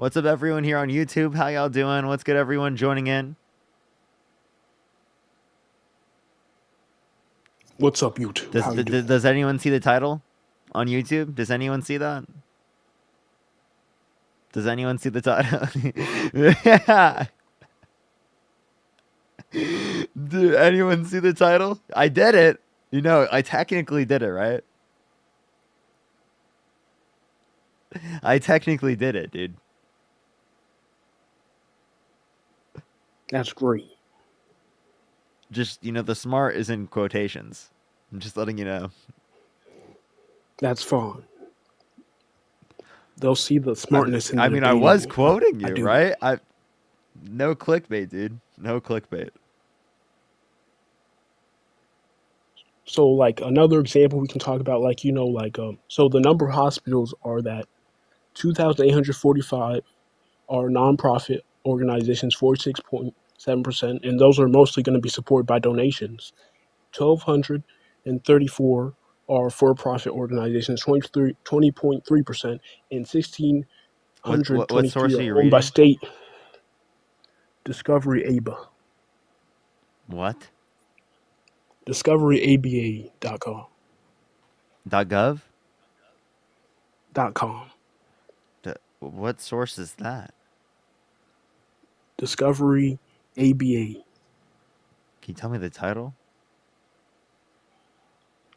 What's up, everyone here on YouTube? How y'all doing? What's good, everyone joining in? What's up, YouTube? How you doing? Does anyone see the title on YouTube? Does anyone see that? Does anyone see the title? Yeah. Did anyone see the title? I did it. You know, I technically did it, right? I technically did it, dude. That's great. Just, the smart is in quotations. I'm just letting you know. That's fine. They'll see the smartness in the I was debating. quoting you, do. right? No clickbait, dude. No clickbait. So, like, another example we can talk about, so the number of hospitals are that 2,845 are nonprofit organizations, 46.7%, and those are mostly going to be supported by donations. 1,234 are for-profit organizations, 20.3%, and What 1,623 source are are you owned by reading? state. Discovery ABA. What? DiscoveryABA.com. .gov? .com. What source is that? Discovery ABA. Can you tell me the title?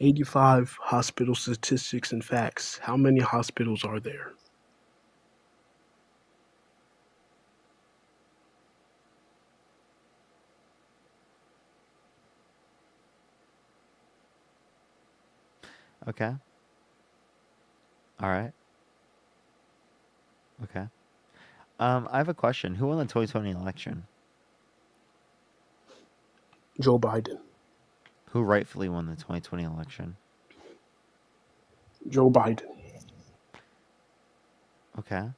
85 hospital statistics and facts. How many hospitals are there? Okay. All right. Okay. I have a question. Who won the 2020 election? Joe Biden. Who rightfully won the 2020 election? Joe Biden. Okay.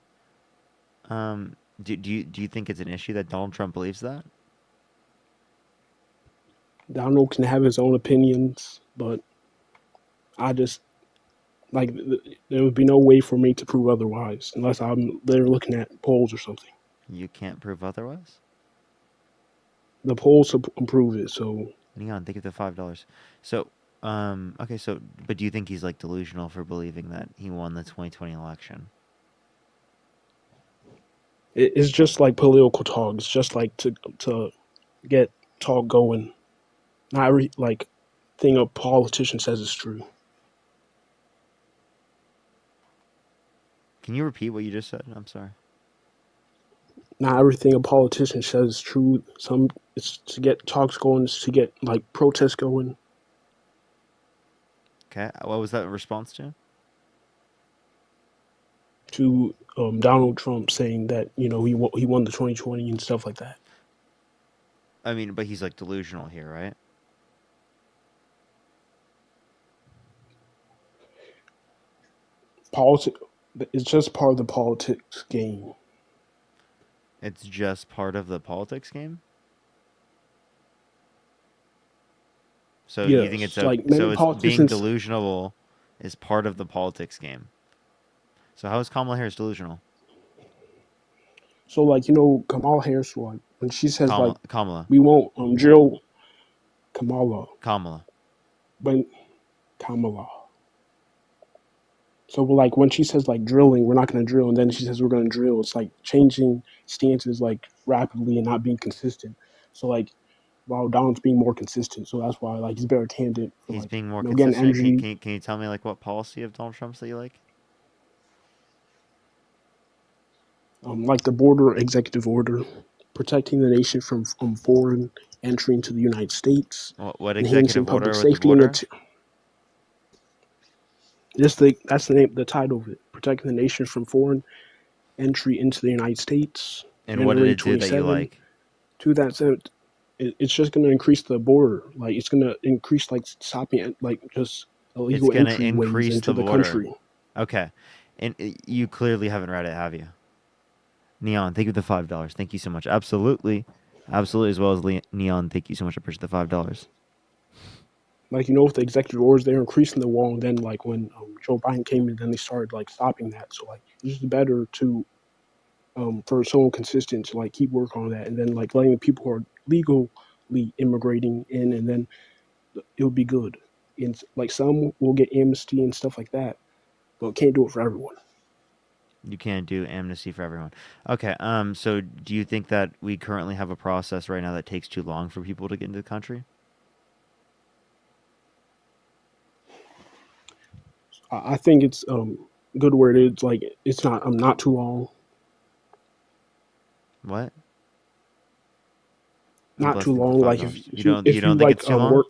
Do you think it's an issue that Donald Trump believes that? Donald can have his own opinions, but I just there would be no way for me to prove otherwise unless I'm there looking at polls or something. You can't prove otherwise? The polls prove it, so Neon, think of the $5. So, okay, but do you think he's like delusional for believing that he won the 2020 election? it's just like political talk. It's just like to get talk going. Not every thing a politician says is true. Can you repeat what you just said? I'm sorry. Not everything a politician says is true. Some it's to get talks going, it's to get protests going. Okay, what was that response to? To Donald Trump saying that he won the 2020 and stuff like that. I mean, but he's like delusional here, right? Politics. It's just part of the politics game. It's just part of the politics game? So yes, you think it's like many it's being politicians. delusional is part of the politics game. So how is Kamala Harris delusional? So Kamala Harris, when she says Kamala. we won't drill Kamala. When Kamala. So when she says drilling, we're not going to drill, and then she says we're going to drill. It's like changing stances rapidly and not being consistent. So while Donald's being more consistent, so that's why he's a better candidate. For, he's being more consistent. Energy. Can you tell me what policy of Donald Trump's that you like? The border executive order, protecting the nation from foreign entry into the United States. What executive order with safety the border? That's the name, the title of it. Protecting the nation from foreign entry into the United States. And what did it do that you like? To that extent, it's just going to increase the border. It's going to increase stopping just illegal entryways into the country. Okay, and you clearly haven't read it, have you? Neon, thank you for the $5. Thank you so much. Absolutely, as well as Neon. Thank you so much. I appreciate the $5. With the executive orders, they're increasing the wall. And then when Joe Biden came in, then they started stopping that. So it's just better to for someone consistent to like keep work on that, and then like letting the people who are legally immigrating in, and then it would be good. And like some will get amnesty and stuff like that, but can't do it for everyone. You can't do amnesty for everyone. Okay. So do you think that we currently have a process right now that takes too long for people to get into the country? I think it's good where it is. Like it's not too long, What? I'm not blessed. too Think the long. five Like dollars. You if you don't think like it's too long? work,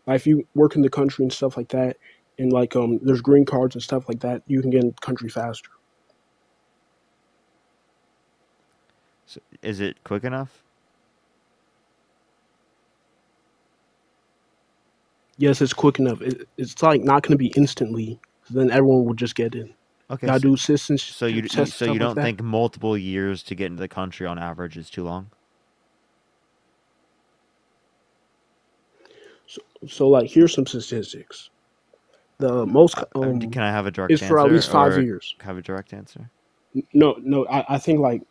like if you work in the country and stuff like that, and like there's green cards and stuff like that, you can get in the country faster. So, is it quick enough? Yes, it's quick enough. It's like not going to be instantly. Then everyone will just get in. Okay. Gotta So do citizenship so tests and so you stuff like don't that. think multiple years to get into the country on average is too long? So like here's some statistics. The most Can I have a direct is for at answer least five or years. have a direct answer? No, I think like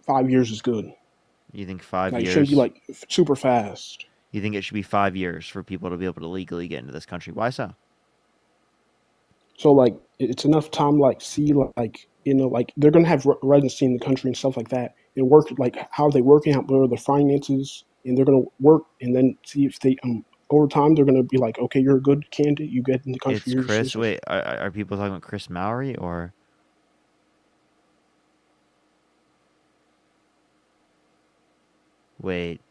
5 years is good. You think five Like it shouldn't be years? like super fast. You think it should be 5 years for people to be able to legally get into this country? Why so? So like it's enough time like see like like they're gonna have residency in the country and stuff like that, and work like how they working out, what are the finances, and they're gonna work and then see if they over time they're gonna be like, okay, you're a good candidate, you get in the country, It's you're a Chris. citizen. Wait, are people talking about Chris Mowry or wait?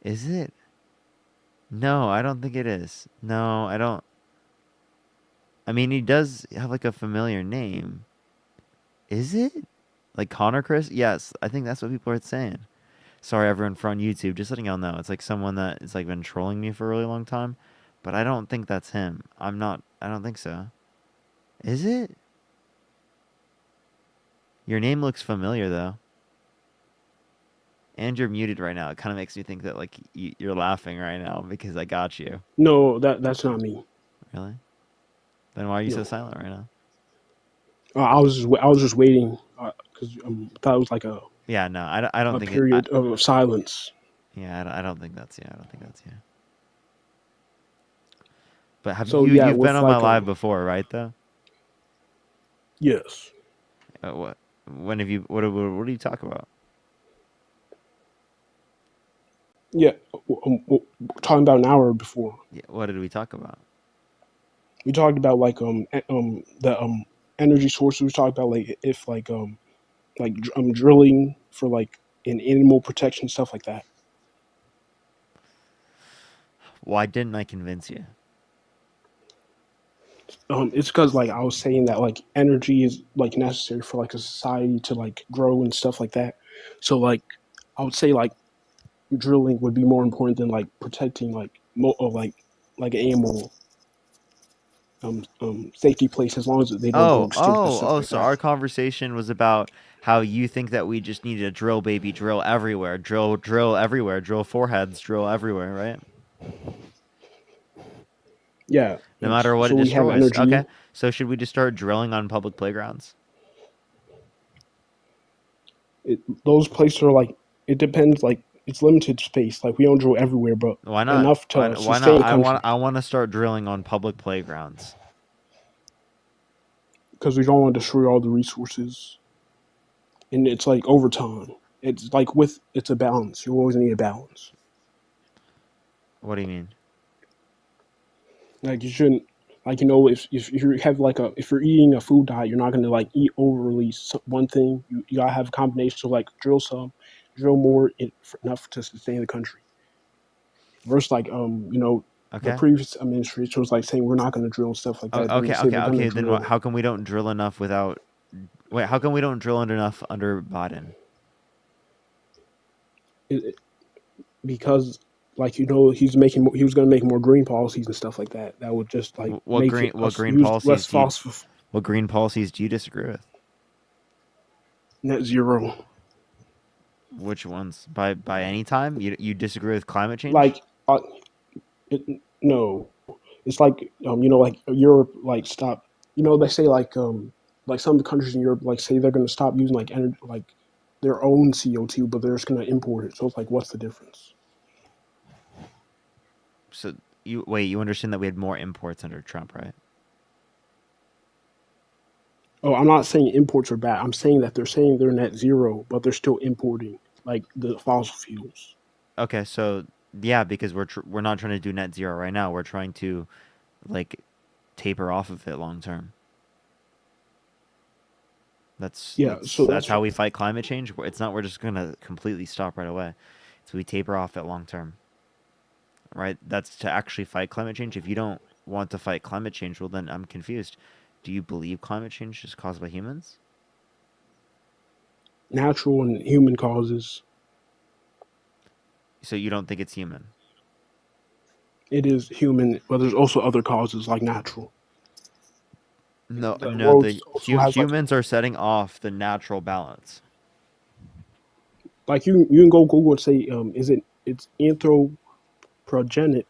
Is it? No, I don't think it is. No, I don't. I mean, he does have like a familiar name. Is it? Like Connor Chris? Yes, I think that's what people are saying. Sorry, everyone from YouTube. Just letting y'all know, it's like someone that has like been trolling me for a really long time, but I don't think that's him. I'm not. I don't think so. Is it? Your name looks familiar though, and you're muted right now. It kind of makes me think that like you're laughing right now because I got you. No, that's not me. Really? Then why are you so No, silent right now? I was just waiting because thought it was like Yeah, no, I don't a think it. period of silence. Yeah, I don't think that's you. I don't think that's you. But have So yeah, you've been with on my like live before, right? Though. yes, What? When have you? What do you talk about? yeah, talking about an hour before. Yeah, what did we talk about? We talked about like the energy sources. We talked about like if like drilling for like in animal protection stuff like that. Why didn't I convince you? It's because like I was saying that like energy is like necessary for like a society to like grow and stuff like that. So like I would say like drilling would be more important than like protecting like like an animal safety place as long as they don't go extinct and stuff like So that. our conversation was about how you think that we just need to drill, baby, drill everywhere, drill everywhere, drill foreheads, drill everywhere, right? Yeah, No matter what so it we have destroys. energy. Okay, so should we just start drilling on public playgrounds? Those places are like it depends. Like it's limited space. Like we don't drill everywhere, but Why not? enough to Why not? sustain a country I want to start drilling on public playgrounds. because we don't want to destroy all the resources. And it's like over time. It's like it's a balance. You always need a balance. What do you mean? Like you shouldn't like if you have like a if you're eating a food diet, you're not gonna like eat overly one thing. You gotta have a combination. So like drill more enough to sustain the country. Versus like the Okay. previous administration was like saying we're not gonna drill and stuff like that. Then they say they're gonna Then drill. how come we don't drill enough without? Wait, how come we don't drill enough under Biden? It, because like he was gonna make more green policies and stuff like that. That would just like make it What us green use less policies fossil what green policies do you disagree with? net zero. Which ones? By any time? You disagree with climate Like change? Uh, no, it's like like Europe, like stop. They say like some countries in Europe, like say they're going to stop using like energy, like their own CO2, but they're just going to import it. So it's like, what's the difference? So you wait, you understand that we had more imports under Trump, right? Oh, I'm not saying imports are bad. I'm saying that they're saying they're net zero, but they're still importing like the fossil fuels. Okay, so yeah, because we're not trying to do net zero right now. We're trying to like taper off of it long term. That's Yeah, that's so that's that's how we fight climate change. It's not we're just gonna completely stop right away. So we taper off it long term, right? That's to actually fight climate change. If you don't want to fight climate change, well then I'm confused. Do you believe climate change is caused by humans? natural and human causes. So you don't think it's human? It is human, but there's also other causes like natural. No, The no. world The also has like humans are setting off the natural balance. you can go Google and say is it's anthropogenic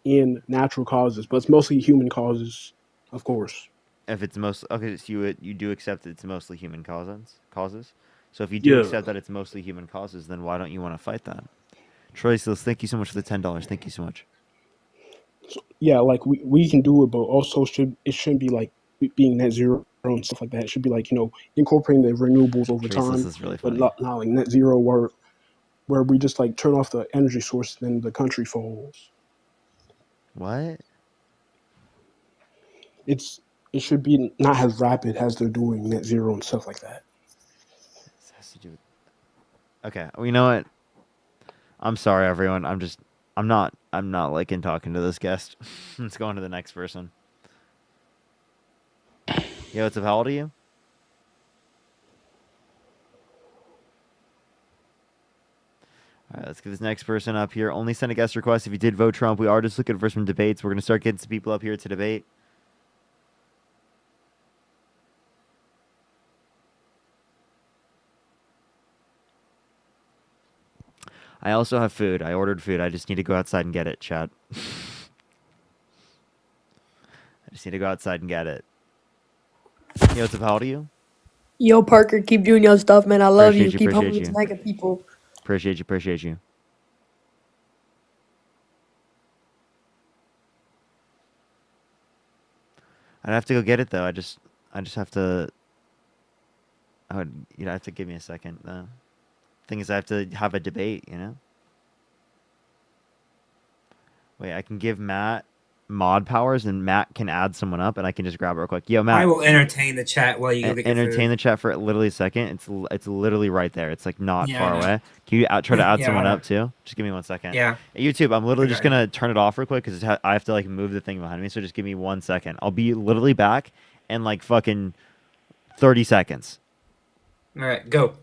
in natural causes, but it's mostly human causes, of course. If it's most okay, so you do accept that it's mostly human causes. So if you do Yeah, accept that it's mostly human causes, then why don't you want to fight that? Troy Seals, thank you so much for the $10. Thank you so much. so, yeah, like we can do it, but also shouldn't be like being net zero and stuff like that. It should be like incorporating the renewables over Troy Seals time, is really but funny. not like net zero where we just like turn off the energy source, then the country falls. What? It's it should be not as rapid as they're doing net zero and stuff like that. This has to do with. Okay, well, you know what? I'm sorry, everyone. I'm not liking talking to this guest. Let's go on to the next person. Yo, what's up? How old are you? All right, let's get this next person up here. Only send a guest request if you did vote Trump. We are just looking for some debates. We're gonna start getting some people up here to debate. I also have food. I ordered food. I just need to go outside and get it, chat. I just need to go outside and get it. Yo, what's up? How old are you? Yo, Parker, keep doing your stuff, man. I love you. Appreciate you. Keep helping Appreciate these you. MAGA people. Appreciate you. Appreciate you. I'd have to go get it though. I just have to. You'd have to give me a second. Thing is, I have to have a debate. Wait, I can give Matt mod powers, and Matt can add someone up, and I can just grab it real quick. Yo, I Matt, will entertain the chat while you go get your entertain food. the chat for literally a second. It's literally right there. It's like not Yeah, I far know. away. Can you try to add Yeah, I someone know. up too? Just give me 1 second. Yeah. Hey, YouTube, I'm literally just Okay. gonna turn it off real quick because I have to like move the thing behind me. So just give me 1 second. I'll be literally back in like fucking 30 seconds. All right, go.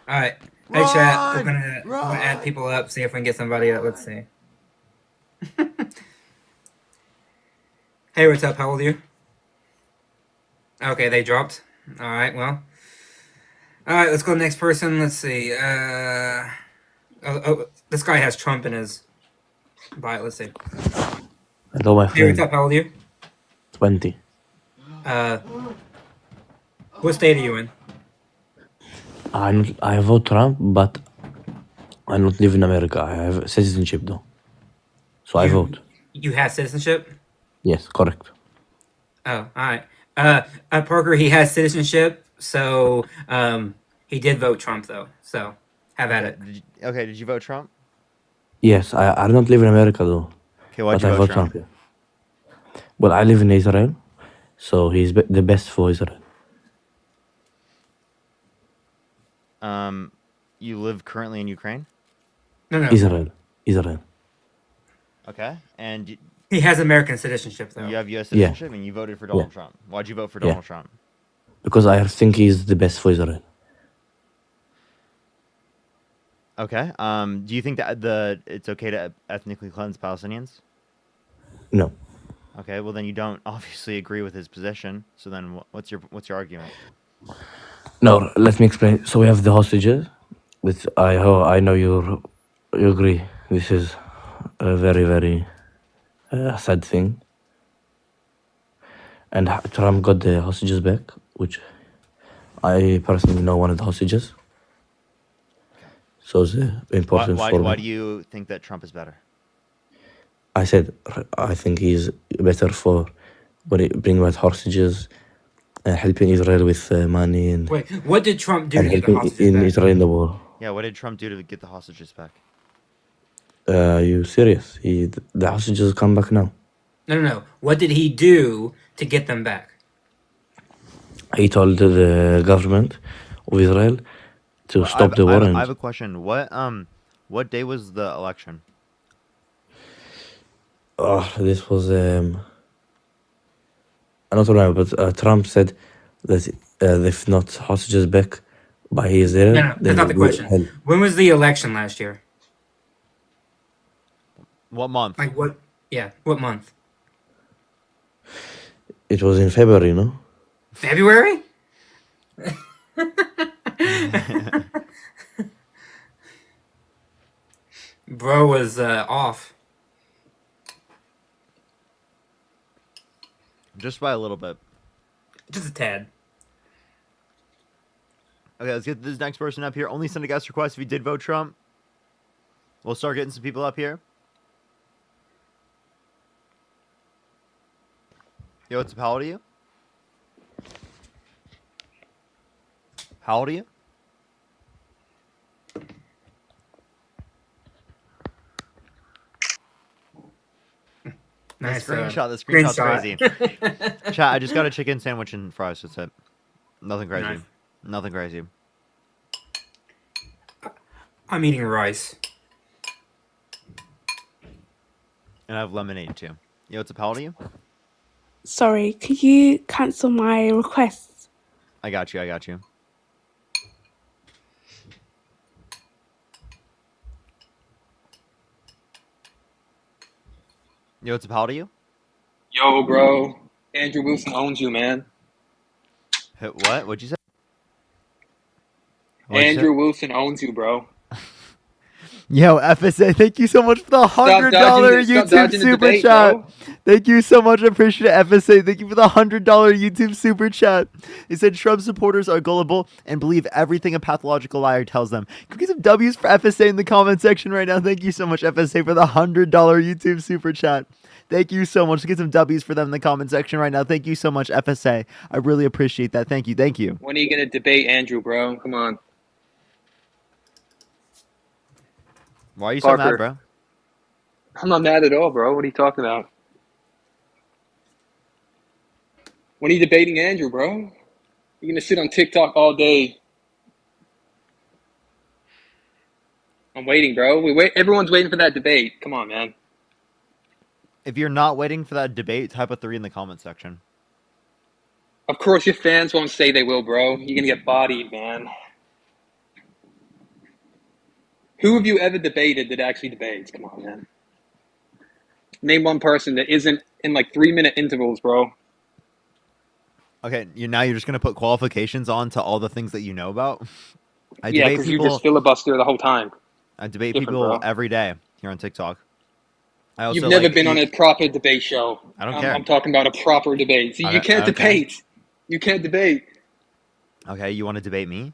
All right. Hey, chat. We're gonna add people up. See if we can get somebody up. Let's see. Hey, what's up? How old are you? Okay, they dropped. All right. Well. All right. Let's go to the next person. Let's see. This guy has Trump in his bio. Let's see. Hello, my Hey, what's friend. up? How old are you? 20. Uh, what state are you in? I vote Trump, but I don't live in America. I have citizenship though. So I vote. You have citizenship? Yes, correct. Oh, all right. Parker, he has citizenship, so he did vote Trump though. So have at Okay. it. Did you vote Trump? Yes, I don't live in America though, Okay. Why'd but you I vote vote Trump? Trump. Yeah. Well, I live in Israel, so he's the best for Israel. You live currently in Ukraine. No, no. Israel. Okay. And He has American citizenship though. you have U.S. Yeah, citizenship, and you voted for yeah, Donald Trump. Why'd you vote for yeah. Donald Trump? Because I think he's the best for Israel. Okay. Do you think that it's okay to ethnically cleanse Palestinians? No, Okay. Well, then you don't obviously agree with his position. So then, what's your argument? no. Let me explain. So we have the hostages. With I know you agree This is a very, very sad thing. And Trump got the hostages back, which I personally know one of the hostages. So it's important for Why me. do you think that Trump is better? I said I think he's better for when he bring back hostages, helping Israel with money and Wait, what did Trump do to get the helping hostages in back? Israel in the war. Yeah, what did Trump do to get the hostages back? You serious? The hostages come back now. No. What did he do to get them back? He told the government of Israel to stop the war I and have a question. What day was the election? this was I don't remember, but Trump said that if not hostages back by Israel, No, that's then not the will question. hell. When was the election last year? What month? Like what? Yeah, what month? It was in February, no? February? Bro was off. Just by a little bit. Just a tad. Okay, let's get this next person up here. Only send a guest request if you did vote Trump. We'll start getting some people up here. Yo, what's up? How old are you? How old are you? Nice. The screenshot's crazy. Chat, I just got a chicken sandwich and fries. That's it. Nothing crazy. Nice. Nothing crazy. I'm eating rice. And I have lemonade too. Yo, what's up? How old are you? Sorry, could you cancel my requests? I got you. I got you. Yo, what's up? How old are you? Yo, bro. Andrew Wilson owns you, man. What? What'd you say? Andrew Wilson owns you, bro. Yo, FSA, thank you so much for the $100 Stop YouTube dodging the super debate, chat. bro. Thank you so much. I appreciate it, FSA. Thank you for the $100 YouTube super chat. He said Trump supporters are gullible and believe everything a pathological liar tells them. Can we get some W's for FSA in the comment section right now? Thank you so much, FSA, for the $100 YouTube super chat. Thank you so much. Let's get some W's for them in the comment section right now. Thank you so much, FSA. I really appreciate that. Thank you. Thank you. When are you gonna debate Andrew, bro? Come on. Why are you so mad, Parker. bro? I'm not mad at all, bro. What are you talking about? When are you debating Andrew, bro? You're gonna sit on TikTok all day. I'm waiting, bro. Everyone's waiting for that debate. Come on, man. If you're not waiting for that debate, type a 3 in the comment section. Of course your fans won't say they will, bro. You're gonna get bodied, man. Who have you ever debated that actually debates? Come on, man. Name one person that isn't in like 3-minute intervals, bro. Okay, you're just gonna put qualifications on to all the things that you know about. I Yeah, debate because you people. just filibuster the whole time. I debate Different, people bro. every day here on TikTok. I also You've never been on a proper debate show. I don't care. I'm talking about a proper debate. See, I you don't- can't I don't care. debate. You can't debate. Okay, you want to debate me?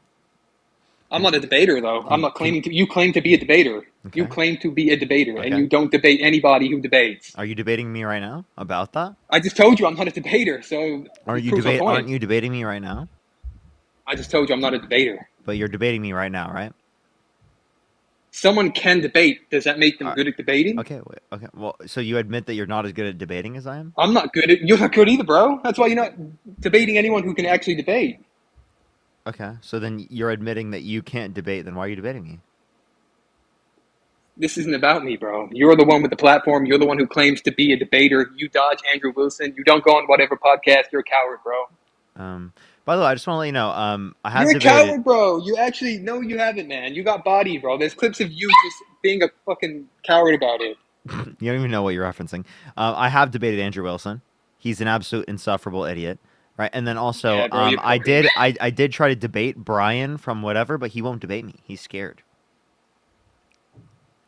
I'm not a debater, though. I'm not claiming to. You claim to be a debater. You Okay. claim to be a debater, and Okay. you don't debate anybody who debates. Are you debating me right now about that? I just told you I'm not a debater, so Aren't it you proves my point. Aren't you debating me right now? I just told you I'm not a debater. But you're debating me right now, right? Someone can debate. Does that make them good at debating? Okay. Wait, okay. Well, so you admit that you're not as good at debating as I am? I'm not good at. You're not good either, bro. That's why you're not debating anyone who can actually debate. Okay. So then you're admitting that you can't debate. Then why are you debating me? This isn't about me, bro. You're the one with the platform. You're the one who claims to be a debater. You dodge Andrew Wilson. You don't go on whatever podcast. You're a coward, bro. By the way, I just want to let you know, I have You're a debated. coward, bro. You actually, no, you haven't, man. You got bodied, bro. There's clips of you just being a fucking coward about it. You don't even know what you're referencing. I have debated Andrew Wilson. He's an absolute insufferable idiot, right? And then also, Yeah, bro, you're I did try to debate Brian from whatever, but he won't debate me. He's scared.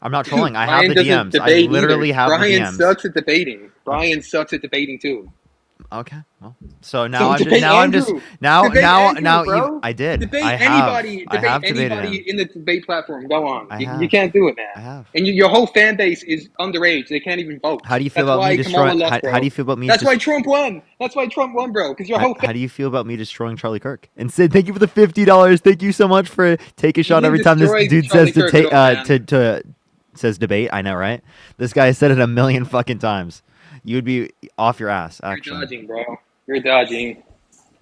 I'm not trolling. I have Brian the doesn't DMs. I debate literally either. have the Brian DMs. sucks at debating. Brian sucks at debating too. Okay. Well, so now So I'm just debate now I'm just Andrew. now Debate now Andrew, now bro. I did. Debate I anybody. Debate have debated anybody him. in the debate platform. Go on. I You have. can't do it, man. I have. And your whole fan base is underage. They can't even vote. How do you feel That's about me why Kamala destroying? lost, How do bro. you feel about me? That's why Trump won. That's why Trump won, bro. Because your whole How do you feel about me destroying Charlie Kirk? And Sid, thank you for the $50. Thank you so much for take a shot didn't every time this destroy dude Charlie says to Kirk take at all, man. to says debate. I know, right? This guy said it a million fucking times. You would be off your ass. You're Actually, dodging, bro. You're dodging.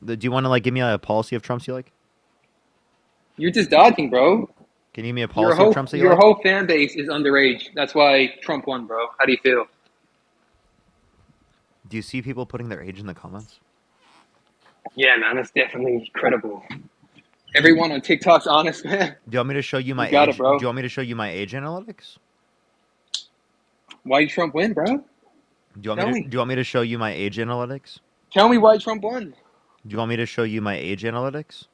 do you want to like give me a policy of Trump's you like? You're just dodging, bro. Can you give me a Your policy of whole Trump's that you your like? whole fan base is underage. That's why Trump won, bro. How do you feel? Do you see people putting their age in the comments? Yeah, man, that's definitely credible. Everyone on TikTok's honest, man. Do you want me to show you my got age? it, bro. Do you want me to show you my age analytics? Why did Trump win, bro? Do you want Tell me me. to, do you want me to show you my age analytics? Tell me why Trump won. Do you want me to show you my age analytics?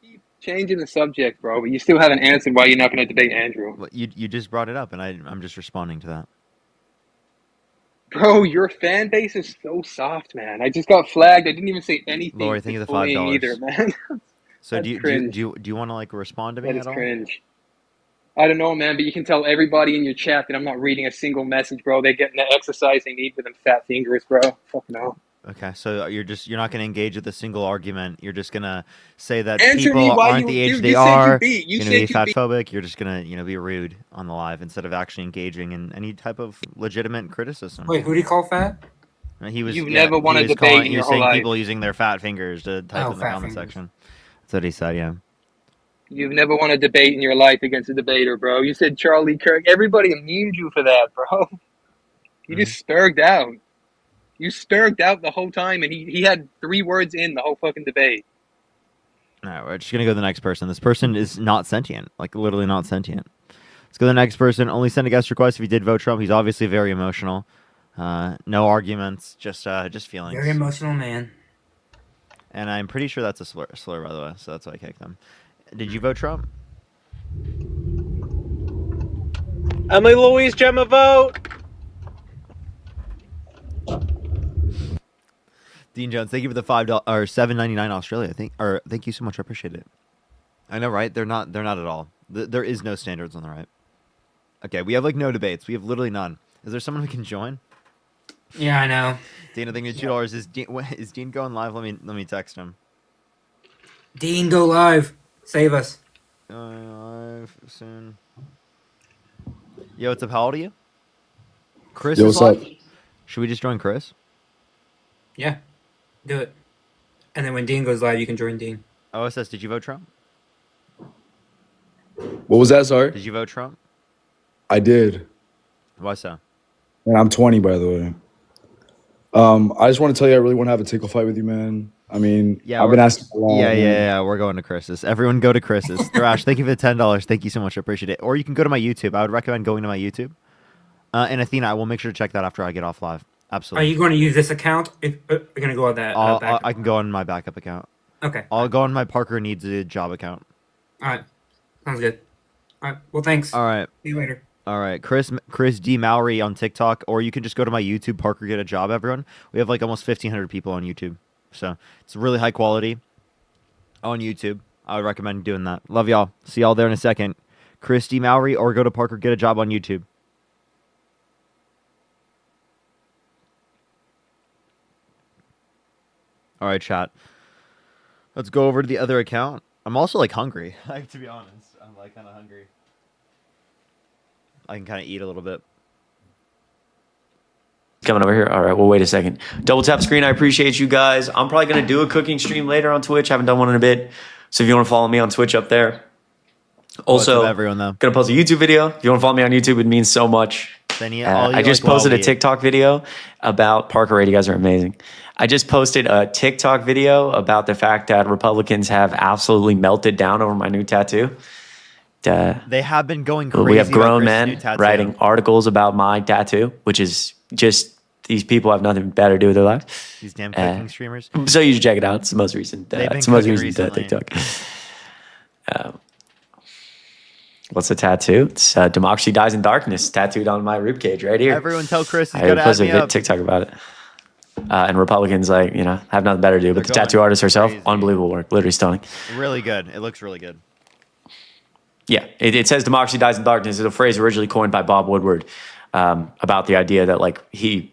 Keep changing the subject, bro, but you still haven't answered why you're not going to debate Andrew. Well, you just brought it up, and I'm just responding to that. Bro, your fan base is so soft, man. I just got flagged. I didn't even say anything. Lori, thank you for the bullying $5. either, man. So That's do you cringe. do you want to like respond to me That at is all? cringe. I don't know, man, but you can tell everybody in your chat that I'm not reading a single message, bro. They're getting the exercise they need with them fat fingers, bro. Fuck no. Okay, so you're not going to engage with a single argument. You're just going to say that Answer me people why aren't you the age you they said you are. beat. You You're going to be said you beat. fatphobic. You're just going to be rude on the live instead of actually engaging in any type of legitimate criticism. Wait, who do you call fat? He was. You've yeah, never won he a was debate calling, in He your was whole saying life. people using their fat fingers to type Oh, in the fat comment fingers. section. That's what he said. Yeah. You've never won a debate in your life against a debater, bro. You said Charlie Kirk. Everybody memed you for that, bro. You just spurged out. You spurged out the whole time, and he had 3 words in the whole fucking debate. All right, we're just gonna go to the next person. This person is not sentient, like literally not sentient. Let's go to the next person. Only send a guest request if you did vote Trump. He's obviously very emotional. No arguments, just feelings. Very emotional man. And I'm pretty sure that's a slur, by the way. So that's why I kicked him. Did you vote Trump? Emily Louise, Gemma, vote. Dean Jones, thank you for the $5 or $7.99 Australia. Thank you so much. I appreciate it. I know, right? They're not at all. There is no standards on the right. Okay, we have like no debates. We have literally none. Is there someone who can join? Yeah, I know. Dean, I think it's $2. Is Dean going live? Let me text him. Dean, go live. Save us. Live soon. Yo, what's up? How old are you? Chris Yo, is what's live? up? Should we just join Chris? Yeah, do it. And then when Dean goes live, you can join Dean. OSS, did you vote Trump? What was that? Sorry, Did you vote Trump? I did, Why so? and I'm 20, by the way. I just want to tell you, I really want to have a tickle fight with you, man. I mean, Yeah, I've been asking for a while. man. Yeah. We're going to Chris's. Everyone go to Chris's. Thrash, thank you for the $10. Thank you so much. I appreciate it. Or you can go to my YouTube. I would recommend going to my YouTube. And Athena, I will make sure to check that after I get off live. Are Absolutely. you going to use this account? If you're going to go on that back? I can go on my backup account. Okay. I'll go on my Parker Needs a Job account. All right. Sounds good. All right. Well, thanks. All right. See you later. All right, Chris D. Mowry on TikTok, or you can just go to my YouTube, Parker Get a Job, everyone. We have like almost 1,500 people on YouTube. So it's really high quality on YouTube. I would recommend doing that. Love y'all. See y'all there in a second. Chris D. Mowry, or go to Parker Get a Job on YouTube. All right, chat. Let's go over to the other account. I'm also like hungry. Like, to be honest, I'm like kind of hungry. I can kind of eat a little bit. Coming over here. All right. Well, wait a second. Double tap screen. I appreciate you guys. I'm probably going to do a cooking stream later on Twitch. Haven't done one in a bit. So if you want to follow me on Twitch up there. Also, What's up, everyone, though? Going to post a YouTube video. If you want to follow me on YouTube, it means so much. Then I just posted a TikTok video about Parker Raid. You guys are amazing. I just posted a TikTok video about the fact that Republicans have absolutely melted down over my new tattoo. They have been going crazy. We have grown about Chris's new men tattoo. writing articles about my tattoo, which is just these people have nothing better to do with their lives. These damn cooking streamers. So you should check it out. It's the most recent. They've been it's the most cooking recent recently. TikTok. What's the tattoo? It's "Democracy Dies in Darkness" tattooed on my ribcage right here. Everyone tell Chris he's I got to add posted me a up. TikTok about it. And Republicans, like, have nothing better to do. But the They're tattoo going artist herself, crazy. unbelievable work. Literally stunning. Really good. It looks really good. Yeah, it says "Democracy Dies in Darkness." It's a phrase originally coined by Bob Woodward about the idea that, like, he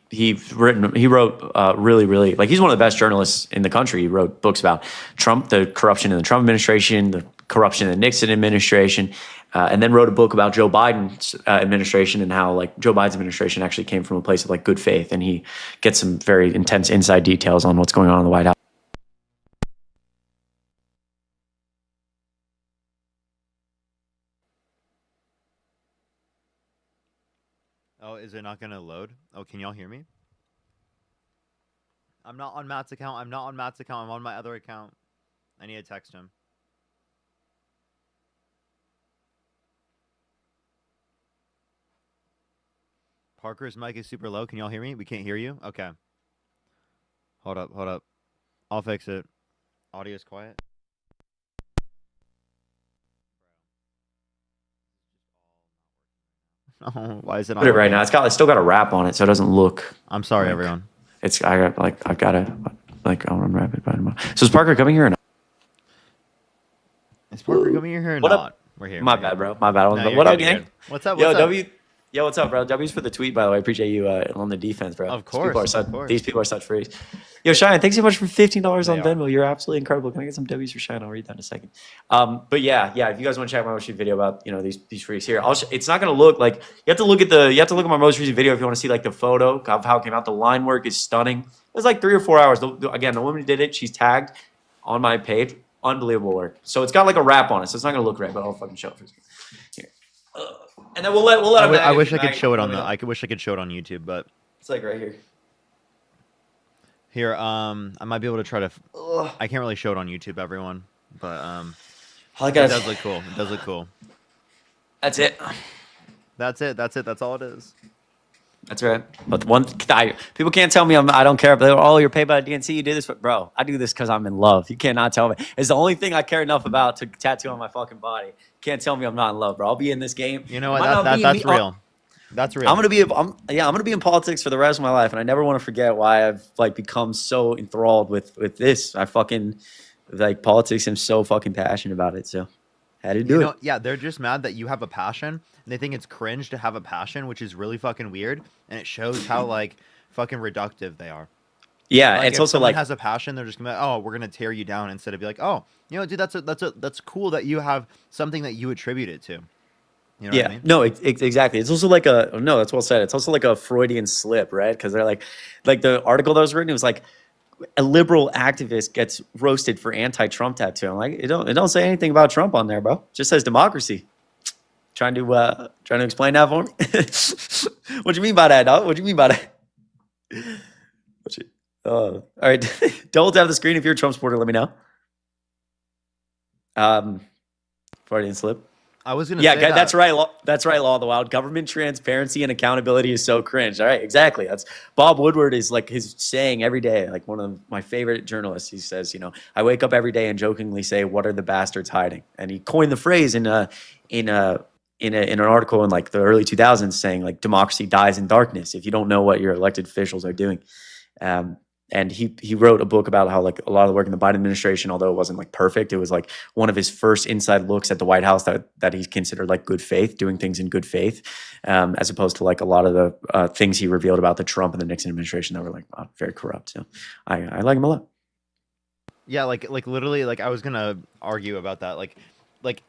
wrote really, like, he's one of the best journalists in the country. He wrote books about Trump, the corruption in the Trump administration, the corruption in the Nixon administration, and then wrote a book about Joe Biden's administration and how, like, Joe Biden's administration actually came from a place of, like, good faith. And he gets some very intense inside details on what's going on in the White House. Oh, is it not going to load? Oh, can y'all hear me? I'm not on Matt's account. I'm on my other account. I need to text him. Parker's mic is super low. Can y'all hear me? We can't hear you? Okay. Hold up. I'll fix it. Audio is quiet. Oh, why is it not Put it right working? now. It's still got a wrap on it, so it doesn't look. I'm sorry, like, everyone. I've gotta I'll unwrap it by tomorrow. So is Parker coming here or not? Is Parker coming here or What not? up? We're here. My we're bad, here. bro. My bad. No, What you're up, good, gang? you're good. What's up? Yo, What's up? W. Yo, what's up, bro? W's for the tweet, by the way. I appreciate you on the defense, bro. Of course, These people are such freaks. Yo, Cheyenne, thanks so much for $15 on They are. Venmo. You're absolutely incredible. Can I get some W's for Cheyenne? I'll read that in a second. But yeah. If you guys want to check my most recent video about these freaks here, it's not gonna look like you have to look at my most recent video if you want to see, like, the photo of how it came out. The line work is stunning. It was like 3 or 4 hours. Again, the woman who did it, she's tagged on my page. Unbelievable work. So it's got like a wrap on it, so it's not gonna look right, but I'll fucking show it for you. Here. And then we'll let I wish I could show it on wish I could show it on YouTube, but it's like right here. Here, I might be able to try to. I can't really show it on YouTube, everyone, but I it got does look cool. It does look cool. That's it. That's it. That's all it is. That's right. But people can't tell me I don't care. But you're paid by the DNC. You did this, bro. I do this because I'm in love. You cannot tell me. It's the only thing I care enough about to tattoo on my fucking body. Can't tell me I'm not in love, bro. I'll be in this game. You know what? That's real. That's real. I'm gonna be in politics for the rest of my life, and I never want to forget why I've, like, become so enthralled with this. I fucking like politics. I'm so fucking passionate about it. So had to do it. Yeah, they're just mad that you have a passion, and they think it's cringe to have a passion, which is really fucking weird, and it shows how, like, fucking reductive they are. Yeah, Like, it's if also someone like has a passion, they're just gonna be like, oh, we're gonna tear you down, instead of be like, oh, dude, that's cool that you have something that you attribute it to. You know what I mean? No, exactly. It's also like that's well said. It's also like a Freudian slip, right? Because they're like the article that was written, it was like a liberal activist gets roasted for anti-Trump tattoo. I'm like, it don't say anything about Trump on there, bro. It just says democracy. Trying to explain that for me? What do you mean by that, dog? What do you mean by that? All right. Don't have the screen if you're a Trump supporter. Let me know. Freudian slip. I was gonna say that. That's right. That's right. Law of the Wild. Government transparency and accountability is so cringe. All right, exactly. That's Bob Woodward is like his saying every day. Like one of my favorite journalists. He says, I wake up every day and jokingly say, "What are the bastards hiding?" And he coined the phrase in an article in like the early 2000s, saying like democracy dies in darkness if you don't know what your elected officials are doing. And he wrote a book about how, like, a lot of the work in the Biden administration, although it wasn't like perfect, it was like one of his first inside looks at the White House that he considered like good faith, doing things in good faith, as opposed to like a lot of the things he revealed about the Trump and the Nixon administration that were like very corrupt. So I like him a lot. Yeah, like literally, like I was gonna argue about that. Like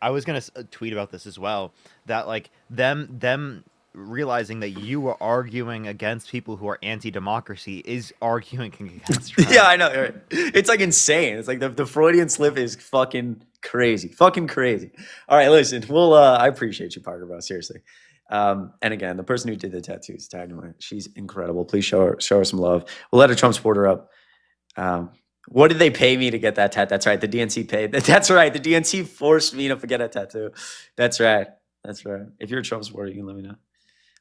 I was gonna tweet about this as well. That like them realizing that you were arguing against people who are anti-democracy is arguing against Trump. Yeah, I know. Right? It's like insane. It's like the Freudian slip is fucking crazy. All right, listen, I appreciate you, Parker, bro. Seriously. And again, the person who did the tattoos, tagged me. She's incredible. Please show her some love. We'll let a Trump supporter up. What did they pay me to get that tattoo? That's right. The DNC paid. That's right. The DNC forced me to get a tattoo. That's right. If you're a Trump supporter, you can let me know.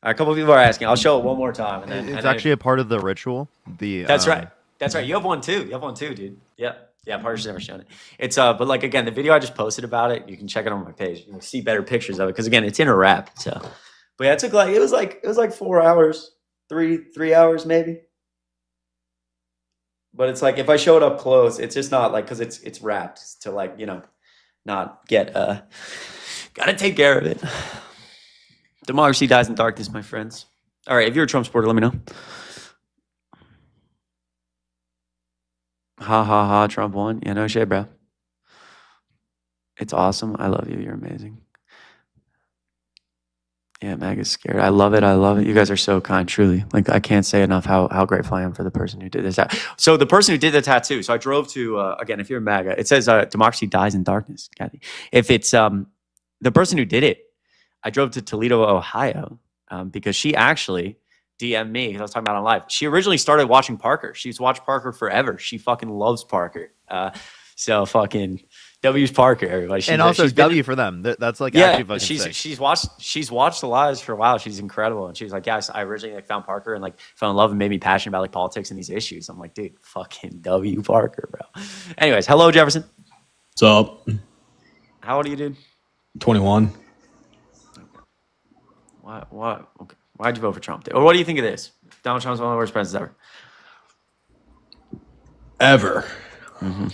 A couple of people are asking. I'll show it one more time. And then it's actually a part of the ritual. That's right. You have one too. Dude. Yeah. Yeah, Parker's never shown it. It's but like again, the video I just posted about it, you can check it on my page. You can see better pictures of it because again, it's in a wrap. So, but yeah, it was like 4 hours, three hours maybe. But it's like if I show it up close, it's just not like because it's wrapped to like not get gotta take care of it. Democracy dies in darkness, my friends. All right, if you're a Trump supporter, let me know. Ha ha ha! Trump won. Yeah, no shit, bro. It's awesome. I love you. You're amazing. Yeah, MAGA's scared. I love it. I love it. You guys are so kind, truly. Like I can't say enough how grateful I am for the person who did this. So the person who did the tattoo. So I drove to again. If you're MAGA, it says democracy dies in darkness, Kathy. If it's the person who did it, I drove to Toledo, Ohio, because she actually DM'd me because I was talking about it on live. She originally started watching Parker. She's watched Parker forever. She fucking loves Parker. So fucking W's Parker, everybody. And also W for them. That's like actually fucking sick. she's watched the lives for a while. She's incredible, and she's like, yes, I originally like found Parker and like fell in love and made me passionate about like politics and these issues. I'm like, dude, fucking W Parker, bro. Anyways, hello Jefferson. What's up? How old are you, dude? 21. What? Okay. Why'd you vote for Trump? Or what do you think of this? Donald Trump's one of the worst presidents ever. Ever. Mm-hmm.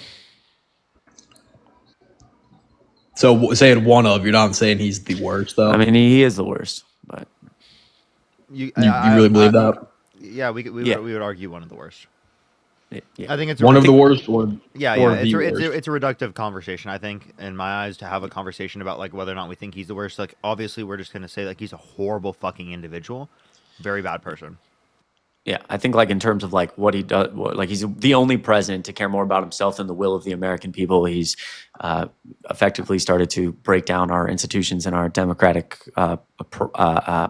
So saying one of, you're not saying he's the worst, though? I mean, he is the worst, but you really believe that? Yeah, we would argue one of the worst. Yeah. I think it's one of the worst, or it's a reductive conversation. I think, in my eyes, to have a conversation about like whether or not we think he's the worst. Like, obviously, we're just gonna say like he's a horrible fucking individual, very bad person. Yeah, I think like in terms of like what he does, like he's the only president to care more about himself than the will of the American people. He's effectively started to break down our institutions and our democratic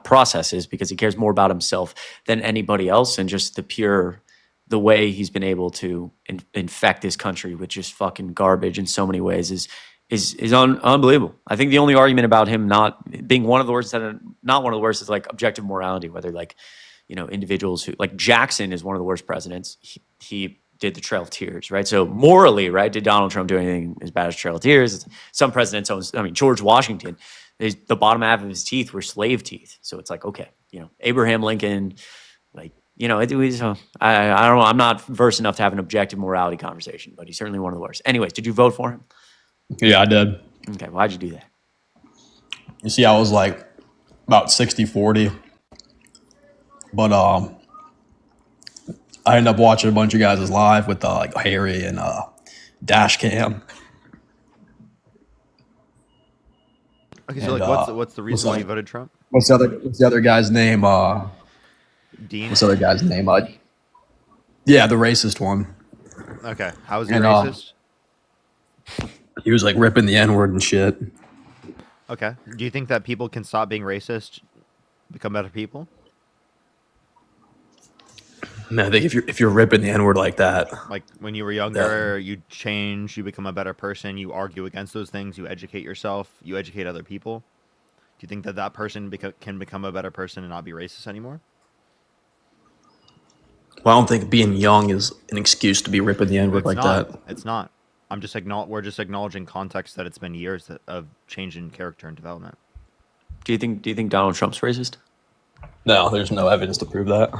processes because he cares more about himself than anybody else, and just the way he's been able to infect this country with just fucking garbage in so many ways is unbelievable. I think the only argument about him not being one of the worst, not one of the worst, is like objective morality, whether like, individuals who like Jackson is one of the worst presidents. He did the Trail of Tears, right? So morally, right, did Donald Trump do anything as bad as Trail of Tears? Some presidents, George Washington, the bottom half of his teeth were slave teeth. So it's like, okay, Abraham Lincoln, like, it was, I don't know. I'm not versed enough to have an objective morality conversation, but he's certainly one of the worst. Anyways, did you vote for him? Yeah, I did. Okay, why'd you do that? You see, I was like about 60-40. But I ended up watching a bunch of guys live with like Harry and Dash Cam. Okay, so like, what's the reason why you voted Trump? What's the other guy's name? Dean. What's the other guy's name? Yeah, the racist one. Okay, how is he racist? He was like ripping the N-word and shit. Okay, do you think that people can stop being racist, become better people? Man, I think if you're ripping the N-word like that, like when you were younger, you change, you become a better person, you argue against those things, you educate yourself, you educate other people. Do you think that person can become a better person and not be racist anymore? Well, I don't think being young is an excuse to be ripping the N-word like that. It's not. We're just acknowledging context that it's been years of change in character and development. Do you think Donald Trump's racist? No, there's no evidence to prove that.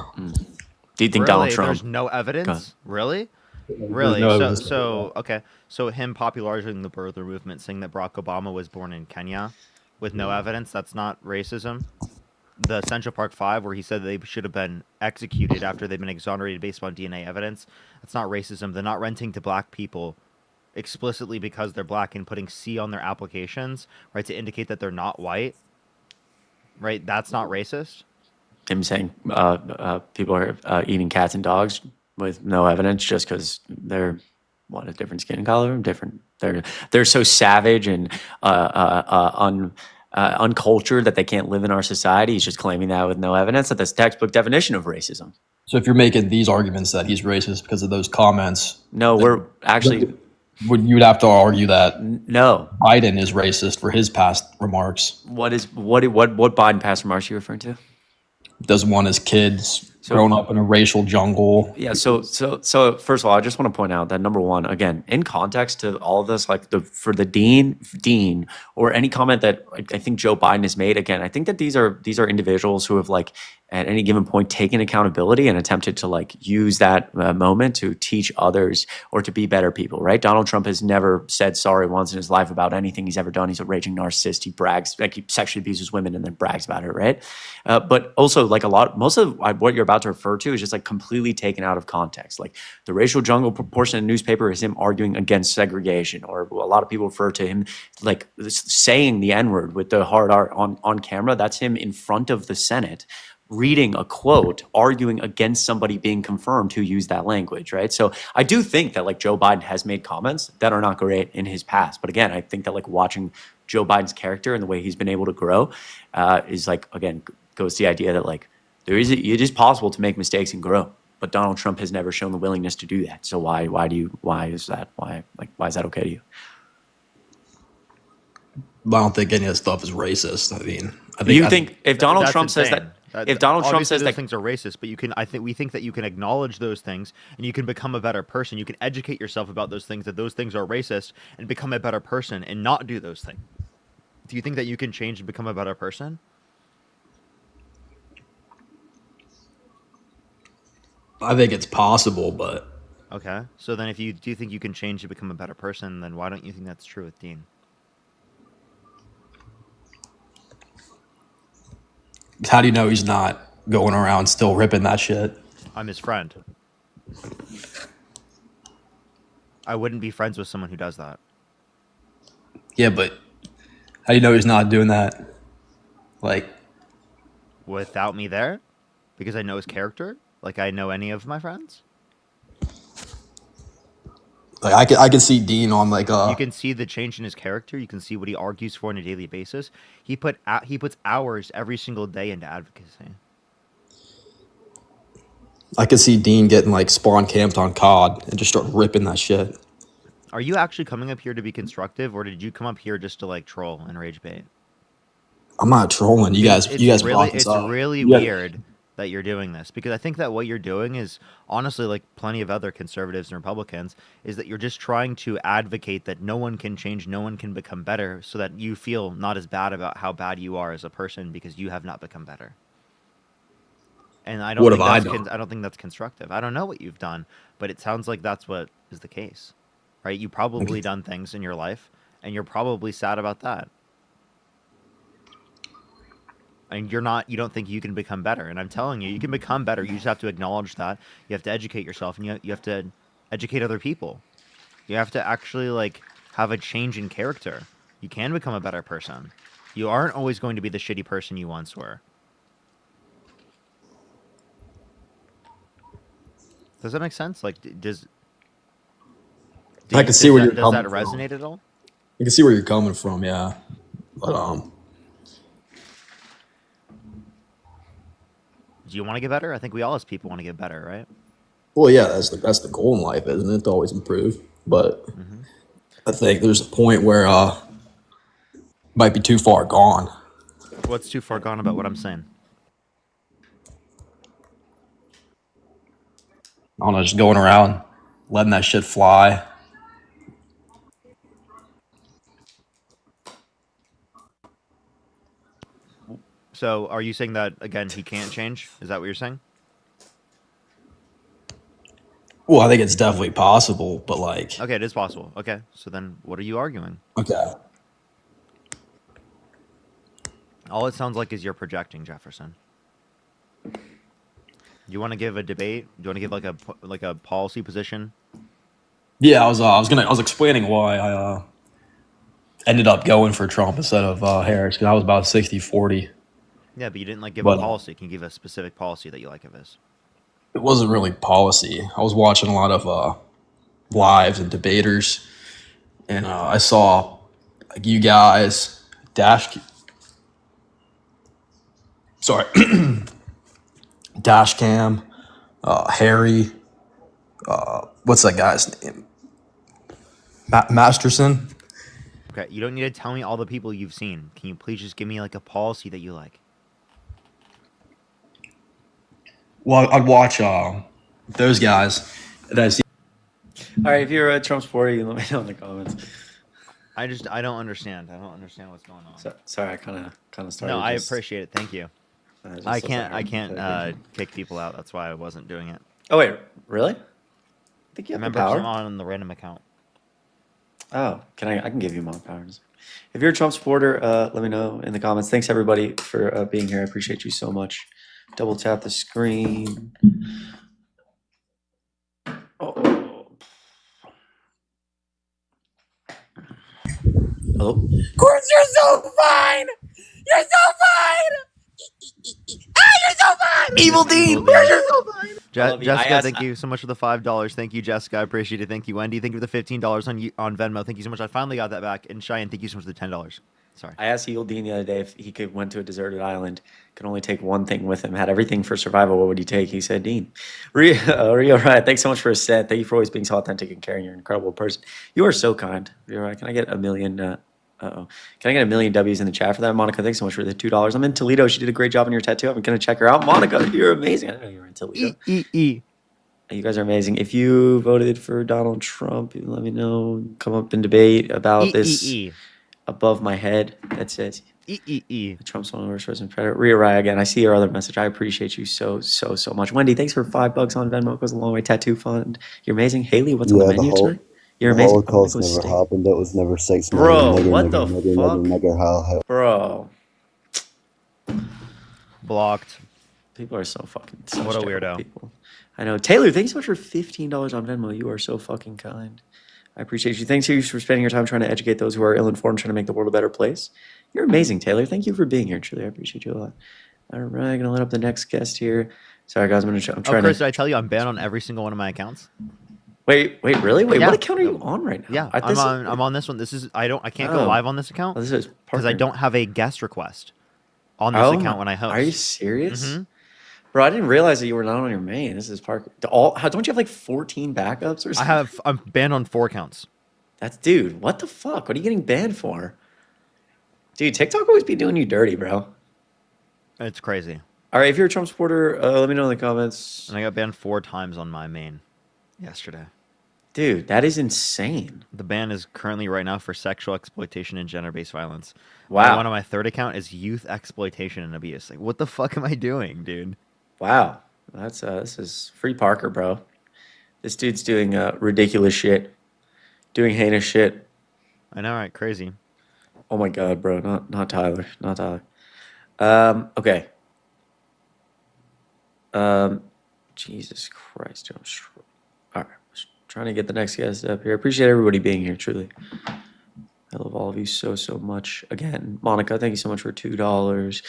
Do you think Donald Trump? There's no evidence? Really? Really? Okay. So him popularizing the birther movement, saying that Barack Obama was born in Kenya with no evidence, that's not racism? The Central Park 5, where he said they should have been executed after they've been exonerated based on DNA evidence, that's not racism. They're not renting to black people explicitly because they're black and putting C on their applications, right, to indicate that they're not white, right? That's not racist. Him saying people are eating cats and dogs with no evidence just because they're a different skin color, different. They're so savage and uncultured that they can't live in our society. He's just claiming that with no evidence. That's textbook definition of racism. So if you're making these arguments that he's racist because of those comments, no, we're actually. You'd have to argue that no, Biden is racist for his past remarks. What Biden past remarks are you referring to? Doesn't want his kids growing up in a racial jungle. Yeah. So first of all, I just want to point out that number one, again, in context to all of this, like for the dean, or any comment that I think Joe Biden has made, again, I think that these are individuals who have like at any given point taken accountability and attempted to like use that moment to teach others or to be better people. Right? Donald Trump has never said sorry once in his life about anything he's ever done. He's a raging narcissist. He brags, like he sexually abuses women and then brags about it. Right? But also like most of what you're about to refer to is just like completely taken out of context. Like the racial jungle portion of the newspaper is him arguing against segregation, or a lot of people refer to him like saying the N-word with the hard R on camera. That's him in front of the Senate reading a quote, arguing against somebody being confirmed who used that language, right? So I do think that like Joe Biden has made comments that are not great in his past. But again, I think that like watching Joe Biden's character and the way he's been able to grow is like, again, goes to the idea that like it is possible to make mistakes and grow. But Donald Trump has never shown the willingness to do that. So why is that okay to you? I don't think any of that stuff is racist. I mean, I think if Donald Trump insane. says that, if Donald Trump Obviously says those that things are racist, but we think that you can acknowledge those things and you can become a better person. You can educate yourself about those things, that those things are racist, and become a better person and not do those things. Do you think that you can change and become a better person? I think it's possible, but Okay. So then if you do think you can change to become a better person, then why don't you think that's true with Dean? how do you know he's not going around still ripping that shit? I'm his friend. I wouldn't be friends with someone who does that. Yeah, but how do you know he's not doing that? Like, Without me there? Because I know his character? Like I know any of my friends? I could see Dean on like You can see the change in his character. You can see what he argues for on a daily basis. He puts hours every single day into advocacy. I could see Dean getting like spawn camped on COD and just start ripping that shit. Are you actually coming up here to be constructive, or did you come up here just to like troll and rage bait? I'm not trolling. You guys brought this It's up. really Yeah. weird that you're doing this, because I think that what you're doing is honestly, like plenty of other conservatives and Republicans, is that you're just trying to advocate that no one can change, no one can become better, so that you feel not as bad about how bad you are as a person because you have not become better. And I don't What think have I that's done? I don't think that's constructive. I don't know what you've done, but it sounds like that's what is the case, right? You probably done things in your life, and you're probably sad about that. And you don't think you can become better. And I'm telling you, you can become better. You just have to acknowledge that. You have to educate yourself, and you have to educate other people. You have to actually like have a change in character. You can become a better person. You aren't always going to be the shitty person you once were. Does that make sense? Like, I can see where you're does that coming from. resonate at all? I can see where you're coming from, yeah. But Do you want to get better? I think we all as people want to get better, right? well, yeah, that's the goal in life, isn't it? To always improve. But I think there's a point where might be too far gone. What's too far gone about what I'm saying? I don't know, just going around letting that shit fly. So, are you saying that again? He can't change? Is that what you're saying? Well, I think it's definitely possible, but like, Okay, it is possible. Okay, so then what are you arguing? okay, All it sounds like is you're projecting, Jefferson. You want to give a debate? Do you want to give like a policy position? yeah, I was explaining why I ended up going for Trump instead of Harris, because I was about 60-40. Yeah, but you didn't like give But a policy. Can you give a specific policy that you like of his? it wasn't really policy. I was watching a lot of lives and debaters, and I saw like you guys, Dash Cam, Harry, what's that guy's name? Masterson. Okay, you don't need to tell me all the people you've seen. Can you please just give me like a policy that you like? Well, I'd watch those guys. And I see. All right, if you're a Trump supporter, you let me know in the comments. I don't understand. I don't understand what's going on. Sorry, I kind of started. No, I appreciate it. Thank you. I can't kick people out. That's why I wasn't doing it. Oh wait, really? I think you have Remember, the power. I'm on the random account. Oh, I can give you more powers. If you're a Trump supporter, let me know in the comments. Thanks everybody for being here. I appreciate you so much. Double tap the screen. Oh. Hello? Of course, you're so fine! You're so fine! You're so fine! Evil Dean! Evil Dean. You're so fine! Jessica, thank you so much for the $5. Thank you, Jessica. I appreciate it. Thank you, Wendy. Thank you for the $15 on Venmo. Thank you so much. I finally got that back. And Cheyenne, thank you so much for the $10. Sorry. I asked Evil Dean the other day if he went to a deserted island, could only take one thing with him, had everything for survival, what would he take? He said, Dean. Rio Riot, thanks so much for a set. Thank you for always being so authentic and caring. You're an incredible person. You are so kind. Rio Riot, can I get a million? Can I get a million W's in the chat for that? Monica, thanks so much for the $2. I'm in Toledo. She did a great job on your tattoo. I'm going to check her out. Monica, you're amazing. I didn't know you were in Toledo. You guys are amazing. If you voted for Donald Trump, let me know. Come up and debate about this. Above my head that says Trump's one of the worst president predator. Ria Raya again. I see your other message. I appreciate you so much. Wendy, thanks for $5 on Venmo. It goes a long way. Tattoo fund. You're amazing. Haley, what's on the menu tonight? You're amazing. The Holocaust never happened. It was never 6 million. Bro, what the fuck? Bro. Blocked. People are so fucking. What a weirdo. People. I know. Taylor, thanks so much for $15 on Venmo. You are so fucking kind. I appreciate you. Thanks you for spending your time trying to educate those who are ill-informed, trying to make the world a better place. You're amazing, Taylor. Thank you for being here. Truly, I appreciate you a lot. All right, gonna let up the next guest here. Sorry, guys, I'm trying Chris, did I tell you I'm banned on every single one of my accounts? Wait, really? Wait, yeah. What account are you on right now? Yeah, I'm on this one. I can't go live on this account because I don't have a guest request on this account when I host. Are you serious? Mm-hmm. Bro, I didn't realize that you were not on your main. This is Parker. Don't you have like 14 backups or something? I'm banned on 4 accounts. Dude, what the fuck? What are you getting banned for? Dude, TikTok always be doing you dirty, bro. It's crazy. All right, if you're a Trump supporter, let me know in the comments. And I got banned 4 times on my main yesterday. Dude, that is insane. The ban is currently right now for sexual exploitation and gender-based violence. Wow. One on my 3rd account is youth exploitation and abuse. Like, what the fuck am I doing, dude? Wow. This is free Parker, bro. This dude's doing ridiculous shit. Doing heinous shit. I know, right? Crazy. Oh my god, bro. Not Tyler. Not Tyler. Okay. Jesus Christ. All right. Trying to get the next guest up here. Appreciate everybody being here, truly. I love all of you so much. Again, Monica, thank you so much for $2.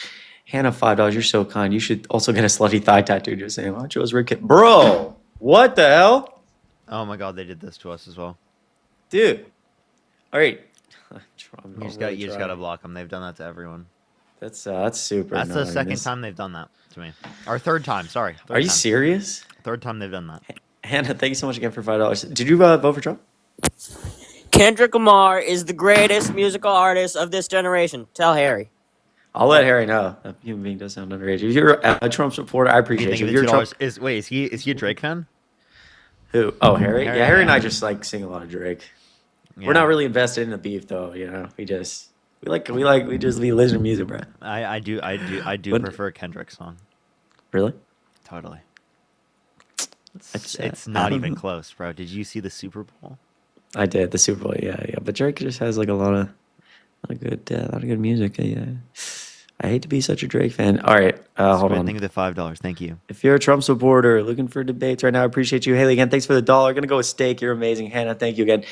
Hannah, $5. You're so kind. You should also get a slutty thigh tattoo. Just saying, Macho's rib kit. Bro, what the hell? Oh my god, they did this to us as well. Dude. All right. You just gotta block them. They've done that to everyone. That's super. That's the second time they've done that to me. Or 3rd time, sorry. Are you serious? 3rd time they've done that. Hannah, thank you so much again for $5. Did you vote for Trump? Kendrick Lamar is the greatest musical artist of this generation. Tell Harry. I'll let Harry know. That human being does sound underage. If you're a Trump supporter, I appreciate you. If you're Trump... is he a Drake fan? Who? Oh, Harry? Yeah, Harry and I just like sing a lot of Drake. Yeah. We're not really invested in the beef though, you know. We just be listening to music, bro. I do prefer Kendrick's song. Really? Totally. It's not even close, bro. Did you see the Super Bowl? I did, the Super Bowl, yeah. But Drake just has like a lot of good music. Yeah. I hate to be such a Drake fan. All right, hold on. Thank you for the $5. Thank you. If you're a Trump supporter looking for debates right now, I appreciate you. Haley, again, thanks for the $1. Gonna go with steak. You're amazing. Hannah, thank you again.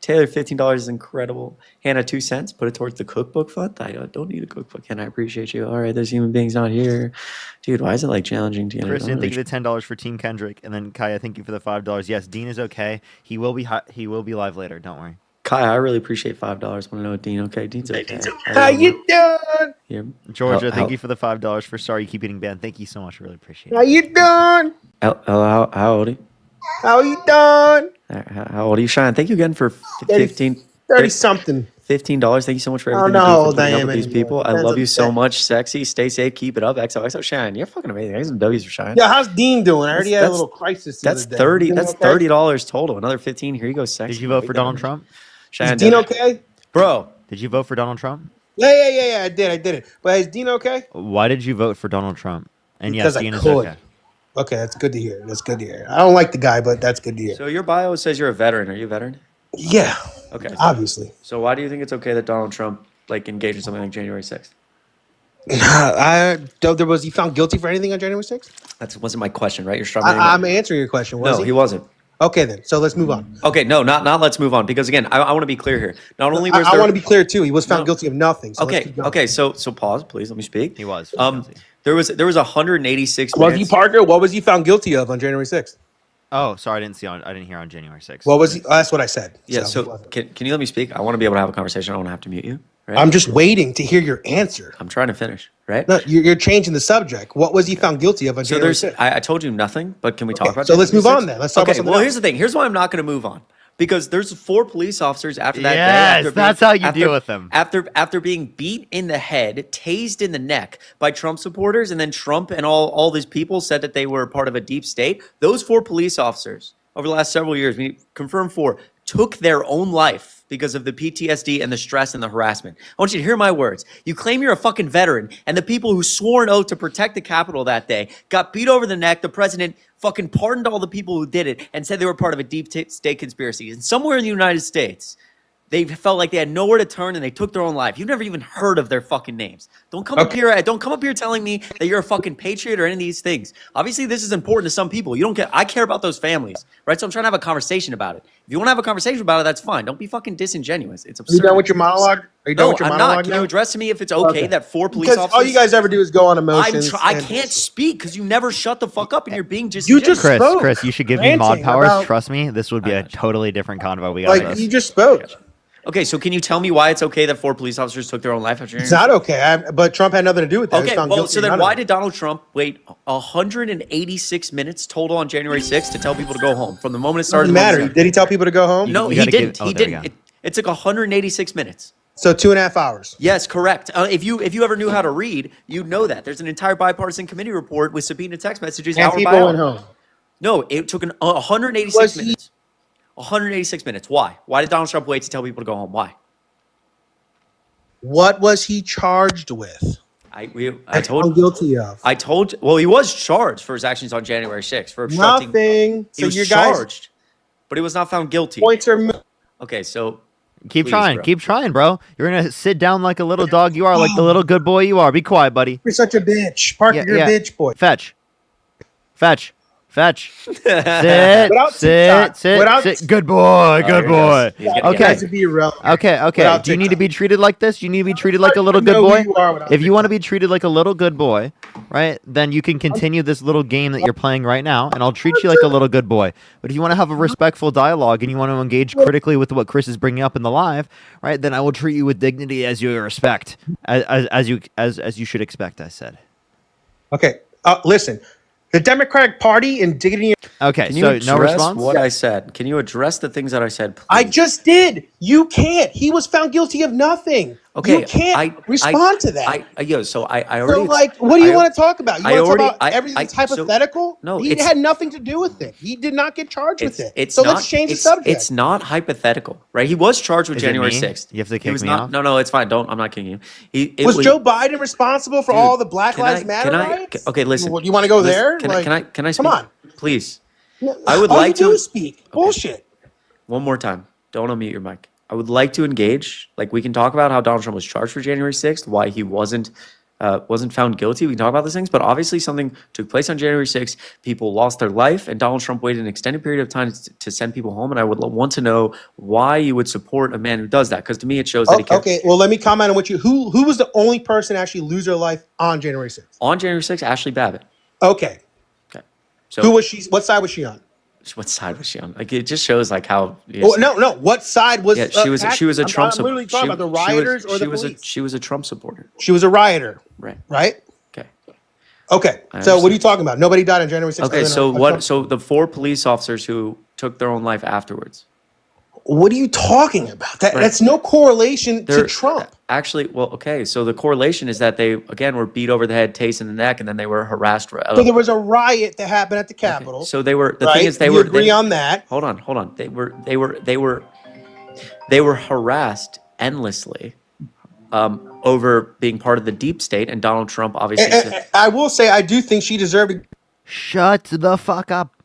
Taylor, $15 is incredible. Hannah, 2 cents. Put it towards the cookbook fund. I don't need a cookbook, Hannah. I appreciate you. All right, there's human beings not here. Dude, why is it like challenging to get Kristen, thank you for the $10 for Team Kendrick. And then Kaya, thank you for the $5. Yes, Dean is okay. He will be live later. Don't worry. Kaya, I really appreciate $5. Want to know Dean? Okay, Dean's okay. How you doing? Yeah. Georgia, thank you for the $5 for Sorry You Keep Eating Band. Thank you so much. I really appreciate it. How you doing? How old are you? How you doing? How old are you, Shine? Thank you again for 15. 30 something. $15. Thank you so much for Oh everything you do no, for putting up with Diamond. these people. I That's love you so upsetting. much, sexy. Stay safe. Keep it up. XOXO Shine. You're fucking amazing. Thanks some W's for Shine. Yeah, how's Dean doing? I heard That's he had a that's little crisis the that's other day. Is 30. Dean That's okay? $30 total. Another 15. Here you go, sexy. Did you vote Way for down. Donald Trump? Is Cheyenne Dean did. okay? Bro, Did you vote for Donald Trump? Yeah. I did it. But is Dean okay? Why did you vote for Donald Trump? And yes, Because I Dean is could. okay. Okay, that's good to hear. That's good to hear. I don't like the guy, but that's good to hear. so your bio says you're a veteran. Are you a veteran? Yeah, Okay. obviously. So why do you think it's okay that Donald Trump like engaged in something like January 6th? There was he found guilty for anything on January 6th? That wasn't my question, right? You're struggling. I'm answering your question. Was No, he wasn't. Okay, then. So let's move on. Okay, no, not let's move on because again, I want to be clear here. Not only was I there, want to be clear too. He was found No. guilty of nothing. So let's okay, keep going. okay, so pause, please. Let me speak. He was found guilty. There was 186 Was he minutes. Parker? What was he found guilty of on January 6th? Oh, sorry, I didn't hear on January 6th. What was he? That's what I said. Yeah. he So wasn't. can you let me speak? I want to be able to have a conversation. I don't want to have to mute you. Right? I'm just waiting to hear your answer. I'm trying to finish. Right. No, you're changing the subject. What was he found guilty of on So January there's 6th? I told you nothing, but can we talk about? So let's January move on 6th? then. Let's talk about Okay. something Well, else. here's the thing. Here's why I'm not going to move on. Because there's 4 police officers after that day. Yes, after that's how you deal with them. After being beat in the head, tased in the neck by Trump supporters, and then Trump and all these people said that they were part of a deep state. Those 4 police officers over the last several years, we confirmed 4, took their own life because of the PTSD and the stress and the harassment. I want you to hear my words. You claim you're a fucking veteran, and the people who swore an oath to protect the Capitol that day got beat over the neck. The president fucking pardoned all the people who did it and said they were part of a deep state conspiracy. And somewhere in the United States, they felt like they had nowhere to turn and they took their own life. You've never even heard of their fucking names. Don't come up here. Don't come up here telling me that you're a fucking patriot or any of these things. Obviously, this is important to some people. You don't care. I care about those families, right? So I'm trying to have a conversation about it. If you want to have a conversation about it, that's fine. Don't be fucking disingenuous. It's Are absurd. you done with your monologue? Are you done No, with your I'm monologue not. Can now? you address to me if it's okay that 4 police Because officers? all you guys ever do is go on emotions. I and- can't speak because you never shut the fuck up and you're being just You just spoke. Chris, you should give me mod ranting powers. about- Trust me, this would be a totally different convo. We got Like this. you just spoke. Okay, so can you tell me why it's okay that 4 police officers took their own life after? It's not okay. But Trump had nothing to do with that. He was Okay, found well, guilty so of then none of why it. did Donald Trump wait 186 minutes total on January 6th to tell people to go home from the moment it started? Doesn't matter. Did he tell people to go home? No, You he gotta didn't. give- oh, He there we didn't. go. It took 186 minutes. So 2.5 hours. Yes, correct. If you ever knew how to read, you'd know that. There's an entire bipartisan committee report with subpoena text messages And hour people by hour. went home. No, it took 186 Was he- minutes. 186 minutes. Why? Why did Donald Trump wait to tell people to go home? Why? What was he charged with? I Found told guilty of well, he was charged for his actions on January 6th for obstructing. nothing. He So was your guys charged, but he was not found guilty. points are. Okay, so Keep please, trying. bro. Keep trying, bro. You're going to sit down like a little dog you are, like the little good boy you are. Be quiet, buddy. You're such a bitch, Parker. Yeah, you're yeah. a bitch boy. Fetch. Fetch. Fetch. Sit. Without TikTok, without- Sit. Good boy. Good here he boy. goes. He's getting You Okay. guys would be irrelevant. Okay. Without Do you need to TikTok. be treated like this? Do you need to be treated like a little I good know who boy? you are without If you want to be treated like a little good boy, right, then you can continue this little game that you're playing right now, and I'll treat you like a little good boy. But if you want to have a respectful dialogue and you want to engage critically with what Chris is bringing up in the live, right, then I will treat you with dignity as you respect, as you should expect. I said. Okay. Listen, the Democratic Party and dignity. Okay. Can you So address no response. what I said? Can you address the things that I said, please? I just did. You can't. He was found guilty of nothing. Okay, You can't respond to that. I So, already. like, what do you want to talk about? You I want to talk already- about I- everything I- that's hypothetical? no, he it's- had nothing to do with it. He did not get charged with it. It's So not, let's change the it's- subject. It's not hypothetical, right? He was charged with Is it January me? 6th. You have to He kick was me not. off? No, it's fine. Don't. I'm not kicking you. It was Joe Biden responsible for Dude, all the Black can Lives I- Matter can I- riots? okay, listen. You want to go Listen, there? Can Like, I? Can I speak? Come on. Please. I would all like you do to is speak. Bullshit. One more time. Don't unmute your mic. I would like to engage. Like we can talk about how Donald Trump was charged for January 6th, why he wasn't found guilty. We can talk about those things, but obviously something took place on January 6th. People lost their life, and Donald Trump waited an extended period of time to send people home. And I would want to know why you would support a man who does that, because to me it shows that he cares. Okay, well, let me comment on what you. Who was the only person to actually lose their life on January 6th? On January 6th, Ashley Babbitt. Okay. Okay. So Who was she? What side was she on? what side was she on? Like it just shows like how. Oh, no. What side was? Yeah, she was a Trump. I'm literally talking about the rioters or the police. She was a Trump supporter. She was a rioter. Right. Right. Okay. Okay. I So what are understand. you talking about? Nobody died on January 6th. Okay. So what? So the 4 police officers who took their own life afterwards. What are you talking about? Right. That's no correlation to They're Trump. actually, well, okay. So the correlation is that they again were beat over the head, tased in the neck, and then they were harassed. So there was a riot that happened at the Capitol. So they were. The right? thing is, they you were. agree on that? Hold on. They were harassed endlessly over being part of the deep state, and Donald Trump obviously. I will say, I do think she deserved it. Shut the fuck up.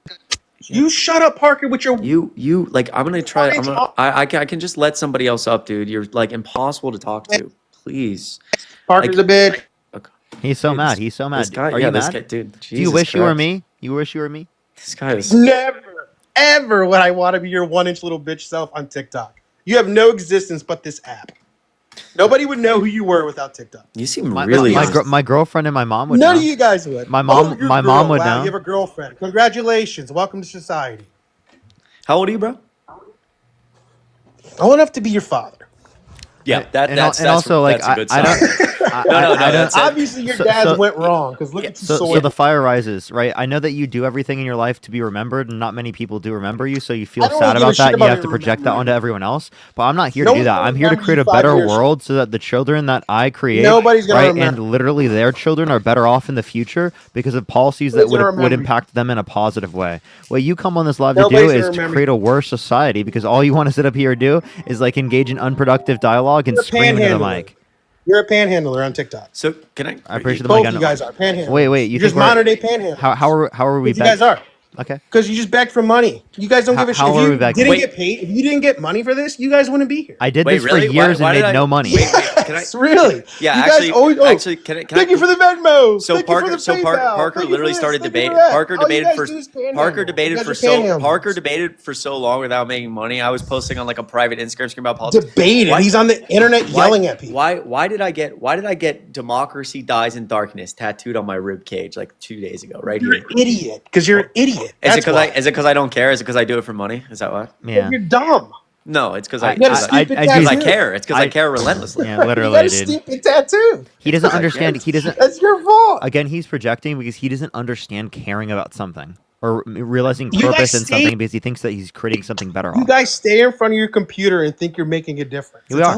You shut up, Parker, with your. You like. I'm gonna try. I can just let somebody else up, dude. You're like impossible to talk to. Please. Parker's a bitch. Okay. He's so mad. He's so mad. This guy, Are you this mad? guy, dude. Do you wish you were me? You wish you were me? This guy is. Never, ever would I want to be your 1-inch little bitch self on TikTok. You have no existence but this app. Nobody would know who you were without TikTok. You seem my girlfriend and my mom would. None know. of you guys would. My mom, your my girl. mom would wow, know. You have a girlfriend. Congratulations. Welcome to society. How old are you, bro? Old enough to be your father. Yeah, that's also like that's a good I sign. don't. Obviously, your dad's went wrong because look at you. So the fire rises, right? I know that you do everything in your life to be remembered, and not many people do remember you. So you feel sad about that. And you have to project that onto everyone else. But I'm not here to do that. I'm here to create a better world so that the children that I create, nobody's gonna remember. and literally their children are better off in the future because of policies that would impact them in a positive way. What you come on this live to do is to create a worse society because all you want to sit up here and do is like engage in unproductive dialogue and scream into the mic. You're a panhandler on TikTok. So can I? I appreciate the both mic. you guys are panhandlers. Wait. You're just modern day panhandlers. How are we? You guys are. Okay. Because you just begged for money. You guys don't give a shit. If you didn't get paid, if you didn't get money for this, you guys wouldn't be here. I did this for years and made no money. Can I? Really? Yeah, you actually, can I? Thank you for the Venmo. So Parker literally started debating. Parker debated for so long without making money. I was posting on like a private Instagram screen about politics. Debated. He's on the internet yelling at people. Why did I get "Democracy Dies in Darkness" tattooed on my rib cage like 2 days ago? Right here. You're an idiot. Because you're an idiot. Is it because I don't care? Is it because I do it for money? Is that why? Yeah. You're dumb. No, it's because I care. It's because I care relentlessly. Yeah, literally, you got a stupid tattoo. He doesn't understand. He doesn't. That's your fault. Again, he's projecting because he doesn't understand caring about something or realizing purpose in something because he thinks that he's creating something better. You guys stay in front of your computer and think you're making a difference. We are.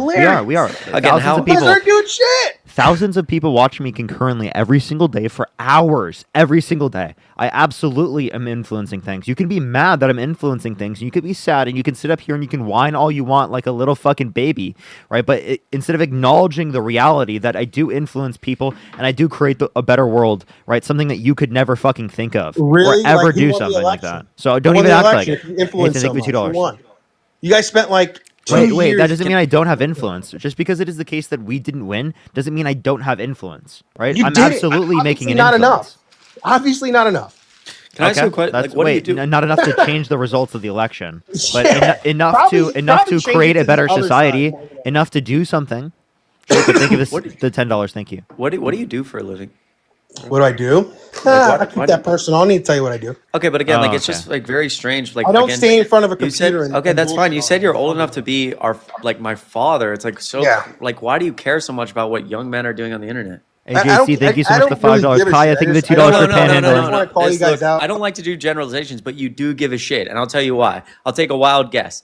Again, thousands of people are doing shit. Thousands of people watch me concurrently every single day for hours. Every single day. I absolutely am influencing things. You can be mad that I'm influencing things. And you can be sad and you can sit up here and you can whine all you want like a little fucking baby, right? But instead of acknowledging the reality that I do influence people and I do create a better world, right? Something that you could never fucking think of really? or ever do something like that. So don't even act like it. Influence so $2. You guys spent like Wait, that doesn't mean I don't have influence. Just because it is the case that we didn't win doesn't mean I don't have influence, right? I'm absolutely making an influence. Enough. Obviously not enough. Can I ask you a question? Like, what do you do? Not enough to change the resuls of the election, but enough to create a better society, enough to do something. Think of this, the $10. Thank you. What do you do for a living? What do I do? I keep that personal. I don't need to tell you what I do. Okay, but again, it's just like very strange. Like I don't stay in front of a computer. Okay, that's fine. You said you're old enough to be my father. It's like so. Yeah. Like, why do you care so much about what young men are doing on the internet? AJC, thank you so much for the $5. Kaya, thank you for the $2 for panhandling. I don't like to do generalizations, but you do give a shit, and I'll tell you why. I'll take a wild guess.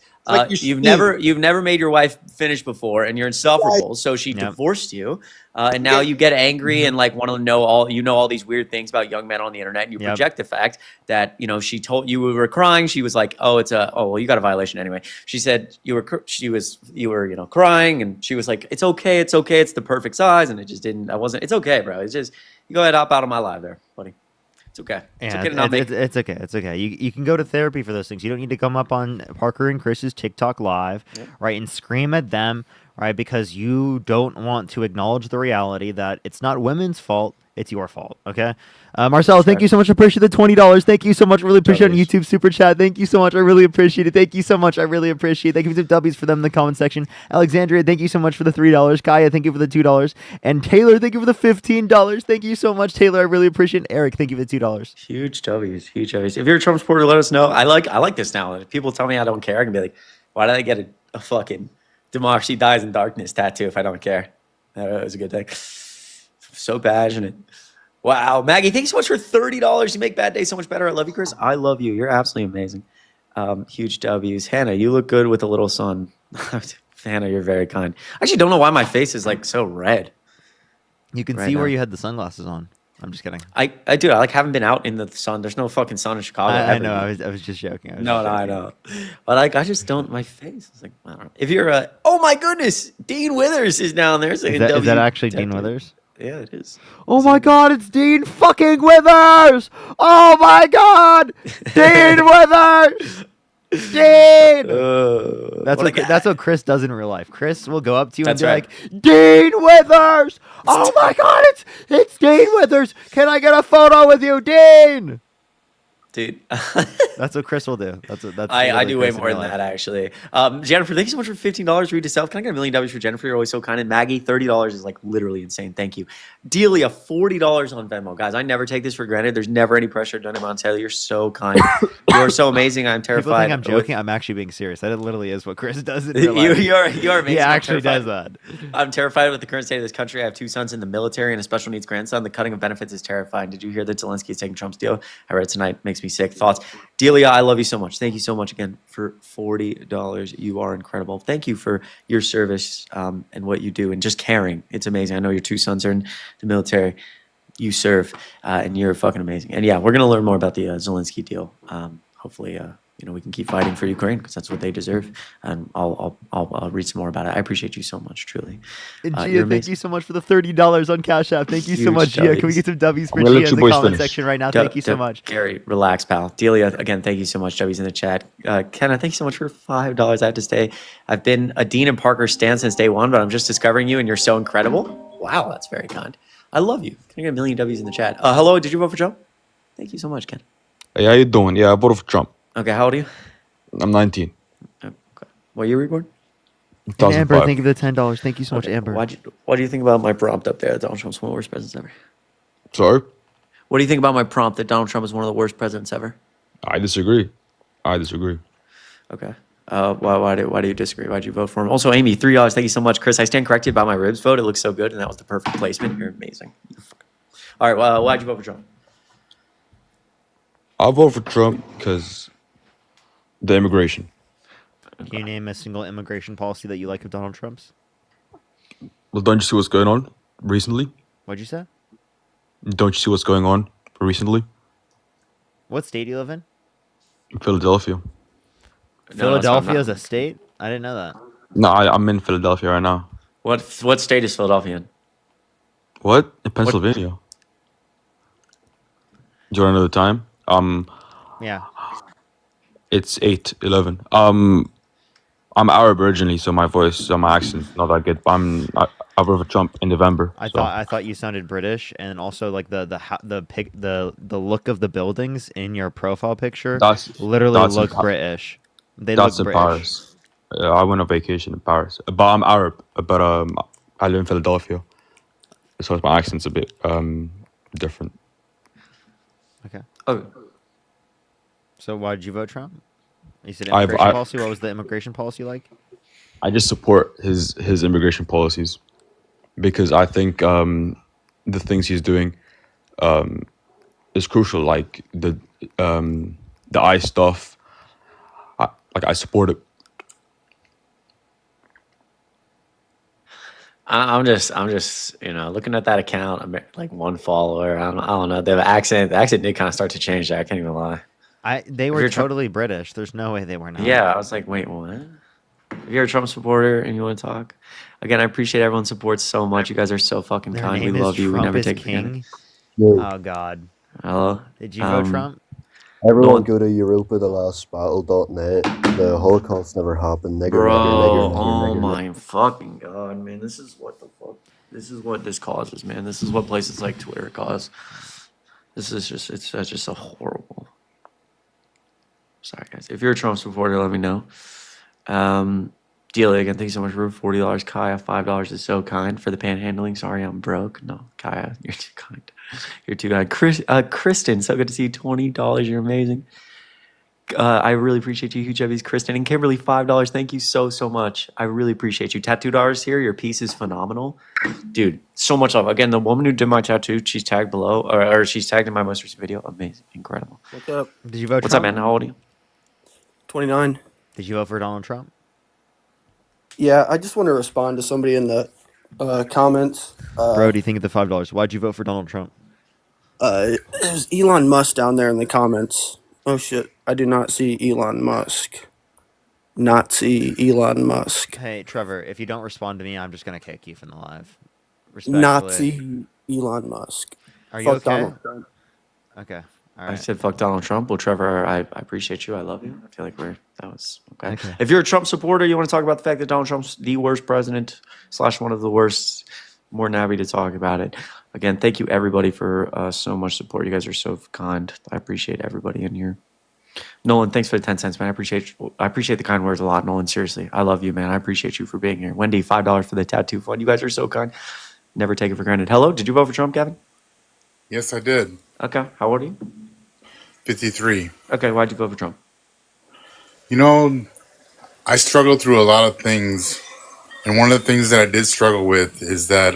You've never made your wife finish before, and you're insufferable. So she divorced you, and now you get angry and like want to know all these weird things about young men on the internet. And you project the fact that she told you were crying. She was like, well, you got a violation anyway. She said you were crying, and she was like, it's okay, it's the perfect size, and it just didn't. It's okay, bro. It's just you go ahead, hop out of my live there, buddy. It's okay. It's okay. It's okay. You can go to therapy for those things. You don't need to come up on Parker and Chris's TikTok live, right, and scream at them, right, because you don't want to acknowledge the reality that it's not women's fault. It's your fault, okay? Marcelo, thank you so much. I appreciate the $20. Thank you so much. Really appreciate it on YouTube Super Chat. Thank you so much. I really appreciate it. Thank you so much. I really appreciate it. Thank you for the W's for them in the comment section. Alexandria, thank you so much for the $3. Kaya, thank you for the $2. And Taylor, thank you for the $15. Thank you so much, Taylor. I really appreciate it. Eric, thank you for the $2. Huge W's. If you're a Trump supporter, let us know. I like this now. If people tell me I don't care, I can be like, why did I get a fucking Democracy Dies in Darkness tattoo if I don't care? That was a good thing. So passionate. Wow, Maggie, thank you so much for $30. You make bad days so much better. I love you, Chris. I love you. You're absolutely amazing. Huge W's. Hannah, you look good with a little sun. Hannah, you're very kind. I actually don't know why my face is like so red. You can Right see where now. you had the sunglasses on. I'm just kidding. I do. I like haven't been out in the sun. There's no fucking sun in Chicago. I ever, know. dude. I was just joking. I know. But like, I just don't. My face is like, I don't know. If you're oh my goodness, Dean Withers is down there saying Is that W actually Dean tattoo. Withers? Yeah, it is. Oh my God! It's Dean fucking Withers! Oh my God! Dean Withers! Dean! That's what Chris does in real life. Chris will go up to you and That's be right. like, Dean Withers! Oh my God! It's Dean Withers! Can I get a photo with you, Dean? Dude. That's what Chris will do. That's I literally do way Chris in more real than life. that, actually. Jennifer, thank you so much for $15. Read to self. Can I get $1 million for Jennifer? You're always so kind. And Maggie, $30 is like literally insane. Thank you. Delia, $40 on Venmo. Guys, I never take this for granted. There's never any pressure done on Taylor. You're so kind. You're so amazing. I'm terrified. People think I'm joking. I'm actually being serious. That literally is what Chris does in real life. You are amazing. He I'm actually does terrified. that. I'm terrified with the current state of this country. I have 2 sons in the military and a special needs grandson. The cutting of benefits is terrifying. Did you hear that Zelensky is taking Trump's deal? I read it tonight. Makes me sick. Thoughts? Delia, I love you so much. Thank you so much again for $40. You are incredible. Thank you for your service and what you do and just caring. It's amazing. I know your 2 sons are in the military. You serve and you're fucking amazing. And yeah, we're going to learn more about the Zelensky deal. Hopefully, we can keep fighting for Ukraine because that's what they deserve. And I'll read some more about it. I appreciate you so much, truly. And You're Gia, thank amazing. you so much for the $30 on Cash App. Thank you so Huge much, Gia. Can we W's. get some W's for I'm gonna Gia let in you the boys comment finish. section right now? Thank you so much. Gary, relax, pal. Delia, again, thank you so much. W's in the chat. Kenna, thank you so much for $5. I have to stay. I've been a Dean and Parker stan since day one, but I'm just discovering you and you're so incredible. Wow, that's very kind. I love you. Can I get 1 million W's in the chat? Hello, did you vote for Trump? Thank you so much, Ken. Hey, how you doing? Yeah, I voted for Trump. Okay, how old are you? I'm 19. Okay. What year were you born? And Amber, 2005. thank you for the $10. Thank you so much, Amber. What do you think about my prompt up there that Donald Trump's one of the worst presidents ever? Sorry? What do you think about my prompt that Donald Trump is one of the worst presidents ever? I disagree. Okay. Why do you disagree? Why'd you vote for him? Also, Amy, $3. Thank you so much. Chris, I stand corrected about my ribs vote. It looks so good, and that was the perfect placement. You're amazing. All right, well, why'd you vote for Trump? I'll vote for Trump because the immigration. Can you name a single immigration policy that you like of Donald Trump's? Well, don't you see what's going on recently? What'd you say? Don't you see what's going on recently? What state do you live in? Philadelphia. Philadelphia is a state? I didn't know that. No, I'm in Philadelphia right now. What state is Philadelphia in? What? In Pennsylvania. Do you want to know the time? Yeah. It's 8:11. I'm Arab originally, so my voice, so my accent's not that good. But I voted for Trump in November. I thought you sounded British, and also like the look of the buildings in your profile picture literally look British. They that's look in British. Paris. I went on vacation in Paris, but I'm Arab. But I live in Philadelphia, so my accent's a bit different. Okay. Oh. So why did you vote Trump? You said I've- immigration I- policy. What was the immigration policy like? I just support his immigration policies because I think the things he's doing is crucial, like the ICE stuff. I support it. I'm just looking at that account. I'm like one follower. I don't know. The accent did kind of start to change there. I can't even lie. They were totally British. There's no way they were not. Yeah, I was like, wait, what? If you're a Trump supporter and you want to talk, again, I appreciate everyone's support so much. You guys are so fucking Their kind. We name is love you. We Trump never is take it for king. granted. Oh God. Hello. Did you vote Trump? Everyone go to europathelastbattle.net. The Holocaust never happened. Nigger, Bro, nigger, nigger, oh nigger, my fucking God, man. This is what the fuck. This is what this causes, man. This is what places like Twitter cause. This is just, it's just a horrible. Sorry, guys. If you're a Trump supporter, let me know. Delia, again, thank you so much for $40. Kaya, $5 is so kind for the panhandling. Sorry, I'm broke. No, Kaya, you're too kind. You're too kind. Kristen, so good to see you. $20. You're amazing. I really appreciate you, huge Evie's, Kristen. And Kimberly, $5. Thank you so much. I really appreciate you. Tattooed artist here. Your piece is phenomenal. Dude, so much love. Again, the woman who did my tattoo, she's tagged below, or she's tagged in my most recent video. Amazing. Incredible. What's up? Did you vote What's up, Trump? man? How old are you? 29. Did you vote for Donald Trump? Yeah, I just want to respond to somebody in the comments. Bro, do you think of the $5? Why'd you vote for Donald Trump? There's Elon Musk down there in the comments. Oh shit, I do not see Elon Musk. Not see Elon Musk. Hey, Trevor, if you don't respond to me, I'm just gonna kick you from the live. Respectfully. Nazi Elon Musk. Are you Fuck okay? Donald Trump. Okay. All I right. said fuck Donald Trump. Well, Trevor, I appreciate you. I love you. I feel like that was okay. Okay. If you're a Trump supporter, you want to talk about the fact that Donald Trump's the worst president / one of the worst, more than happy to talk about it. Again, thank you everybody for so much support. You guys are so kind. I appreciate everybody in here. Nolan, thanks for the 10 cents, man. I appreciate the kind words a lot, Nolan. Seriously, I love you, man. I appreciate you for being here. Wendy, $5 for the tattoo fund. You guys are so kind. Never take it for granted. Hello, did you vote for Trump, Gavin? Yes, I did. Okay, how old are you? 53. Okay, why'd you vote for Trump? You know, I struggled through a lot of things, and one of the things that I did struggle with is that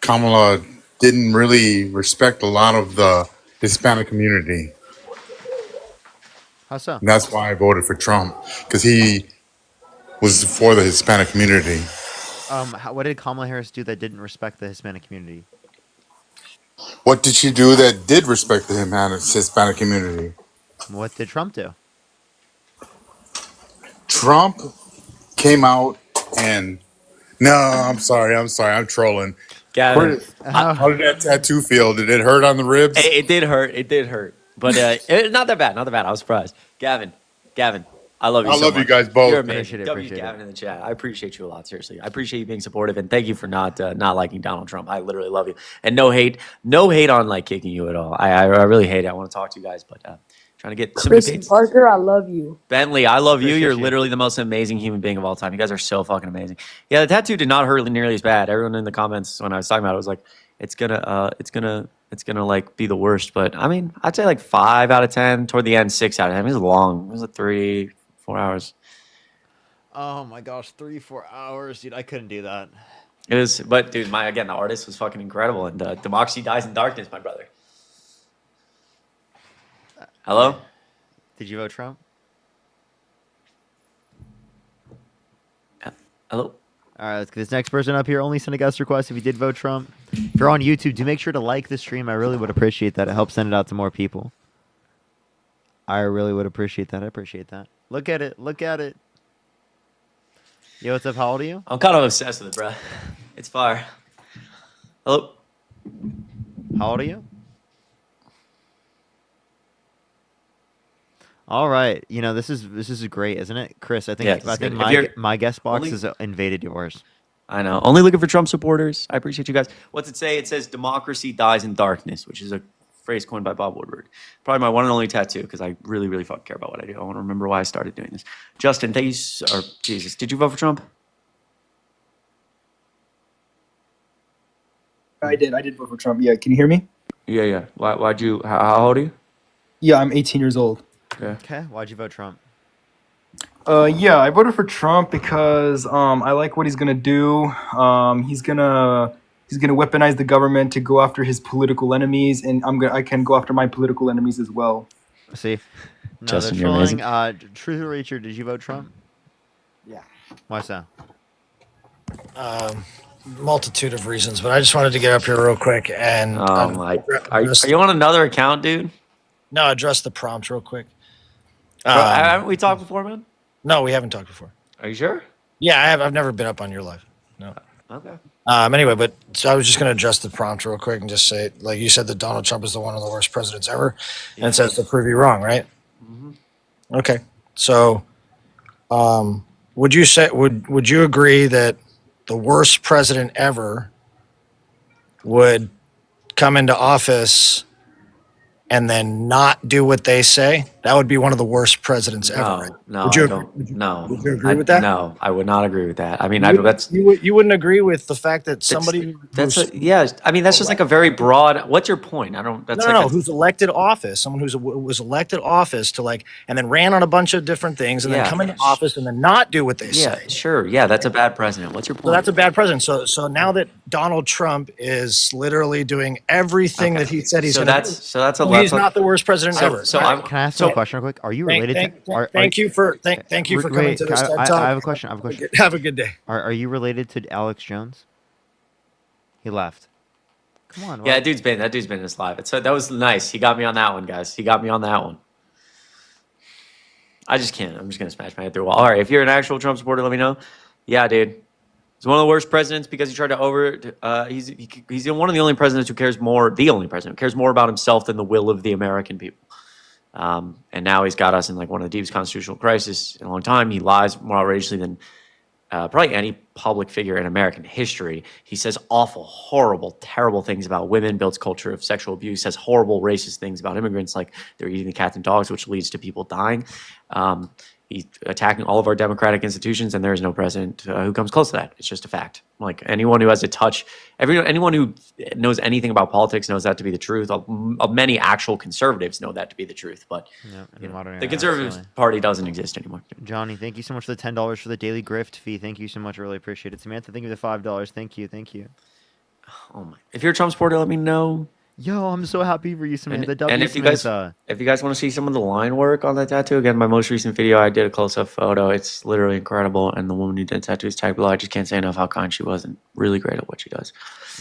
Kamala didn't really respect a lot of the Hispanic community. How so? And that's why I voted for Trump, because he was for the Hispanic community. What did Kamala Harris do that didn't respect the Hispanic community? What did she do that did respect the Hispanic community? What did Trump do? Trump came out and I'm sorry, I'm trolling. Gavin, How did that tattoo feel? Did it hurt on the ribs? It did hurt. But not that bad. I was surprised. Gavin, I love you I so love much. you guys both. You're amazing. Appreciate it, W's appreciate Gavin in the chat. I appreciate you a lot, seriously. I appreciate you being supportive, and thank you for not liking Donald Trump. I literally love you. And no hate on like kicking you at all. I really hate it. I want to talk to you guys, but trying to get some Chris and debates. Parker, I love you. Bentley, I love you. Appreciate You're you. literally the most amazing human being of all time. You guys are so fucking amazing. Yeah, the tattoo did not hurt nearly as bad. Everyone in the comments when I was talking about it was like, it's gonna like be the worst. But I mean, I'd say like 5 out of 10. Toward the end, 6 out of 10. It was long. It was like 3-4 hours. Oh my gosh, 3-4 hours, dude! I couldn't do that. It was, but dude, the artist was fucking incredible, and democracy dies in darkness, my brother. Hello. Did you vote Trump? Hello. All right, let's get this next person up here. Only send a guest request if you did vote Trump. If you're on YouTube, do make sure to like the stream. I really would appreciate that. It helps send it out to more people. I really would appreciate that. I appreciate that. Look at it. Look at it. Yo, what's up? How old are you? I'm kind of obsessed with it, bro. It's fire. Hello. How old are you? All right. You know, this is great, isn't it? Chris, I think Yeah, it's good. my guest box Only- has invaded yours. I know. Only looking for Trump supporters. I appreciate you guys. What's it say? It says democracy dies in darkness, which is a phrase coined by Bob Woodward. Probably my one and only tattoo because I really, really fucking care about what I do. I want to remember why I started doing this. Justin, thank you. Or Jesus, did you vote for Trump? I did vote for Trump. Yeah, can you hear me? Yeah. Why'd you? How old are you? Yeah, I'm 18 years old. Okay. Why'd you vote Trump? Yeah, I voted for Trump because I like what he's gonna do. He's gonna weaponize the government to go after his political enemies, and I can go after my political enemies as well. See, no, Justin, they're you're amazing. trolling. Truth or Richard, did you vote Trump? Yeah. Why so? Multitude of reasons, but I just wanted to get up here real quick and Oh my! Are you on another account, dude? no, address the prompt real quick. Bro, haven't we talked before, man? No, we haven't talked before. Are you sure? Yeah, I have. I've never been up on your live. No. Okay. Anyway, but so I was just going to address the prompt real quick and just say, like you said, that Donald Trump is one of the worst presidents ever, and it says to prove you wrong, right? Mm-hmm. Okay. So, would you say would you agree that the worst president ever would come into office and then not do what they say? That would be one of the worst presidents ever. Right? No, Would you, I don't. No. Would you agree with that? No, I would not agree with that. I mean, you wouldn't agree with the fact that somebody yeah. I mean, that's just like a very broad. What's your point? I don't. That's no, who's elected office, someone was elected office to and then ran on a bunch of different things and then come into office and then not do what they say. Yeah, sure. Yeah, that's a bad president. What's your point? So that's a bad president. So now that Donald Trump is literally doing everything that he said he's going to do, so that's a he's not the worst president ever. So question real quick? Are you related to? Thank you for coming to this TED Talk. I have a question. Have a good day. Are you related to Alex Jones? He left. Come on. Yeah, that dude's been in this live. That was nice. He got me on that one, guys. He got me on that one. I just can't. I'm just gonna smash my head through a wall. All right, if you're an actual Trump supporter, let me know. Yeah, dude. He's one of the worst presidents because he tried to he's one of the only presidents who cares more. The only president who cares more about himself than the will of the American people. And now he's got us in like one of the deepest constitutional crises in a long time. He lies more outrageously than probably any public figure in American history. He says awful, horrible, terrible things about women, builds culture of sexual abuse, says horrible racist things about immigrants, like they're eating the cats and dogs, which leads to people dying. He's attacking all of our democratic institutions, and there is no president who comes close to that. It's just a fact. Like anyone who has a touch, anyone who knows anything about politics knows that to be the truth. Many actual conservatives know that to be the truth, but the Conservative Party doesn't exist anymore. Johnny, thank you so much for the $10 for the daily grift fee. Thank you so much. I really appreciate it. Samantha, thank you for the $5. Thank you. Oh my! If you're a Trump supporter, let me know. Yo, I'm so happy for you, Samantha. And if you guys want to see some of the line work on that tattoo, again, my most recent video, I did a close-up photo. It's literally incredible. And the woman who did the tattoo is tagged below. I just can't say enough how kind she was and really great at what she does.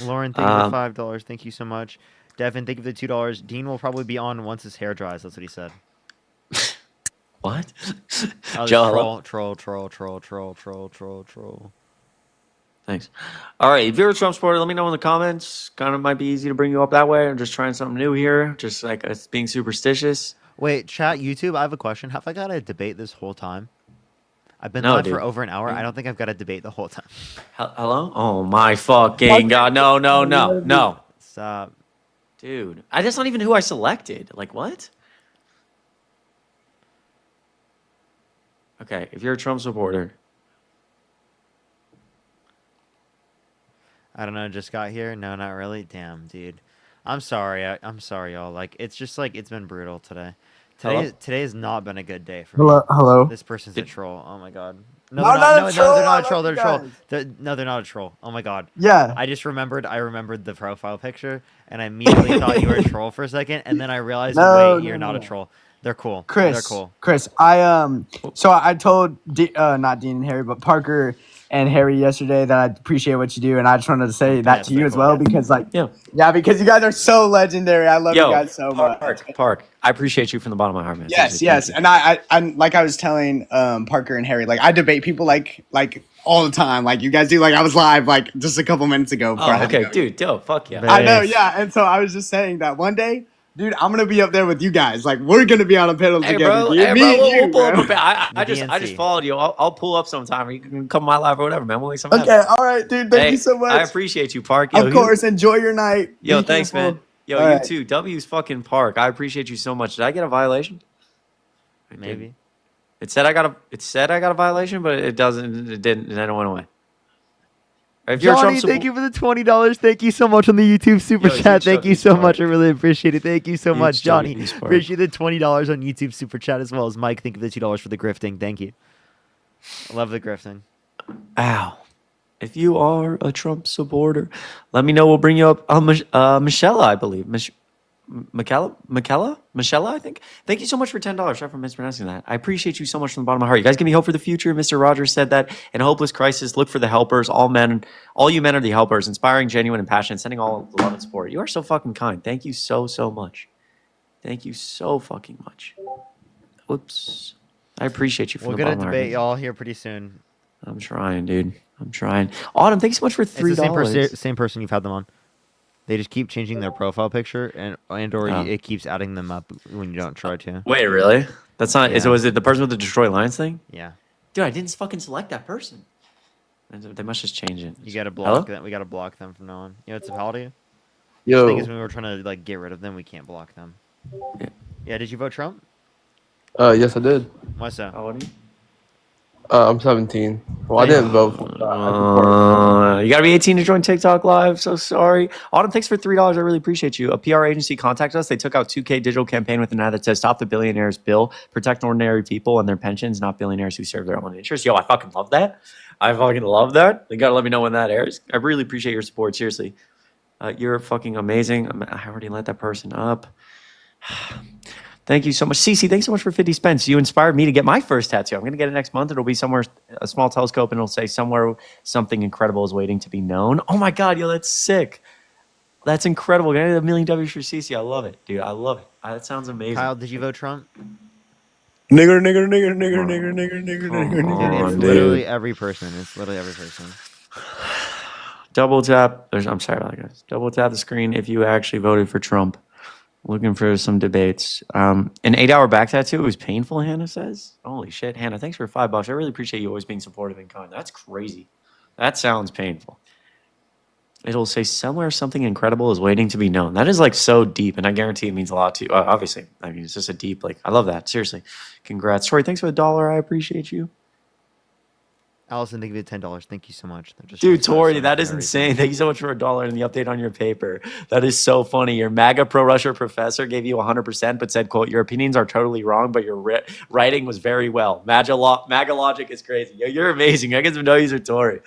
Lauren, thank you for the $5. Thank you so much. Devin, thank you for the $2. Dean will probably be on once his hair dries. That's what he said. What? Troll. Thanks. All right, if you're a Trump supporter, let me know in the comments. Kind of might be easy to bring you up that way. I'm just trying something new here, just like it's being superstitious. Wait, chat, YouTube, I have a question. Have I got a debate this whole time? I've been live for over an hour. I don't think I've got a debate the whole time. Hello? Oh my fucking God. No. Stop. Dude, that's not even who I selected. Like, what? Okay, if you're a Trump supporter. I don't know, just got here? No, not really. Damn, dude. I'm sorry. I'm sorry, y'all. Like, it's just like, it's been brutal today. Today has not been a good day for me. Hello. This person's a troll. Oh my God. No, they're not a troll. They're not a troll. They're a troll. No, they're not a troll. Oh my God. Yeah. I remembered the profile picture, and I immediately thought you were a troll for a second, and then I realized, you're not a troll. They're cool. Chris. They're cool. Chris, so I told not Dean and Harry, but Parker and Harry yesterday that I appreciate what you do, and I just wanted to say that to you as well because, because you guys are so legendary. I love you guys so much. Park, I appreciate you from the bottom of my heart, man. Yes, and I like I was telling Parker and Harry, like I debate people like all the time, like you guys do. Like I was live like just a couple minutes ago. Okay, dude, fuck yeah. I know, yeah, and so I was just saying that one day. Dude, I'm gonna be up there with you guys. Like we're gonna be on a panel together. We'll pull up. I just followed you. I'll pull up sometime. Or you can come to my live or whatever, man. We'll make something happen. All right, dude. Thank you so much. I appreciate you, Park. Of course. Enjoy your night. Yo, thanks, man. Yo, you too. W's fucking Park. I appreciate you so much. Did I get a violation? Maybe. It said I got a violation, but it doesn't. It didn't, and then it went away. Johnny, thank you for the $20. Thank you so much on the YouTube super chat. Thank you so much. I really appreciate it. Thank you so much, Johnny. Appreciate the $20 on YouTube super chat as well as Mike. Thank you for the $2 for the grifting. Thank you. I love the grifting. Ow. If you are a Trump supporter, let me know. We'll bring you up. Michelle, I believe. Michelle, I think. Thank you so much for $10. Sorry for mispronouncing that. I appreciate you so much from the bottom of my heart. You guys give me hope for the future. Mr. Rogers said that in a hopeless crisis, look for the helpers. All you men are the helpers. Inspiring, genuine, and passionate. Sending all the love and support. You are so fucking kind. Thank you so much. Thank you so fucking much. Whoops. I appreciate you from the bottom of my heart. We'll get a debate y'all here pretty soon. I'm trying, dude. I'm trying. Autumn, thanks so much for $3. It's the same person you've had them on. They just keep changing their profile picture, it keeps adding them up when you don't try to. Wait, really? That's not. Yeah. Was it the person with the Destroy Lions thing? Yeah. Dude, I didn't fucking select that person. They must just change it. You gotta block them. We gotta block them from now on. You know what's how to you? Yo. The thing is, when we were trying to get rid of them, we can't block them. Yeah. Did you vote Trump? Yes, I did. Why so? How old are you? I'm 17. Well, I didn't vote. You gotta be 18 to join TikTok Live. So sorry. Autumn, thanks for $3. I really appreciate you. A PR agency contacted us. They took out 2K digital campaign with an ad that says "Stop the Billionaires Bill, protect ordinary people and their pensions, not billionaires who serve their own interests." Yo, I fucking love that. I fucking love that. You gotta let me know when that airs. I really appreciate your support. Seriously, you're fucking amazing. I already let that person up. Thank you so much. Cece, thanks so much for 50 cents. You inspired me to get my first tattoo. I'm going to get it next month. It'll be somewhere, a small telescope, and it'll say somewhere something incredible is waiting to be known. Oh my God, yo, that's sick. That's incredible. I need a million W's for Cece. I love it, dude. I love it. That sounds amazing. Kyle, did you vote Trump? Nigger, nigger, nigger, nigger, nigger, nigger, nigger, nigger, nigger. It's literally every person. It's literally every person. Double tap. I'm sorry about that, guys. Double tap the screen if you actually voted for Trump. Looking for some debates. An 8-hour back tattoo was painful, Hannah says. Holy shit, Hannah, thanks for $5. I really appreciate you always being supportive and kind. That's crazy. That sounds painful. It'll say somewhere something incredible is waiting to be known. That is like so deep, and I guarantee it means a lot to you. Obviously, I mean, it's just a deep, like, I love that. Seriously. Congrats. Troy, thanks for the $1. I appreciate you. Allison, thank you for $10. Thank you so much. Dude, Tori, that is insane. Thank you so much for $1 and the update on your paper. That is so funny. Your MAGA pro-Russia professor gave you 100%, but said, quote, your opinions are totally wrong, but your writing was very well. MAGA logic is crazy. Yo, you're amazing. I get some no user Tori.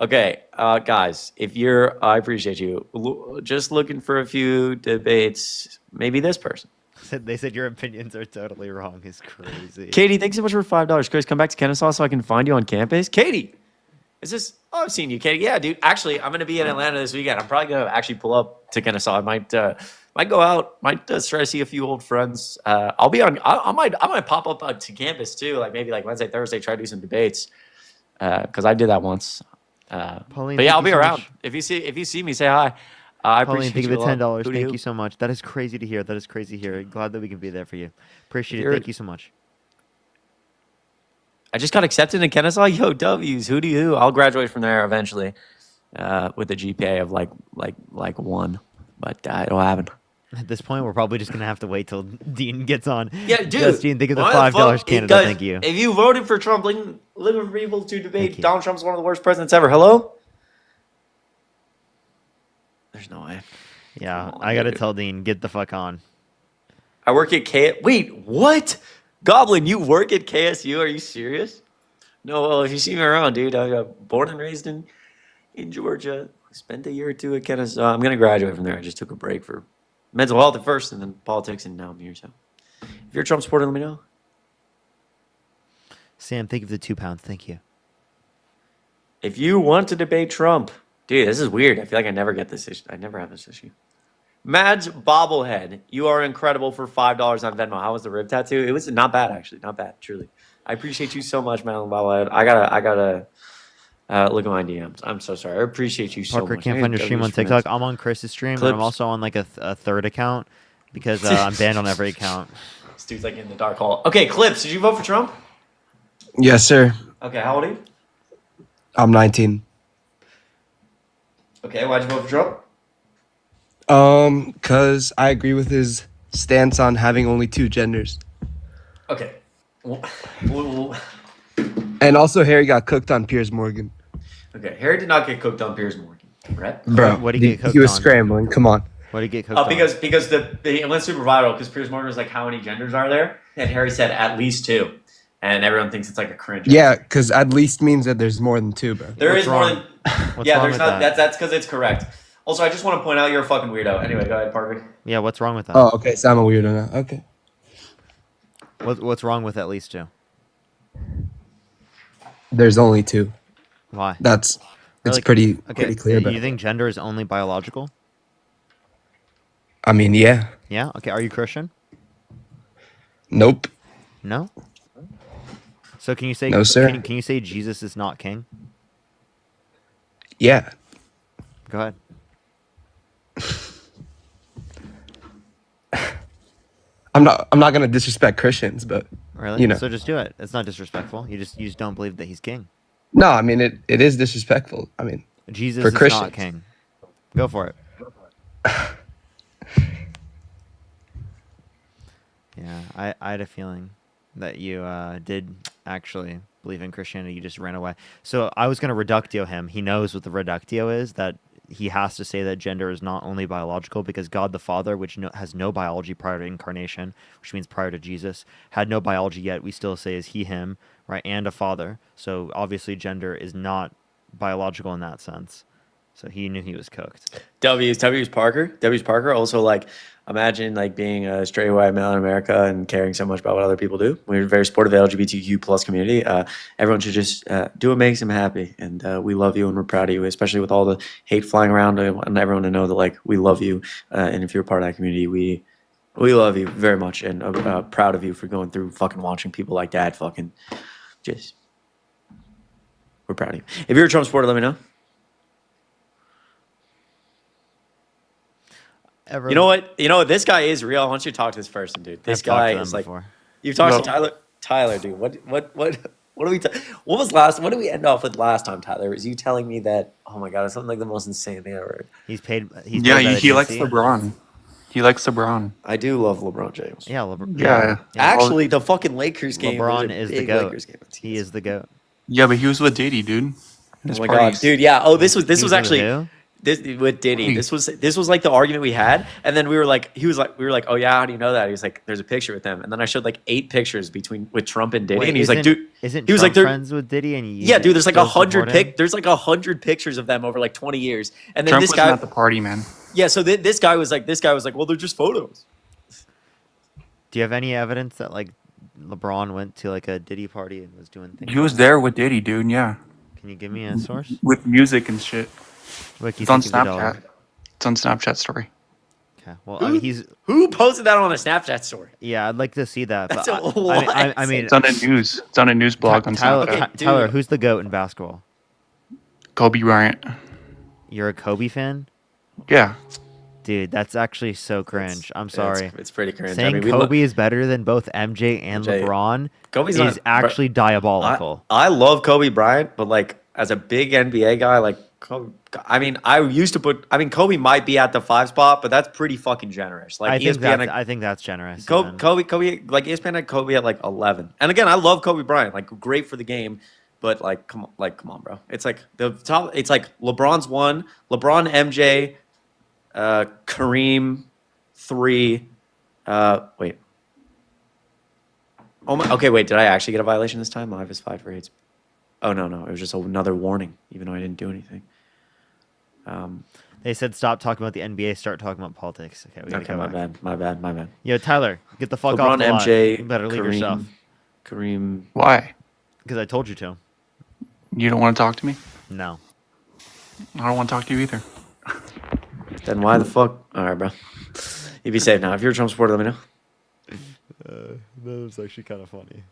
Okay, guys, I appreciate you. Just looking for a few debates. Maybe this person. They said your opinions are totally wrong. Is crazy. Katie, thanks so much for $5. Chris, come back to Kennesaw so I can find you on campus. Katie, is this? Oh, I've seen you, Katie. Yeah, dude. Actually, I'm gonna be in Atlanta this weekend. I'm probably gonna actually pull up to Kennesaw. I might go out. Might try to see a few old friends. I'll be on. I might pop up to campus too. Like maybe like Wednesday, Thursday. Try to do some debates. Because I did that once. Pauline, but yeah, I'll be around. If you see me, say hi. I Pauline, appreciate thank you you for a lot. $10. Who do Thank you? you so much. That is crazy to hear. That is crazy to hear. Glad that we can be there for you. Appreciate it. You're- Thank you so much. I just got accepted in Kennesaw. Yo, W's. Who do you? I'll graduate from there eventually, with a GPA of like 1. But it'll happen. At this point, we're probably just gonna have to wait till Dean gets on. Yeah, dude. Justine, thank you for the why the $5, fuck- Canada. guys, Thank you. If you voted for Trump, living for people to debate Donald Trump's one of the worst presidents ever. Hello? There's no way. Yeah, I gotta tell Dean, get the fuck on. I work at Wait, what? Goblin, you work at KSU? Are you serious? No, well, if you see me around, dude, I got born and raised in Georgia. Spent a year or two at Kennesaw. I'm gonna graduate from there. I just took a break for mental health at first, and then politics, and now I'm here. So, if you're a Trump supporter, let me know. Sam, thank you for the £2. Thank you. If you want to debate Trump, dude, this is weird. I feel like I never get this issue. I never have this issue. Mad's bobblehead, you are incredible for $5 on Venmo. How was the rib tattoo? It was not bad, actually. Not bad, truly. I appreciate you so much, Mad bobblehead. I gotta look at my DMs. I'm so sorry. I appreciate you so Parker, much. can't find your stream on TikTok. I'm on Chris's stream, and I'm Clips. also on like a third account because I'm banned on every account. This dude's like in the dark hole. Okay, Clips, did you vote for Trump? Yes, sir. Okay, how old are you? I'm 19. Okay, why'd you vote for Trump? Cause I agree with his stance on having only 2 genders. Okay. And also Harry got cooked on Piers Morgan. Okay, Harry did not get cooked on Piers Morgan, right? Bro, What did he get cooked he was on? scrambling. Come on. What did he get cooked on? Because it went super viral because Piers Morgan was like, how many genders are there? And Harry said at least 2. And everyone thinks it's like a cringe. Yeah, because at least means that there's more than 2, bro. There is more than. What's Yeah, wrong there's with not. that? That's because it's correct. Also, I just want to point out you're a fucking weirdo. Anyway, go ahead, Parker. Yeah, what's wrong with that? Oh, okay. So I'm a weirdo now. Okay. What's wrong with at least 2? There's only 2. Why? It's Really? pretty Okay, pretty clear. You But think gender is only biological? I mean, yeah. Yeah. Okay. Are you Christian? Nope. No. So can you say No, sir. Can you say Jesus is not king? Yeah. Go ahead. I'm not gonna disrespect Christians, but Really? you know. So just do it. It's not disrespectful. You just don't believe that he's king. No, I mean it is disrespectful. I mean, Jesus for is Christians. not king. Go for it. Yeah, I had a feeling that you did actually believe in Christianity. You just ran away. So I was going to reductio him. He knows what the reductio is, that he has to say that gender is not only biological because God the Father, which has no biology prior to incarnation, which means prior to Jesus, had no biology yet. We still say is he, him, right? And a father. So obviously gender is not biological in that sense. So he knew he was cooked. W's Parker. Also, like, imagine like being a straight white male in America and caring so much about what other people do. We're very supportive of the LGBTQ plus community. Everyone should just do what makes them happy, and we love you and we're proud of you, especially with all the hate flying around. I want everyone to know that like we love you, and if you're a part of that community, we love you very much and proud of you for going through fucking watching people like that. Fucking just, we're proud of you. If you're a Trump supporter, let me know. You know what? This guy is real. I want you to talk to this person, dude. This guy is like, you've talked to Tyler, dude. What do we? What was last? What did we end off with last time, Tyler? Was you telling me that? Oh my god, it's something like the most insane thing I ever heard. He's paid. He's Yeah, paid by the he likes DNC. LeBron. He likes LeBron. I do love LeBron James. Yeah, LeBron. Yeah. Actually, the fucking Lakers game. LeBron is the GOAT. He is the GOAT. Yeah, but he was with Diddy, dude. Oh my god, dude. Yeah. Oh, this was actually. Who? This with Diddy. This was like the argument we had, and then we were like, we were like, oh yeah, how do you know that? He was like, there's a picture with them, and then I showed like 8 pictures with Trump and Diddy, Wait, and he's like, dude, isn't he was Trump like, friends with Diddy? And yeah, dude, there's like still 100 support him? there's like 100 pictures of them over like 20 years, and then Trump this wasn't guy at the party, man. Yeah, so this guy was like, well, they're just photos. Do you have any evidence that like LeBron went to like a Diddy party and was doing things? He was there with Diddy, dude. Yeah. Can you give me a source? With music and shit. Wiki, It's on think of the dollar. Snapchat. It's on Snapchat story. Okay. Well, I mean, who posted that on a Snapchat story? Yeah, I'd like to see that. That's But I mean, it's on a news. It's on a news blog on Tyler, Snapchat. Tyler, who's the GOAT in basketball? Kobe Bryant. You're a Kobe fan? Yeah. Dude, that's actually so cringe. I'm sorry. It's pretty cringe. Saying I mean, Kobe is better than both MJ and LeBron Kobe's is not- actually diabolical. I love Kobe Bryant, but like as a big NBA guy, like Kobe, I mean, Kobe might be at the 5 spot, but that's pretty fucking generous. Like I think that's generous. Kobe, like ESPN had Kobe at like 11. And again, I love Kobe Bryant, like great for the game, but like come on, bro. It's like the top. It's like LeBron's 1, LeBron, MJ, Kareem 3. Wait. Oh my. Okay, wait. Did I actually get a violation this time? Live is 5 for 8. Oh no, it was just another warning, even though I didn't do anything. They said stop talking about the NBA, start talking about politics. Okay, we gotta go back. My bad. Yo, Tyler, get the fuck LeBron, off the line. MJ, You better leave Kareem, yourself. Kareem. Why? Because I told you to. You don't want to talk to me? No. I don't want to talk to you either. Then why the fuck? All right, bro. You be safe now. If you're a Trump supporter, let me know. That was actually kind of funny.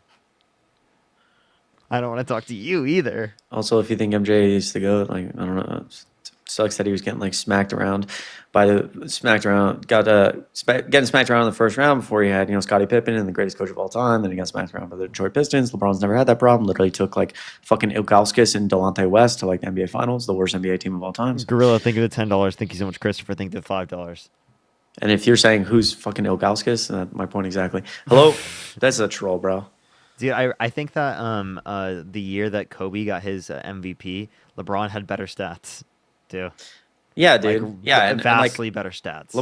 I don't want to talk to you either. Also, if you think MJ is the GOAT, like, I don't know. It sucks that he was getting like smacked around getting smacked around in the first round before he had, Scottie Pippen and the greatest coach of all time. Then he got smacked around by the Detroit Pistons. LeBron's never had that problem. Literally took like fucking Ilgauskas and Delonte West to like the NBA Finals, the worst NBA team of all time. Gorilla, thank you for the $10. Thank you so much, Christopher. Thank you for the $5. And if you're saying who's fucking Ilgauskas, my point exactly. Hello, that's a troll, bro. Dude, I think that the year that Kobe got his MVP, LeBron had better stats, too. Yeah, dude. Like, and vastly better stats.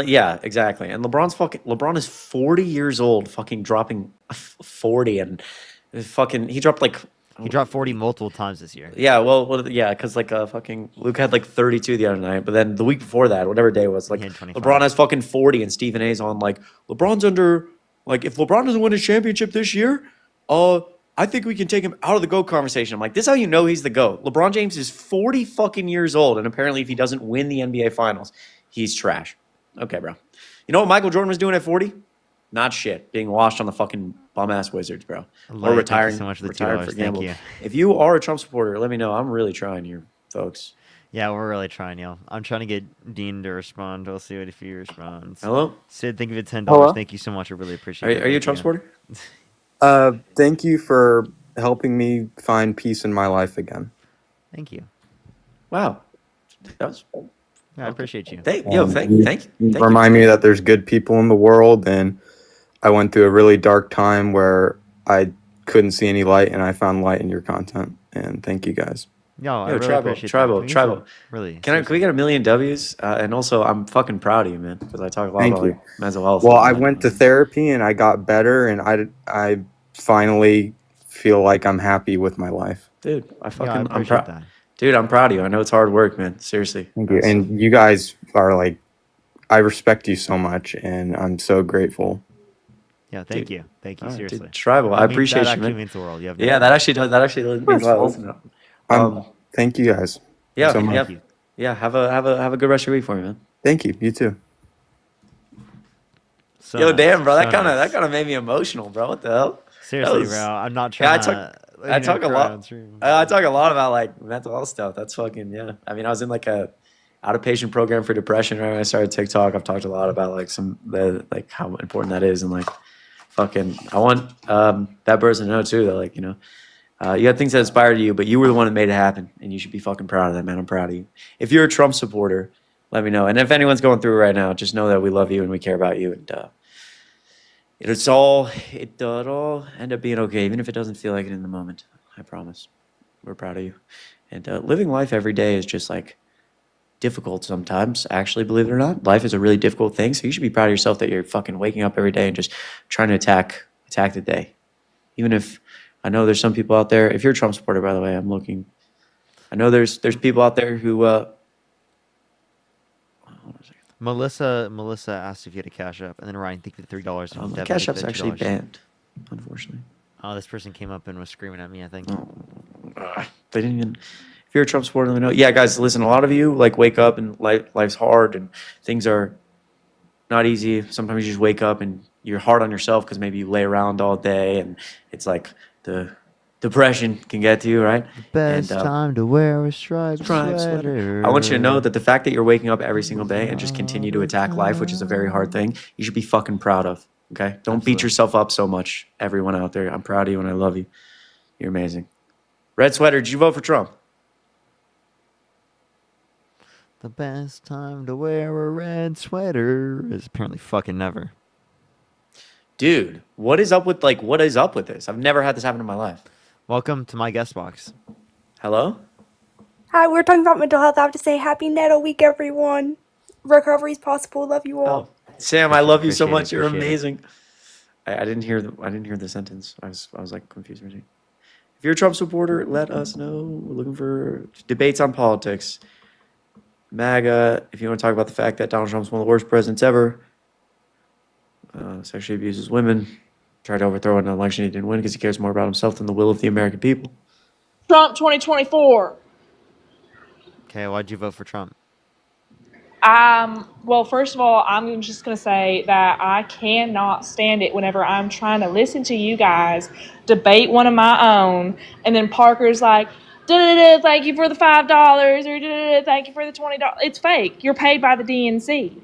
Yeah, exactly. And LeBron is 40 years old, fucking dropping 40, and he dropped like. He dropped 40 multiple times this year. Yeah, well, yeah, because like fucking Luke had like 32 the other night, but then the week before that, whatever day it was, like LeBron has fucking 40, and Stephen A's on like LeBron's under, like, if LeBron doesn't win a championship this year, I think we can take him out of the GOAT conversation. I'm like, this is how you know he's the GOAT. LeBron James is 40 fucking years old, and apparently if he doesn't win the NBA Finals, he's trash. Okay, bro. You know what Michael Jordan was doing at 40? Not shit. Being washed on the fucking bum-ass Wizards, bro. Or retiring. Thank you so much for the retired $2. for Thank gamble. you. If you are a Trump supporter, let me know. I'm really trying here, folks. Yeah, we're really trying, yo. I'm trying to get Dean to respond. We'll see if he responds. Hello? Sid, thank you for the $10. Hello? Thank you so much. I really appreciate it. Are you a Trump supporter? Thank you for helping me find peace in my life again. Thank you. Wow. That was... Yeah, I appreciate you. Thank you. Remind me that there's good people in the world, and I went through a really dark time where I couldn't see any light, and I found light in your content. And thank you guys. I really appreciate that. Tribal. Really. Can we get 1,000,000 W's? And also, I'm fucking proud of you, man, because I talk a lot Thank about you. like, mental health. Well, I went to therapy, and I got better, and I finally feel like I'm happy with my life. Dude, I'm appreciate that. Dude, I'm proud of you. I know it's hard work, man. Seriously. Thank you. And you guys are like, I respect you so much, and I'm so grateful. Yeah, thank you. Thank you, All right, seriously. dude, Tribal, I appreciate that you, actually man. means the world. You have Yeah, that actually does. That actually means a lot. Listen, Thank you guys. yeah, so much. yeah. Have a good rest of your week for me, man. Thank you. You too. So Yo, nice, damn, bro, so that nice. kind of made me emotional, bro. What the hell? Seriously, bro. I'm not trying I talk a lot. on stream. I talk a lot about like mental health stuff. That's fucking yeah. I mean, I was in like a outpatient program for depression. Right when I started TikTok, I've talked a lot about like like how important that is, and like fucking. I want that person to know too that like you had things that inspired you, but you were the one that made it happen, and you should be fucking proud of that, man. I'm proud of you. If you're a Trump supporter, let me know. And if anyone's going through it right now, just know that we love you and we care about you, and it'll all end up being okay, even if it doesn't feel like it in the moment. I promise. We're proud of you. And living life every day is just like difficult sometimes. Actually, believe it or not, life is a really difficult thing. So you should be proud of yourself that you're fucking waking up every day and just trying to attack the day. Even if I know there's some people out there. If you're a Trump supporter, by the way, I'm looking. I know there's people out there who. Melissa asked if you had a Cash App, and then Ryan, thank you for $3. My Cash App's actually banned, unfortunately. Oh, this person came up and was screaming at me, I think. They didn't even. If you're a Trump supporter, let me know. Yeah, guys, listen. A lot of you like wake up and life's hard and things are not easy. Sometimes you just wake up and you're hard on yourself because maybe you lay around all day and it's like the depression can get to you, right? Best time to wear a striped sweater. sweater. I want you to know that the fact that you're waking up every single day and just continue to attack life, which is a very hard thing, you should be fucking proud of. Okay? Don't beat yourself up so much, everyone out there. I'm proud of you and I love you. You're amazing. Red sweater, did you vote for Trump? The best time to wear a red sweater is apparently fucking never. Dude, what is up with this? I've never had this happen in my life. Welcome to my guest box. Hello? Hi, we're talking about mental health. I have to say happy Nettle Week, everyone. Recovery's possible. Love you all. Sam, I love you so Appreciate it, much. You're appreciate it. amazing. I didn't hear the sentence. I was like confused. If you're a Trump supporter, let us know. We're looking for debates on politics. MAGA, if you want to talk about the fact that Donald Trump's one of the worst presidents ever, sexually abuses women, tried to overthrow an election he didn't win because he cares more about himself than the will of the American people. Trump 2024. Okay, why'd you vote for Trump? Well, first of all, I'm just going to say that I cannot stand it whenever I'm trying to listen to you guys debate one of my own, and then Parker's like, da-da-da, thank you for the $5, or da-da-da, thank you for the $20. It's fake. You're paid by the DNC.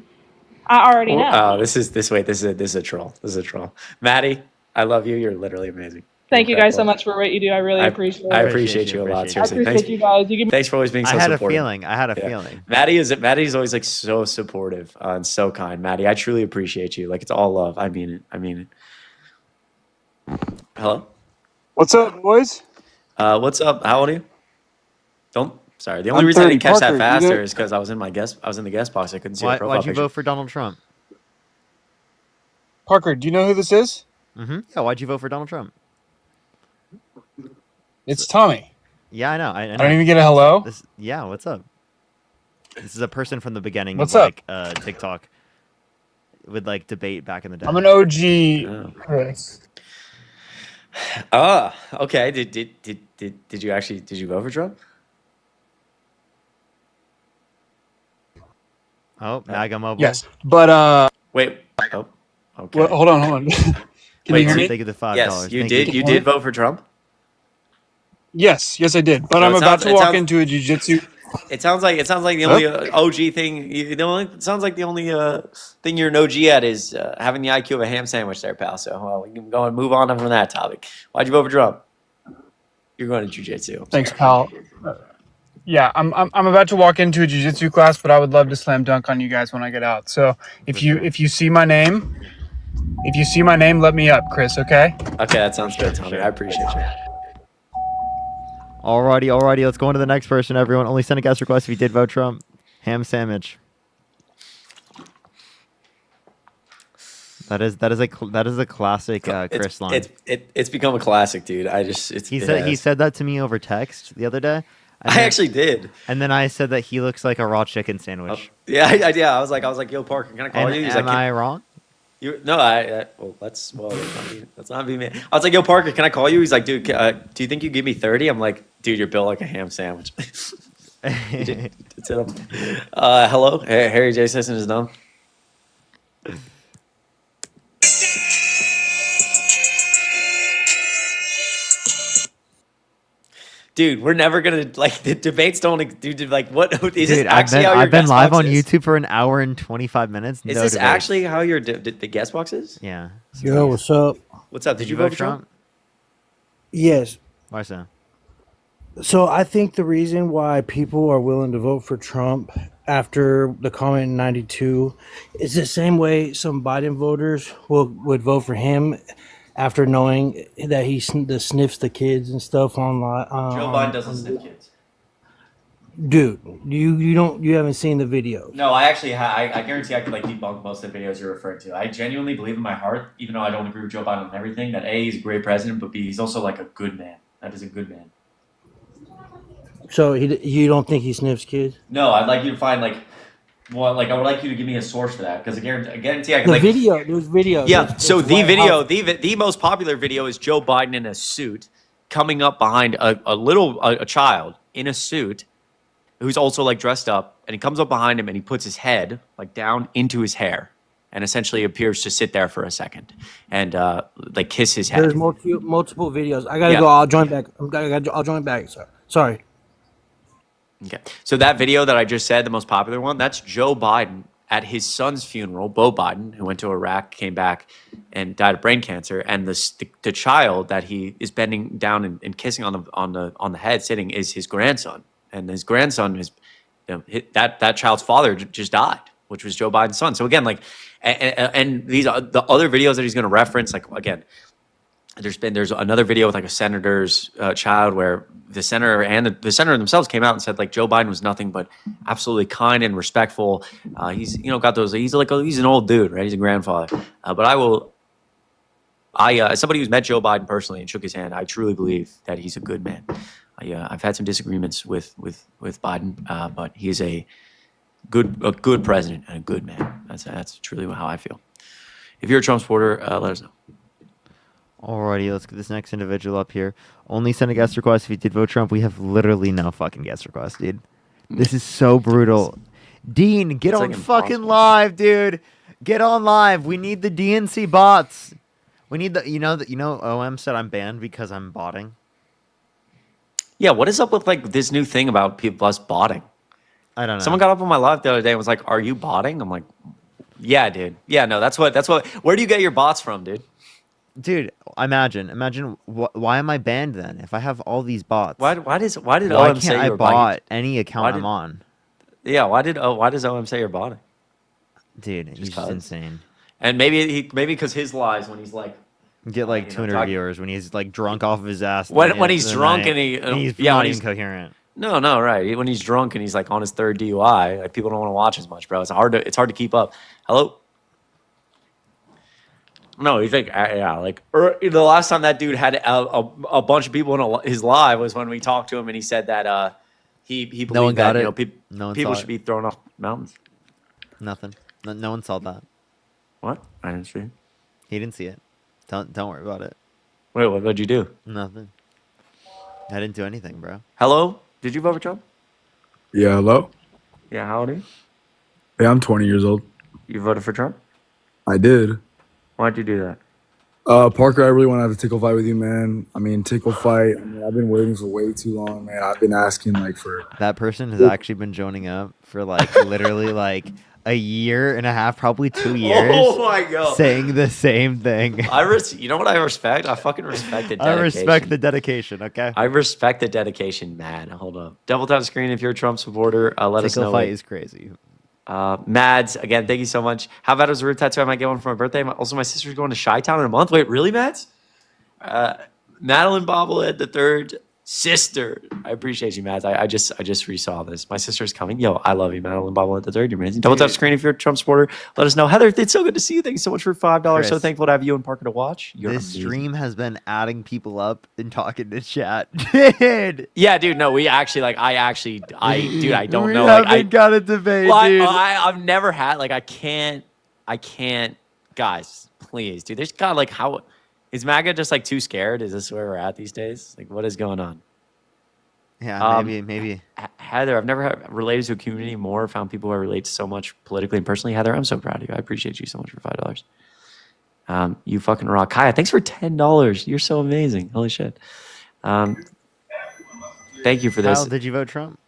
I already know. Oh, this is a troll. This is a troll. Maddie, I love you. You're literally amazing. Thank you guys so much for what you do. I really appreciate it. I appreciate you a lot. I Seriously, appreciate you guys. You give me thanks for always being so supportive. I had a feeling. Maddie's always like so supportive and so kind. Maddie, I truly appreciate you. Like it's all love. I mean it. Hello? What's up, boys? What's up? How old are you? Sorry. The only I'm reason I 30. didn't catch Parker, that you faster know- is because I was in the guest box. I couldn't see the profile Why'd you picture. vote for Donald Trump? Parker, do you know who this is? Mm-hmm. Yeah, why'd you vote for Donald Trump? It's Tommy. Yeah, I know. I don't even get a hello? Yeah, what's up? This is a person from the beginning What's of up? TikTok. Would like debate back in the day. I'm an OG, Chris. Okay. Did you vote for Trump? Oh, MAGA mobile. Yes, but wait. Oh, okay. well, hold on. Can you hear me? They get the $5. Yes, you Thank did. You did vote for Trump. Yes, I did. But So I'm it about sounds- to it walk sounds- into a jiu-jitsu. It sounds like the only OG thing. It sounds like the only thing you're an OG at is having the IQ of a ham sandwich, there, pal. So we can go and move on from that topic. Why'd you vote for Trump? You're going to jiu-jitsu. Thanks, pal. Yeah, I'm about to walk into a jiu-jitsu class, but I would love to slam dunk on you guys when I get out. So if you see my name, let me up, Chris. Okay? Okay, that sounds good, Tommy. I appreciate you. Alrighty. Let's go on to the next person, everyone. Only send a guest request if you did vote Trump. Ham sandwich. That is a classic Chris line. It's become a classic, dude. He said that to me over text the other day. And I then, actually did. and then I said that he looks like a raw chicken sandwich. Yeah, I was like, yo, Parker, can I call And you? He's am like, I wrong? No, well, let's not be mad. I was like, yo, Parker, can I call you? He's like, dude, do you think you give me 30? I'm like, dude, you're built like a ham sandwich. Hello, Harry J. Sisson is done. Dude, we're never gonna like the debates. Don't dude. Like, what is this Dude, actually how your I've been guest live box on is? YouTube for an hour and 25 minutes. Is no this debates. actually how your the guest box is? Yeah. Yo, what's up? What's up? Did you vote for Trump? Yes. Why so? So I think the reason why people are willing to vote for Trump after the comment in '92 is the same way some Biden voters would vote for him after knowing that he sniffs the kids and stuff online. Joe Biden doesn't sniff kids. Dude, you haven't seen the video. No, I actually I guarantee I could like debunk most of the videos you're referring to. I genuinely believe in my heart, even though I don't agree with Joe Biden on everything, that A, he's a great president, but B, he's also like a good man. That is a good man. So you don't think he sniffs kids? No, I'd like you to find like I would like you to give me a source for that because I guarantee I could The like video, there's video. Yeah. So it's the White video, House. the most popular video is Joe Biden in a suit coming up behind a child in a suit who's also like dressed up, and he comes up behind him and he puts his head like down into his hair and essentially appears to sit there for a second and like kiss his head. There's multiple videos. I gotta Yeah. go. I'll join back. I'll join back. Sorry. Okay. So that video that I just said, the most popular one, that's Joe Biden at his son's funeral, Beau Biden, who went to Iraq, came back, and died of brain cancer. And the child that he is bending down and kissing on the head, sitting, is his grandson. And his grandson is that child's father just died, which was Joe Biden's son. So again, like, and these are the other videos that he's going to reference. Like again, there's another video with like a senator's child where the senator and the senator themselves came out and said like Joe Biden was nothing but absolutely kind and respectful. He's got those. He's an old dude, right? He's a grandfather. But as somebody who's met Joe Biden personally and shook his hand, I truly believe that he's a good man. I've had some disagreements with Biden, but he's a good president and a good man. That's truly how I feel. If you're a Trump supporter, let us know. Alrighty, let's get this next individual up here. Only send a guest request if you did vote Trump. We have literally no fucking guest request, dude. This is so brutal. Dean, get on fucking live, dude. Get on live. We need the DNC bots. We need the OM said I'm banned because I'm botting. Yeah, what is up with like this new thing about people us botting? I don't know. Someone got up on my live the other day and was like, "Are you botting?" I'm like, "Yeah, dude. Yeah, no, that's what. Where do you get your bots from, dude?" Dude, imagine. Why am I banned then? If I have all these bots, Why did why OM say can't I you're bot any account I'm on? Yeah, why does OM say you're botting? Dude, he's just insane. And maybe because his lies when he's like get like 200 viewers when he's like drunk off of his ass. When he's drunk and he's not even coherent. No, right. When he's drunk and he's like on his third DUI, like people don't want to watch as much, bro. It's hard to keep up. Hello. No, he's like, the last time that dude had a bunch of people in his live was when we talked to him and he said that he believed no one got that it. People should be thrown off mountains. Nothing. No one saw that. What? I didn't see it. He didn't see it. Don't worry about it. Wait, what'd you do? Nothing. I didn't do anything, bro. Hello? Did you vote for Trump? Yeah, hello? Yeah, how old are you? Yeah, I'm 20 years old. You voted for Trump? I did. Why'd you do that? Parker, I really want to have a tickle fight with you, man. I mean, tickle fight. I mean, I've been waiting for way too long, man. I've been asking for... That person has actually been joining up for like literally like a year and a half, probably 2 years. Oh my God. Saying the same thing. You know what I respect? I fucking respect the dedication. I respect the dedication, okay? I respect the dedication, man. Hold up. Double tap screen if you're a Trump supporter. Let us know. Tickle fight is crazy. Mads, again, thank you so much. How about as a root tattoo? I might get one for my birthday. Also, my sister's going to Chi-Town in a month. Wait, really, Mads? Madeline Bobblehead the third sister. I appreciate you, Matt. I just resaw this. My sister's coming. Yo, I love you, Madeline Bobble the third. You're amazing. Double tap screen if you're a Trump supporter. Let us know. Heather, it's so good to see you. Thank you so much for $5. So Chris, thankful to have you and Parker to watch. You're this amazing. stream has been adding people up and talking to chat. Dude. Yeah, dude. No, we actually like. I don't We know. Like, haven't got a debate, well, dude. I've never had. Like, I can't. Guys, please, dude. There's got like how. Is MAGA just like too scared? Is this where we're at these days? Like, what is going on? Yeah, maybe. Heather, I've never related to a community more, found people who I relate to so much politically and personally. Heather, I'm so proud of you. I appreciate you so much for $5. You fucking rock. Kaya, thanks for $10. You're so amazing. Holy shit. Thank you for this. Kyle, did you vote Trump?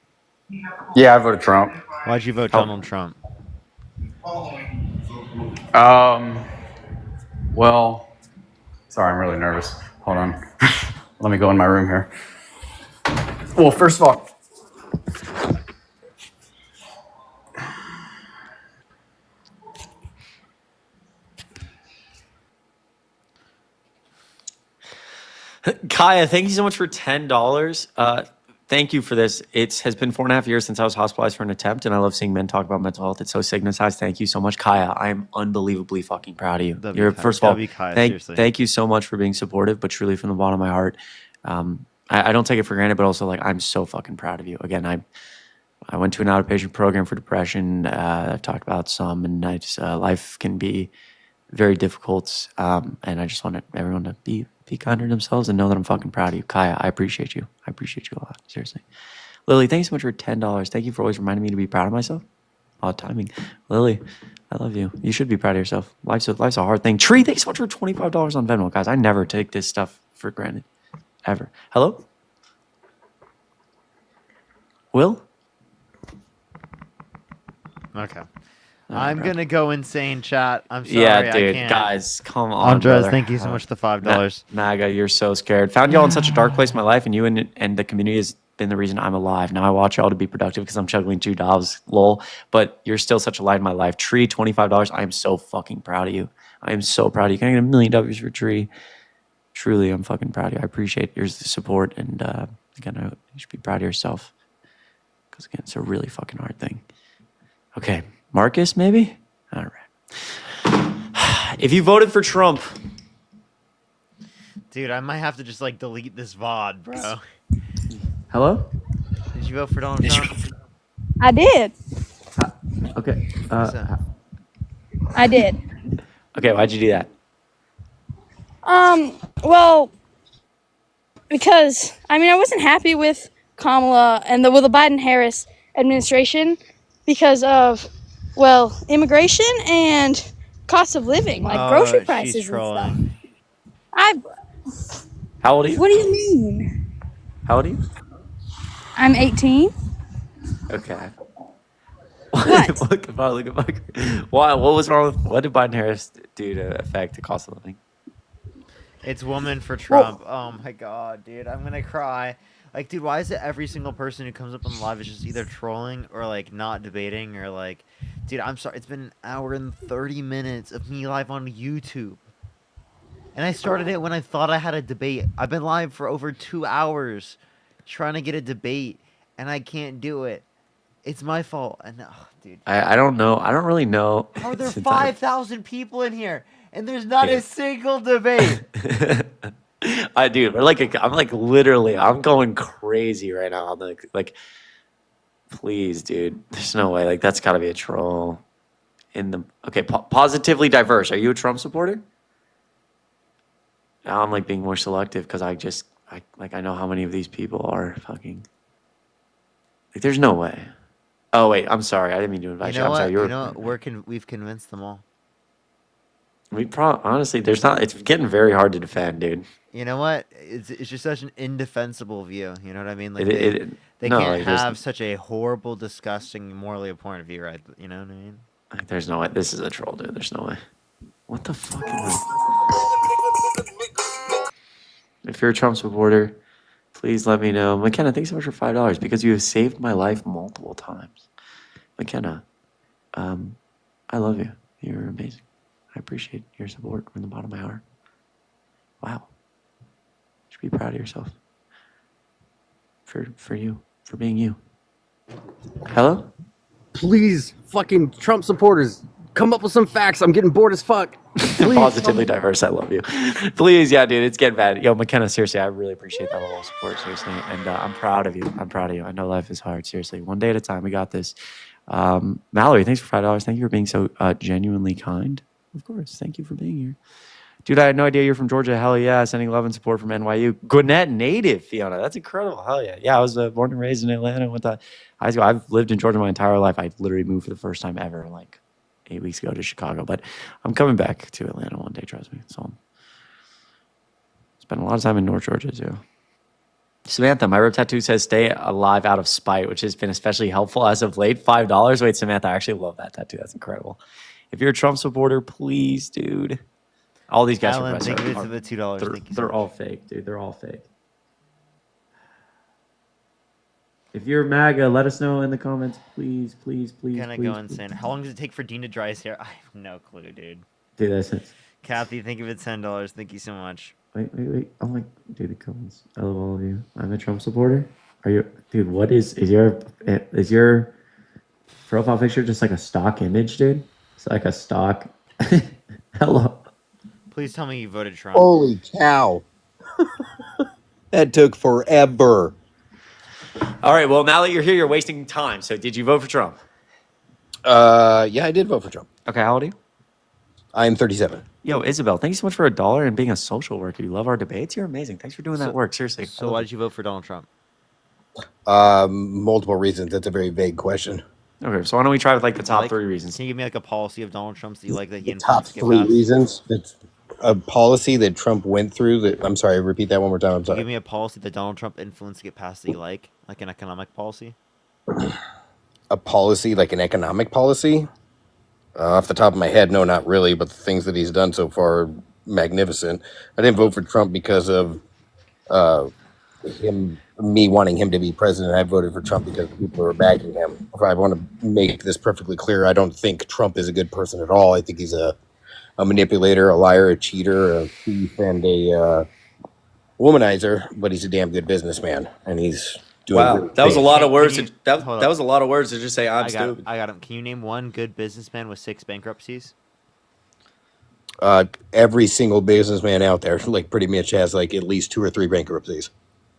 Yeah, I voted Trump. Why'd you vote Donald Trump? Well, sorry, I'm really nervous. Hold on. Let me go in my room here. Well, first of all, Kaya, thank you so much for $10. Thank you for this. It has been 4.5 years since I was hospitalized for an attempt, and I love seeing men talk about mental health. It's so stigmatized. Thank you so much, Kaya. I am unbelievably fucking proud of you. First of all, thank you so much for being supportive, but truly from the bottom of my heart. I don't take it for granted, but also like I'm so fucking proud of you. Again, I went to an outpatient program for depression. I've talked about some, and life can be very difficult. And I just want everyone to be kinder to themselves and know that I'm fucking proud of you. Kaya, I appreciate you. I appreciate you a lot. Seriously. Lily, thanks so much for $10. Thank you for always reminding me to be proud of myself. Odd timing. Lily, I love you. You should be proud of yourself. Life's a hard thing. Tree, thanks so much for $25 on Venmo. Guys, I never take this stuff for granted. Ever. Hello? Will? Okay. I'm going to go insane, chat. I'm sorry. Yeah, dude. I can't. Guys, come on. Andres, brother. thank you so much for the $5. MAGA, you're so scared. Found y'all in such a dark place in my life, and you and the community has been the reason I'm alive. Now I watch y'all to be productive because I'm juggling 2 jobs, lol. But you're still such a light in my life. Tree, $25. I am so fucking proud of you. I am so proud of you. Can I get $1 million for Tree? Truly, I'm fucking proud of you. I appreciate your support, and again, you should be proud of yourself because again, it's a really fucking hard thing. Okay, Marcus, maybe. All right. If you voted for Trump, dude, I might have to just like delete this VOD, bro. Hello? Did you vote for Donald Trump? I did. Okay. I did. Okay, why'd you do that? Well, because I wasn't happy with Kamala and the Biden-Harris administration because of immigration and cost of living, like grocery prices she's and stuff. How old are you? What do you mean? How old are you? I'm 18. Okay. What? Look at my. Why? What was wrong with? What did Biden-Harris do to affect the cost of living? It's woman for Trump. Oh my god, dude, I'm gonna cry. Like, dude, why is it every single person who comes up on the live is just either trolling or like not debating or like, dude, I'm sorry. It's been an hour and 30 minutes of me live on YouTube, and I started it when I thought I had a debate. I've been live for over 2 hours, trying to get a debate, and I can't do it. It's my fault. And dude, I don't know. I don't really know. how are there 5,000 people in here and there's not a single debate? Dude, I'm going crazy right now. Like, please, dude. There's no way. Like, that's got to be a troll. Okay, positively diverse. Are you a Trump supporter? Now I'm like being more selective because I know how many of these people are fucking. Like, there's no way. Oh wait, I'm sorry. I didn't mean to invite you. I'm sorry. We've convinced them all. Honestly, there's not. It's getting very hard to defend, dude. You know what? It's just such an indefensible view. You know what I mean? Like they no, can't like, have such a horrible, disgusting, morally abhorrent view, right? You know what I mean? Like, there's no way. This is a troll, dude. There's no way. What the fuck? If you're a Trump supporter, please let me know. McKenna, thanks so much for $5 because you have saved my life multiple times. McKenna, I love you. You're amazing. I appreciate your support from the bottom of my heart. Wow. You should be proud of yourself. for you, for being you. Hello? Please, fucking Trump supporters, come up with some facts. I'm getting bored as fuck. Please, Positively diverse. I love you. Please, yeah, dude, it's getting bad. Yo, McKenna, seriously, I really appreciate that level of support, seriously. And I'm proud of you. I'm proud of you. I know life is hard, seriously. One day at a time, we got this. Mallory, thanks for $5. Thank you for being so genuinely kind. Of course, thank you for being here. Dude, I had no idea you're from Georgia. Hell yeah. Sending love and support from NYU. Gwinnett native, Fiona. That's incredible. Hell yeah. Yeah, I was born and raised in Atlanta. Went to high school. I've lived in Georgia my entire life. I literally moved for the first time ever like 8 weeks ago to Chicago. But I'm coming back to Atlanta one day, trust me. So spent a lot of time in North Georgia too. Samantha, my rib tattoo says stay alive out of spite, which has been especially helpful as of late. $5. Wait, Samantha, I actually love that tattoo. That's incredible. If you're a Trump supporter, please, dude. All these guys Alan, are thank you for the $2. Thank you so they're much. all fake, dude. They're all fake. If you're MAGA, let us know in the comments, please, please, please. Gonna please, go please. insane. How long does it take for Dean to dry his hair? I have no clue, dude. Dude, that's it. Kathy, thank you for the $10. Thank you so much. Wait. Oh my, dude, the comments. I love all of you. I'm a Trump supporter. Are you, dude? What is your profile picture just like a stock image, dude? It's like a stock. Hello. Please tell me you voted Trump. Holy cow. That took forever. All right. Well, now that you're here, you're wasting time. So, did you vote for Trump? Yeah, I did vote for Trump. Okay. How old are you? I'm 37. Yo, Isabel, thank you so much for $1 and being a social worker. You love our debates. You're amazing. Thanks for doing that work. Seriously. So why did you vote for Donald Trump? Multiple reasons. That's a very vague question. Okay, so why don't we try with like the top 3 reasons? Can you give me like a policy of Donald Trump's that you like that he Top influenced to get 3 passed? reasons. It's a policy that Trump went through. That I'm sorry. Repeat that one more time. I'm Can you sorry. give me a policy that Donald Trump influenced to get passed that you like an economic policy? A policy like an economic policy. Off the top of my head, no, not really. But the things that he's done so far are magnificent. I didn't vote for Trump because of me wanting him to be president. I voted for Trump because people are backing him. If I want to make this perfectly clear, I don't think Trump is a good person at all. I think he's a manipulator, a liar, a cheater, a thief, and a womanizer. But he's a damn good businessman, and he's doing. Wow, really that was a big. lot of words. Hold That up. was a lot of words to just say I'm I stupid. got him. Can you name one good businessman with 6 bankruptcies? Every single businessman out there, like pretty much has like at least 2 or 3 bankruptcies.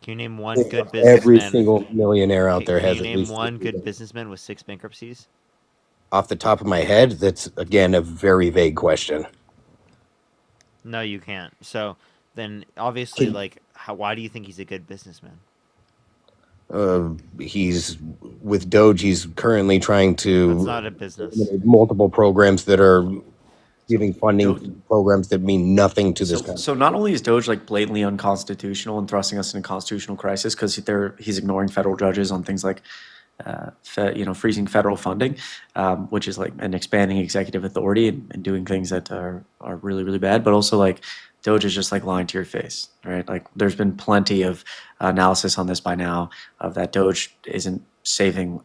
Can you name one good businessman? Every single millionaire out there has Can at you name least one good businessman with 6 bankruptcies? Off the top of my head, that's again a very vague question. No, you can't. So then, obviously, why do you think he's a good businessman? He's with Doge. He's currently trying to That's not a business. eliminate multiple programs that are giving funding to programs that mean nothing to this country. So not only is Doge like blatantly unconstitutional and thrusting us in a constitutional crisis because he's ignoring federal judges on things like freezing federal funding, which is like an expanding executive authority and doing things that are really, really bad, but also like Doge is just like lying to your face, right? Like there's been plenty of analysis on this by now of that Doge isn't saving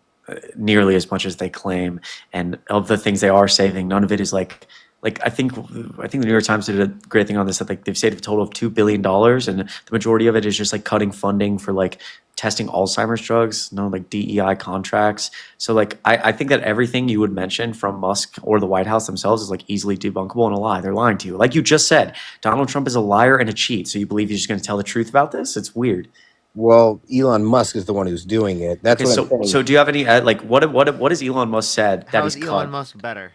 nearly as much as they claim, and of the things they are saving, none of it is like I think the New York Times did a great thing on this, that like they've saved a total of $2 billion, and the majority of it is just like cutting funding for like testing Alzheimer's drugs, like DEI contracts. So like I think that everything you would mention from Musk or the White House themselves is like easily debunkable and a lie. They're lying to you. Like you just said, Donald Trump is a liar and a cheat. So you believe he's just going to tell the truth about this? It's weird. Well, Elon Musk is the one who's doing it. That's Okay, what I'm saying. so do you have any like what has Elon Musk said that How he's is Elon cut? Musk better?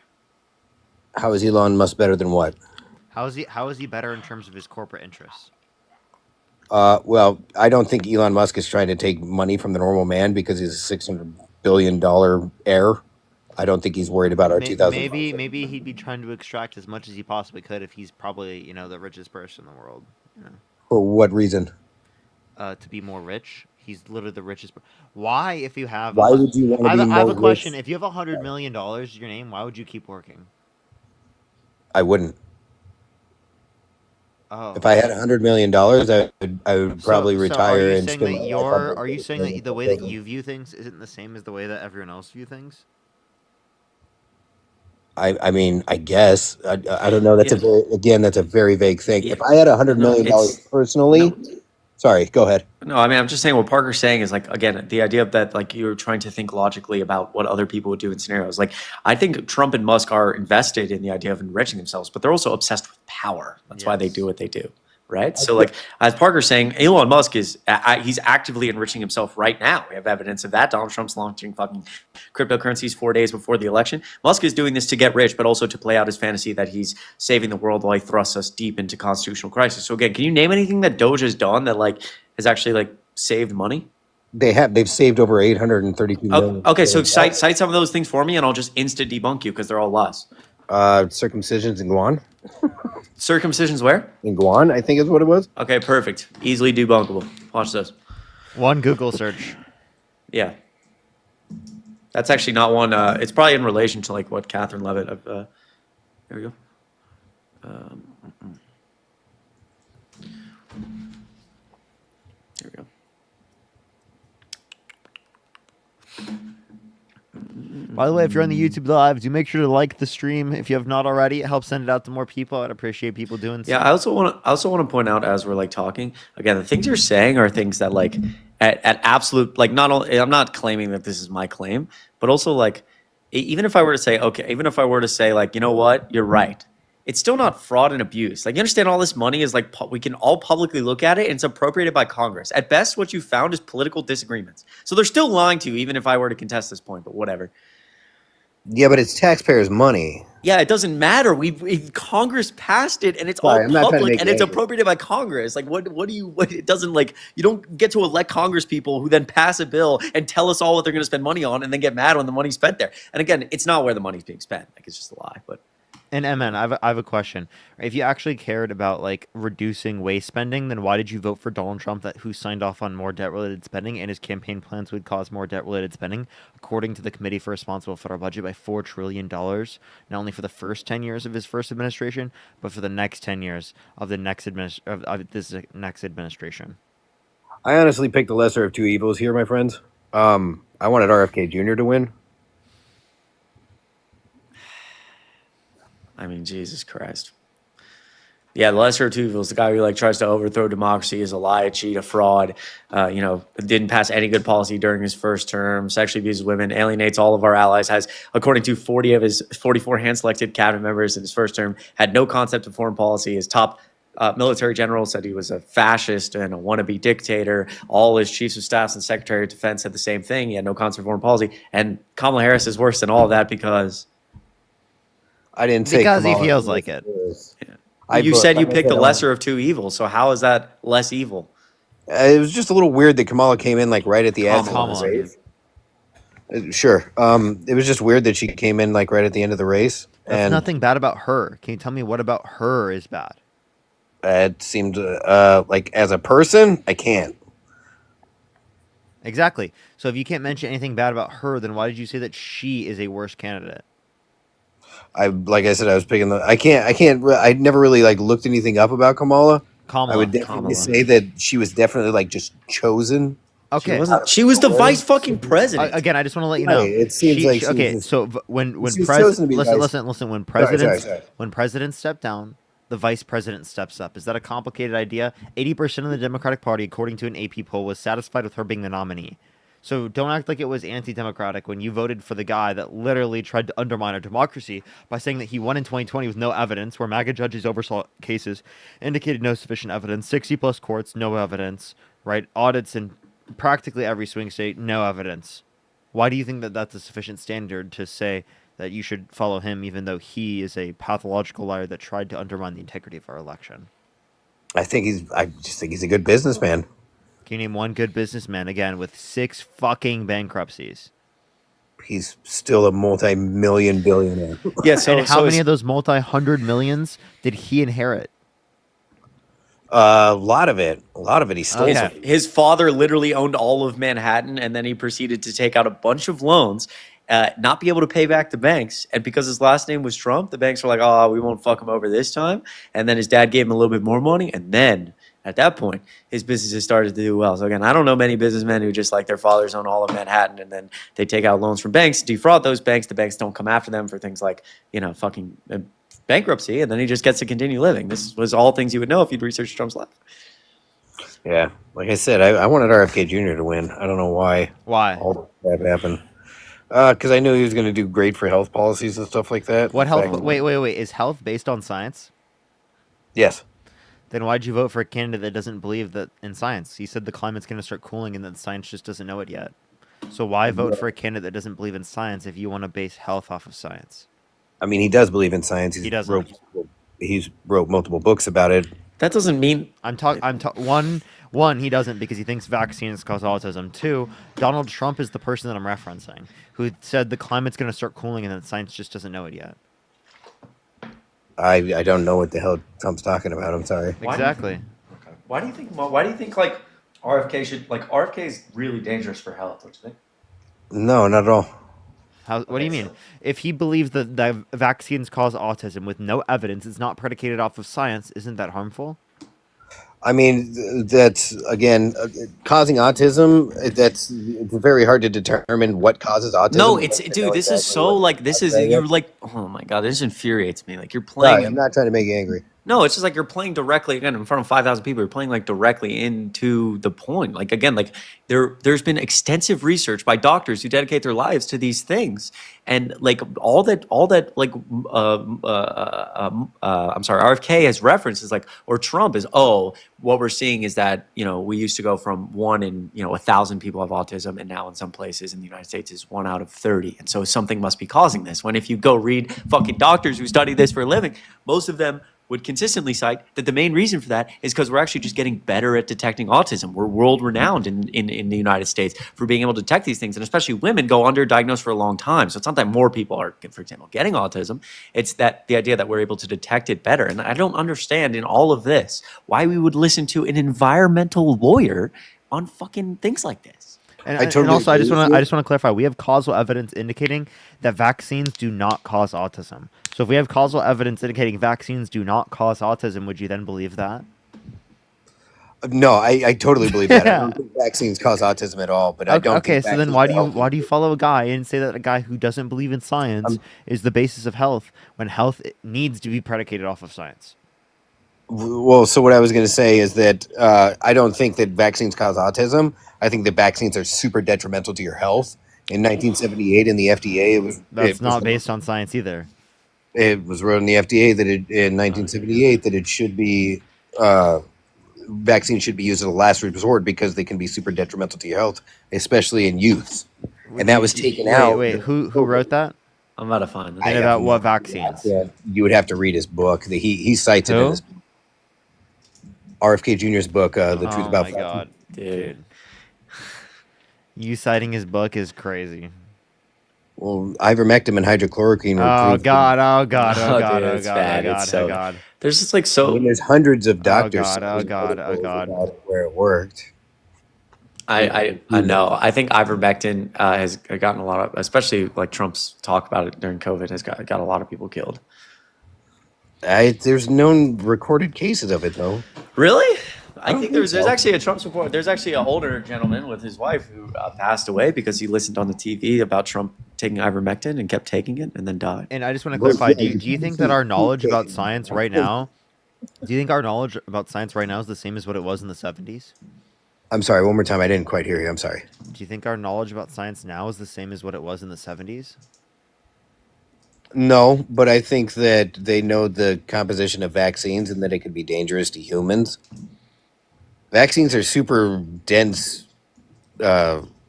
How is Elon Musk better than what? How is he better in terms of his corporate interests? Well, I don't think Elon Musk is trying to take money from the normal man because he's a $600 billion heir. I don't think he's worried about our 2000. Maybe he'd be trying to extract as much as he possibly could if he's probably the richest person in the world. For what reason? To be more rich. He's literally the richest. Why, if you have? Why would you want to be I have more a question. rich? If you have $100 million to your name, why would you keep working? I wouldn't. Oh. If I had $100 million, I would probably retire and spend my life on Are you saying vacation that the way that you view things isn't the same as the way that everyone else view things? I mean, I guess I don't know. That's a very vague thing. If I had $100 million personally, Sorry, go ahead. No, I mean, I'm just saying what Parker's saying is like, again, the idea of that, like you're trying to think logically about what other people would do in scenarios. Like, I think Trump and Musk are invested in the idea of enriching themselves, but they're also obsessed with power. That's why they do what they do. Right. So like, as Parker's saying, Elon Musk is, he's actively enriching himself right now. We have evidence of that. Donald Trump's launching fucking cryptocurrencies 4 days before the election. Musk is doing this to get rich, but also to play out his fantasy that he's saving the world while he thrusts us deep into constitutional crisis. So again, can you name anything that Doge has done that like has actually like saved money? They've saved over 832 million. Okay, so cite some of those things for me, and I'll just insta debunk you because they're all lies. Circumcisions in Guam. Circumcisions where? In Guam, I think is what it was. Okay, perfect. Easily debunkable. Watch this. One Google search. Yeah. That's actually not one. It's probably in relation to like what Catherine Levitt. There we go. There we go. By the way, if you're on the YouTube Live, do make sure to like the stream if you have not already. It helps send it out to more people. I'd appreciate people doing so. Yeah, I also want to point out as we're like talking again, the things you're saying are things that like at absolute like not only I'm not claiming that this is my claim, but also like even if I were to say like, you know what, you're right. It's still not fraud and abuse. Like, you understand all this money is like, we can all publicly look at it and it's appropriated by Congress. At best, what you found is political disagreements. So they're still lying to you, even if I were to contest this point, but whatever. Yeah, but it's taxpayers' money. Yeah, it doesn't matter. Congress passed it and it's all public and it's appropriated by Congress. Like, it doesn't like, you don't get to elect Congress people who then pass a bill and tell us all what they're going to spend money on and then get mad when the money's spent there. And again, it's not where the money's being spent. Like, it's just a lie, but. And MN, I have a question. If you actually cared about like reducing waste spending, then why did you vote for Donald Trump who signed off on more debt-related spending and his campaign plans would cause more debt-related spending, according to the Committee for Responsible Federal Budget, by $4 trillion, not only for the first 10 years of his first administration, but for the next 10 years of the next next administration? I honestly picked the lesser of two evils here, my friends. I wanted RFK Jr. to win. I mean, Jesus Christ. Yeah, the lesser of two evils, the guy who like tries to overthrow democracy, is a lie, a cheat, a fraud, didn't pass any good policy during his first term, sexually abuses women, alienates all of our allies, has, according to 40 of his 44 hand-selected cabinet members in his first term, had no concept of foreign policy. His top military general said he was a fascist and a wannabe dictator. All his chiefs of staffs and secretary of defense said the same thing. He had no concept of foreign policy. And Kamala Harris is worse than all of that because... I didn't say because Kamala he feels like it. Yeah. You said you picked the lesser of two evils, so how is that less evil? It was just a little weird that Kamala came in like right at the end. Sure. It was just weird that she came in like right at the end of the race. There's nothing bad about her. Can you tell me what about her is bad? It seemed like as a person, I can't. Exactly. So if you can't mention anything bad about her, then why did you say that she is a worse candidate? Like I said, I was picking I never really like looked anything up about Kamala. I would definitely say that she was definitely like just chosen. Okay, she was the vice fucking president. Again, I just want to let you know. It seems like okay. So when presidents step down, the vice president steps up. Is that a complicated idea? 80% of the Democratic Party, according to an AP poll, was satisfied with her being the nominee. So don't act like it was anti-democratic when you voted for the guy that literally tried to undermine our democracy by saying that he won in 2020 with no evidence, where MAGA judges oversaw cases, indicated no sufficient evidence, 60-plus courts, no evidence, right? Audits in practically every swing state, no evidence. Why do you think that that's a sufficient standard to say that you should follow him, even though he is a pathological liar that tried to undermine the integrity of our election? I just think he's a good businessman. Can you name one good businessman, again, with 6 fucking bankruptcies? He's still a multi-million billionaire. Yeah, and how many of those multi-hundred millions did he inherit? A lot of it he stole. His father literally owned all of Manhattan, and then he proceeded to take out a bunch of loans, not be able to pay back the banks. And because his last name was Trump, the banks were like, oh, we won't fuck him over this time. And then his dad gave him a little bit more money, and then at that point, his businesses started to do well. So again, I don't know many businessmen who just like their fathers own all of Manhattan and then they take out loans from banks, defraud those banks. The banks don't come after them for things like, fucking bankruptcy. And then he just gets to continue living. This was all things you would know if you'd researched Trump's life. Yeah, like I said, I wanted RFK Jr. to win. I don't know why. Why? All that happened. Because I knew he was going to do great for health policies and stuff like that. What In health? fact, Wait. Is health based on science? yes. Then why'd you vote for a candidate that doesn't believe that in science? He said the climate's going to start cooling and that science just doesn't know it yet. So why vote for a candidate that doesn't believe in science if you want to base health off of science? I mean, he does believe in science. He doesn't. He's wrote multiple books about it. That doesn't mean one. He doesn't because he thinks vaccines cause autism. Two, Donald Trump is the person that I'm referencing who said the climate's going to start cooling and that science just doesn't know it yet. I don't know what the hell Trump's talking about. I'm sorry. Exactly. Why do you think like RFK is really dangerous for health? Don't you think? No, not at all. What do you mean? If he believes that vaccines cause autism with no evidence, it's not predicated off of science, isn't that harmful? I mean, that's again causing autism. It's very hard to determine what causes autism. No, this is so like this is you're like oh my god, this infuriates me. Like you're playing. Sorry, I'm not trying to make you angry. No, it's just like you're playing directly again in front of 5,000 people. You're playing like directly into the point. Like again, like there's been extensive research by doctors who dedicate their lives to these things, and like all that like I'm sorry, RFK has referenced is like or Trump is what we're seeing is that we used to go from 1 in 1,000 people have autism, and now in some places in the United States is 1 out of 30, and so something must be causing this. When if you go read fucking doctors who study this for a living, most of them would consistently cite that the main reason for that is because we're actually just getting better at detecting autism. We're world renowned in the United States for being able to detect these things, and especially women go underdiagnosed for a long time. So it's not that more people are, for example, getting autism. It's that the idea that we're able to detect it better. And I don't understand in all of this why we would listen to an environmental lawyer on fucking things like this. And also, I just want to clarify. We have causal evidence indicating that vaccines do not cause autism. So if we have causal evidence indicating vaccines do not cause autism, would you then believe that? No, I totally believe that. I don't think vaccines cause autism at all. But I don't. Okay, so then why do you follow a guy and say that a guy who doesn't believe in science is the basis of health when health needs to be predicated off of science? Well, so what I was going to say is that I don't think that vaccines cause autism. I think that vaccines are super detrimental to your health. In 1978, in the FDA, That's not based on science either. It was wrote in the FDA that in 1978 that it should be vaccines should be used as a last resort because they can be super detrimental to your health, especially in youth. And that was taken out. Wait, who wrote that? I'm about to find this. And about what vaccines? Yeah, you would have to read his book. He cites it in his RFK Jr.'s book, The Truth About Vaccines. Oh my god, dude. You citing his book is crazy. Well, ivermectin and hydrochloroquine were Oh god. There's just like so. I mean, there's hundreds of doctors. Oh god. Where it worked. I know. I think ivermectin has gotten a lot of, especially like Trump's talk about it during COVID, has got a lot of people killed. There's no recorded cases of it though. Really? I think there's actually a Trump supporter. There's actually an older gentleman with his wife who passed away because he listened on the TV about Trump taking ivermectin and kept taking it and then died. And I just want to clarify: do you think that our knowledge about science right now? Do you think our knowledge about science right now is the same as what it was in the 70s? I'm sorry. One more time. I didn't quite hear you. I'm sorry. Do you think our knowledge about science now is the same as what it was in the 70s? No, but I think that they know the composition of vaccines and that it could be dangerous to humans. Vaccines are super dense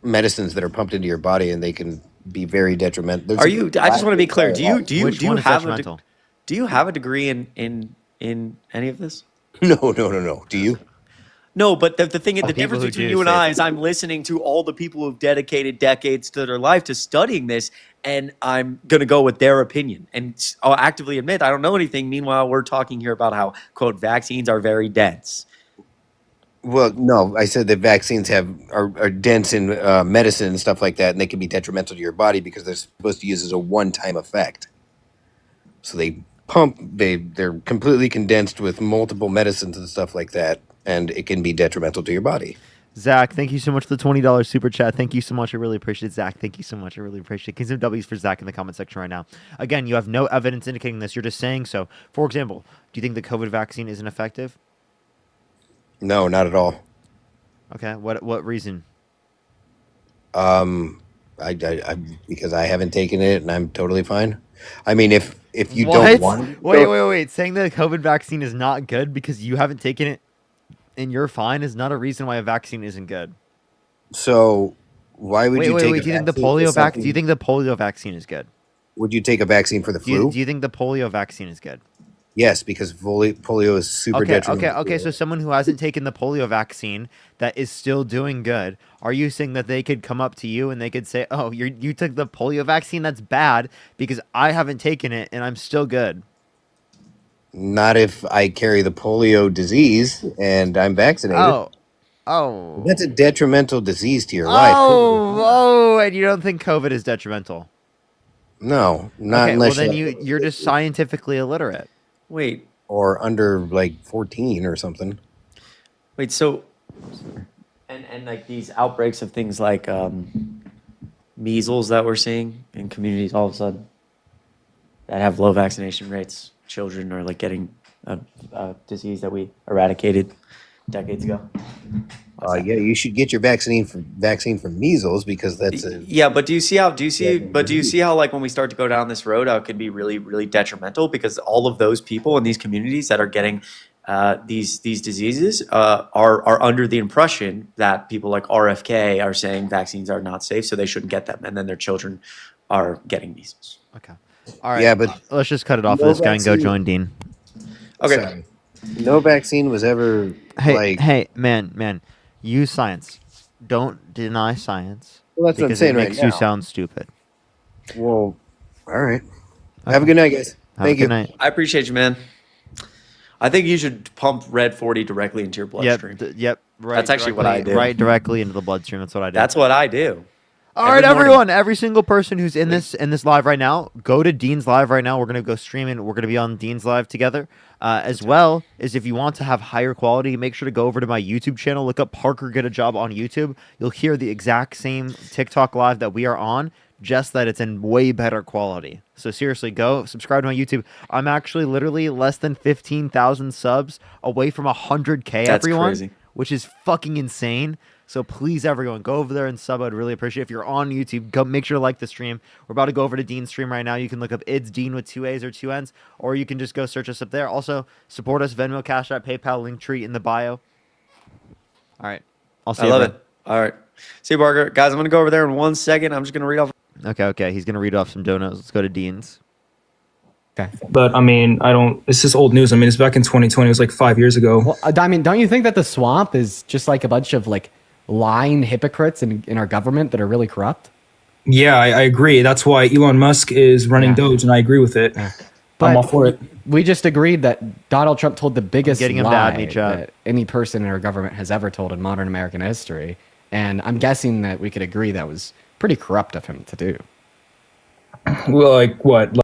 medicines that are pumped into your body, and they can be very detrimental. Are you? I just want to be clear. Do you have a degree in any of this? No. Do you? No, but the thing, the difference between you and I is I'm listening to all the people who've dedicated decades to their life to studying this, and I'm going to go with their opinion. And I'll actively admit I don't know anything. Meanwhile, we're talking here about how, quote, vaccines are very dense. Well, no, I said that vaccines are dense in medicine and stuff like that, and they can be detrimental to your body because they're supposed to use as a one-time effect. So they're completely condensed with multiple medicines and stuff like that, and it can be detrimental to your body. Zach, thank you so much for the $20 super chat. Thank you so much. I really appreciate it. Zach, thank you so much. I really appreciate it. Get some W's for Zach in the comment section right now. Again, you have no evidence indicating this. You're just saying so. For example, do you think the COVID vaccine isn't effective? No, not at all. Okay. What reason? I because I haven't taken it and I'm totally fine. I mean, if you don't What? want, Wait. Saying the COVID vaccine is not good because you haven't taken it and you're fine is not a reason why a vaccine isn't good. so why would you take a Do you think the vaccine for polio vaccine? Do you something? think the polio vaccine is good? Would you take a vaccine for the flu? Do you think the polio vaccine is good? Yes, because polio is super detrimental. Okay. So someone who hasn't taken the polio vaccine that is still doing good, are you saying that they could come up to you and they could say, "Oh, you took the polio vaccine? That's bad because I haven't taken it and I'm still good." Not if I carry the polio disease and I'm vaccinated. Oh. That's a detrimental disease to your life. And you don't think COVID is detrimental? No, not Okay, unless well then you're you're just scientifically illiterate. Wait, or under like 14 or something. wait. So, and like these outbreaks of things like measles that we're seeing in communities all of a sudden that have low vaccination rates. Children are like getting a disease that we eradicated decades ago. Yeah, you should get your vaccine for measles because that's a Yeah, but do you see how like when we start to go down this road, how it could be really, really detrimental because all of those people in these communities that are getting these diseases are under the impression that people like RFK are saying vaccines are not safe, so they shouldn't get them, and then their children are getting measles. Okay. All right. Yeah, but let's just cut it off no this guy and go vaccine- join Dean. Okay. Sorry. No vaccine was ever Hey, man, use science. Don't deny science. Well, that's what I'm because saying it right makes you now. sound stupid. Well, all right. Have a good night, guys. Thank you. Good night. I appreciate you, man. I think you should pump Red 40 directly into your bloodstream. Yep. Right. That's actually what I do. Right directly into the bloodstream. That's what I do. That's what I do. All right, Every morning. everyone, every single person who's in this live right now, go to Dean's live right now. We're gonna go streaming. We're gonna be on Dean's live together, as well as if you want to have higher quality, make sure to go over to my YouTube channel. Look up Parker Get a Job on YouTube. You'll hear the exact same TikTok live that we are on, just that it's in way better quality. So seriously, go subscribe to my YouTube. I'm actually literally less than 15,000 subs away from 100K. That's everyone, crazy. which is fucking insane. So please, everyone, go over there and sub. I'd really appreciate it. If you're on YouTube, go make sure to like the stream. We're about to go over to Dean's stream right now. You can look up It's Dean with 2 A's or 2 N's, or you can just go search us up there. Also, support us, Venmo, Cash App, PayPal, Linktree in the bio. All right. I'll see I you, love bro. it. All right. See you, Barker. Guys, I'm going to go over there in 1 second. I'm just going to read off. Okay. He's going to read off some donuts. Let's go to Dean's. Okay. But I mean, it's just old news. I mean, it's back in 2020. It was like 5 years ago. Well, I mean, don't you think that the swamp is just like a bunch of like lying hypocrites in our government that are really corrupt? Yeah, I agree. That's why Elon Musk is running Doge, and I agree with it. I'm all for it. We just agreed that Donald Trump told the biggest getting him to lie add me, chat. that any person in our government has ever told in modern American history. And I'm guessing that we could agree that was pretty corrupt of him to do. Well, like what?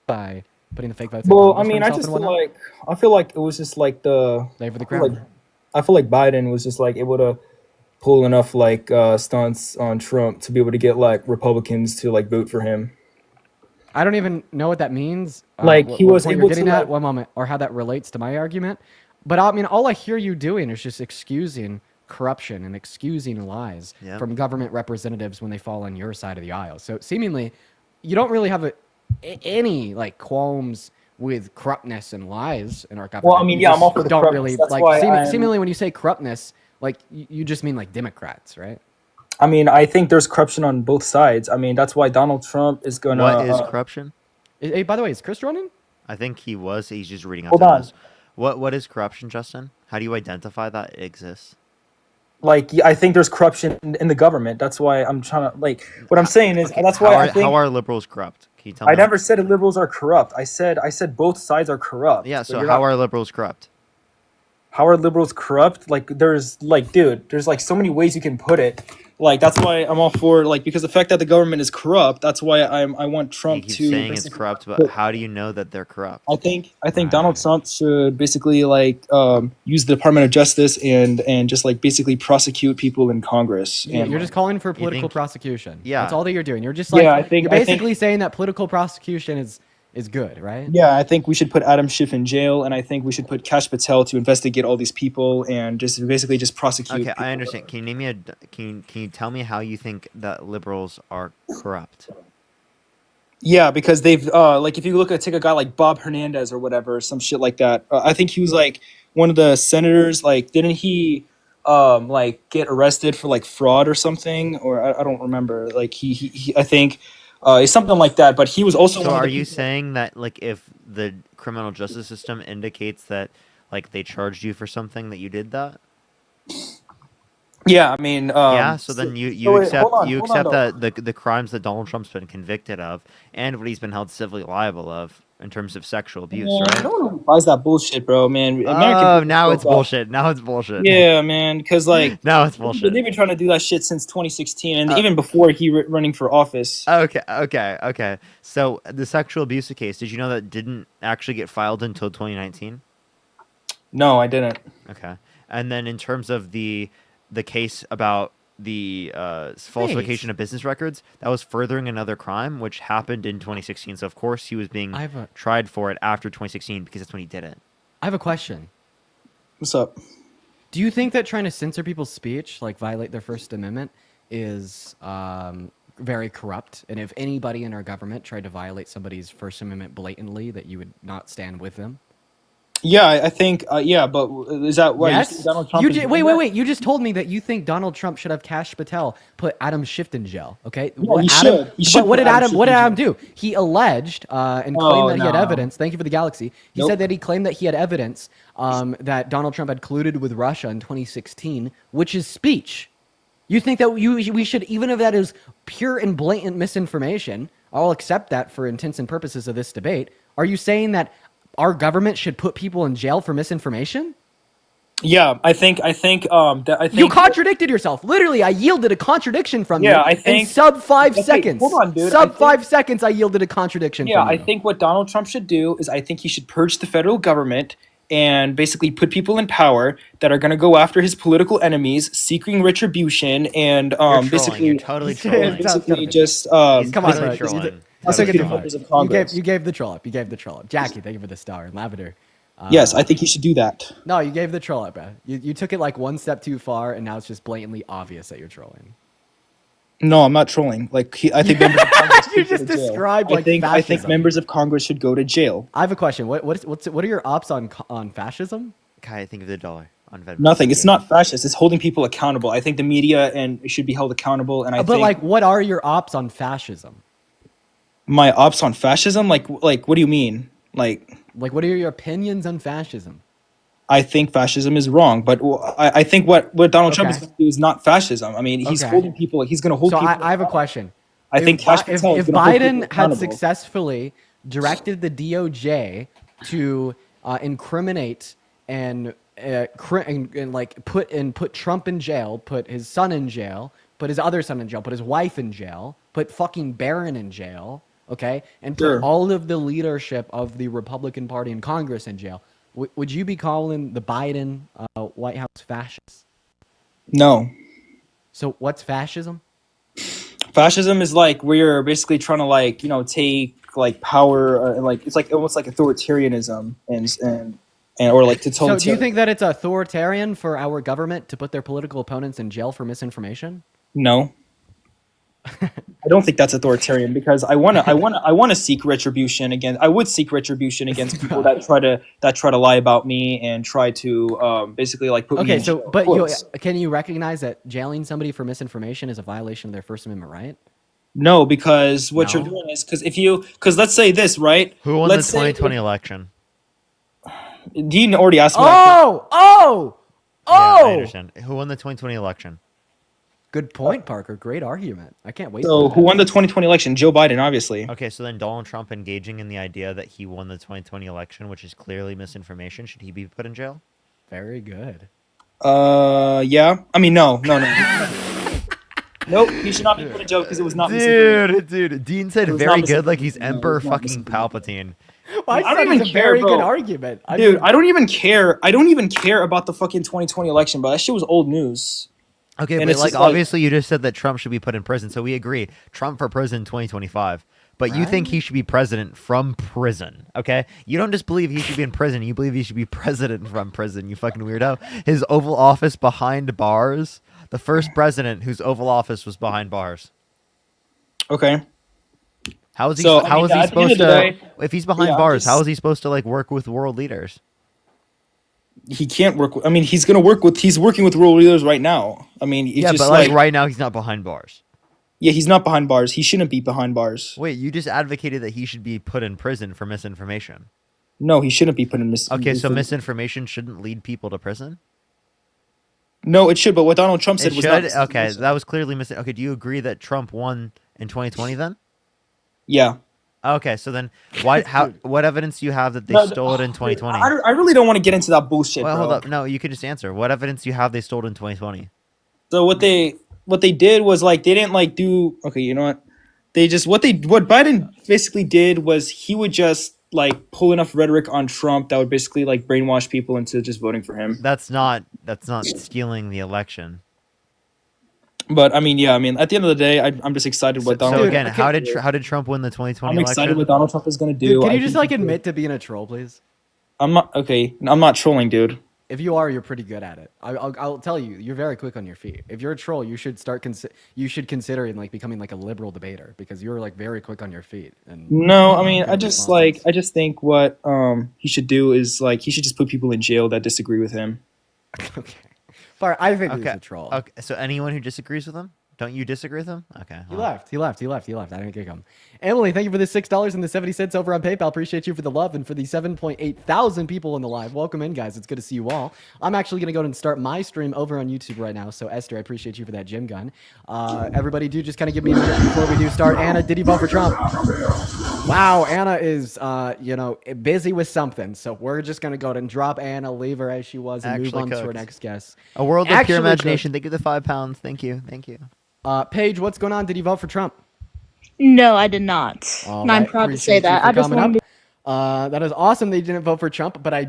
By putting the fake votes in Well, I Congress for mean, I himself just and feel whatnot. like it was just like Play for the crown. I feel like Biden was just like able to pull enough like stunts on Trump to be able to get like Republicans to like vote for him. I don't even know what that means. Like, he was what able you're to, getting at, like- one moment, or how that relates to my argument. But I mean, all I hear you doing is just excusing corruption and excusing lies Yeah. from government representatives when they fall on your side of the aisle. So seemingly, you don't really have any like qualms with corruptness and lies in our government. Well, I mean, You yeah, I'm just all for the don't corruptness. really That's like why I'm- seemingly when you say corruptness, like you just mean like Democrats, right? I mean, I think there's corruption on both sides. I mean, that's why Donald Trump is gonna. What is corruption? Hey, by the way, is Chris running? I think he was. He's just reading off Hold the on. list. What is corruption, Justin? How do you identify that it exists? Like, yeah, I think there's corruption in the government. That's why I'm trying to like. What I'm saying is that's why I think how are liberals corrupt? Can you tell me? I never said liberals are corrupt. I said both sides are corrupt. Yeah. But So you're how not- are liberals corrupt? how are liberals corrupt? Like, there's like, dude, there's like so many ways you can put it. Like, that's why I'm all for like, because the fact that the government is corrupt, that's why I want You Trump keep to saying it's basically- corrupt, but how do you know that they're corrupt? I think Donald Trump should basically like use the Department of Justice and just like basically prosecute people in Congress. And You're just calling for political think- prosecution. Yeah. That's all that you're doing. You're just like Yeah, I think- you're basically saying that political prosecution is good, right? Yeah, I think we should put Adam Schiff in jail, and I think we should put Kash Patel to investigate all these people and just basically just prosecute. Okay, I people. understand. Can you name me a? Can you tell me how you think that liberals are corrupt? Yeah, because they've like if you take a guy like Bob Hernandez or whatever, some shit like that. I think he was like one of the senators. Like, didn't he like get arrested for like fraud or something? Or I don't remember. Like he I think it's something like that. But he was also So one of are the you people. saying that like if the criminal justice system indicates that like they charged you for something that you did that? Yeah, I mean, Yeah, so then you hold accept on, hold on though. that the crimes that Donald Trump's been convicted of and what he's been held civilly liable of in terms of sexual abuse, Man, right? no one buys that bullshit, bro. Man, American Oh, people now it's broke up. bullshit. Now it's bullshit. Yeah, man, because like Now it's bullshit. they've been trying to do that shit since 2016, and even before he running for office. Okay. So the sexual abuse case, did you know that didn't actually get filed until 2019? No, I didn't. Okay. And then in terms of the case about the falsification of business records, that was furthering another crime, which happened in 2016. So of course he was being tried for it after 2016 because that's when he did it. I have a question. What's up? Do you think that trying to censor people's speech, like violate their First Amendment, is very corrupt? And if anybody in our government tried to violate somebody's First Amendment blatantly, that you would not stand with them? Yeah, I think. Yeah, but is that why you Yes. think Donald Trump? Wait. You just told me that you think Donald Trump should have Kash Patel put Adam Schiff in jail. Okay. Yeah, he should. He should But what put did Adam Adam? Schiff What did in Adam jail. do? He alleged and Oh, claimed that he had no. evidence. Thank you for the galaxy. He Nope. said that he claimed that he had evidence that Donald Trump had colluded with Russia in 2016, which is speech. You think that we should, even if that is pure and blatant misinformation, I'll accept that for intents and purposes of this debate. Are you saying that our government should put people in jail for misinformation? Yeah, I think. You contradicted yourself. Literally, I yielded a contradiction from you. Yeah, I think. in sub 5 Okay, seconds. hold on, dude. Sub 5 seconds, I yielded a contradiction Yeah, from you. I think what Donald Trump should do is I think he should purge the federal government and basically put people in power that are going to go after his political enemies, seeking retribution, and basically, You're totally trolling. basically just Come on, basically trolling. prosecuting members of Congress. You gave the troll up. You gave the troll up. Jackie, thank you for the star. And Lavender. Yes, I think he should do that. No, you gave the troll up, bro. You took it like one step too far, and now it's just blatantly obvious that you're trolling. No, I'm not trolling. Like I think members of Congress You should just go to jail. described, like, I think fascism. members of Congress should go to jail. I have a question. What are your ops on fascism? Kai, I think of the dollar on Venmo. Nothing. It's not fascist. It's holding people accountable. I think the media and should be held accountable. And I But think like, what are your ops on fascism? my ops on fascism. Like what do you mean? Like what are your opinions on fascism? I think fascism is wrong, but I think what Donald Trump is Okay. going to do is not fascism. I mean, he's Okay. holding people. He's going to hold So people. I have a question. I think Kash Patel is if gonna hold people Biden had accountable. successfully directed the DOJ to incriminate and like put Trump in jail, put his son in jail, put his other son in jail, put his wife in jail, put fucking Barron in jail, okay, and put Sure. all of the leadership of the Republican Party in Congress in jail, would you be calling the Biden White House fascist? No. So what's fascism? Fascism is like where you're basically trying to take like power and like it's like almost like authoritarianism and or like So totalitarian. do you think that it's authoritarian for our government to put their political opponents in jail for misinformation? No. I don't think that's authoritarian because I want to seek retribution against. I would seek retribution against people that try to lie about me and try to basically like put me Okay, in so jail. but Of course. can you recognize that jailing somebody for misinformation is a violation of their First Amendment right? No, because what you're No? doing is because let's say this, right? Who won Let's the say- 2020 election? Dean already asked me. Oh! Yeah, I understand. Who won the 2020 election? Good point, Parker. Great argument. I can't wait. So for who that. won the 2020 election? Joe Biden, obviously. Okay, so then Donald Trump engaging in the idea that he won the 2020 election, which is clearly misinformation, should he be put in jail? Very good. Yeah. I mean, no. Nope. He should not be put in jail because it was not misinformation. Dude, Dean said It was very not good, like he's misinformation. No, it Emperor was not fucking Palpatine. I I said don't it's even a care, very bro. good argument. Dude, I don't even care. I don't even care about the fucking 2020 election, but that shit was old news. Okay, And but it's like just like- obviously you just said that Trump should be put in prison, so we agree. Trump for prison 2025. But you think he should be president from prison, okay? You don't just believe he should be in prison. You believe he should be president from prison, you fucking weirdo. His Oval Office behind bars. The first president whose Oval Office was behind bars. Okay. How is he, So, how is he at the end supposed of the to, day, if he's behind yeah, bars, how is he supposed to, like, work with world leaders? he can't work. I mean, he's working with world leaders right now. I mean, it's Yeah, just but, like, right now he's not behind bars. Yeah, he's not behind bars. He shouldn't be behind bars. Wait, you just advocated that he should be put in prison for misinformation. No, he shouldn't be put in Okay, so misinformation shouldn't lead people to prison? No, it should, but what Donald Trump said It was should? not. Okay, that was clearly missing. Okay, do you agree that Trump won in 2020 then? Yeah. Okay, so then what evidence do you have that they stole it in 2020? I really don't want to get into that bullshit, Well, bro. hold up. No, you could just answer. What evidence do you have they stole it in 2020? So what they did was like they didn't like do okay, you know what? They just what Biden basically did was he would just like pull enough rhetoric on Trump that would basically like brainwash people into just voting for him. That's not stealing the election. But I mean, yeah, I mean, at the end of the day, I'm just excited what Donald. So again, how did Trump win the 2020 I'm election? excited what Donald Trump is going to do. Dude, can you I just think like admit to being a troll, please? I'm not okay. I'm not trolling, dude. If you are, you're pretty good at it. I'll tell you, you're very quick on your feet. If you're a troll, you should consider like becoming like a liberal debater because you're like very quick on your feet. And No, I mean, I just think what he should do is like he should just put people in jail that disagree with him. Okay, but I think he's a troll. Okay, so anyone who disagrees with him, don't you disagree with him? Okay, He left. I didn't kick him. Emily, thank you for the $6.70 over on PayPal. Appreciate you for the love and for the 7.8 thousand people in the live. Welcome in, guys. It's good to see you all. I'm actually going to go and start my stream over on YouTube right now. So, Esther, I appreciate you for that gym gun. Everybody, do just kind of give me a minute before we do start. Anna, did you vote for Trump? Wow, Anna is, busy with something. So, we're just going to go ahead and drop Anna, leave her as she was, and move on to our next guest. A world of pure imagination. Thank you for the £5. Thank you. Paige, what's going on? Did you vote for Trump? No, I did not. All And I'm right, proud to say appreciate you that. for I just coming wanted up. That is awesome that you didn't vote for Trump, but I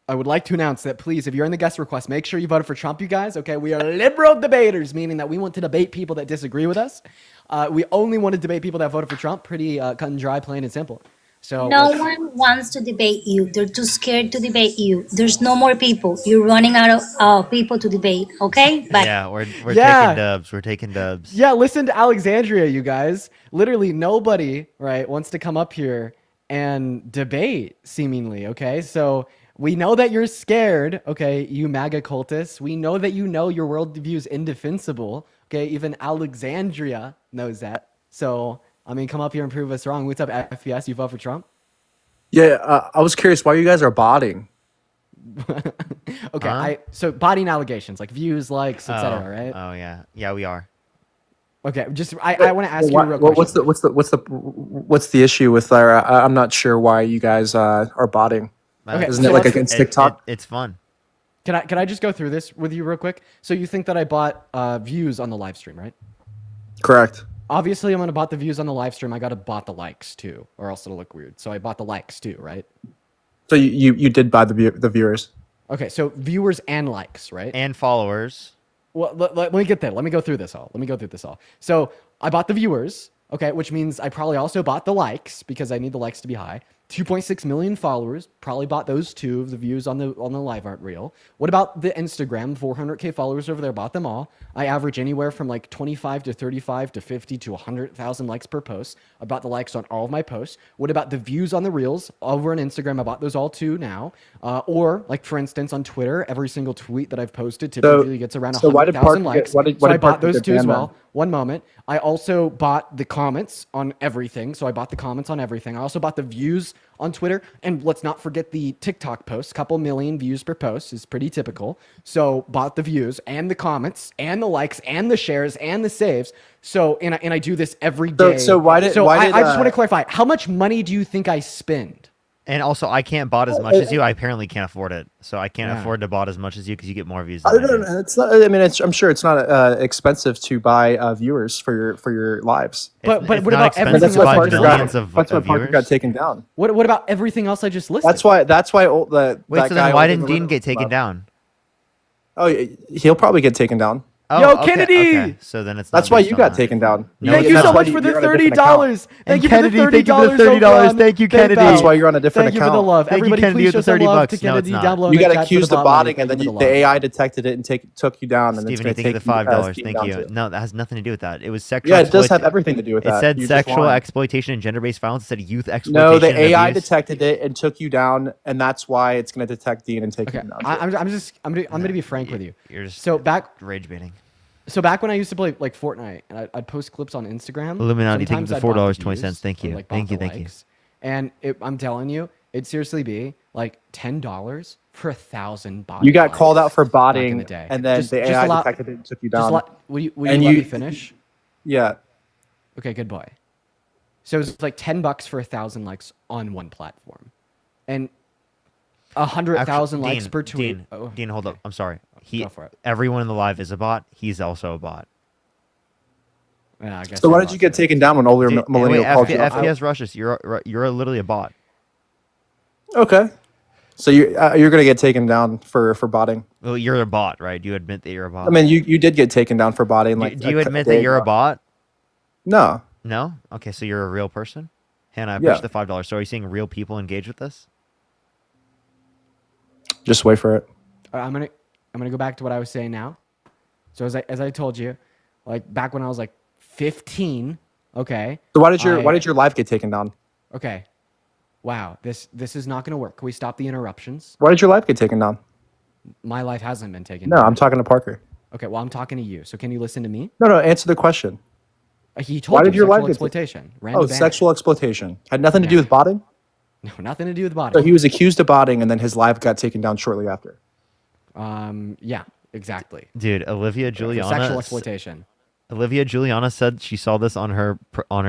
would like to announce that please, if you're in the guest request, make sure you voted for Trump, you guys. Okay, we are liberal debaters, meaning that we want to debate people that disagree with us. We only want to debate people that voted for Trump. Pretty cut and dry, plain and simple. So no one wants to debate you. They're too scared to debate you. There's no more people. You're running out of people to debate. Okay? But yeah, we're taking dubs. We're taking dubs. Yeah, listen to Alexandria, you guys. Literally nobody, right, wants to come up here and debate, seemingly. Okay, so we know that you're scared. Okay, you MAGA cultists. We know that you know your worldview is indefensible. Okay, even Alexandria knows that. So. I mean, come up here and prove us wrong. What's up, FPS? You vote for Trump? Yeah, I was curious why you guys are botting. Okay, so botting allegations like views, likes, etc. Right? Oh yeah, we are. Okay, just I want to ask you a real question. What's the issue with that? I'm not sure why you guys are botting. Okay, Isn't it like against TikTok? It's fun. Can I just go through this with you real quick? So you think that I bought views on the live stream, right? Correct. Obviously, I'm gonna bought the views on the live stream. I gotta bought the likes too, or else it'll look weird. So I bought the likes too, right? So you did buy the viewers. Okay, so viewers and likes, right? And followers. Well, let me get there. Let me go through this all. So I bought the viewers, okay, which means I probably also bought the likes because I need the likes to be high. 2.6 million followers, probably bought those two of the views on the live art reel. What about the Instagram? 400K followers over there, bought them all. I average anywhere from like 25 to 35 to 50 to 100,000 likes per post. I bought the likes on all of my posts. What about the views on the reels over on Instagram? I bought those all too now. Or like for instance on Twitter, every single tweet that I've posted typically gets around 100,000 likes. So I bought those two as well. One moment. I also bought the comments on everything. So I bought the comments on everything. I also bought the views on Twitter. And let's not forget the TikTok posts. Couple million views per post is pretty typical. So bought the views and the comments and the likes and the shares and the saves. So and I do this every day. I just want to clarify. How much money do you think I spend? And also, I can't bot as much as you. I apparently can't afford it, so I can't afford to bot as much as you because you get more views. I don't know. It's not. I mean, I'm sure it's not expensive to buy viewers for your lives. But what about everything else? That's why Parker got taken down. What about everything else I just listed? That's why. Wait, so then why didn't Dean get taken down? Oh, he'll probably get taken down. Oh, Yo, okay, Kennedy! Okay. So then it's not That's why based you on got that. taken down. No, Thank it's you so not. much for the You're on a different $30. Thank you for the Kennedy, $30. thank you for the $30. over on Thank you, Kennedy. PayPal. That's why you're on a different Thank you for the account. love. Thank you, Everybody, Kennedy, please with show the some $30. love to No, it's Kennedy not. down below in You the got chat for accused the of bot money. botting, Thank and you then for the the love. AI detected it and took you down, and Steven, it's you going to think of take the you $5? Steam Thank down you. too. No, that has nothing to do with that. It was sexual. Yeah, it does have everything to do with It that. said You're just sexual lying. exploitation and gender-based violence. It said youth exploitation. No, the and AI abuse. detected it and took you down, and that's why it's going to detect Dean and take Okay, him down. I'm gonna be frank with you. You're just So back rage baiting. So back when I used to play like Fortnite, and I'd post clips on Instagram. Illuminati, thank you sometimes for I'd bot the $4.20. views Thank or, you. like, Thank bot you. the Thank you. likes. And I'm telling you, it'd seriously be like $10 for 1,000 bot. You got called out for back in the botting, day. and then the AI detected it and took you down. Will you And let me finish? Yeah. Okay, good boy. So it's like $10 for 1,000 likes on one platform, and 100,000 likes Dean, per tweet. Dean, hold up. I'm sorry. Go for it. Everyone in the live is a bot. He's also a bot. Yeah, I guess. So why did you get taken down when older millennial called you out? FPS rushes. You're literally a bot. Okay. So you're gonna get taken down for botting. Well, you're a bot, right? Do you admit that you're a bot? I mean, you did get taken down for botting. Like, do you admit that you're a bot? No. No. Okay, so you're a real person. Hannah, I Yeah. pushed the $5. So are you seeing real people engage with this? Just wait for it. I'm gonna go back to what I was saying now. So as I told you, like back when I was like 15. Okay. So why did your live get taken down? Okay. Wow. This is not gonna work. Can we stop the interruptions? Why did your live get taken down? My life hasn't been taken No, down. I'm talking to Parker. Okay. Well, I'm talking to you. So can you listen to me? No, answer the question. He told Why you did your sexual live get exploitation. sexual exploitation had nothing to do with botting. No, nothing to do with botting. So he was accused of botting, and then his live got taken down shortly after. Yeah, exactly. Dude, Olivia For Juliana. sexual exploitation. Olivia Juliana said she saw this on her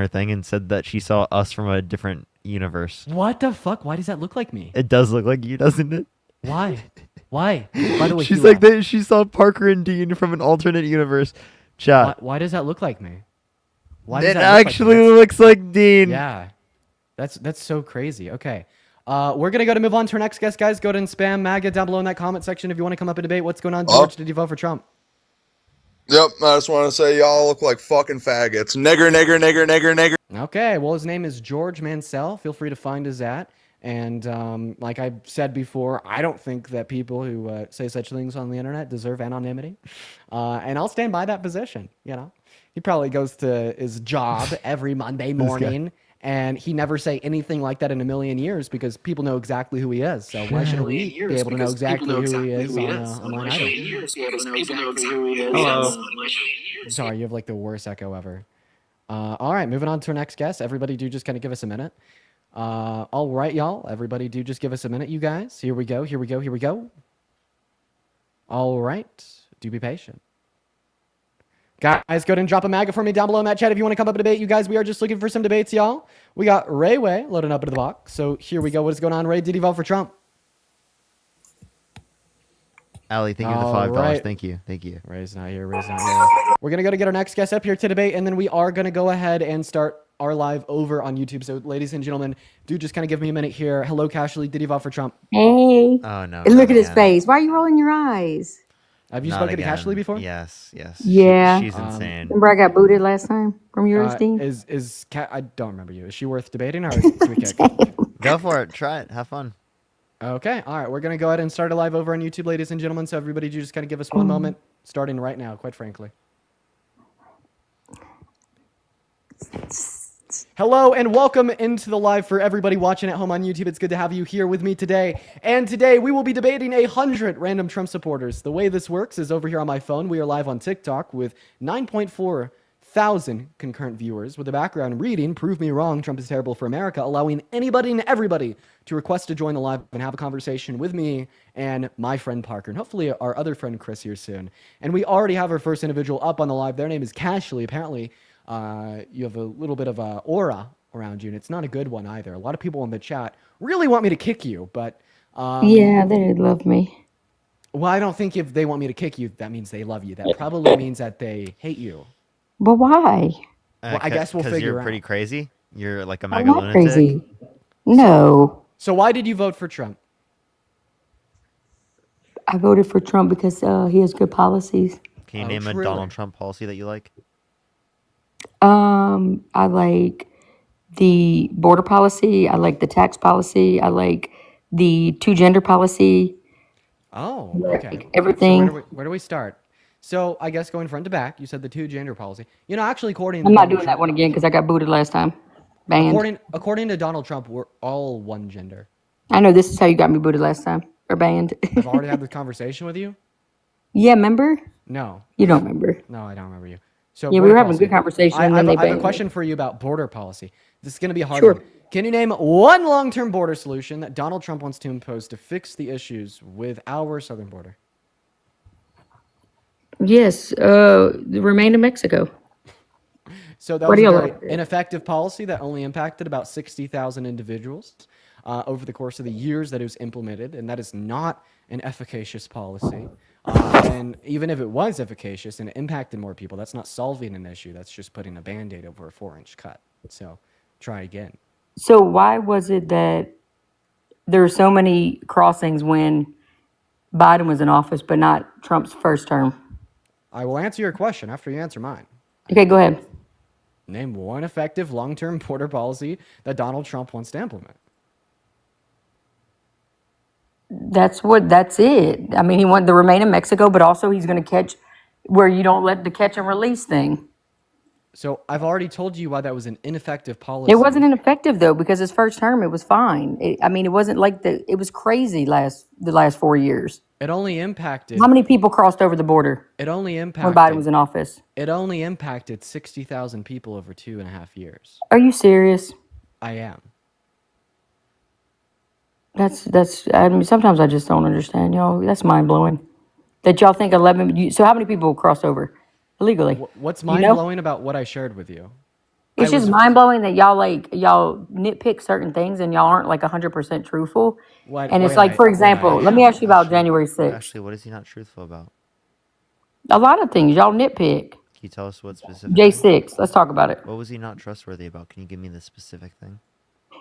thing and said that she saw us from a different universe. What the fuck? Why does that look like me? It does look like you, doesn't it? Why? Why? By the way, she's like that. She saw Parker and Dean from an alternate universe. Chat. Why does that look like me? Why does It that look actually like me? looks like Dean. Yeah, that's so crazy. Okay, we're gonna move on to our next guest, guys. Go ahead and spam MAGA down below in that comment section if you want to come up and debate. What's going on, George? Did you vote for Trump? Yep, I just want to say y'all look like fucking faggots. Nigger, nigger, nigger, nigger, nigger. Okay, well, his name is George Mansell. Feel free to find his at. And like I said before, I don't think that people who say such things on the internet deserve anonymity. And I'll stand by that position. You know, he probably goes to his job every Monday morning, and he never say anything like that in a million years because people know exactly who he is. So why should we be able to know exactly who he is on line item? Hello. Sorry, you have like the worst echo ever. All right, moving on to our next guest. Everybody do just kind of give us a minute. All right, y'all. Everybody do just give us a minute, you guys. Here we go. Here we go. Here we go. All right. Do be patient. Guys, go ahead and drop a MAGA for me down below in that chat if you want to come up and debate. You guys, we are just looking for some debates, y'all. We got Ray Way loading up into the box. So here we go. What is going on, Ray? Did he vote for Trump? Allie, thank you for the $5. Right. Thank you. Thank you. Ray's not here. Ray's not here. We're going to go to get our next guest up here to debate, and then we are going to go ahead and start our live over on YouTube. So, ladies and gentlemen, do just kind of give me a minute here. Hello, Cashley. Did you vote for Trump? Hey. Oh, no. And look at his face. Why are you rolling your eyes? Have you Not spoken again. to Cashley before? Yes, yes. Yeah. She's insane. Remember I got booted last time from yours, Dean? I don't remember you. Is she worth debating or can we kick? Go for it. Try it. Have fun. Okay. All right. We're going to go ahead and start a live over on YouTube, ladies and gentlemen. So everybody just kind of give us one moment, starting right now, quite frankly. Hello and welcome into the live for everybody watching at home on YouTube. It's good to have you here with me today. And today we will be debating 100 random Trump supporters. The way this works is over here on my phone. We are live on TikTok with 9.4 thousand concurrent viewers with the background reading "Prove Me Wrong, Trump is Terrible for America," allowing anybody and everybody to request to join the live and have a conversation with me and my friend Parker, and hopefully our other friend Chris here soon. And we already have our first individual up on the live. Their name is Cashley. Apparently, you have a little bit of a aura around you, and it's not a good one either. A lot of people in the chat really want me to kick you, but yeah, they love me. Well, I don't think if they want me to kick you, that means they love you. That probably means that they hate you. But why? Well, I guess we'll figure you're out. pretty crazy. You're like a I'm MAGA not lunatic. crazy. No. So why did you vote for Trump? I voted for Trump because he has good policies. Can you Oh, name a truly. Donald Trump policy that you like? I like the border policy. I like the tax policy. I like the two gender policy. Oh, Like okay. So everything. where do we start? So I guess going front to back, you said the two gender policy. You know, actually, according to I'm not Donald doing that Trump, one again because I got booted last time. Banned. according to Donald Trump, we're all one gender. I know this is how you got me booted last time or banned. I've already had this conversation with you. Yeah, remember? No. You don't remember. No, I don't remember you. So Yeah, we border were having a policy. good conversation and then they I have a banned question me. for you about border policy. This is going to be a hard Sure. one. Can you name one long-term border solution that Donald Trump wants to impose to fix the issues with our southern border? Yes, remain in Mexico. So that What was do a you very like? ineffective policy that only impacted about 60,000 individuals over the course of the years that it was implemented, and that is not an efficacious policy. And even if it was efficacious and it impacted more people, that's not solving an issue. That's just putting a Band-Aid over a 4-inch cut. So try again. So why was it that there were so many crossings when Biden was in office, but not Trump's first term? I will answer your question after you answer mine. Okay, go ahead. Name one effective long-term border policy that Donald Trump wants to implement. That's it. I mean, he wanted to remain in Mexico, but also he's going to catch where you don't let the catch and release thing. So I've already told you why that was an ineffective policy. It wasn't ineffective though, because his first term, it was fine. It wasn't like it was crazy the last 4 years. It only impacted. How many people crossed over the border It only impacted. when Biden was in office? It only impacted 60,000 people over 2.5 years. Are you serious? I am. I mean, sometimes I just don't understand, y'all. That's mind blowing. That y'all think 11. So how many people crossed over illegally? What's You mind know? blowing about what I shared with you? It's just mind blowing that y'all nitpick certain things and y'all aren't like 100% truthful. And it's like, for example, let me ask you about January 6th. Actually, what is he not truthful about? A lot of things y'all nitpick. Can you tell us what specific? J6. Let's talk about it. What was he not trustworthy about? Can you give me the specific thing?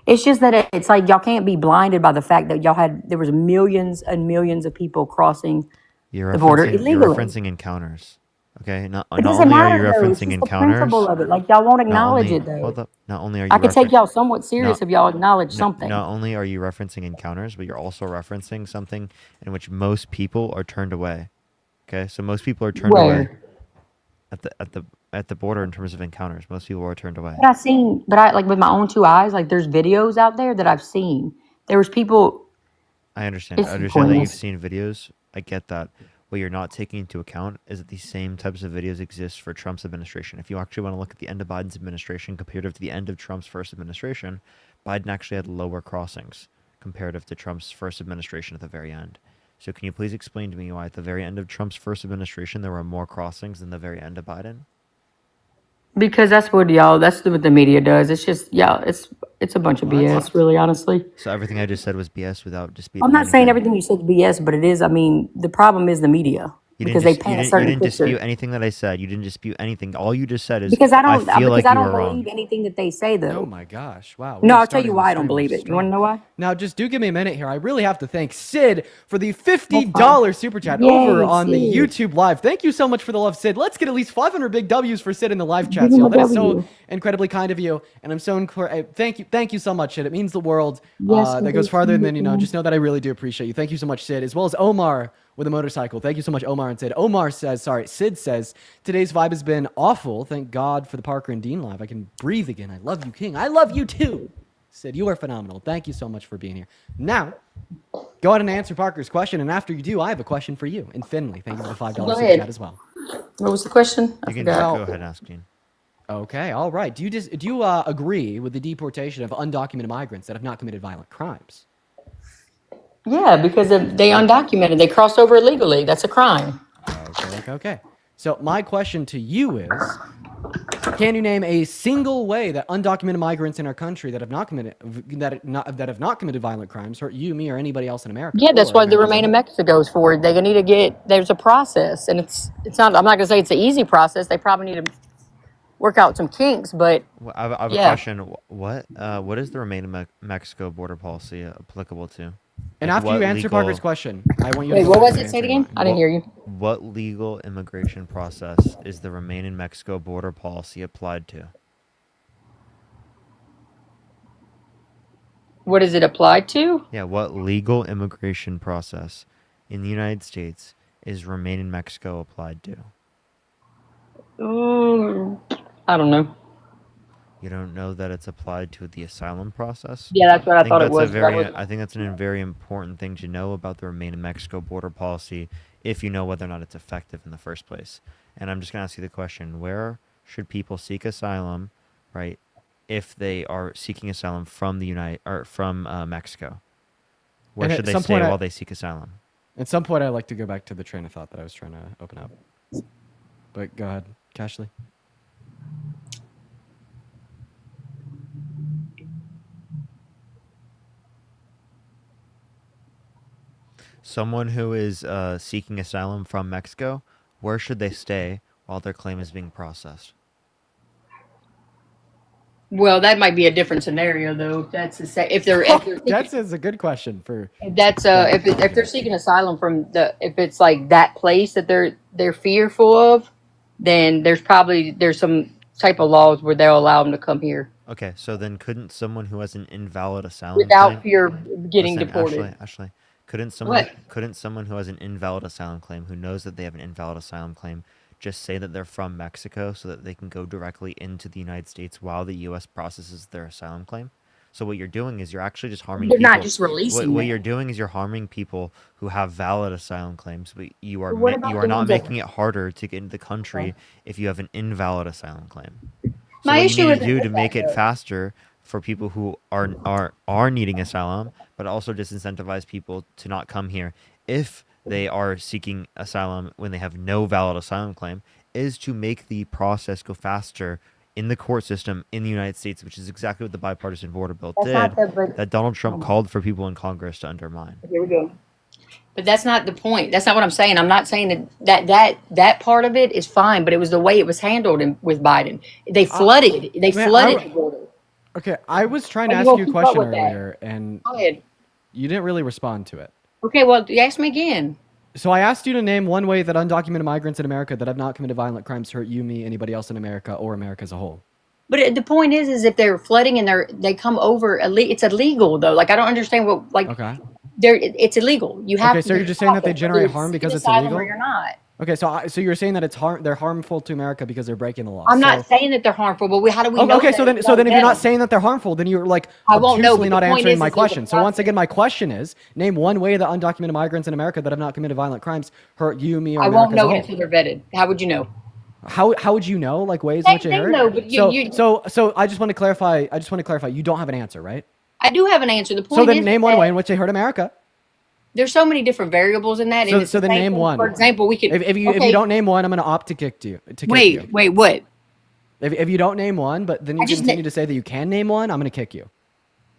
It's just that it's like y'all can't be blinded by the fact that there was millions and millions of people crossing the border illegally. You're referencing encounters. Okay, not It doesn't only are matter you though. It's referencing just the encounters. principle of it. Like y'all won't not acknowledge only, it though. Hold up. Not only are you I could take y'all somewhat serious if y'all acknowledge something. Not only are you referencing encounters, but you're also referencing something in which most people are turned away. Okay, so most people are turned away at the border in terms of encounters. Most people are turned away. But I like with my own two eyes, like there's videos out there that I've seen. There was people. I understand. It's I understand that you've pointless. seen videos. I get that. What you're not taking into account is that these same types of videos exist for Trump's administration. If you actually want to look at the end of Biden's administration comparative to the end of Trump's first administration, Biden actually had lower crossings comparative to Trump's first administration at the very end. So can you please explain to me why at the very end of Trump's first administration there were more crossings than the very end of Biden? Because that's what the media does. It's just, it's a bunch of BS, really, honestly. So everything I just said was BS without disputing I'm not saying anything. everything you said is BS, but it is. I mean, the problem is the media because they paint a certain You didn't picture. dispute anything that I said. You didn't dispute anything. All you just said is Because I don't feel like you were believe wrong. anything that they say, though. Oh my gosh! Wow. No, I'll tell you why I don't believe it. You want to know why? Now, just do give me a minute here. I really have to thank Sid for the $50 super chat Yay, over on the Sid. YouTube live. Thank you so much for the love, Sid. Let's get at least 500 big W's for Sid in the live chats, Give him y'all. a That is so W. incredibly kind of you, and I'm so thank you so much, Sid. It means the world. Yes, That it goes is. farther than just know that I really do appreciate you. Thank you so much, Sid, as well as Omar with a motorcycle. Thank you so much, Omar and Sid. Sid says, today's vibe has been awful. Thank God for the Parker and Dean live. I can breathe again. I love you, King. I love you too. Sid, you are phenomenal. Thank you so much for being here. Now, go ahead and answer Parker's question. And after you do, I have a question for you. And Finley, thank you for the $5 Go super ahead. chat as well. What was the question? I You can forgot. go ahead and ask Gene. Okay, all right. Do you agree with the deportation of undocumented migrants that have not committed violent crimes? Yeah, because they undocumented. They crossed over illegally. That's a crime. Okay. So my question to you is, can you name a single way that undocumented migrants in our country that have not committed violent crimes hurt you, me, or anybody else in America? Yeah, that's or why the America as a Remain in whole? Mexico is for. They need to there's a process, and it's not. I'm not gonna say it's an easy process. They probably need to work out some kinks, but Well, I have a yeah. question. What is the Remain in Mexico border policy applicable to? And Like, after you what answer legal- Parker's question, I want you Wait, to go what back was and it? Say it answer again. mine. I didn't hear you. What legal immigration process is the Remain in Mexico border policy applied to? What is it applied to? Yeah, what legal immigration process in the United States is Remain in Mexico applied to? I don't know. You don't know that it's applied to the asylum process? Yeah, that's what I I think thought it that's a was. But I very wasn't. I think that's a very important thing to know about the Remain in Mexico border policy if you know whether or not it's effective in the first place. And I'm just going to ask you the question, where should people seek asylum, right, if they are seeking asylum from Mexico? Where And should at they some stay point, while they seek asylum? At some point, I'd like to go back to the train of thought that I was trying to open up. But go ahead, Cashley. Someone who is seeking asylum from Mexico, where should they stay while their claim is being processed? Well, that might be a different scenario, though. That's if they're That's a good question for. that's if they're seeking asylum from if it's like that place that they're fearful of, then there's some type of laws where they'll allow them to come here Okay, so then couldn't someone who has an invalid asylum without claim fear of getting listen, deported. Ashley, couldn't What? someone who has an invalid asylum claim, who knows that they have an invalid asylum claim, just say that they're from Mexico so that they can go directly into the United States while the US processes their asylum claim? So what you're doing is you're actually just harming They're people. not just releasing What them. you're doing is you're harming people who have valid asylum claims, but you are But what about you are the not ones that- making it harder to get into the country if you have an invalid asylum claim. So My what you issue need to isn't do with to that, make it though. faster for people who are needing asylum, but also disincentivize people to not come here if they are seeking asylum when they have no valid asylum claim, is to make the process go faster in the court system in the United States, which is exactly what the bipartisan border bill That's not did, but that Donald Trump called for people in Congress to undermine. here we go. But that's not the point. That's not what I'm saying. I'm not saying that part of it is fine, but it was the way it was handled with Biden. They flooded. They flooded the border. Okay, I was trying to Are ask you you gonna a keep up question with that? earlier, and Go ahead. you didn't really respond to it. Okay, well, you ask me again. So I asked you to name one way that undocumented migrants in America that have not committed violent crimes hurt you, me, anybody else in America, or America as a whole. But the point is if they're flooding and they come over, it's illegal though. Like I don't understand what like. Okay. It's illegal. You have. Okay, so you're just saying that they generate harm because it's illegal? Or you're not. Okay, so you're saying that they're harmful to America because they're breaking the law. I'm not saying that they're harmful, but how do we Okay, know? okay, so then if you're not saying that they're harmful, then you're like I won't know, obtusely but the not point answering is my there's a question. So once process. again, my question is: name one way that undocumented migrants in America that have not committed violent crimes hurt you, me, or I America won't as a know it whole. until they're vetted. How would you know? How would you know like ways in Same which it thing, hurt? though, but So I just want to clarify. You don't have an answer, right? I do have an answer. The point So then is name one that way in which they hurt America. there's so many different variables in that. So, and it's so the then same name thing. one. For example, we could. If you don't name one, I'm going to opt to kick you. Wait, what? If you don't name one, but then you continue to say that you can name one, I'm going to kick you.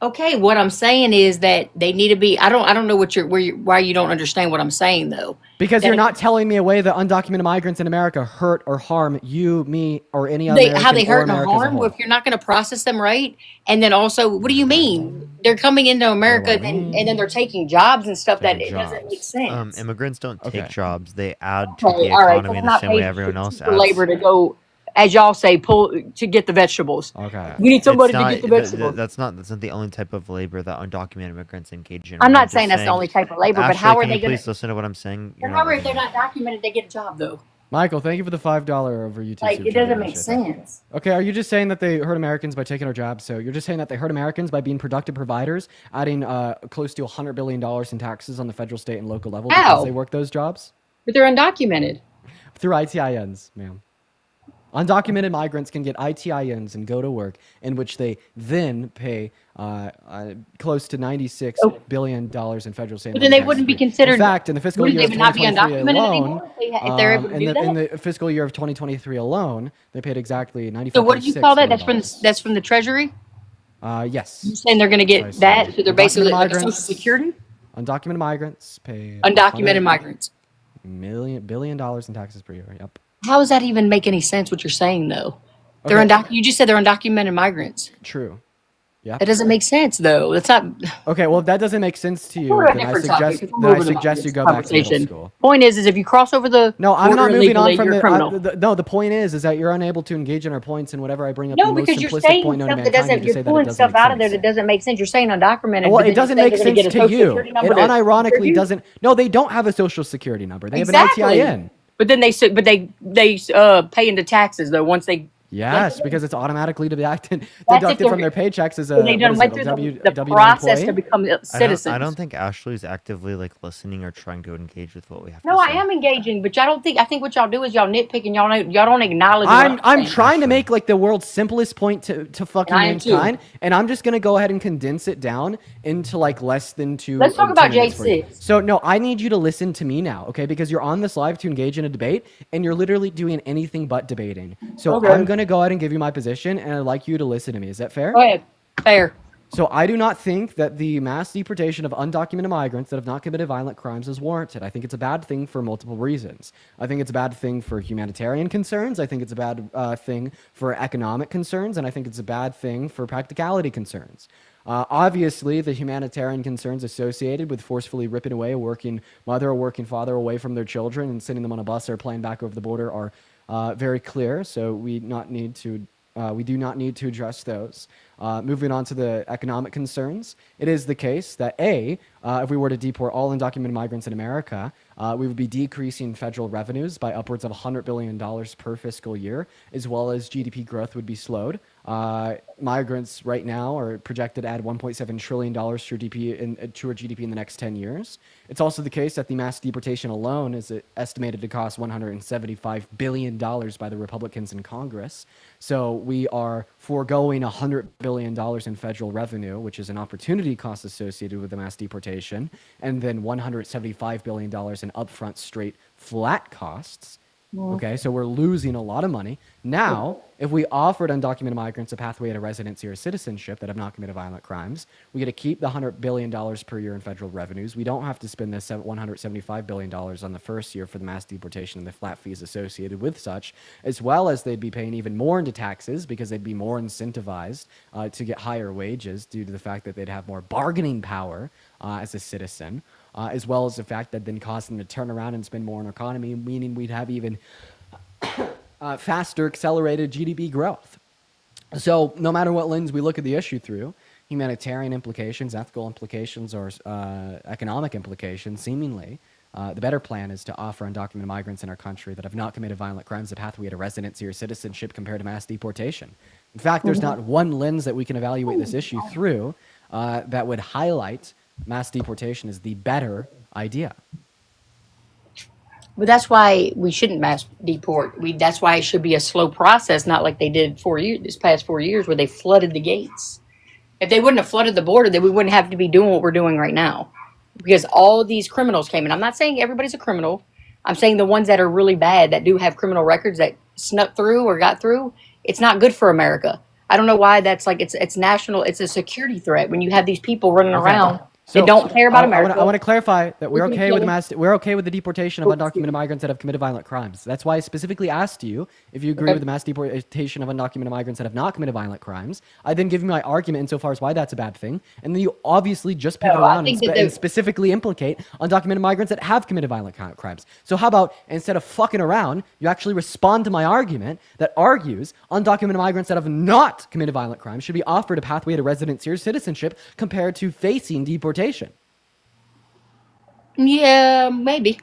Okay, what I'm saying is that they need to be. I don't know why you don't understand what I'm saying though. Because That you're if- not telling me a way that undocumented migrants in America hurt or harm you, me, or any other American how they or hurt and America as a harm. whole. Well, if you're not going to process them right, and then also, what do you mean? They're coming into America and then they're taking jobs and stuff that it doesn't make sense. Immigrants don't take jobs; they add to Okay, the all right, economy so the not same way paid everyone else for adds. labor to go, as y'all say, pull to get the vegetables. Okay, we need somebody It's to get the not- vegetables. That's not the only type of labor that undocumented immigrants engage in. I'm not just saying that's the only type of labor, but Ashley, how are can they you going please listen to what I'm saying? You're not However, if they're not documented, they get a job though. Michael, thank you for the $5 over YouTube. Like super it chat. doesn't I make appreciate that. sense. Okay, are you just saying that they hurt Americans by taking our jobs? So you're just saying that they hurt Americans by being productive providers, adding close to $100 billion in taxes on the federal, state, and local level How? because they work those jobs? But they're undocumented. Through ITINs, ma'am. Undocumented migrants can get ITINs and go to work, in which they then pay close to $96 billion in federal, state, and But then local they taxes. wouldn't be considered. In fact, in the fiscal wouldn't year they of not be 2023 undocumented alone, anymore if they're able to do that? in the fiscal year of 2023 alone, they paid exactly $95. So what did you call that? That's from the Treasury. Yes. You're saying they're going to get that, so they're basically like a Social Security. Undocumented migrants pay Undocumented migrants. billion dollars in taxes per year. Yep. How does that even make any sense? What you're saying though? They're Okay. You just said they're undocumented migrants. True. Yeah. It doesn't make sense though. It's not. Okay, well, if that doesn't make sense to you, We're a then I different topic. suggest We're moving on you this go back to middle conversation. school. Point is if you cross over the No, I'm border not moving on illegally, from you're a the, criminal. no. The point is that you're unable to engage in our points, and whenever I bring up No, the most because you're simplistic saying point known to stuff that mankind, you doesn't. just You're say that it pulling doesn't stuff make out of there sense. that doesn't make sense. You're saying undocumented. Well, but it then doesn't you're saying make they're gonna sense get a to social you. security It number to unironically secure you? doesn't. No, they don't have a social security number. They Exactly. have an ITIN. But then they pay into taxes though once they. Yes, because it's automatically deducted That's if from their paychecks as when a they what done is went it, a through the W-9 process to employee? become I citizens. don't think Ashley's actively like listening or trying to engage with what we have No, to I say. am engaging, but y'all don't think. I think what y'all do is y'all nitpick and y'all don't acknowledge. what I'm saying. trying to make like the world's simplest point to fucking And I am too. mankind, and I'm just gonna go ahead and condense it down into like less than Let's talk about 2 minutes for you. J6. So no, I need you to listen to me now, okay? Because you're on this live to engage in a debate, and you're literally doing anything but debating. So Okay. I'm gonna go ahead and give you my position, and I'd like you to listen to me. Is that fair? Go ahead. Fair. So I do not think that the mass deportation of undocumented migrants that have not committed violent crimes is warranted. I think it's a bad thing for multiple reasons. I think it's a bad thing for humanitarian concerns. I think it's a bad thing for economic concerns, and I think it's a bad thing for practicality concerns. Obviously, the humanitarian concerns associated with forcefully ripping away a working mother or working father away from their children and sending them on a bus or plane back over the border are very clear. So we do not need to address those. Moving on to the economic concerns, it is the case that if we were to deport all undocumented migrants in America, we would be decreasing federal revenues by upwards of $100 billion per fiscal year, as well as GDP growth would be slowed. Migrants right now are projected to add $1.7 trillion to our GDP in the next 10 years. It's also the case that the mass deportation alone is estimated to cost $175 billion by the Republicans in Congress. So we are foregoing $100 billion in federal revenue, which is an opportunity cost associated with the mass deportation, and then $175 billion in upfront straight flat costs. Okay, so we're losing a lot of money. Now, if we offered undocumented migrants a pathway to residency or citizenship that have not committed violent crimes, we get to keep the $100 billion per year in federal revenues. We don't have to spend this $175 billion on the first year for the mass deportation and the flat fees associated with such, as well as they'd be paying even more into taxes because they'd be more incentivized to get higher wages due to the fact that they'd have more bargaining power as a citizen. As well as the fact that then cause them to turn around and spend more on our economy, meaning we'd have even faster accelerated GDP growth. So no matter what lens we look at the issue through, humanitarian implications, ethical implications, or economic implications, seemingly, the better plan is to offer undocumented migrants in our country that have not committed violent crimes a pathway to residency or citizenship compared to mass deportation. In fact, there's not one lens that we can evaluate this issue through that would highlight mass deportation is the better idea. But that's why we shouldn't mass deport. That's why it should be a slow process, not like they did this past 4 years where they flooded the gates. If they wouldn't have flooded the border, then we wouldn't have to be doing what we're doing right now. Because all these criminals came in. I'm not saying everybody's a criminal. I'm saying the ones that are really bad, that do have criminal records, that snuck through or got through, it's not good for America. I don't know why that's like it's national. It's a security threat when you have these people running around. They don't care about America. I want to clarify that we're okay with the deportation of undocumented migrants that have committed violent crimes. That's why I specifically asked you if you agree with the mass deportation of undocumented migrants that have not committed violent crimes. I then give you my argument insofar as why that's a bad thing, and then you obviously just pick around and specifically implicate undocumented migrants that have committed violent crimes. So how about instead of fucking around, you actually respond to my argument that argues undocumented migrants that have not committed violent crimes should be offered a pathway to residency or citizenship compared to facing deportation. Yeah, maybe.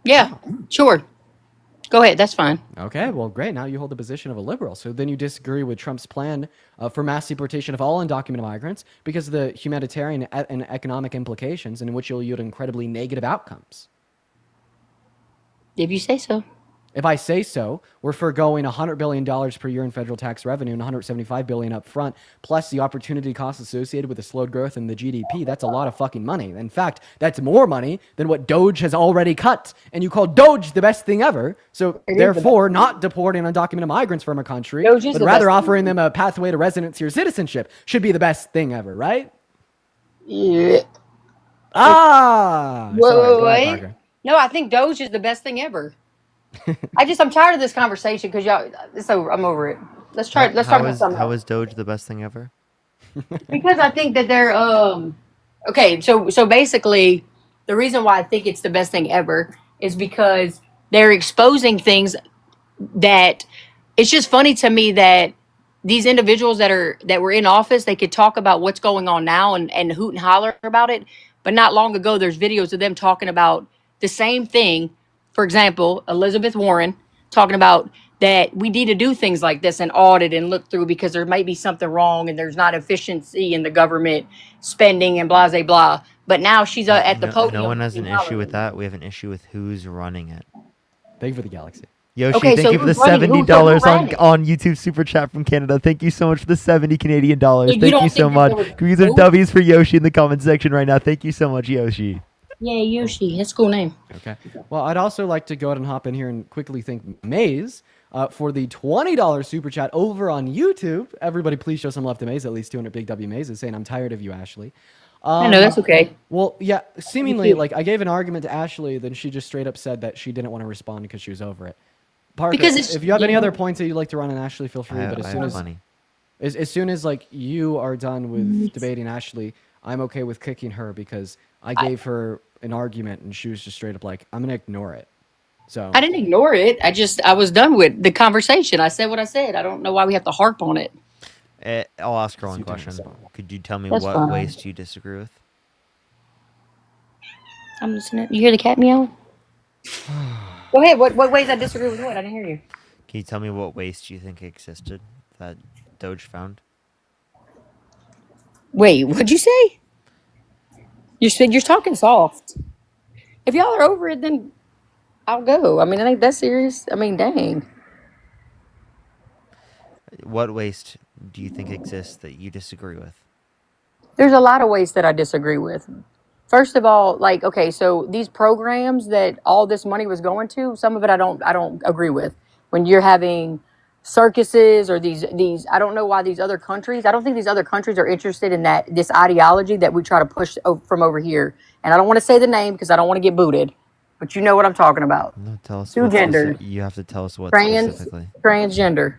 Yeah, sure. Go ahead. That's fine. Okay, well, great. Now you hold the position of a liberal. So then you disagree with Trump's plan for mass deportation of all undocumented migrants because of the humanitarian and economic implications in which you'll yield incredibly negative outcomes. If you say so. If I say so, we're foregoing $100 billion per year in federal tax revenue and $175 billion up front, plus the opportunity costs associated with the slowed growth in the GDP. That's a lot of fucking money. In fact, that's more money than what Doge has already cut. And you call Doge the best thing ever. So therefore, not deporting undocumented migrants from a country, but rather offering them a pathway to residency or citizenship should be the best thing ever, right? Yeah. Wait. No, I think Doge is the best thing ever. I'm tired of this conversation because y'all. So I'm over it. Let's talk about something How else. is Doge the best thing ever? Because I think that they're okay. So basically, the reason why I think it's the best thing ever is because they're exposing things that it's just funny to me that these individuals that were in office, they could talk about what's going on now and hoot and holler about it, but not long ago there's videos of them talking about the same thing. For example, Elizabeth Warren talking about that we need to do things like this and audit and look through because there might be something wrong and there's not efficiency in the government spending and blah blah blah. But now she's at the podium. No one has an hooting and issue with hollering. that. We have an issue with who's running it. Thank you for the galaxy. Yoshi, Okay, thank so you for the who's running? Who $70 ran it? on YouTube super chat from Canada. Thank you so much for the 70 Canadian dollars. So you Thank don't you so think that much. there was Can we use some proof? W's for Yoshi in the comment section right now? Thank you so much, Yoshi. Yeah, Yoshi. That's a cool name. Okay. Well, I'd also like to go ahead and hop in here and quickly thank Maze for the $20 super chat over on YouTube. Everybody, please show some love to Maze. At least 200 Big W Maze is saying, "I'm tired of you, Ashley." I know, that's okay. Well, yeah, seemingly, like, I gave an argument to Ashley, then she just straight up said that she didn't want to respond because she was over it. Parker, Because it's- if you have any yeah. other points that you'd like to run on Ashley, feel free. But as soon as like you are done with debating Ashley, I'm okay with kicking her because I gave her an argument and she was just straight up like, "I'm gonna ignore it." So I didn't ignore it. I was done with the conversation. I said what I said. I don't know why we have to harp on it. I'll ask her one question. Could you tell me That's what fine. waste you disagree with? I'm listening. You hear the cat meow? Go ahead. What ways I disagree with what? I didn't hear you. Can you tell me what waste you think existed that Doge found? Wait, what'd you say? You're talking soft. If y'all are over it, then I'll go. I mean, I think that's serious. I mean, dang. What waste do you think exists that you disagree with? There's a lot of ways that I disagree with. First of all, like, okay, so these programs that all this money was going to, some of it I don't agree with. When you're having circuses or these I don't know why these other countries, I don't think these other countries are interested in this ideology that we try to push from over here. And I don't want to say the name because I don't want to get booted, but you know what I'm talking about. No, tell us. Two what genders. You have to tell us what specifically. Transgender.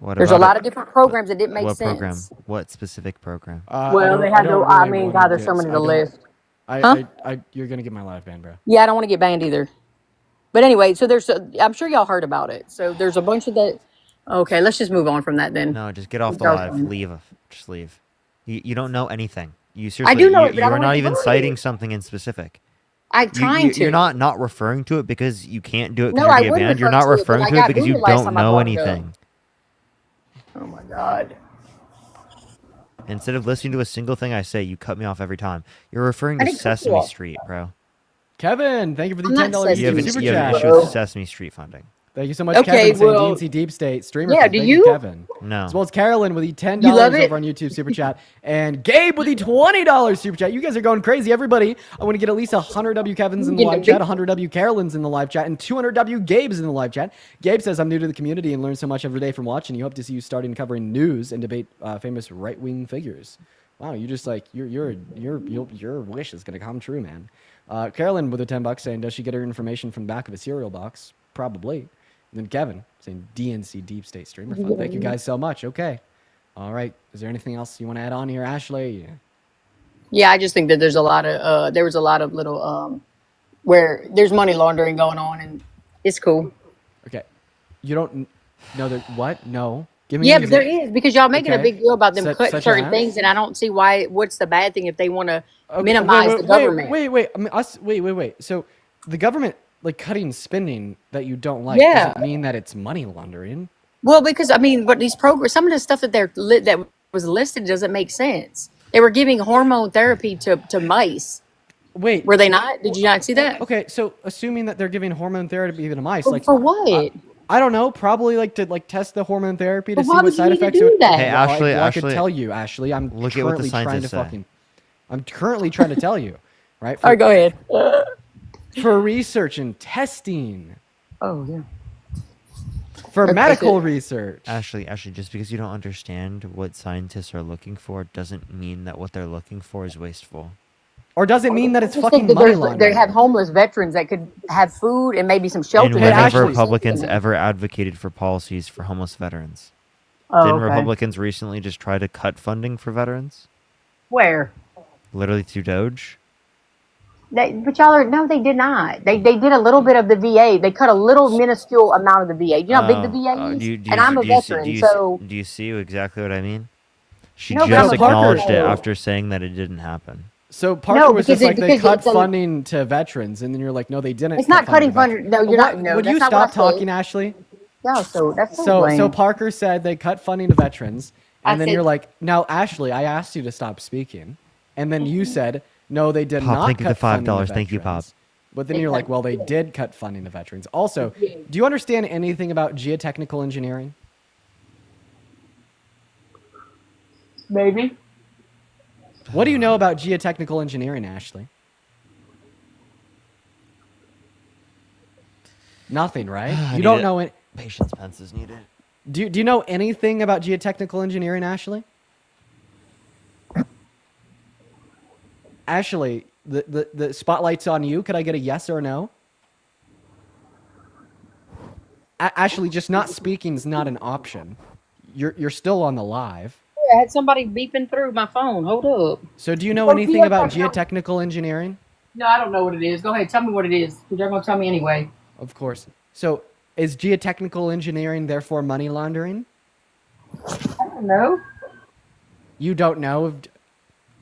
What There's a about lot it? of different programs that didn't make What sense. program? What specific program? Well, they have to. I mean, God, there's so many to list. You're gonna get my live ban, bro. Yeah, I don't want to get banned either. But anyway, so I'm sure y'all heard about it. So there's a bunch of that. Okay, let's just move on from that then. No, just get off the Y'all live. fine. Leave. Just leave. You don't know anything. You seriously. do know it, but I You are don't not wanna even get citing booted. something in specific. I'm trying to. You're not referring to it because you can't do it No, because I you're would banned. You're refer not to it, but referring I to it got because you booted last don't time I know brought it up. anything. Oh my God. Instead of listening to a single thing I say, you cut me off every time. You're referring I to didn't cut you Sesame off. Street, bro. Kevin, thank you for the I'm not $10 You have YouTube super an chat. issue with Sesame Street funding. Thank you so much, Okay, Kevin, saying well, DNC Deep State streamer. yeah, Fund. do Thank you? Kevin? No. As well as Carolyn with the $10 You love it? over on YouTube super chat, and Gabe with the $20 super chat. You guys are going crazy, everybody. I want to get at least 100 W Kevin's in the live chat, 100 W Carolyn's in the live chat, and 200 W Gabe's in the live chat. Gabe says, "I'm new to the community and learn so much every day from watching. You hope to see you starting covering news and debate famous right-wing figures." Wow, you just like your wish is gonna come true, man. Carolyn with the $10 saying, "Does she get her information from the back of a cereal box?" Probably. And then Kevin saying, "DNC Deep State Streamer Fund." Thank you guys so much. Okay. All right. Is there anything else you want to add on here, Ashley? Yeah, I just think that there was a lot of little where there's money laundering going on, and it's cool. Okay. You don't know that what? No. Give me Yeah, an but there example. is because y'all making a Okay. big deal about them Such cut certain as? things, and I don't see why. What's the bad thing if they want to Okay, minimize the government? Wait. I mean, wait. So the government like cutting spending that you don't like Yeah. doesn't mean that it's money laundering. Well, because I mean, what these programs, some of the stuff that that was listed doesn't make sense. They were giving hormone therapy to mice. Wait, were they not? Did you not see that? Okay, so assuming that they're giving hormone therapy to mice, Well, like for what? I don't know. Probably like to test the hormone therapy to But see why what would you side need to effects. do that? Hey, Well, Ashley, I could Ashley, tell you, Ashley. I'm look at what the currently trying to scientists say. fucking. I'm currently trying to tell you, right? All right, go ahead. For research and testing. Oh yeah. For Okay, medical good. research. Ashley, just because you don't understand what scientists are looking for doesn't mean that what they're looking for is wasteful. Or does it mean that it's I just fucking think that money they laundering? have homeless veterans that could have food and maybe some shelter. And when have Ashley- Republicans ever advocated for policies for homeless veterans? Oh, Didn't okay. Republicans recently just try to cut funding for veterans? Where? Literally through Doge? But y'all are no, they did not. They did a little bit of the VA. They cut a little minuscule amount of the VA. You know how big the VA is? And I'm a veteran, so do you see exactly what I mean? She no, but just I'm a veteran, acknowledged it though. after saying that it didn't happen. So Parker No, was because just like they cut it's a- funding to veterans, and then you're like, no, they didn't. It's cut not cutting to veterans. funding. No, you're not. No, Would that's you not what I stop talking, said. Ashley? Yeah, so that's So lame. Parker said they cut funding to veterans, I and then said- you're like, now Ashley, I asked you to stop speaking, and then you said, no, they did Pop, not thank you cut for funding to $5. Thank you, Pop. veterans. But then you're like, well, they did cut funding to veterans. Also, do you understand anything about geotechnical engineering? Maybe. What do you know about geotechnical engineering, Ashley? Nothing, right? You don't know it. Patience, Pence is needed. Do you know anything about geotechnical engineering, Ashley? Ashley, the spotlight's on you. Could I get a yes or a no? Ashley, just not speaking is not an option. You're still on the live. I had somebody beeping through my phone. Hold up. So do you know anything about geotechnical engineering? No, I don't know what it is. Go ahead, tell me what it is. You're gonna tell me anyway. Of course. So is geotechnical engineering therefore money laundering? I don't know. You don't know?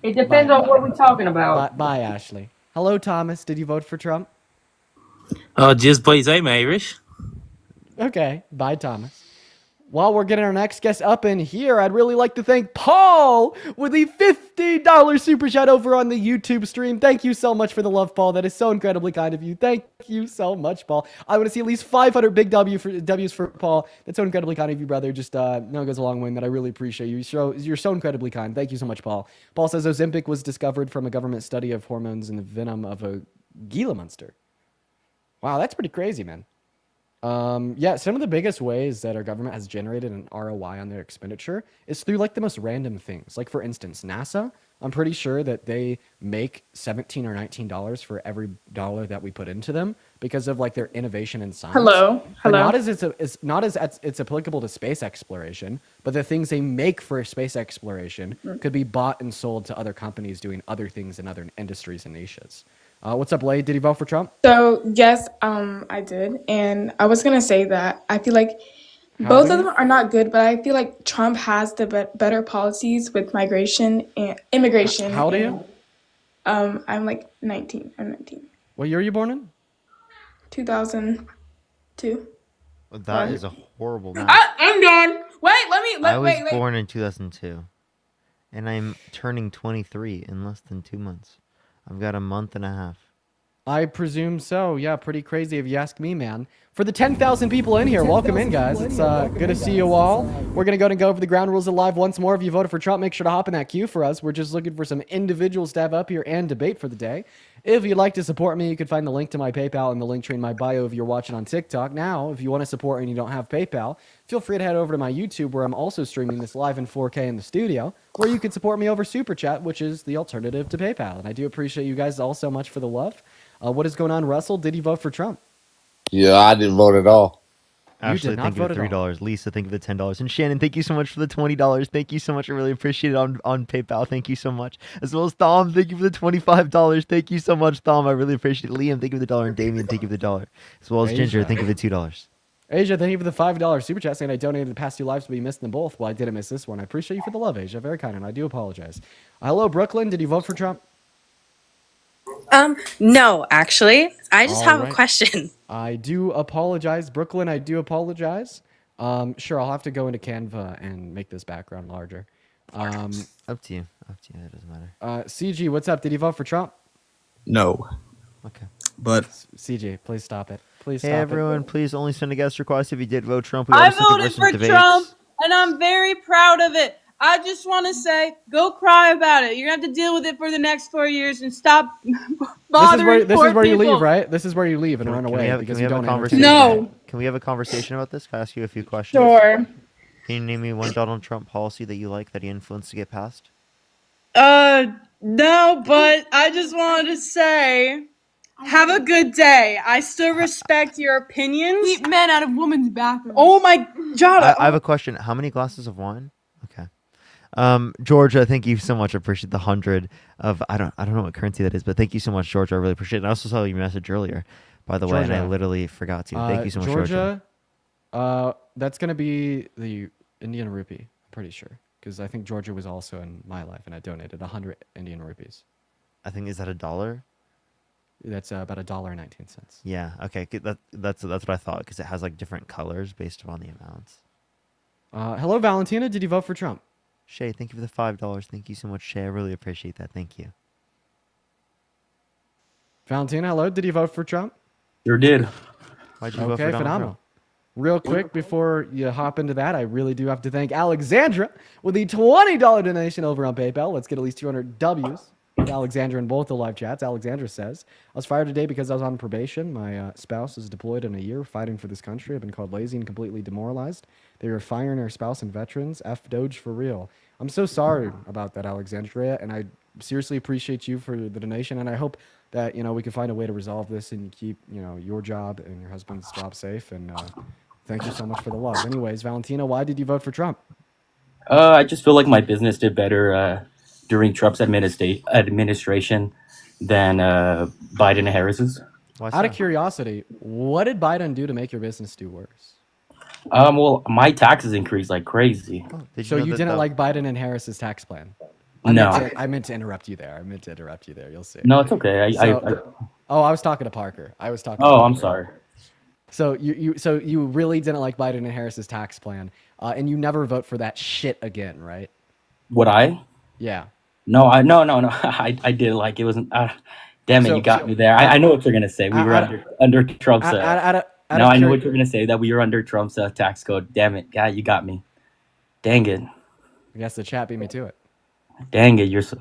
It depends on what we're talking about. Bye, Ashley. Hello, Thomas. Did you vote for Trump? Just please, I'm Irish. Okay. Bye, Thomas. While we're getting our next guest up in here, I'd really like to thank Paul with the $50 super chat over on the YouTube stream. Thank you so much for the love, Paul. That is so incredibly kind of you. Thank you so much, Paul. I want to see at least 500 big W's for Paul. That's so incredibly kind of you, brother. Just no, it goes a long way, and that I really appreciate you. You're so incredibly kind. Thank you so much, Paul. Paul says Ozempic was discovered from a government study of hormones in the venom of a Gila monster. Wow, that's pretty crazy, man. Yeah, some of the biggest ways that our government has generated an ROI on their expenditure is through like the most random things. Like for instance, NASA, I'm pretty sure that they make $17 or $19 for every dollar that we put into them because of like their innovation in science. Hello. But not as it's applicable to space exploration, but the things they make for space exploration could be bought and sold to other companies doing other things in other industries and niches. What's up, Lay? Did you vote for Trump? So yes, I did, and I was gonna say that I feel like both of them are not good, but I feel like Trump has the better policies with migration and immigration. How old are you? I'm like 19. I'm 19. What year are you born in? 2002. Well, that is a horrible math. I'm done. Wait, I was wait. born in 2002, and I'm turning 23 in less than 2 months. I've got a month and a half. I presume so. Yeah, pretty crazy if you ask me, man. For the 10,000 people in here, welcome in, guys. It's good to see you all. We're going to go and go over the ground rules of live once more. If you voted for Trump, make sure to hop in that queue for us. We're just looking for some individuals to have up here and debate for the day. If you'd like to support me, you can find the link to my PayPal in the link tree in my bio if you're watching on TikTok. Now, if you want to support and you don't have PayPal, feel free to head over to my YouTube where I'm also streaming this live in 4K in the studio, where you can support me over Super Chat, which is the alternative to PayPal. And I do appreciate you guys all so much for the love. What is going on, Russell? Did you vote for Trump? Yeah, I didn't vote at all. Ashley, thank you for $3. Lisa, thank you for the $10. And Shannon, thank you so much for the $20. Thank you so much. I really appreciate it on PayPal. Thank you so much. As well as Thom, thank you for the $25. Thank you so much, Thom. I really appreciate it. Liam, thank you for the $1. And Damien, thank you for the $1. As well as Ginger, thank you for the $2. Asia, thank you for the $5 super chat saying I donated the past 2 lives, but you missed them both. Well, I didn't miss this one. I appreciate you for the love, Asia. Very kind, and I do apologize. Hello, Brooklyn. Did you vote for Trump? No, actually. I just have a question. I do apologize, Brooklyn. I do apologize. Sure, I'll have to go into Canva and make this background larger. Up to you. Up to you. It doesn't matter. CG, what's up? Did you vote for Trump? No. Okay. But CJ, please stop it. Please Hey stop everyone, please only send a guest request if you did vote Trump. We I always look voted some for debates. Trump, and I'm very proud of it. I just want to say, go cry about it. You're going to have to deal with it for the next 4 years and stop bothering This poor is where you people. leave, right? This is where you leave and run away because you don't conversation? No. Can we have a conversation about this? Can I ask you a few questions? Sure. Can you name me one Donald Trump policy that you like that he influenced to get passed? No, but I just wanted to say, Have a good day. I still respect your opinions. Keep men out of women's bathrooms. Oh my, Jada. I have a question. How many glasses of wine? Okay. Georgia, thank you so much. I appreciate the 100 of I don't know what currency that is, but thank you so much, Georgia. I really appreciate it. And I also saw your message earlier, by the way, and I Georgia. literally forgot to. Thank you so much, Georgia. That's gonna be the Indian rupee. I'm pretty sure because I think Georgia was also in my life, and I donated 100 Indian rupees. I think, is that $1? That's about $1.19. Yeah. Okay. That's what I thought, because it has like different colors based upon the amounts. Hello, Valentina. Did you vote for Trump? Shay, thank you for the $5. Thank you so much, Shay. I really appreciate that. Thank you. Valentina, hello. Did you vote for Trump? Sure did. Why'd you vote for Okay, Donald phenomenal. Trump? Real quick, before you hop into that, I really do have to thank Alexandra with the $20 donation over on PayPal. Let's get at least 200 W's. Alexandra in both the live chats. Alexandra says, I was fired today because I was on probation. My spouse is deployed in a year fighting for this country. I've been called lazy and completely demoralized. They were firing our spouse and veterans. F Doge for real. I'm so sorry about that, Alexandria, and I seriously appreciate you for the donation, and I hope that, we can find a way to resolve this and keep, your job and your husband's job safe, and thank you so much for the love. Anyways, Valentina, why did you vote for Trump? I just feel like my business did better during Trump's administration than Biden and Harris's. Out of curiosity, what did Biden do to make your business do worse? Well, my taxes increased like crazy. So you didn't like Biden and Harris's tax plan? No. I meant to interrupt you there. You'll see. No, it's okay. I was talking to Parker. Oh, I'm sorry. So you really didn't like Biden and Harris's tax plan, and you never vote for that shit again, right? Would I? Yeah. No. I did like it wasn't. Damn it, you got me there. I know what you're gonna say. We were under Trump's. No, I know what you're gonna say. That we were under Trump's tax code. Damn it, guy, you got me. Dang it. I guess the chat beat me to it. Dang it, you're so.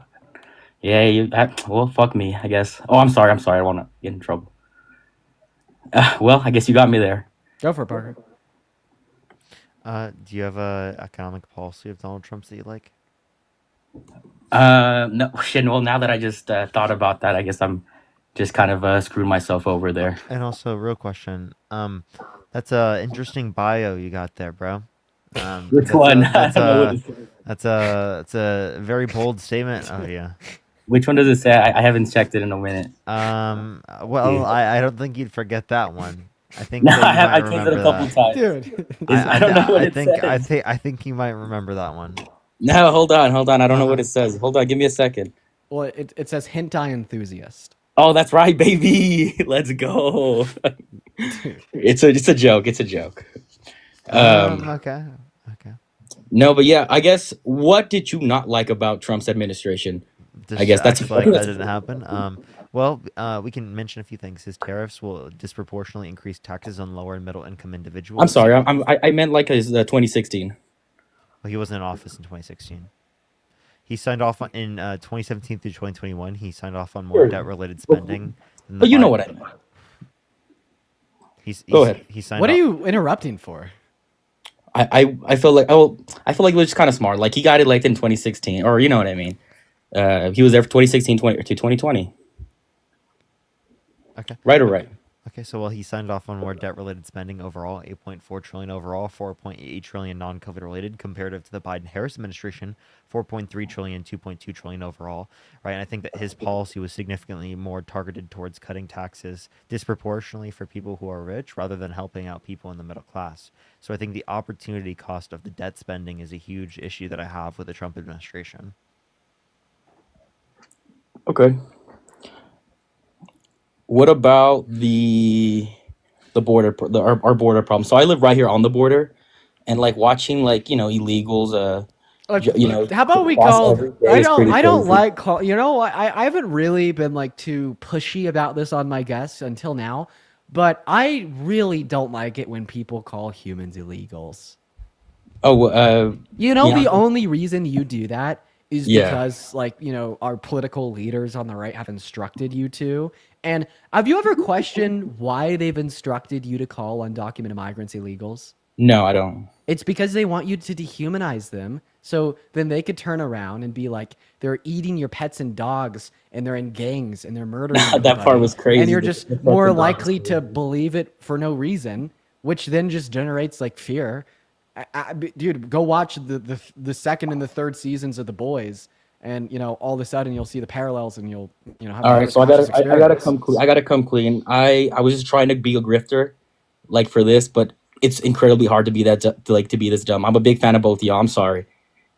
Yeah, well, fuck me, I guess. Oh, I'm sorry. I want to get in trouble. Well, I guess you got me there. Go for it, Parker. Do you have a economic policy of Donald Trump's that you like? No, shit. Well, now that I just thought about that, I guess I'm just kind of screwed myself over there. And also, real question. That's a interesting bio you got there, bro. Which one? That's a very bold statement of you. Which one does it say? I haven't checked it in a minute. Well, I don't think you'd forget that one. I think No, that you I might checked it a remember couple that. times. Dude. I don't know what it says. I think you might remember that one. No, hold on. I don't know what it says. Hold on, give me a second. Well, it says hentai enthusiast. Oh, that's right, baby. Let's go. It's a joke. It's a joke. Okay. No, but yeah, I guess what did you not like about Trump's administration? Just I guess that's act like that didn't happen. Well, we can mention a few things. His tariffs will disproportionately increase taxes on lower and middle income individuals. I'm sorry. I meant like his 2016. Well, he wasn't in office in 2016. He signed off in 2017 through 2021. He signed off on more debt-related spending. But you know what I mean. Go ahead. He signed. What are you interrupting for? I feel like I feel like it was just kind of smart. Like he got elected in 2016, or you know what I mean. He was there for 2016 to 2020. Okay. Right or right? Okay, so he signed off on more debt-related spending overall, 8.4 trillion overall, 4.8 trillion non-COVID related, comparative to the Biden-Harris administration, 4.3 trillion, 2.2 trillion overall, right? And I think that his policy was significantly more targeted towards cutting taxes disproportionately for people who are rich, rather than helping out people in the middle class. So I think the opportunity cost of the debt spending is a huge issue that I have with the Trump administration. Okay. What about the border, our border problem? So I live right here on the border, and like watching illegals, how about we call? I don't like call. I haven't really been like too pushy about this on my guests until now, but I really don't like it when people call humans illegals. Oh, the only reason you do that is because our political leaders on the right have instructed you to. And have you ever questioned why they've instructed you to call undocumented migrants illegals? No, I don't. It's because they want you to dehumanize them, so then they could turn around and be like, they're eating your pets and dogs, and they're in gangs, and they're murdering everybody. That part was crazy. And you're just more likely to believe it for no reason, which then just generates like fear. Dude, go watch the second and the third seasons of The Boys, and all of a sudden you'll see the parallels, and you'll have. All right, so I gotta come clean. I was just trying to be a grifter, like for this, but it's incredibly hard to be to be this dumb. I'm a big fan of both of y'all. I'm sorry.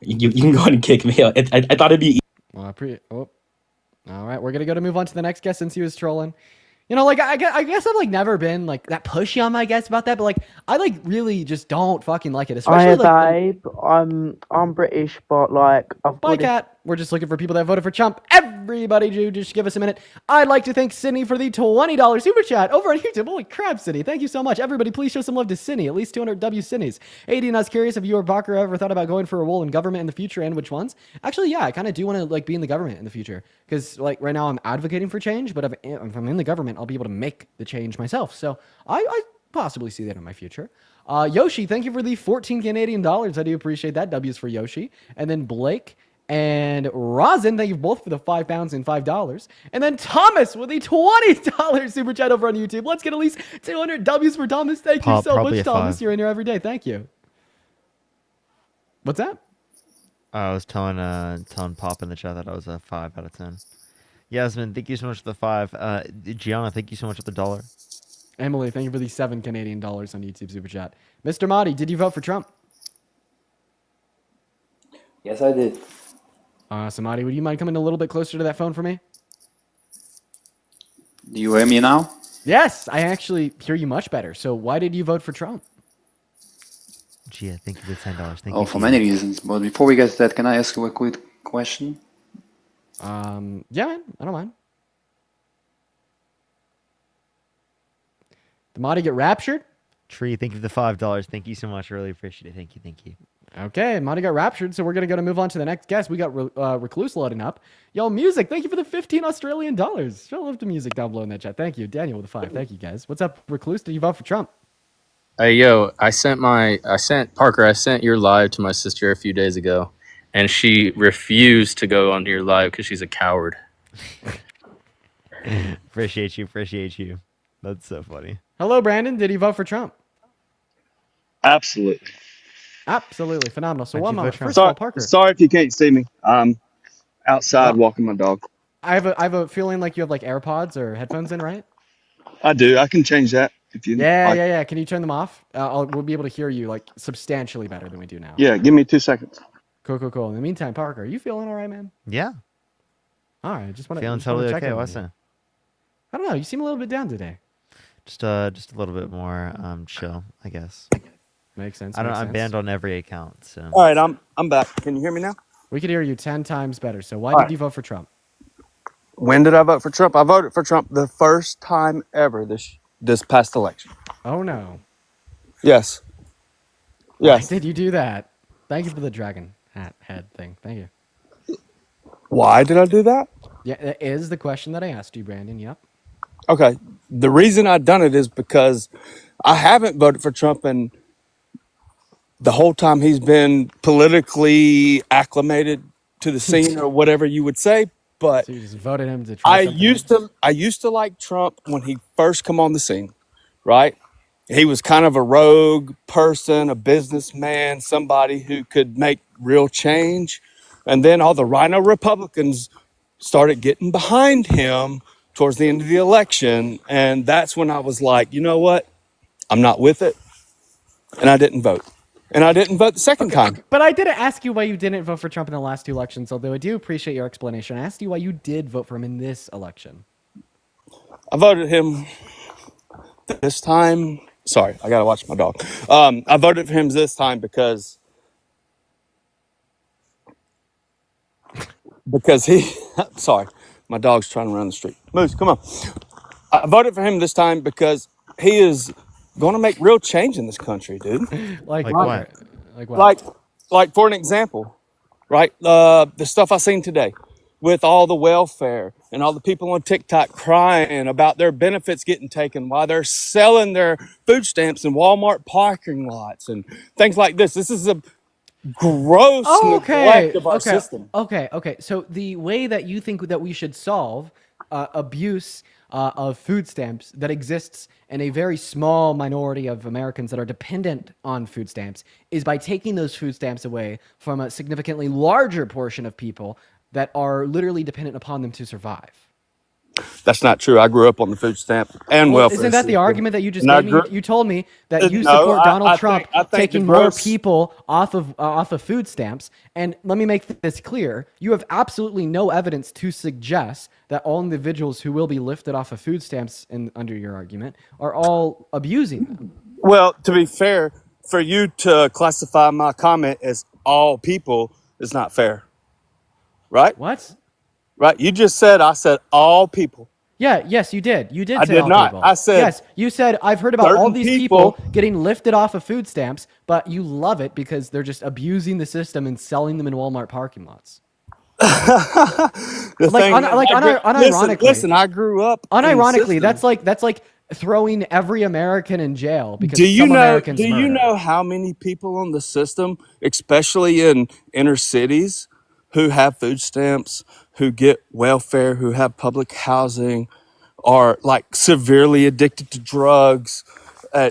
You can go ahead and kick me out. I thought it'd be. Well, all right, we're gonna move on to the next guest since he was trolling. I guess I've like never been like that pushy on my guests about that, but like I like really just don't fucking like it. Especially babe. I'm British, but like Bye, Cat. We're just looking for people that voted for Trump. Everybody, just give us a minute. I'd like to thank Sydney for the $20 super chat over on YouTube. Holy crap, Sydney. Thank you so much. Everybody, please show some love to Sydney. At least 200 W Sydneys. 18, I was curious if you or Barker ever thought about going for a role in government in the future and which ones. Actually, yeah, I kind of do want to like be in the government in the future because like right now I'm advocating for change, but if I'm in the government, I'll be able to make the change myself. So I possibly see that in my future. Yoshi, thank you for the 14 Canadian dollars. I do appreciate that. W's for Yoshi. And then Blake and Rosin, thank you both for the £5 and $5. And then Thomas with the $20 super chat over on YouTube. Let's get at least 200 W's for Thomas. Thank you so much, Thomas. You're in here every day. Thank you. What's that? I was telling Pop in the chat that I was a 5 out of 10. Yasmin, thank you so much for the 5. Gianna, thank you so much for the $1. Emily, thank you for the 7 Canadian dollars on YouTube super chat. Mr. Mahdi, did you vote for Trump? Yes, I did. Samadi, would you mind coming a little bit closer to that phone for me? Do you hear me now? Yes, I actually hear you much better. So why did you vote for Trump? Gia, thank you for the $10. Thank you. For many reasons. But before we get to that, can I ask you a quick question? Yeah, man. I don't mind. Did Mahdi get raptured? Tree, thank you for the $5. Thank you so much. I really appreciate it. Thank you. Thank you. Okay, Monty got raptured, so we're going to move on to the next guest. We got Recluse loading up. Yo, Music, thank you for the 15 Australian dollars. Show love to Music down below in that chat. Thank you. Daniel with the 5. Thank you, guys. What's up, Recluse? Did you vote for Trump? Hey, yo, I sent your live to my sister a few days ago, and she refused to go on your live because she's a coward. Appreciate you. That's so funny. Hello, Brandon. Did you vote for Trump? Absolutely. Absolutely phenomenal. So one moment. First of all, Parker. Sorry if you can't see me. I'm outside walking my dog. I have a feeling like you have like AirPods or headphones in, right? I do. I can change that if you. Yeah. Can you turn them off? We'll be able to hear you like substantially better than we do now. Yeah. Give me 2 seconds. Cool. In the meantime, Parker, are you feeling all right, man? Yeah. All right. Just want to feeling totally okay. What's that? I don't know. You seem a little bit down today. Just a little bit more chill, I guess. Makes sense. I'm banned on every account. So. All right, I'm back. Can you hear me now? We could hear you 10 times better. So why did you vote for Trump? When did I vote for Trump? I voted for Trump the first time ever this past election. Oh no. Yes. Why did you do that? Thank you for the dragon head thing. Thank you. Why did I do that? Yeah, that is the question that I asked you, Brandon. Yep. Okay. The reason I done it is because I haven't voted for Trump and the whole time he's been politically acclimated to the scene or whatever you would say, but so you just voted him to try I used to like Trump when he first come on the scene, right? He was kind of a rogue person, a businessman, somebody who could make real change. And then all the Rhino Republicans started getting behind him towards the end of the election. And that's when I was like, you know what? I'm not with it. And I didn't vote. And I didn't vote the second time. But I didn't ask you why you didn't vote for Trump in the last 2 elections, although I do appreciate your explanation. I asked you why you did vote for him in this election. I voted him this time. Sorry, I got to watch my dog. I voted for him this time because he, sorry, my dog's trying to run the street. Moose, come on. I voted for him this time because he is going to make real change in this country, dude. Like what? Like for an example, right? The stuff I seen today, with all the welfare and all the people on TikTok crying about their benefits getting taken while they're selling their food stamps in Walmart parking lots and things like this. This is a gross neglect of our system. Okay. So the way that you think that we should solve abuse of food stamps that exists in a very small minority of Americans that are dependent on food stamps is by taking those food stamps away from a significantly larger portion of people that are literally dependent upon them to survive. That's not true. I grew up on the food stamp and welfare. Isn't that the system. argument that you just And gave me? You told me that you No, support Donald Trump I think taking the more gross- people off of food stamps. And let me make this clear: you have absolutely no evidence to suggest that all individuals who will be lifted off of food stamps, under your argument, are all abusing them. Well, to be fair, for you to classify my comment as all people is not fair. Right? What? Right? You just said I said all people. Yeah, yes, you did. You did I say did all not. people. I said yes, you said I've heard about all certain these people getting lifted off of food stamps, but you love it because they're just abusing the system and selling them in Walmart parking lots. Unironically. Listen, I grew up. Unironically, that's like throwing every American in jail because Do you some know? Americans Do you murder. know how many people on the system, especially in inner cities, who have food stamps, who get welfare, who have public housing, are like severely addicted to drugs,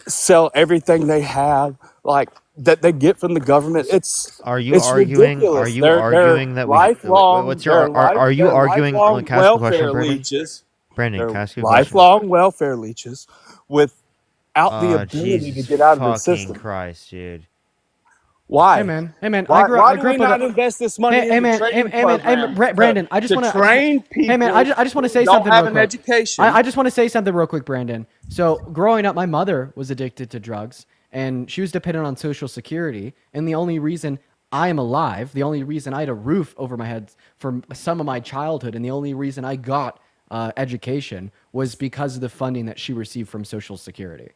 sell everything they have, like that they get from the government? It's arguing? ridiculous. Are you arguing that lifelong? what's your? Are you arguing? Lifelong Can I ask you a question, welfare Brandon? leeches? Brandon, They're can I ask you a question? lifelong welfare leeches without the ability Jesus to get out of the fucking system. Christ, dude. Why? Hey man. Why, I grew why up do we with not invest this money in the training program Brandon, I just to want to train people? Hey man, I just want to say who don't something have real an quick. education. I just want to say something real quick, Brandon. So growing up, my mother was addicted to drugs, and she was dependent on Social Security. And the only reason I am alive, the only reason I had a roof over my head for some of my childhood, and the only reason I got education was because of the funding that she received from Social Security.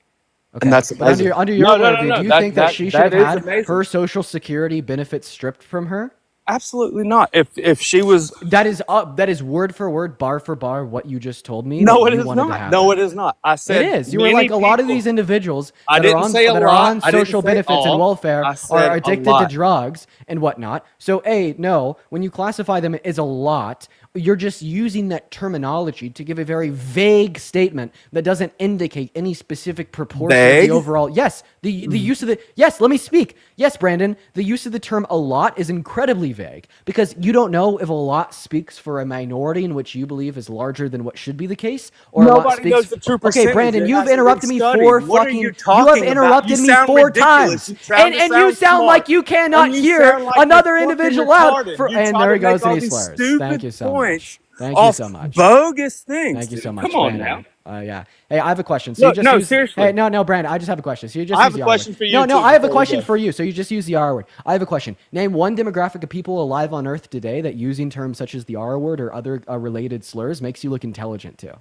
Okay. And that's amazing. Under your worldview, do you think that she should have is had amazing. her Social Security benefits stripped from her? Absolutely not. If she was, that is word for word, bar for bar, what you just told me. No, that it you is wanted to not. happen. No, it is not. I said it is. You were like a lot of these individuals I that are didn't on say a that are lot. on I didn't social say benefits and all. welfare I said are a addicted to lot. drugs and whatnot. So no, when you classify them as a lot, you're just using that terminology to give a very vague statement that doesn't indicate any specific proportion of Vague? the overall. Yes, the use of the yes. Let me speak. Yes, Brandon. The use of the term "a lot" is incredibly vague because you don't know if a lot speaks for a minority in which you believe is larger than what should be the case, or a lot Nobody speaks. knows the true percentage. Okay, Brandon, It you've hasn't been interrupted me studied. four What are fucking. you You talking have about? interrupted You me sound 4 ridiculous. times, You sound and you sound smart. like you cannot And you hear sound like another you're fucking individual out. retarded. For, You and try there to he goes, make all and he these slurs. stupid Thank you so points much. Thank you off so much. bogus things. Thank you so dude. much. Come on Brandon. now. Yeah. Hey, I have a question. So Look, you just no, use, seriously. Hey, no, Brandon. I just have a question. So you just I use have a the question R word. for you, No, too, I have a before we question go. for you. So you just use the R word. I have a question. Name one demographic of people alive on Earth today that using terms such as the R word or other related slurs makes you look intelligent too.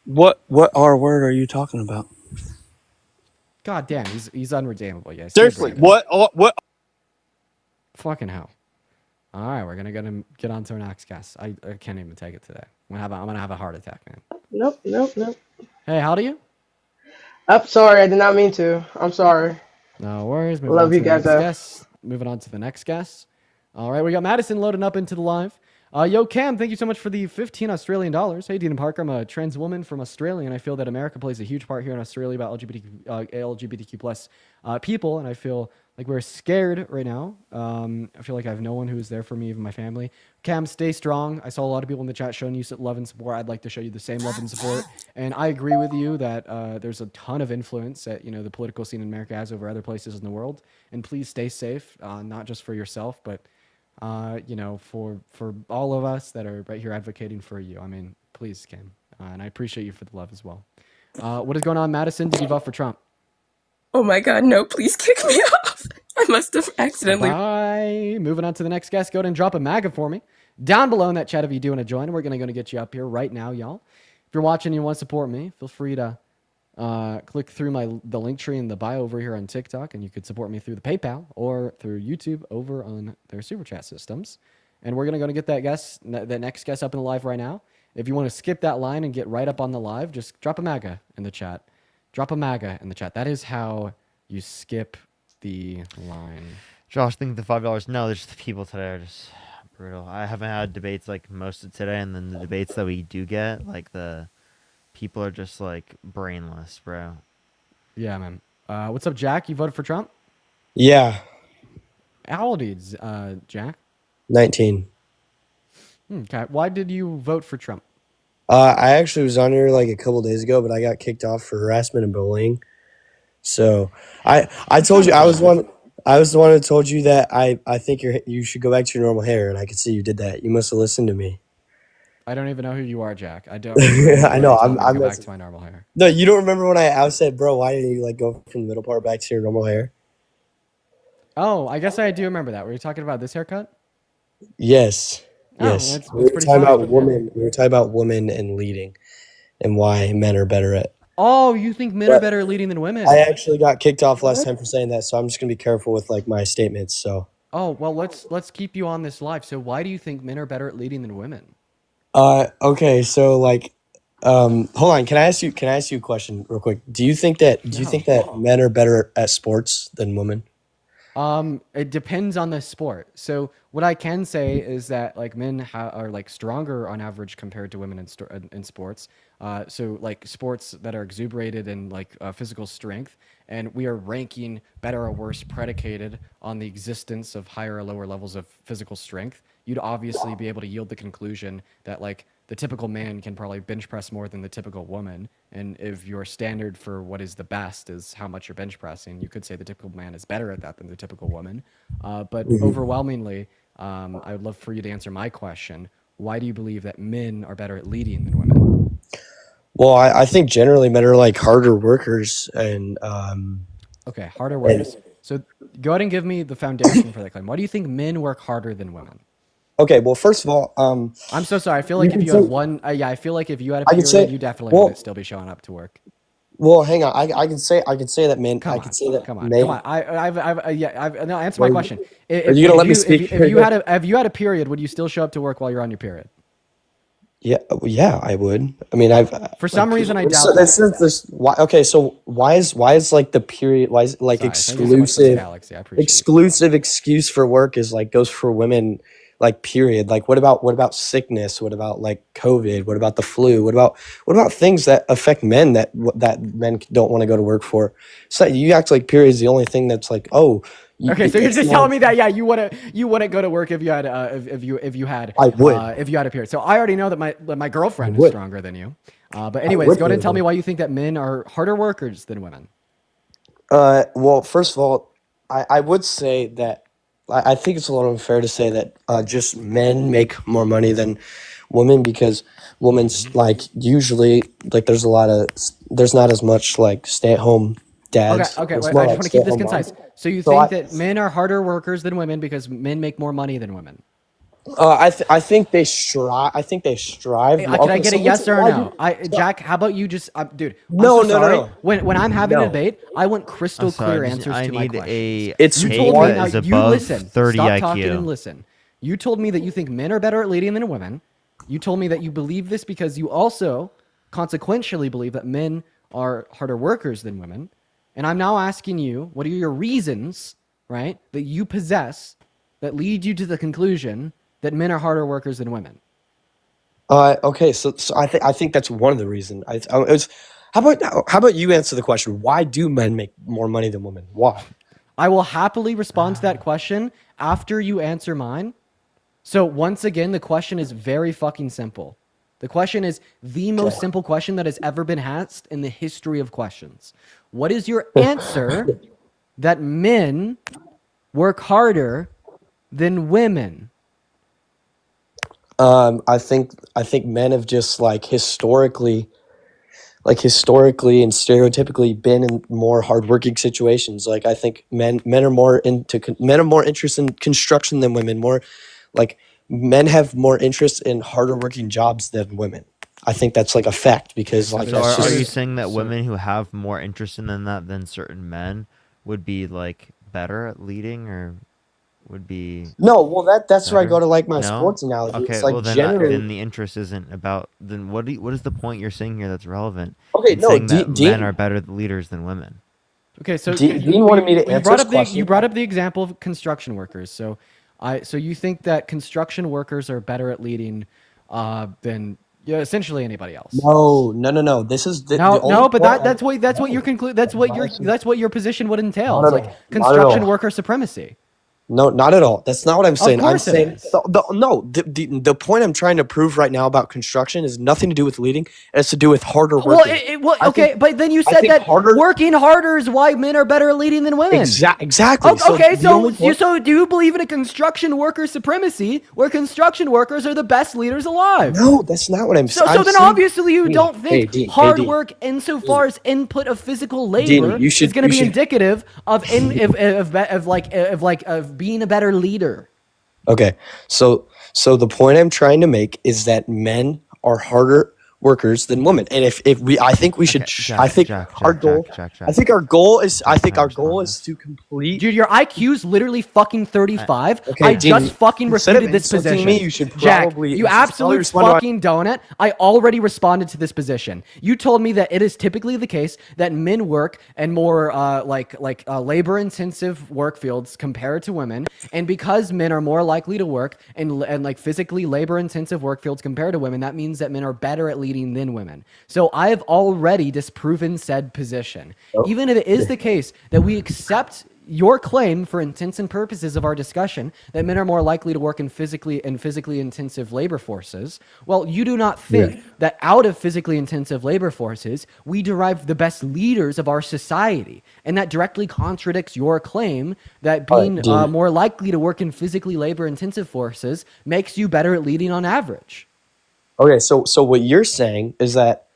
What R word are you talking about? God damn, he's unredeemable. Yes. Seriously, what? Fucking hell. All right, we're gonna get on to our next guest. I can't even take it today. I'm gonna have a heart attack, man. Nope. Hey, how do you? Sorry, I did not mean to. I'm sorry. No worries. Love you guys, though. Moving on to the next guest. All right, we got Madison loading up into the live. Yo, Cam, thank you so much for the 15 Australian dollars. Hey, Dean and Parker, I'm a trans woman from Australia, and I feel that America plays a huge part here in Australia about LGBTQ plus people, and I feel like we're scared right now. I feel like I have no one who is there for me, even my family. Cam, stay strong. I saw a lot of people in the chat showing you love and support. I'd like to show you the same love and support. And I agree with you that there's a ton of influence that the political scene in America has over other places in the world. And please stay safe, not just for yourself, but for all of us that are right here advocating for you. I mean, please, Cam. And I appreciate you for the love as well. What is going on, Madison? Did you vote for Trump? Oh my God, no, please kick me off. I must have accidentally. Bye. Moving on to the next guest. Go ahead and drop a MAGA for me. Down below in that chat if you do want to join. We're going to get you up here right now, y'all. If you're watching and you want to support me, feel free to click through the link tree in the bio over here on TikTok, and you could support me through the PayPal or through YouTube over on their super chat systems. and we're gonna get that next guest up in the live right now. If you want to skip that line and get right up on the live, just drop a MAGA in the chat. Drop a MAGA in the chat. That is how you skip the line. Josh, think the $5. No, there's the people today are just brutal. I haven't had debates like most of today, and then the debates that we do get, like the people are just like brainless, bro. Yeah, man. What's up, Jack? You voted for Trump? Yeah. How old are you, Jack? 19. Okay. Why did you vote for Trump? I actually was on here like a couple days ago, but I got kicked off for harassment and bullying. So I told you I was the one who told you that I think you should go back to your normal hair, and I could see you did that. You must have listened to me. I don't even know who you are, Jack. I don't. I know. I'm go back to my normal hair. No, you don't remember when I said, bro, why didn't you like go from the middle part back to your normal hair? Oh, I guess I do remember that. Were you talking about this haircut? Yes. Oh, yes. that's We were pretty talking fine. about women. We were talking about women and leading, and why men are better at. Oh, you think men are better at leading than women? I actually got kicked off last time for saying that, so I'm just gonna be careful with like my statements. So. Oh well, let's keep you on this live. So why do you think men are better at leading than women? Okay, so like, hold on. Can I ask you a question real quick? Do you think that men are better at sports than women? It depends on the sport. So what I can say is that like men are like stronger on average compared to women in sports. So like sports that are exuberated in like physical strength, and we are ranking better or worse predicated on the existence of higher or lower levels of physical strength. You'd obviously be able to yield the conclusion that like the typical man can probably bench press more than the typical woman. And if your standard for what is the best is how much you're bench pressing, you could say the typical man is better at that than the typical woman. But overwhelmingly, I would love for you to answer my question. Why do you believe that men are better at leading than women? Well, I think generally men are like harder workers and okay, harder workers. So go ahead and give me the foundation for that claim. Why do you think men work harder than women? Okay, well, first of all, I'm so sorry. I feel like if you had one, I feel like if you had a period, you definitely wouldn't still be showing up to work. Well, hang on. I can say that men. Come on. No, answer my question. Are you gonna let me speak? If you had a period, would you still show up to work while you're on your period? Yeah, I would. I mean, for some reason I doubt that. Why? Okay, so why is like the period? Why is like exclusive excuse for work is like goes for women? Like period. Like what about sickness? What about like COVID? What about the flu? What about things that affect men that men don't want to go to work for? So you act like period is the only thing that's like okay, so you're just telling me that you wouldn't go to work if you had if you had a period. So I already know that my girlfriend is stronger than you. But anyways, go ahead and tell me why you think that men are harder workers than women. Well, first of all, I would say that I think it's a little unfair to say that just men make more money than women because women's like usually like there's not as much like stay-at-home dads. Okay, wait, I just want to keep this concise. So you think that men are harder workers than women because men make more money than women? I think they strive. Hey, can I get a yes or no? Jack, how about you just, dude? No. When I'm having a debate, I want crystal clear answers to my questions. You told me now. You listen. 30 Stop IQ. talking and listen. You told me that you think men are better at leading than women. You told me that you believe this because you also consequentially believe that men are harder workers than women. And I'm now asking you, what are your reasons, right, that you possess that lead you to the conclusion that men are harder workers than women? Okay, so I think that's one of the reasons. How about you answer the question? Why do men make more money than women? Why? I will happily respond to that question after you answer mine. So once again, the question is very fucking simple. The question is the most simple question that has ever been asked in the history of questions. What is your answer that men work harder than women? I think men have just like historically and stereotypically been in more hardworking situations. Like I think men are more interested in construction than women. More like men have more interest in harder working jobs than women. I think that's like a fact because like. So are you saying that women who have more interest in that than certain men would be like better at leading, or would be No, well that's where I go better. to like my No? sports analogy. Okay, It's like well generally. then the interest isn't about then what is the point you're saying here that's relevant Okay, in no, saying that men Dean. are better leaders than women? Okay, so Dean wanted me to answer brought this up question. you brought up the example of construction workers. So you think that construction workers are better at leading than essentially anybody else? No. This is the only but point that's what you're that's what your position would entail. Not It's at like all. Not at construction all. worker supremacy. No, not at all. That's not what I'm saying. I'm course it saying is. the point I'm trying to prove right now about construction is nothing to do with leading. It has to do with harder Well, working. but then you I said think that harder- working harder is why men are better at leading than women. Exactly. Okay, the only point- so do you believe in a construction worker supremacy where construction workers are the best leaders alive? No, that's not what I'm saying. So then obviously you don't think Dean, hard Dean. work insofar as input of physical labor Dean, you should- is going to you be should- indicative of being a better leader. Okay, so the point I'm trying to make is that men are harder workers than women, and if we, I think we should. I think our goal. I think our goal is. I think our goal is to complete. Dude, your IQ's literally fucking 35. Okay, I Dean, just fucking instead of refuted this insulting position. me, you should Jack, probably- you absolute fucking donut. I already responded to this position. You told me that it is typically the case that men work in more labor-intensive work fields compared to women, and because men are more likely to work in like physically labor-intensive work fields compared to women, that means that men are better at leading than women. So I have already disproven said position. Even if it is the case that we accept your claim for intents and purposes of our discussion that men are more likely to work in physically intensive labor forces, well, you do not think that out of physically intensive labor forces, we derive the best leaders of our society. And that directly contradicts your claim that being more likely to work in physically labor intensive forces makes you better at leading on average. Okay, so what you're saying is that,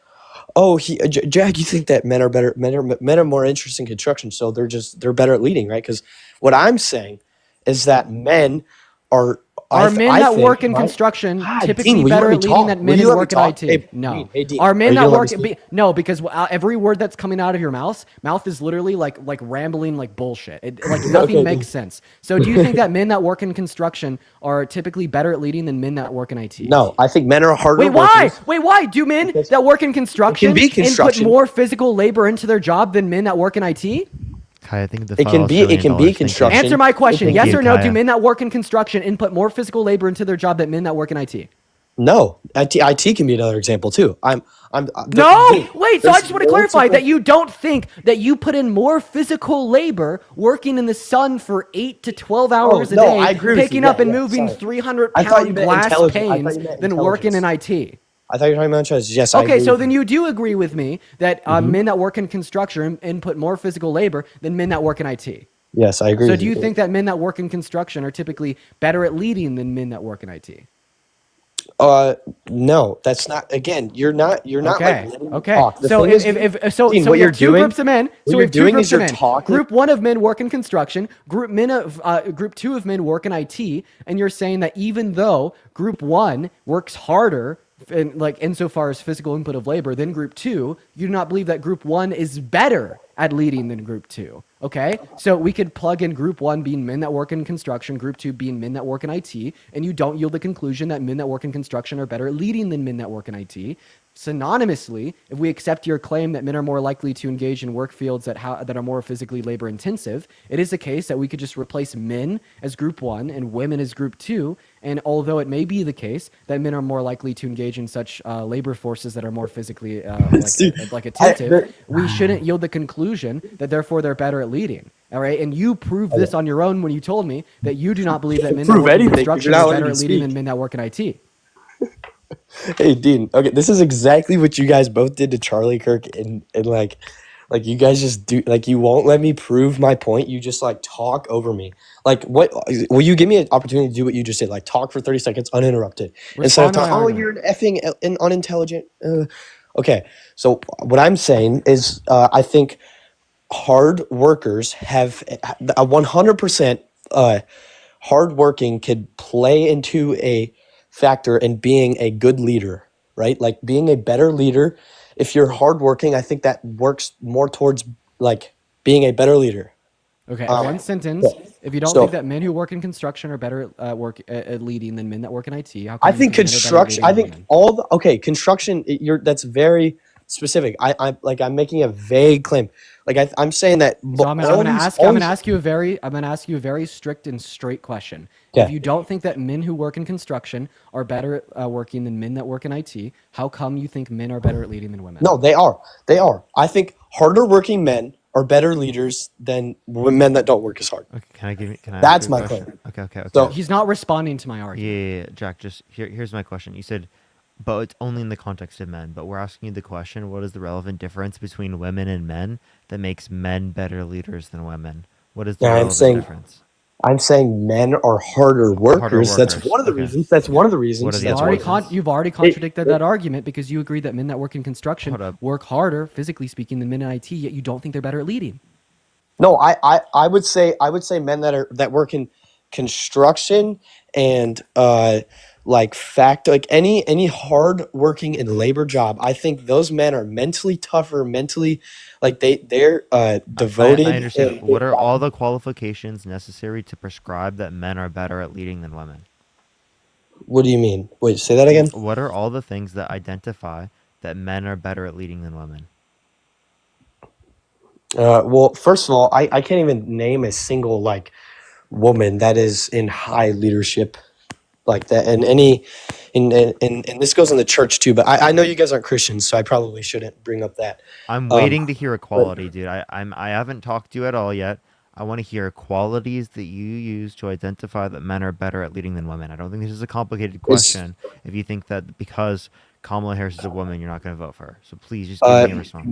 Jack, you think that men are better, men are more interested in construction, so they're better at leading, right? Because what I'm saying is that men are men that work in construction typically better at leading than men who work in IT? No. Are men that work no, because every word that's coming out of your mouth is literally like rambling like bullshit. Like nothing makes sense. So do you think that men that work in construction are typically better at leading than men that work in IT? No, I think men are harder. Wait, why? Do men that work in construction input more physical labor into their job than men that work in IT? Kai, I think it can be construction. Answer my question. Yes or no? Do men that work in construction input more physical labor into their job than men that work in IT? No, IT can be another example too. So I just want to clarify that you don't think that you put in more physical labor working in the sun for 8 to 12 hours a day, picking up and moving 300-pound glass panes than working in IT. I thought you were talking about intelligence. Yes, okay, so then you do agree with me that men that work in construction input more physical labor than men that work in IT. Yes, I agree. So do you think that men that work in construction are typically better at leading than men that work in IT? No, that's not. Again, you're not. Okay. Okay. Talk. So Dean, what you're two doing, groups of men. So we have two groups of men. Talking. Group one of men work in construction. Group two of men work in IT. And you're saying that even though group one works harder, and like insofar as physical input of labor, than group two, you do not believe that group one is better at leading than group two. Okay, so we could plug in group one being men that work in construction, group two being men that work in IT, and you don't yield the conclusion that men that work in construction are better at leading than men that work in IT. Synonymously, if we accept your claim that men are more likely to engage in work fields that are more physically labor intensive, it is the case that we could just replace men as group one and women as group two. And although it may be the case that men are more likely to engage in such labor forces that are more physically attentive, we shouldn't yield the conclusion that therefore they're better at leading. All right, and you proved this on your own when you told me that you do not believe that men that work in construction are better at leading than men that work in IT. Hey, Dean. Okay, this is exactly what you guys both did to Charlie Kirk, and like you guys just do, like, you won't let me prove my point. You just like talk over me. Like, what? Will you give me an opportunity to do what you just did? Like, talk for 30 seconds uninterrupted instead of talking. You're an effing unintelligent. Okay, so what I'm saying is, I think hard workers have a 100% hardworking could play into a factor in being a good leader, right? Like being a better leader. If you're hardworking, I think that works more towards like being a better leader. Okay, one sentence. If you don't So think that men who work in construction are better at leading than men that work in IT, how come I you think men are better at construction. I leading than think women? construction. That's very specific. I'm making a vague claim. Like I'm saying that So I'm all gonna these ask you a very strict and straight question. If Okay. you don't think that men who work in construction are better at working than men that work in IT, how come you think men are better at leading than women? No, they are. They are. I think harder working men are better leaders than men that don't work as hard. Okay, can I ask That's you a my question? claim. Okay. So He's not responding to my argument. Yeah, Jack, just here's my question. You said, but it's only in the context of men. But we're asking you the question, what is the relevant difference between women and men that makes men better leaders than women? What is the yeah, relevant difference? I'm saying men are harder workers. That's one of the reasons. That's one of the reasons. You've already contradicted that argument because you agree that men that work in construction work harder, physically speaking, than men in IT. Yet you don't think they're better at leading. No, I would say men that work in construction and like any hard working and labor job. I think those men are mentally tougher, mentally like they're devoted. I understand. What are all the qualifications necessary to prescribe that men are better at leading than women? What do you mean? Wait, say that again. What are all the things that identify that men are better at leading than women? Well, first of all, I can't even name a single like woman that is in high leadership like that, and this goes in the church too. But I know you guys aren't Christians, so I probably shouldn't bring up that. I'm waiting to hear equality, dude. I haven't talked to you at all yet. I want to hear qualities that you use to identify that men are better at leading than women. I don't think this is a complicated question. If you think that because Kamala Harris is a woman, you're not going to vote for her. So please just give me a response.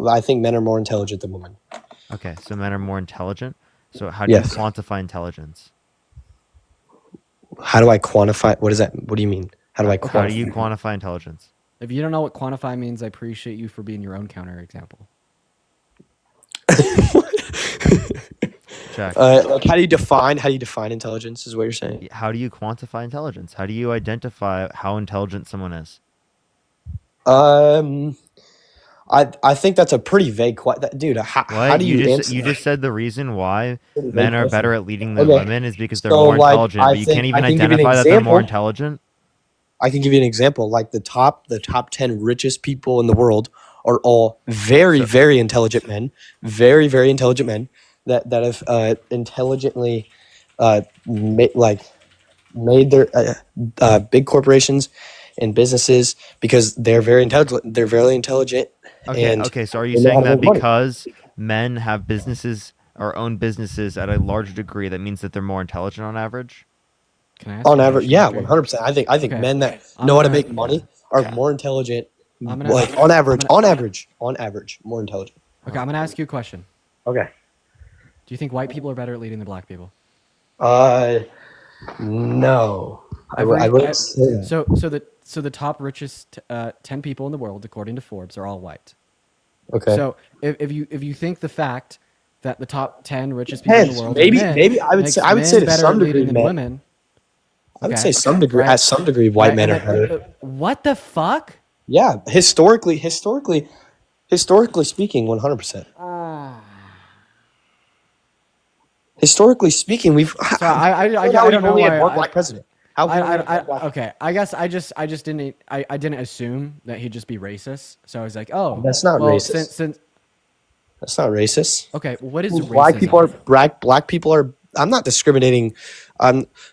I think men are more intelligent than women. Okay, so men are more intelligent. So how do you quantify intelligence? How do I quantify? What is that? What do you mean? How do I quantify? How do you quantify intelligence? If you don't know what quantify means, I appreciate you for being your own counterexample. Jack. Like how do you define intelligence is what you're saying? How do you quantify intelligence? How do you identify how intelligent someone is? I think that's a pretty vague question, dude. How do you answer? You just said the reason why men are better at leading than women is because they're more like, intelligent. But you can't even identify that they're more intelligent. I can give you an example. Like the top 10 richest people in the world are all very intelligent men, very intelligent men that have intelligently made their big corporations and businesses because they're very intelligent. They're very intelligent. Okay. So are you saying that because men have businesses or own businesses at a larger degree, that means that they're more intelligent on average? Can I ask on average, yeah, 100%. I think men that know how to make money are more intelligent. Like on average, more intelligent. Okay, I'm gonna ask you a question. Okay. Do you think white people are better at leading than black people? No. I wouldn't say that. So the top richest 10 people in the world, according to Forbes, are all white. Okay. So if you think the fact that the top 10 richest people in the world maybe I would say to some degree than women. I would say some degree white men are better. What the fuck? Yeah, historically speaking, 100%. Historically speaking, we've. So I don't know only why had one black president. Okay, I guess I just didn't didn't assume that he'd just be racist. So I was like, oh, that's not racist. Since that's not racist. Okay, what is racism? Black people are. I'm not discriminating.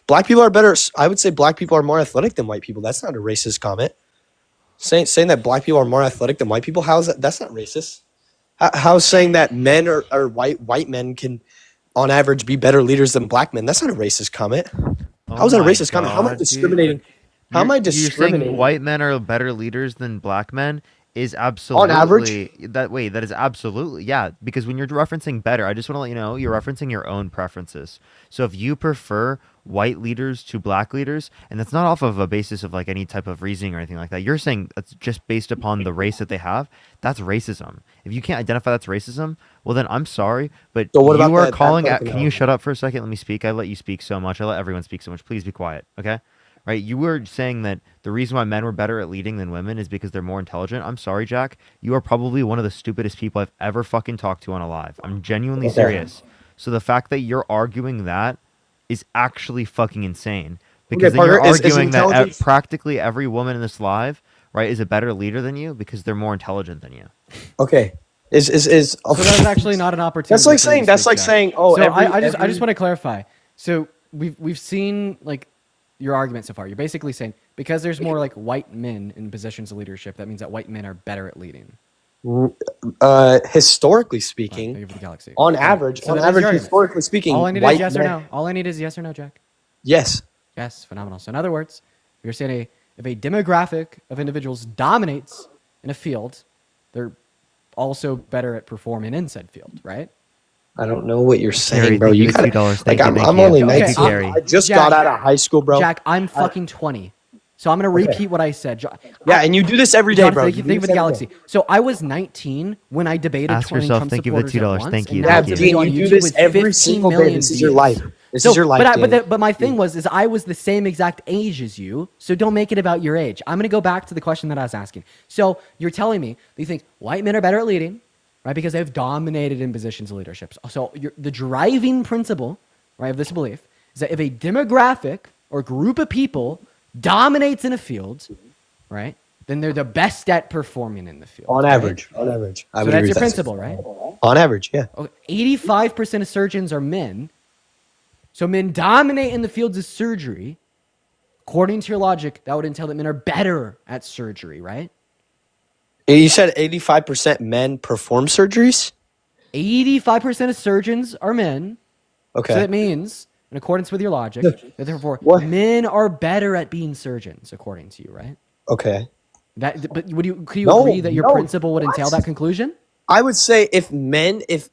Black people are better. I would say black people are more athletic than white people. That's not a racist comment. Saying that black people are more athletic than white people. How is that? That's not racist. How saying that men or white men can, on average, be better leaders than black men? That's not a racist comment. How is that a racist comment? How am I discriminating? How am I discriminating? You're saying white men are better leaders than black men is absolutely on average. That is absolutely, yeah. Because when you're referencing better, I just want to let you know you're referencing your own preferences. So if you prefer white leaders to black leaders, and that's not off of a basis of like any type of reasoning or anything like that, you're saying that's just based upon the race that they have. That's racism. If you can't identify that's racism, well then I'm sorry, but so what you about are calling out. Can you now? shut up for a second? Let me speak. I let you speak so much. I let everyone speak so much. Please be quiet, okay? Right, you were saying that the reason why men were better at leading than women is because they're more intelligent. I'm sorry, Jack. You are probably one of the stupidest people I've ever fucking talked to on a live. I'm genuinely serious. So the fact that you're arguing that is actually fucking insane. Because then Parker, you're is arguing that intelligence- practically every woman in this live, right, is a better leader than you because they're more intelligent than you. Okay. Is So that's actually not an opportunity. That's like for you to saying speak, Jack. oh, So I just every- want to clarify. So we've seen like your argument so far. You're basically saying because there's more like white men in positions of leadership, that means that white men are better at leading. Historically speaking, Thank you for the galaxy. on Okay. average, So that is your argument. historically speaking, All I need white is yes or men- no. All I need is yes or no, Jack. Yes. Yes, phenomenal. So in other words, you're saying if a demographic of individuals dominates in a field, they're also better at performing in said field, right? I don't know what you're saying, Carrie, bro. thank You you, got $2. like Thank you, I'm thank you. only Thank you, 19. Carrie. I just Jack, got out of high school, bro. Jack, I'm fucking 20. So I'm going to repeat what I said. Yeah, and you do this every day, Jonathan, bro. Thank you, You do thank you for this the every galaxy. day. So I was 19 when I debated Ask 20 yourself, Trump thank you for the supporters $2. at Thank once, you, and thank now you. it's a Dean, video on you do YouTube this with every 15 single day. million This is your views. life. This is your life, Danny. But my thing is I was the same exact age as you, so don't make it about your age. I'm going to go back to the question that I was asking. So you're telling me that you think white men are better at leading, right? Because they've dominated in positions of leadership. So the driving principle, right, of this belief is that if a demographic or group of people dominates in a field, right, then they're the best at performing in the field. On right? average. On average. I So would that's agree your with that. principle, right? On average, yeah. Okay. 85% of surgeons are men. So men dominate in the fields of surgery. According to your logic, that would entail that men are better at surgery, right? You said 85% men perform surgeries? 85% of surgeons are men. Okay. So that means, in accordance with your logic, that therefore men are better at being surgeons, according to you, right? Okay. But could you No, agree that your no, principle would entail that conclusion? I would say if men, if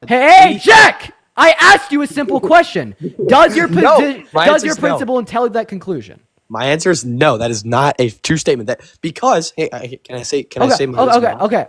Hey, Jack! I asked you a simple question. Does your No, my answer is no. principle entail that conclusion? my answer is no, that is not a true statement. That because hey, can I say my reason why? Okay.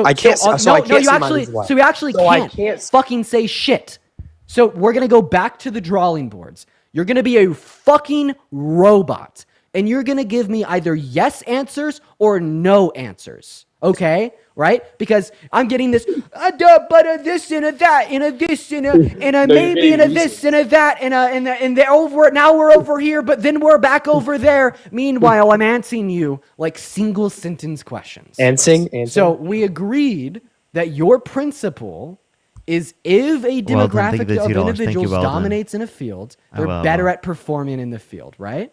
I can't. So I can't you say my actually, reason why. so you actually So I can't fucking say shit. So we're gonna go back to the drawing boards. You're gonna be a fucking robot, and you're gonna give me either yes answers or no answers. Okay, right? Because I'm getting this, this and a that and a this and a maybe and a this and a that and they're over. Now we're over here, but then we're back over there. Meanwhile, I'm answering you like single sentence questions. Answering. So we agreed that your principle is if a Well done. Thank you demographic for the of $2. Thank you, individuals well done. dominates in a field, they're well, better at performing in the field, right?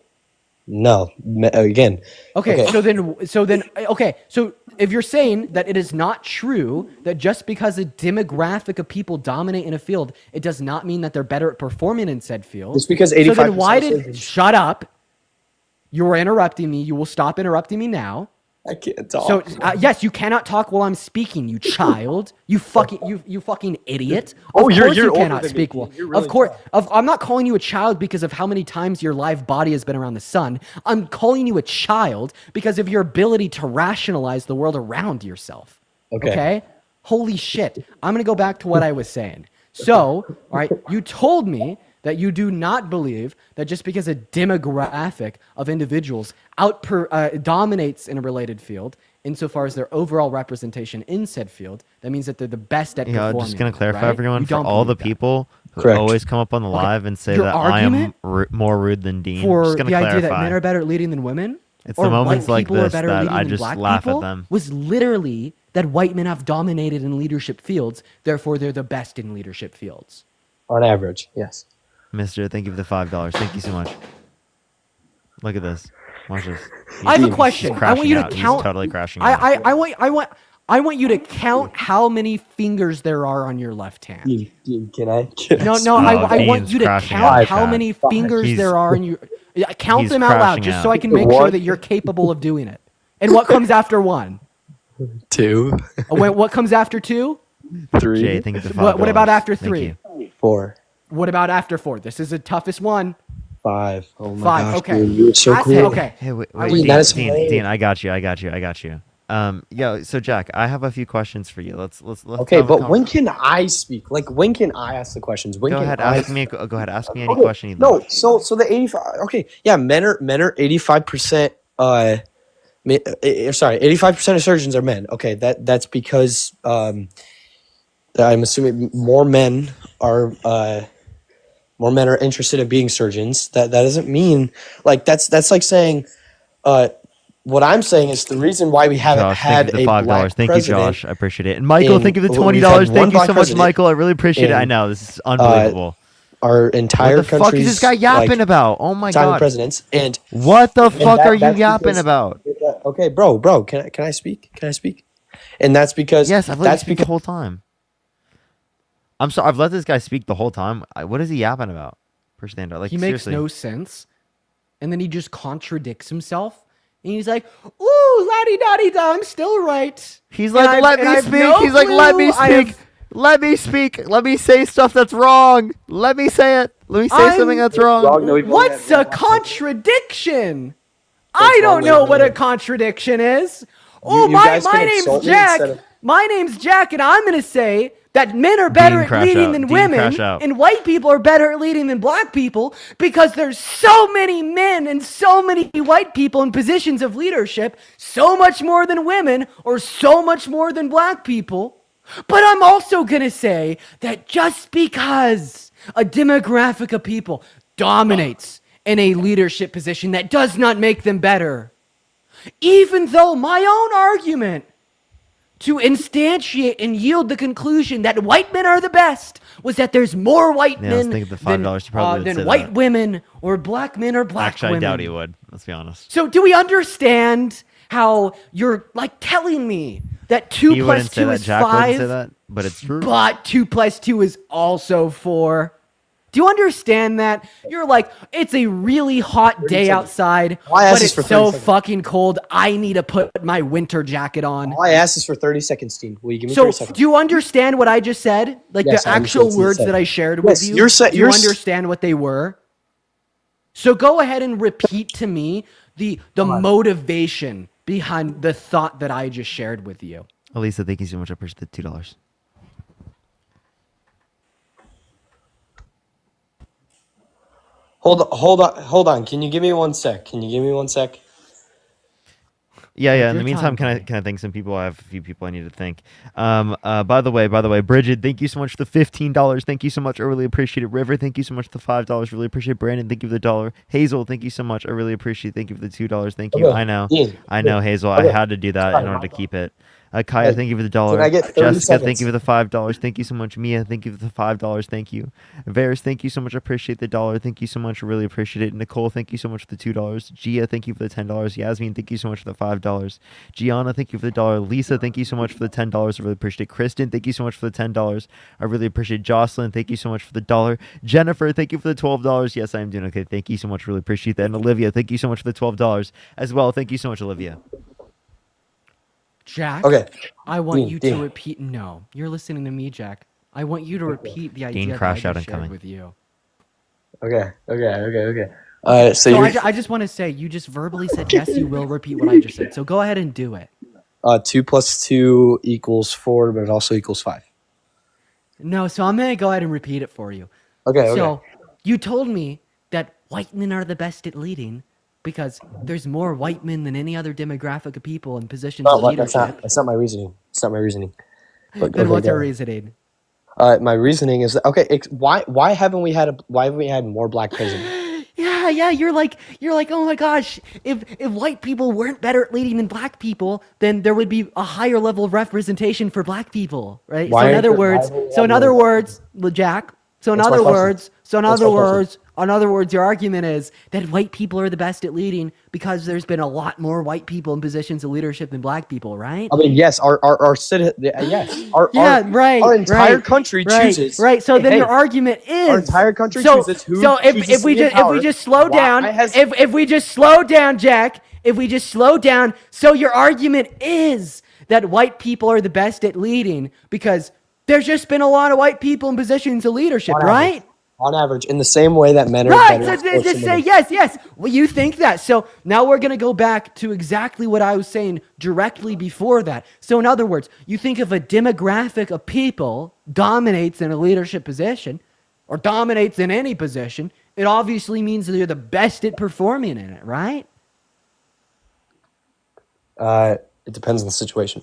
No. Again. Okay, so if you're saying that it is not true that just because a demographic of people dominate in a field, it does not mean that they're better at performing in said field. Just because So then 85% why of did surgeons- shut up? You were interrupting me. You will stop interrupting me now. I can't talk. So yes, you cannot talk while I'm speaking, you child. You fucking idiot. Oh, Of you're course you older cannot than me, speak Dean. well. You're really Of course, I'm not calling you a child because of how many times your live body has been around the sun. I'm calling you a child because of your ability to rationalize the world around yourself. Okay. Holy shit. I'm gonna go back to what I was saying. So, all right, you told me that you do not believe that just because a demographic of individuals dominates in a related field, insofar as their overall representation in said field, that means that they're the best at performing. Just going to clarify, right? everyone, You for don't all the believe that. people who Correct. always come up on the live and say Your that I am argument more rude than Dean. for Just going the to idea clarify. that men are better at leading than women, It's or the moments white like people are this better that leading I than just black laugh people, at them. was literally that white men have dominated in leadership fields, therefore they're the best in leadership fields. On average, yes. Mister, thank you for the $5. Thank you so much. Look at this. Watch this. I have a He's question. I want crashing you to out. count. He's totally crashing out. I want you to count how many fingers there are on your left hand. Dean, can I? No, I want Dean's you to crashing count out, how Chad. many fingers there are on your. Count he's them out loud, crashing just out. so I can make sure that you're capable of doing it. And what comes after one? 2. What comes after 2? 3. Jay, thank you for the $5. What about after Thank 3? you. 4. What about after 4? This is the toughest one. 5. Oh my 5. gosh, Okay. dude, you're so That's cool. it. Okay. Hey, wait, Dean, that is Dean, I got you. So Jack, I have a few questions for you. Let's Okay, have a but when can I speak? Like, when can I ask the questions? When Go can ahead, I ask me. Go ahead, ask me any Okay, question you No, like. so the 85. Okay, yeah, men are 85%. 85% of surgeons are men. Okay, that's because I'm assuming more men are interested in being surgeons. That doesn't mean like that's like saying what I'm saying is the reason why we haven't Josh, thank you had for the a $5. black Thank you, president. Josh. I appreciate it. And Michael, thank you for the $20. We've had one Thank you black so much, president Michael. I really appreciate it. I in, know this is unbelievable. Our What entire the fuck is country's this guy yapping about? Oh my time of god. presidents, and What the fuck are you that's yapping because- about? Okay, bro, can I speak? Can I speak? And that's because Yes, I've let you that's speak the whole time. I'm sorry, I've let this guy speak the whole time. What is he yapping about? Like, he makes seriously. no sense, and then he just contradicts himself. And he's like, "Ooh, la-di-da-di-da, I'm still right." He's like, let me speak. He's like, let me speak. Let me speak. Let me say stuff that's wrong. Let me say it. Let me say something that's wrong. What's a contradiction? I don't know what a contradiction is. Oh, you my guys can name's insult me Jack. instead of- My name's Jack, and I'm going to say that men are better at crash leading out. than Dean, women, crash out. and white people are better at leading than black people because there's so many men and so many white people in positions of leadership, so much more than women or so much more than black people. But I'm also going to say that just because a demographic of people dominates in a leadership position, that does not make them better. Even though my own argument to instantiate and yield the conclusion that white men are the best was that there's more white Yeah, I was men thinking the $5 probably would than say white that. women or black men or black Actually, women. I doubt he would. Let's be honest. So do we understand how you're like telling me that 2 He plus wouldn't say 2 that. is Jack 5, wouldn't say that, but it's true. but 2 plus 2 is also 4? Do you understand that? You're like, it's a really hot day outside, Why but ask us it's for 30 so seconds? fucking cold, I need to put my winter jacket on. All I asked is for 30 seconds, Dean. Will you give me So, 30 seconds? do you understand what I just said? Like Yes, the I understand actual what you words said. that I shared Yes, with you? you're Do you understand what they were? So go ahead and repeat to me the motivation behind the thought that I just shared with you. Elisa, thank you so much. I appreciate the $2. Hold on. Can you give me 1 sec? Yeah. In the meantime, can I thank some people? I have a few people I need to thank. By the way, Bridget, thank you so much for the $15. Thank you so much. I really appreciate it. River, thank you so much for the $5. Really appreciate it. Brandon, thank you for the $1. Hazel, thank you so much. I really appreciate it. Thank you for the $2. Thank you. Okay, I know. Dean, I know, Hazel. I had to do that in order to keep it. Kaya, Hey, thank you for the can $1. I get 30 Jessica, thank seconds? you for the $5. Thank you so much. Mia, thank you for the $5. Thank you. Varys, thank you so much. I appreciate the $1. Thank you so much. I really appreciate it. Nicole, thank you so much for the $2. Gia, thank you for the $10. Yasmin, thank you so much for the $5. Gianna, thank you for the $1. Lisa, thank you so much for the $10. I really appreciate it. Kristen, thank you so much for the $10. I really appreciate it. Jocelyn, thank you so much for the $1. Jennifer, thank you for the $12. Yes, I am doing okay. Thank you so much. Really appreciate that. And Olivia, thank you so much for the $12 as well. Thank you so much, Olivia. Jack, Okay. I want Dean, you Dean. to repeat. No, you're listening to me, Jack. I want you to repeat the idea that I crash out just and coming. shared with you. Okay. So So you're I just want to say, you just verbally said yes, you will repeat what I just said. So go ahead and do it. 2 plus 2 equals 4, but it also equals 5. No, so I'm gonna go ahead and repeat it for you. Okay. So you told me that white men are the best at leading because there's more white men than any other demographic of people in positions of leadership. That's not my reasoning. But, Then okay, what's go your ahead. reasoning? My reasoning is that, why haven't we had more black presidents? Yeah, you're like, oh my gosh, if white people weren't better at leading than black people, then there would be a higher level of representation for black people, right? Why So in aren't other there- words, why don't we have Jack, in That's my other question. words, your argument is that white people are the best at leading because there's been a lot more white people in positions of leadership than black people, right? I mean, yes, our city, yes, our entire country chooses. Right. So then Hey, your argument is our entire country chooses who So chooses if we to be in just if we power. just slow down, Why has- if we just slow down, Jack, if we just slow down, so your argument is that white people are the best at leading because there's just been a lot of white people in positions of leadership, right? On average, in the same way that men are Right, better so at sports just than say women. yes. Well, you think that. So now we're going to go back to exactly what I was saying directly before that. So in other words, you think if a demographic of people dominates in a leadership position or dominates in any position, it obviously means that they're the best at performing in it, right? It depends on the situation.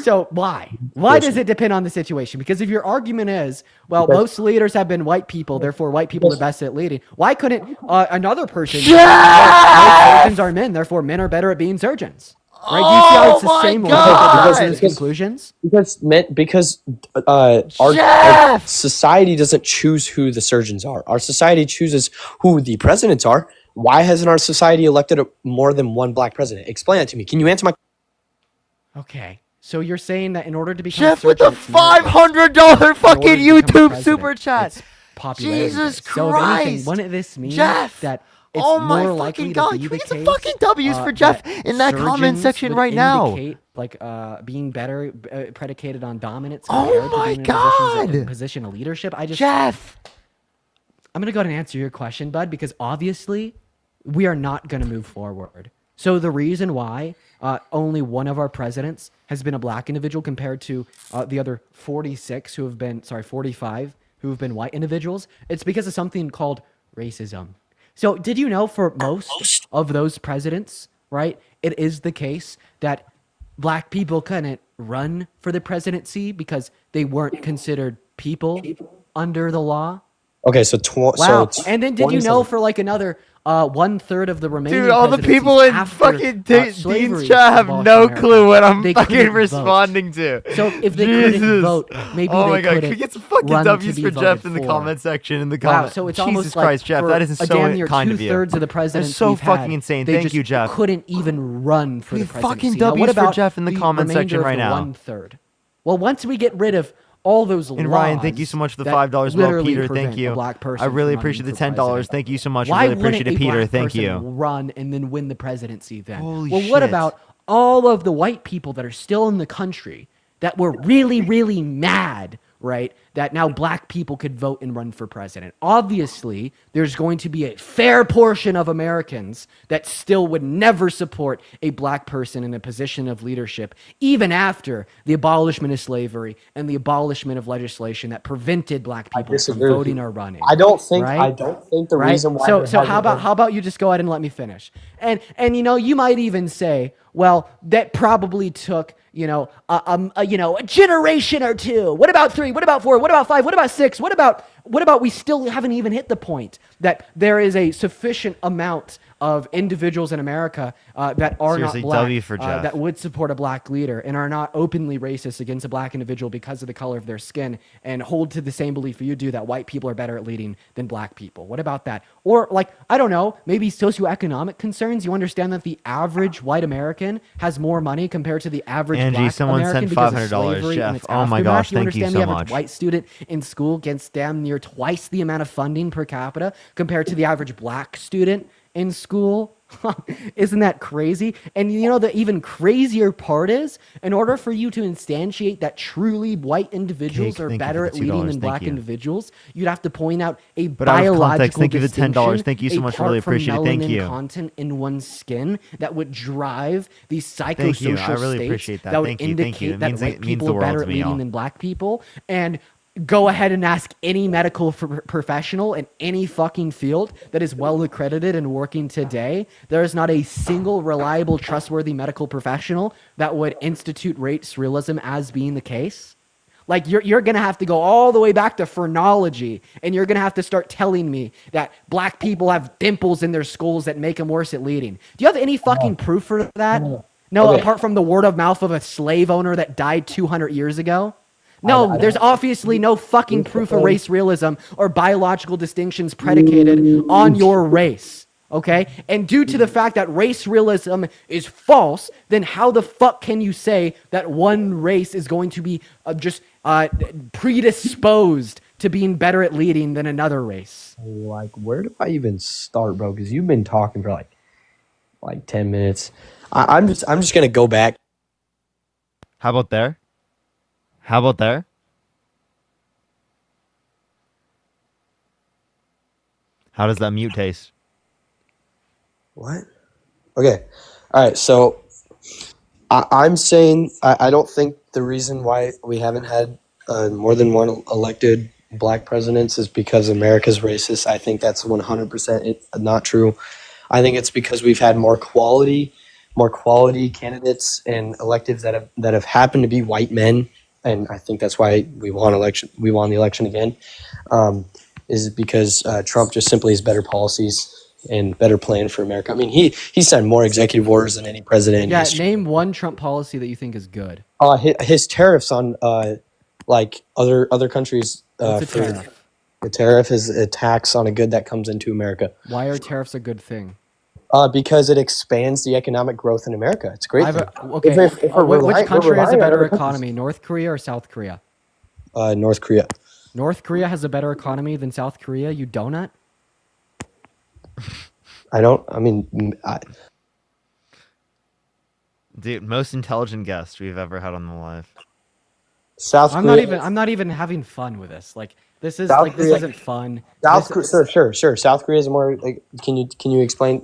So why? Why does it depend on the situation? Because if your argument is, well, most leaders have been white people, therefore white people are best at leading. Why couldn't another person? Most surgeons are men, therefore men are better at being surgeons. Right? Do you see how it's the same logic that goes to those conclusions? Because our society doesn't choose who the surgeons are. Our society chooses who the presidents are. Why hasn't our society elected more than one black president? Explain that to me. Can you answer my? Okay. So you're saying that in order to become Jeff with the $500 fucking YouTube super chat. Jesus Christ. So if anything, wouldn't this mean that it's more likely to be the case? Some fucking W's for Jeff in that comment section right now. Like being better predicated on dominance. Oh my God. Position of leadership. Jeff. I'm gonna go ahead and answer your question, bud, because obviously we are not gonna move forward. So the reason why only one of our presidents has been a black individual compared to the other 45 who have been white individuals, it's because of something called racism. So did you know for most of those presidents, right, it is the case that black people couldn't run for the presidency because they weren't considered people under the law? Okay, so and then did you know for like another 1/3 of the remaining all the people in fucking Dean's chat have no clue what I'm fucking responding to. So if they couldn't vote, maybe oh they my God, couldn't can we get some fucking run W's to for be Jeff in the voted comment for. section in the Wow, comments. so it's Jesus almost Christ, like Jeff, for that is a so damn near kind of you. 2/3 of the presidents That's so we've fucking had, insane. they Thank just you, Jeff. couldn't even run for the presidency. Fucking Now, what W's for about Jeff in the comment section remainder right of the now. 1/3? Well, once we get rid of all those laws, And Ryan, thank you so much for the $5. Well, literally Peter, prevent thank you. a black person I really from appreciate the running for $10. president. Thank you so much. Why I really appreciate it, wouldn't a Peter. black Thank person you. run and then win the presidency then? Holy well, what shit. about all of the white people that are still in the country that were really, really mad, right, that now black people could vote and run for president? Obviously, there's going to be a fair portion of Americans that still would never support a black person in a position of leadership, even after the abolishment of slavery and the abolishment of legislation that prevented black people from voting or running. I don't think right? the reason why. So how about you just go ahead and let me finish? And you might even say, well, that probably took a generation or two. What about 3? What about 4? What about 5? What about 6? What about we still haven't even hit the point that there is a sufficient amount of individuals in America that are Seriously, not black, W for Jeff. that would support a black leader and are not openly racist against a black individual because of the color of their skin and hold to the same belief you do that white people are better at leading than black people. What about that? Or I don't know, maybe socioeconomic concerns. You understand that the average white American has more money compared to the average Angie, black someone American sent because of $500, slavery Jeff. and its Oh my aftermath. gosh, You thank you understand so the average much. white student in school gets damn near twice the amount of funding per capita compared to the average black student in school. Isn't that crazy? And the even crazier part is, in order for you to instantiate that truly white individuals are better at leading than black individuals, you'd have to point out a biological thank you for the $10. Thank you so much. apart Really from appreciate it. Thank melanin you. content in one's skin that would drive these psychosocial Thank you. I really states appreciate that. that would Thank you. indicate Thank you. It that means- white it means people the are world better to at me, leading y'all. than black people. And go ahead and ask any medical professional in any fucking field that is well accredited and working today. There is not a single reliable, trustworthy medical professional that would institute race realism as being the case. Like you're gonna have to go all the way back to phrenology, and you're gonna have to start telling me that black people have dimples in their skulls that make them worse at leading. Do you have any fucking proof for that? No, Okay. apart from the word of mouth of a slave owner that died 200 years ago. No, there's obviously no fucking proof of race realism or biological distinctions predicated on your race, okay? And due to the fact that race realism is false, then how the fuck can you say that one race is going to be predisposed to being better at leading than another race? Where do I even start, bro? Because you've been talking for like 10 minutes. I'm just gonna go back. How about there? How about there? How does that mute taste? What? Okay. All right. So I'm saying I don't think the reason why we haven't had more than one elected black presidents is because America's racist. I think that's 100% not true. I think it's because we've had more quality more quality candidates and electives that have happened to be white men, and I think that's why we won the election again, is because Trump just simply has better policies and better plan for America. I mean, he signed more executive orders than any president in history. Name one Trump policy that you think is good. His tariffs on like other countries. What's a tariff? The tariff is a tax on a good that comes into America. Why are tariffs a good thing? Because it expands the economic growth in America. It's a great. Okay. Which country has a better economy, North Korea or South Korea? North Korea. North Korea has a better economy than South Korea, you donut? Dude, most intelligent guest we've ever had on the live. South Korea. I'm not even having fun with this. Like this isn't fun. Sure. South Korea is more. Like, can you explain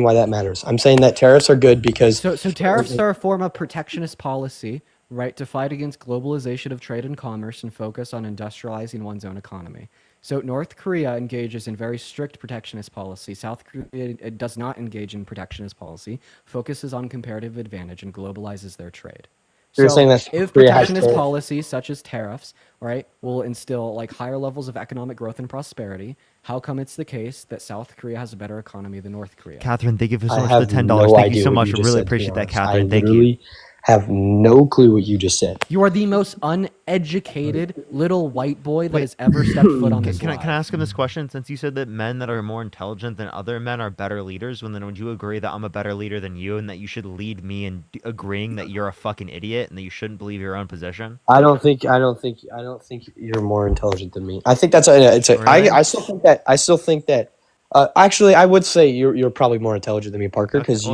why that matters? I'm saying that tariffs are good because. So tariffs are a form of protectionist policy, right, to fight against globalization of trade and commerce and focus on industrializing one's own economy. So North Korea engages in very strict protectionist policy. South Korea does not engage in protectionist policy, focuses on comparative advantage, and globalizes their trade. So you're saying that if protectionist policies such as tariffs, right, will instill like higher levels of economic growth and prosperity, how come it's the case that South Korea has a better economy than North Korea? Catherine, thank you so much for the $10. Thank you so much. I really appreciate that, Catherine. Thank you. Have no clue what you just said. You are the most uneducated little white boy that has ever stepped foot on this. Can I ask him this question? Since you said that men that are more intelligent than other men are better leaders, would you agree that I'm a better leader than you and that you should lead me in agreeing that you're a fucking idiot and that you shouldn't believe your own position? I don't think you're more intelligent than me. I think that's really? I still think that. Actually, I would say you're probably more intelligent than me, Parker, because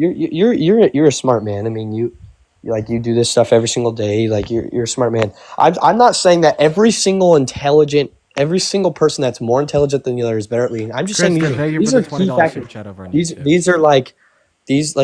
you're a smart man. I mean, you do this stuff every single day. Like you're a smart man. I'm not saying that every single person that's more intelligent than the other is better at leading. I'm just saying these are key factors.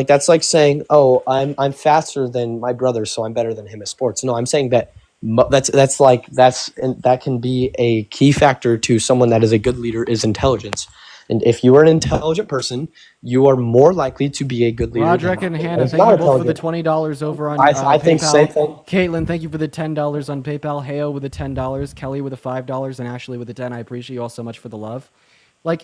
That's like saying, oh, I'm faster than my brother, so I'm better than him at sports. No, I'm saying that that can be a key factor to someone that is a good leader is intelligence. And if you are an intelligent person, you are more likely to be a good leader. Roderick and Hannah, thank you both for the $20 over on I think PayPal. Same thing. Caitlin, thank you for the $10 on PayPal. Heo with the $10. Kelly with the $5. And Ashley with the 10. I appreciate you all so much for the love. I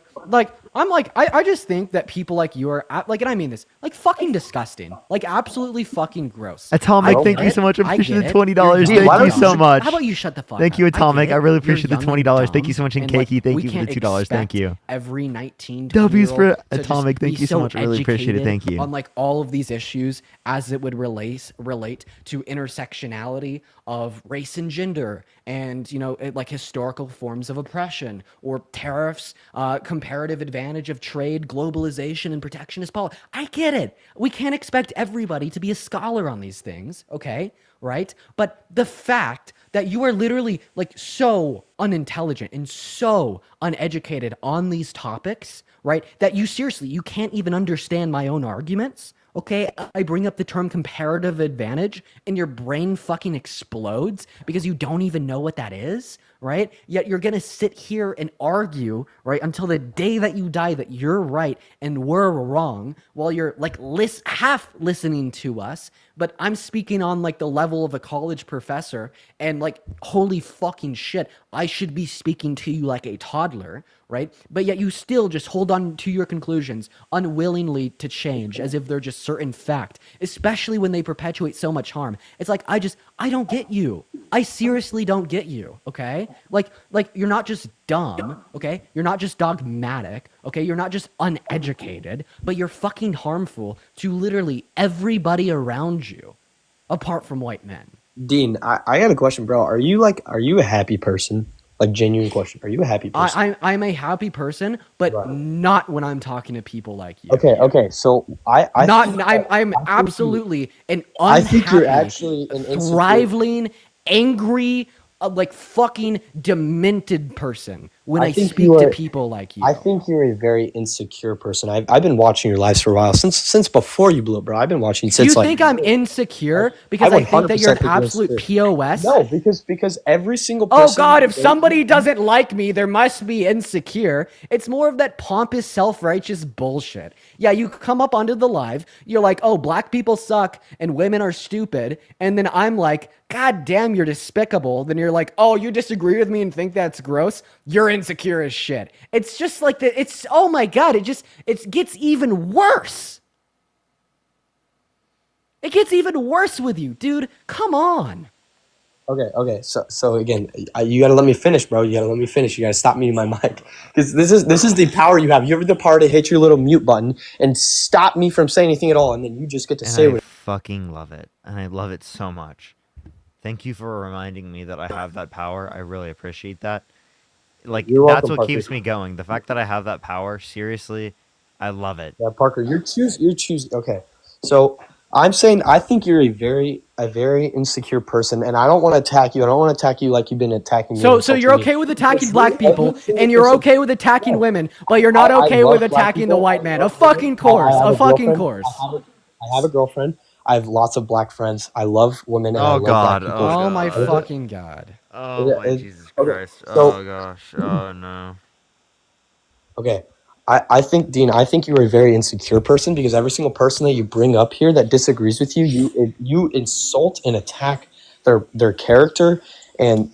just think that people like you are and I mean this, like fucking disgusting, like absolutely fucking gross. Atomic, thank you so much. I appreciate the $20. Thank you so much. How about you shut the fuck up? Thank you, Atomic. I really appreciate the $20. Thank you so much, and Keiki. Thank you for the $2. Thank you. Every 19 W's for Atomic. Thank you so much. I really appreciate it. Thank you. On like all of these issues as it would relate to intersectionality of race and gender, and like historical forms of oppression or tariffs, comparative advantage of trade, globalization, and protectionist policy. I get it. We can't expect everybody to be a scholar on these things, okay? Right? But the fact that you are literally like so unintelligent and so uneducated on these topics, right? That you can't even understand my own arguments. Okay, I bring up the term comparative advantage and your brain fucking explodes because you don't even know what that is, right? Yet you're going to sit here and argue, right, until the day that you die that you're right and we're wrong while you're like half listening to us. But I'm speaking on like the level of a college professor and like, holy fucking shit, I should be speaking to you like a toddler, right? But yet you still just hold on to your conclusions unwillingly to change as if they're just certain fact, especially when they perpetuate so much harm. It's like, I don't get you. I seriously don't get you, okay? Like you're not just dumb, okay? You're not just dogmatic, okay? You're not just uneducated, but you're fucking harmful to literally everybody around you, apart from white men. Dean, I got a question, bro. Are you a happy person? Like, genuine question. Are you a happy person? I'm a happy person, but not when I'm talking to people like you. Okay. So I'm absolutely an unhappy, I think you're actually an thriving, angry, like fucking demented person when I think speak to people like you. I think you're a very insecure person. I've been watching your lives for a while, since before you blew up, bro. I've been watching Do since you like. think I'm insecure because I think that you're an 100% think absolute insecure. POS? No, because every single Oh person. God, if somebody doesn't like me, there must be insecure. It's more of that pompous, self-righteous bullshit. Yeah, you come up onto the live, you're like, oh, black people suck and women are stupid. And then I'm like, God damn, you're despicable. Then you're like, oh, you disagree with me and think that's gross? You're insecure as shit. It's just like oh my God, it gets even worse. It gets even worse with you, dude. Come on. Okay. So again, you gotta let me finish, bro. You gotta let me finish. You gotta stop muting my mic because this is the power you have. You have the power to hit your little mute button and stop me from saying anything at all, and then you just get to say I what. fucking love it, and I love it so much. Thank you for reminding me that I have that power. I really appreciate that. Like, You're that's welcome, what Parker. keeps me going. The fact that I have that power, seriously, I love it. Yeah, Parker, you're choosing. Okay, so I'm saying I think you're a very insecure person, and I don't want to attack you. I don't want to attack you like you've been attacking me. So you're okay with attacking black people, and you're okay with attacking women, but you're not I okay love with black attacking people. the white man. A fucking course. I have A a fucking girlfriend. course. I have a girlfriend. I have lots of black friends. I love women and I Oh love God! black people. Oh my fucking God. Oh my Jesus Okay, Christ! so- Oh gosh! Oh no! Okay. I think, Dean, I think you're a very insecure person because every single person that you bring up here that disagrees with you, you insult and attack their character, and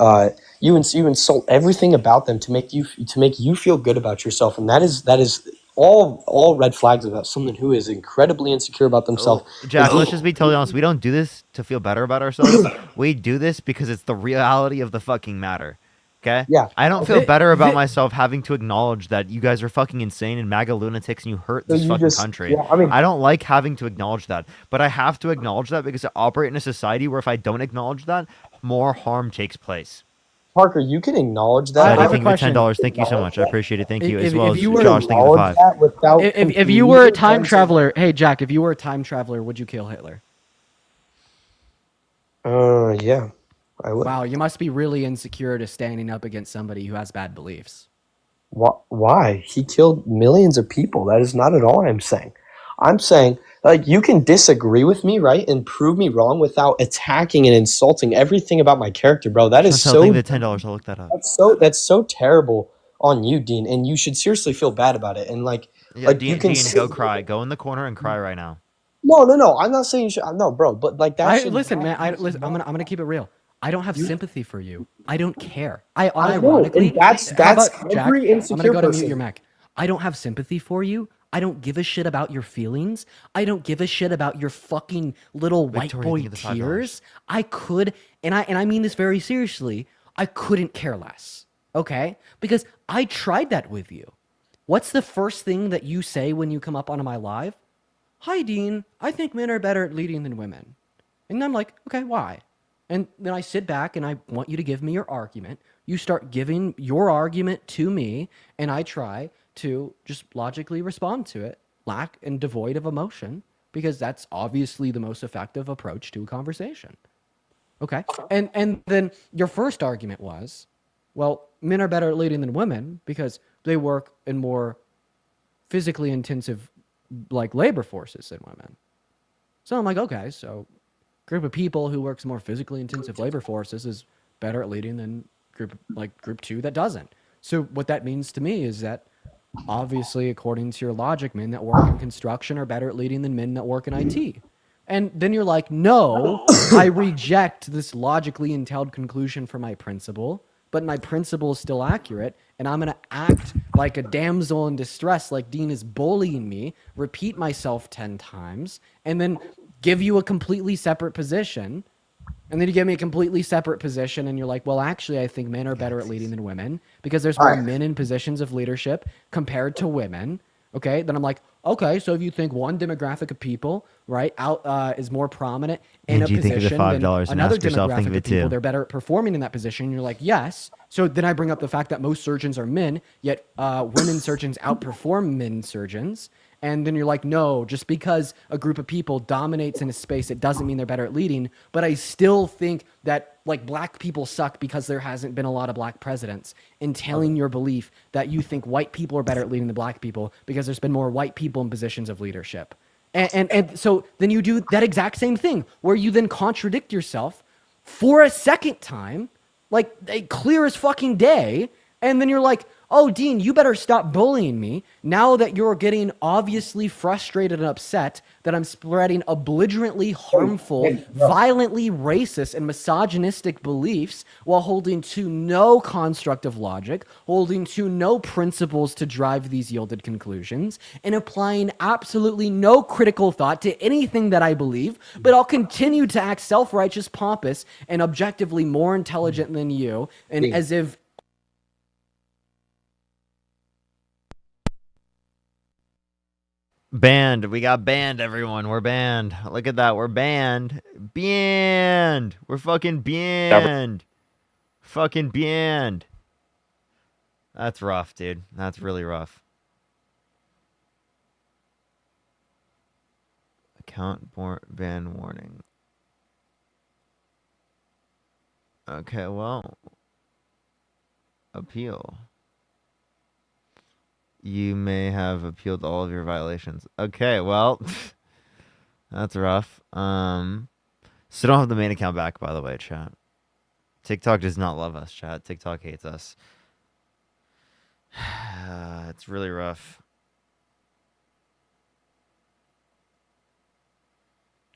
you insult everything about them to make you feel good about yourself, and that is all red flags about someone who is incredibly insecure about themselves. Jack, let's just be totally honest. We don't do this to feel better about ourselves. We do this because it's the reality of the fucking matter. Okay? Yeah. I don't feel better about myself having to acknowledge that you guys are fucking insane and MAGA lunatics and you hurt So this you fucking just- country. yeah, I mean- I don't like having to acknowledge that, but I have to acknowledge that because I operate in a society where if I don't acknowledge that, more harm takes place. Parker, you can acknowledge that. Sadie, have a thank you for question. $10. Thank you so much. I appreciate it. Thank you. As well as you were- Josh, thank you for the 5. That without If you were a time traveler, hey Jack, if you were a time traveler, would you kill Hitler? Yeah, I would. Wow, you must be really insecure to standing up against somebody who has bad beliefs. Why? He killed millions of people. That is not at all what I'm saying. I'm saying, like, you can disagree with me, right, and prove me wrong without attacking and insulting everything about my character, bro. That is Thank so. you for the $10. I'll look that up. That's so terrible on you, Dean, and you should seriously feel bad about it. And like, Yeah, like Dean, you can go cry. Go in the corner and cry right now. No. I'm not saying you should. No, bro. But like that. Listen, man. I'm gonna keep it real. I don't have sympathy for you. I don't care. I know, unironically. and that's How about, every Jack, insecure I'm gonna go to person. mute your mic. I don't have sympathy for you. I don't give a shit about your feelings. I don't give a shit about your fucking little white Victoria, boy thank you for the $5. tears. I could, and I mean this very seriously. I couldn't care less. Okay, because I tried that with you. What's the first thing that you say when you come up onto my live? Hi, Dean. I think men are better at leading than women. And I'm like, okay, why? And then I sit back and I want you to give me your argument. You start giving your argument to me, and I try to just logically respond to it, lack and devoid of emotion, because that's obviously the most effective approach to a conversation. Okay? And then your first argument was, well, men are better at leading than women because they work in more physically intensive like labor forces than women. So I'm like, okay, so group of people who works more physically intensive labor forces is better at leading than group 2 that doesn't. So what that means to me is that obviously, according to your logic, men that work in construction are better at leading than men that work in IT. And then you're like, no, I reject this logically entailed conclusion for my principle, but my principle is still accurate, and I'm going to act like a damsel in distress, like Dean is bullying me, repeat myself 10 times, and then give you a completely separate position. And then you give me a completely separate position, and you're like, well, actually, I think men are better at leading than women because there's more men in positions of leadership compared to women. Okay, then I'm like, okay, so if you think one demographic of people, right, is more prominent in Angie, a think of the position $5 than and another ask yourself, think demographic of of it people, too. they're better at performing in that position. You're like, yes. So then I bring up the fact that most surgeons are men, yet women surgeons outperform men surgeons. And then you're like, no, just because a group of people dominates in a space, it doesn't mean they're better at leading. But I still think that like black people suck because there hasn't been a lot of black presidents. Entailing your belief that you think white people are better at leading than black people because there's been more white people in positions of leadership. And so then you do that exact same thing where you then contradict yourself for a second time, like clear as fucking day. And then you're like, oh, Dean, you better stop bullying me now that you're getting obviously frustrated and upset that I'm spreading belligerently harmful, violently racist and misogynistic beliefs while holding to no construct of logic, holding to no principles to drive these yielded conclusions, and applying absolutely no critical thought to anything that I believe, but I'll continue to act self-righteous, pompous, and objectively more intelligent than you, and as if Banned. We got banned, everyone. We're banned. Look at that. We're banned. Banned. We're fucking banned. Fucking banned. That's rough, dude. That's really rough. Account ban warning. Okay, well. Appeal. You may have appealed all of your violations. Okay, well, that's rough. Still don't have the main account back, by the way, chat. TikTok does not love us, chat. TikTok hates us. It's really rough.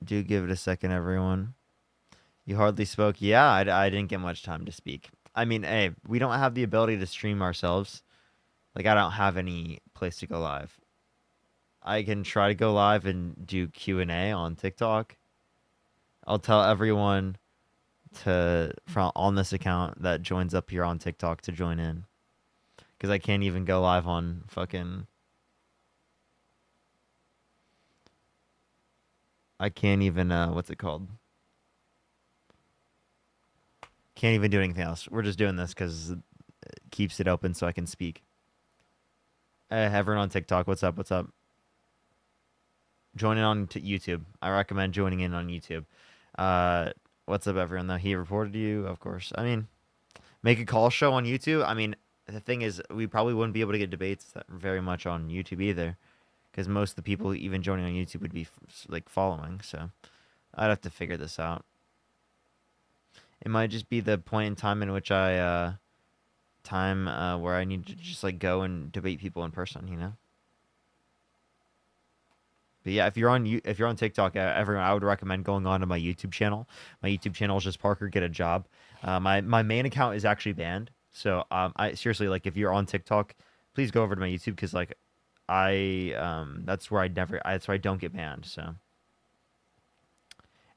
Do give it a second, everyone. You hardly spoke. Yeah, I didn't get much time to speak. I mean, hey, we don't have the ability to stream ourselves. Like, I don't have any place to go live. I can try to go live and do Q&A on TikTok. I'll tell everyone on this account that joins up here on TikTok to join in. Because I can't even go live on fucking... I can't even, what's it called? Can't even do anything else. We're just doing this because it keeps it open so I can speak. Everyone on TikTok, what's up? What's up? Join in on YouTube. I recommend joining in on YouTube. What's up, everyone? Though he reported you, of course. I mean, make a call show on YouTube. I mean, the thing is, we probably wouldn't be able to get debates very much on YouTube either, because most of the people even joining on YouTube would be like following. So I'd have to figure this out. It might just be the point in time in which I where I need to just like go and debate people in person, you know. But yeah, if you're on TikTok, everyone, I would recommend going on to my YouTube channel. My YouTube channel is just Parker Get a Job. My main account is actually banned, so I seriously, like, if you're on TikTok, please go over to my YouTube because like that's where I don't get banned. So,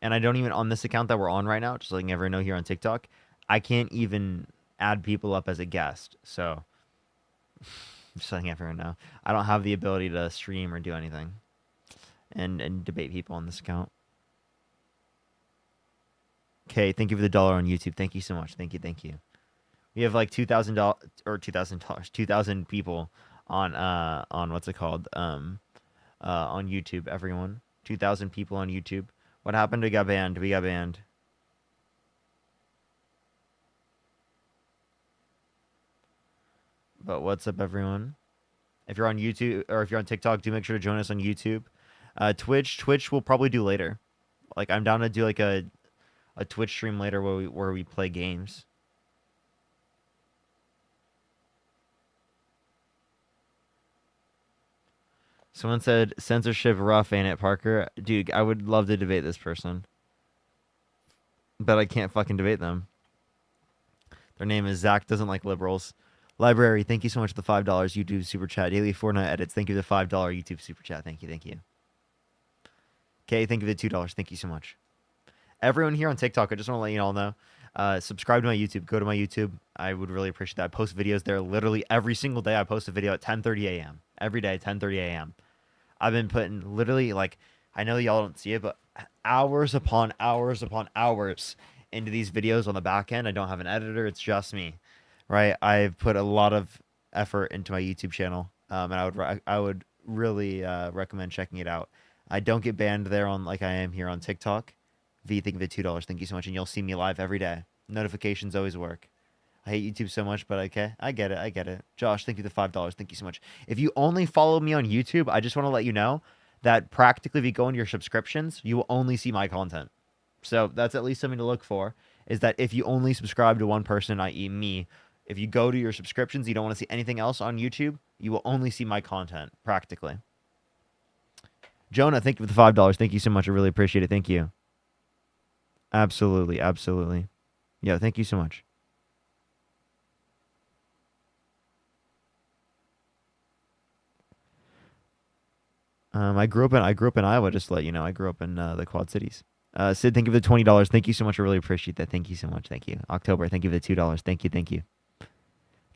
and I don't even on this account that we're on right now, just letting everyone know here on TikTok, I can't even add people up as a guest. So just letting everyone know, I don't have the ability to stream or do anything and debate people on this account. Okay, thank you for the $1 on YouTube. Thank you so much. Thank you. We have like $2,000 people on what's it called? On YouTube, everyone. 2,000 people on YouTube. What happened? We got banned. But what's up, everyone? If you're on YouTube or if you're on TikTok, do make sure to join us on YouTube. Twitch we'll probably do later. Like, I'm down to do like a Twitch stream later where we play games. Someone said censorship rough, ain't it, Parker? Dude, I would love to debate this person, but I can't fucking debate them. Their name is Zach Doesn't Like Liberals. Library, thank you so much for the $5 YouTube super chat. Daily Fortnite edits, thank you for the $5 YouTube super chat. Thank you. Okay, thank you for the $2. Thank you so much. Everyone here on TikTok, I just want to let you all know, subscribe to my YouTube. Go to my YouTube. I would really appreciate that. I post videos there literally every single day. I post a video at 10:30 a.m. Every day, 10:30 a.m. I've been putting literally, like, I know y'all don't see it, but hours upon hours upon hours into these videos on the back end. I don't have an editor. It's just me, right? I've put a lot of effort into my YouTube channel, and I would really recommend checking it out. I don't get banned there on like I am here on TikTok. V, think of it $2. Thank you so much, and you'll see me live every day. Notifications always work. I hate YouTube so much, but okay, I get it. I get it. Josh, thank you for the $5. Thank you so much. If you only follow me on YouTube, I just want to let you know that practically, if you go into your subscriptions, you will only see my content. So that's at least something to look for. Is that if you only subscribe to one person, i.e., me, if you go to your subscriptions, you don't want to see anything else on YouTube, you will only see my content practically. Jonah, thank you for the $5. Thank you so much. I really appreciate it. Thank you. Absolutely, absolutely. Yeah, thank you so much. I grew up in Iowa. Just to let you know, I grew up in the Quad Cities. Sid, thank you for the $20. Thank you so much. I really appreciate that. Thank you so much. Thank you. October, thank you for the $2. Thank you. Thank you.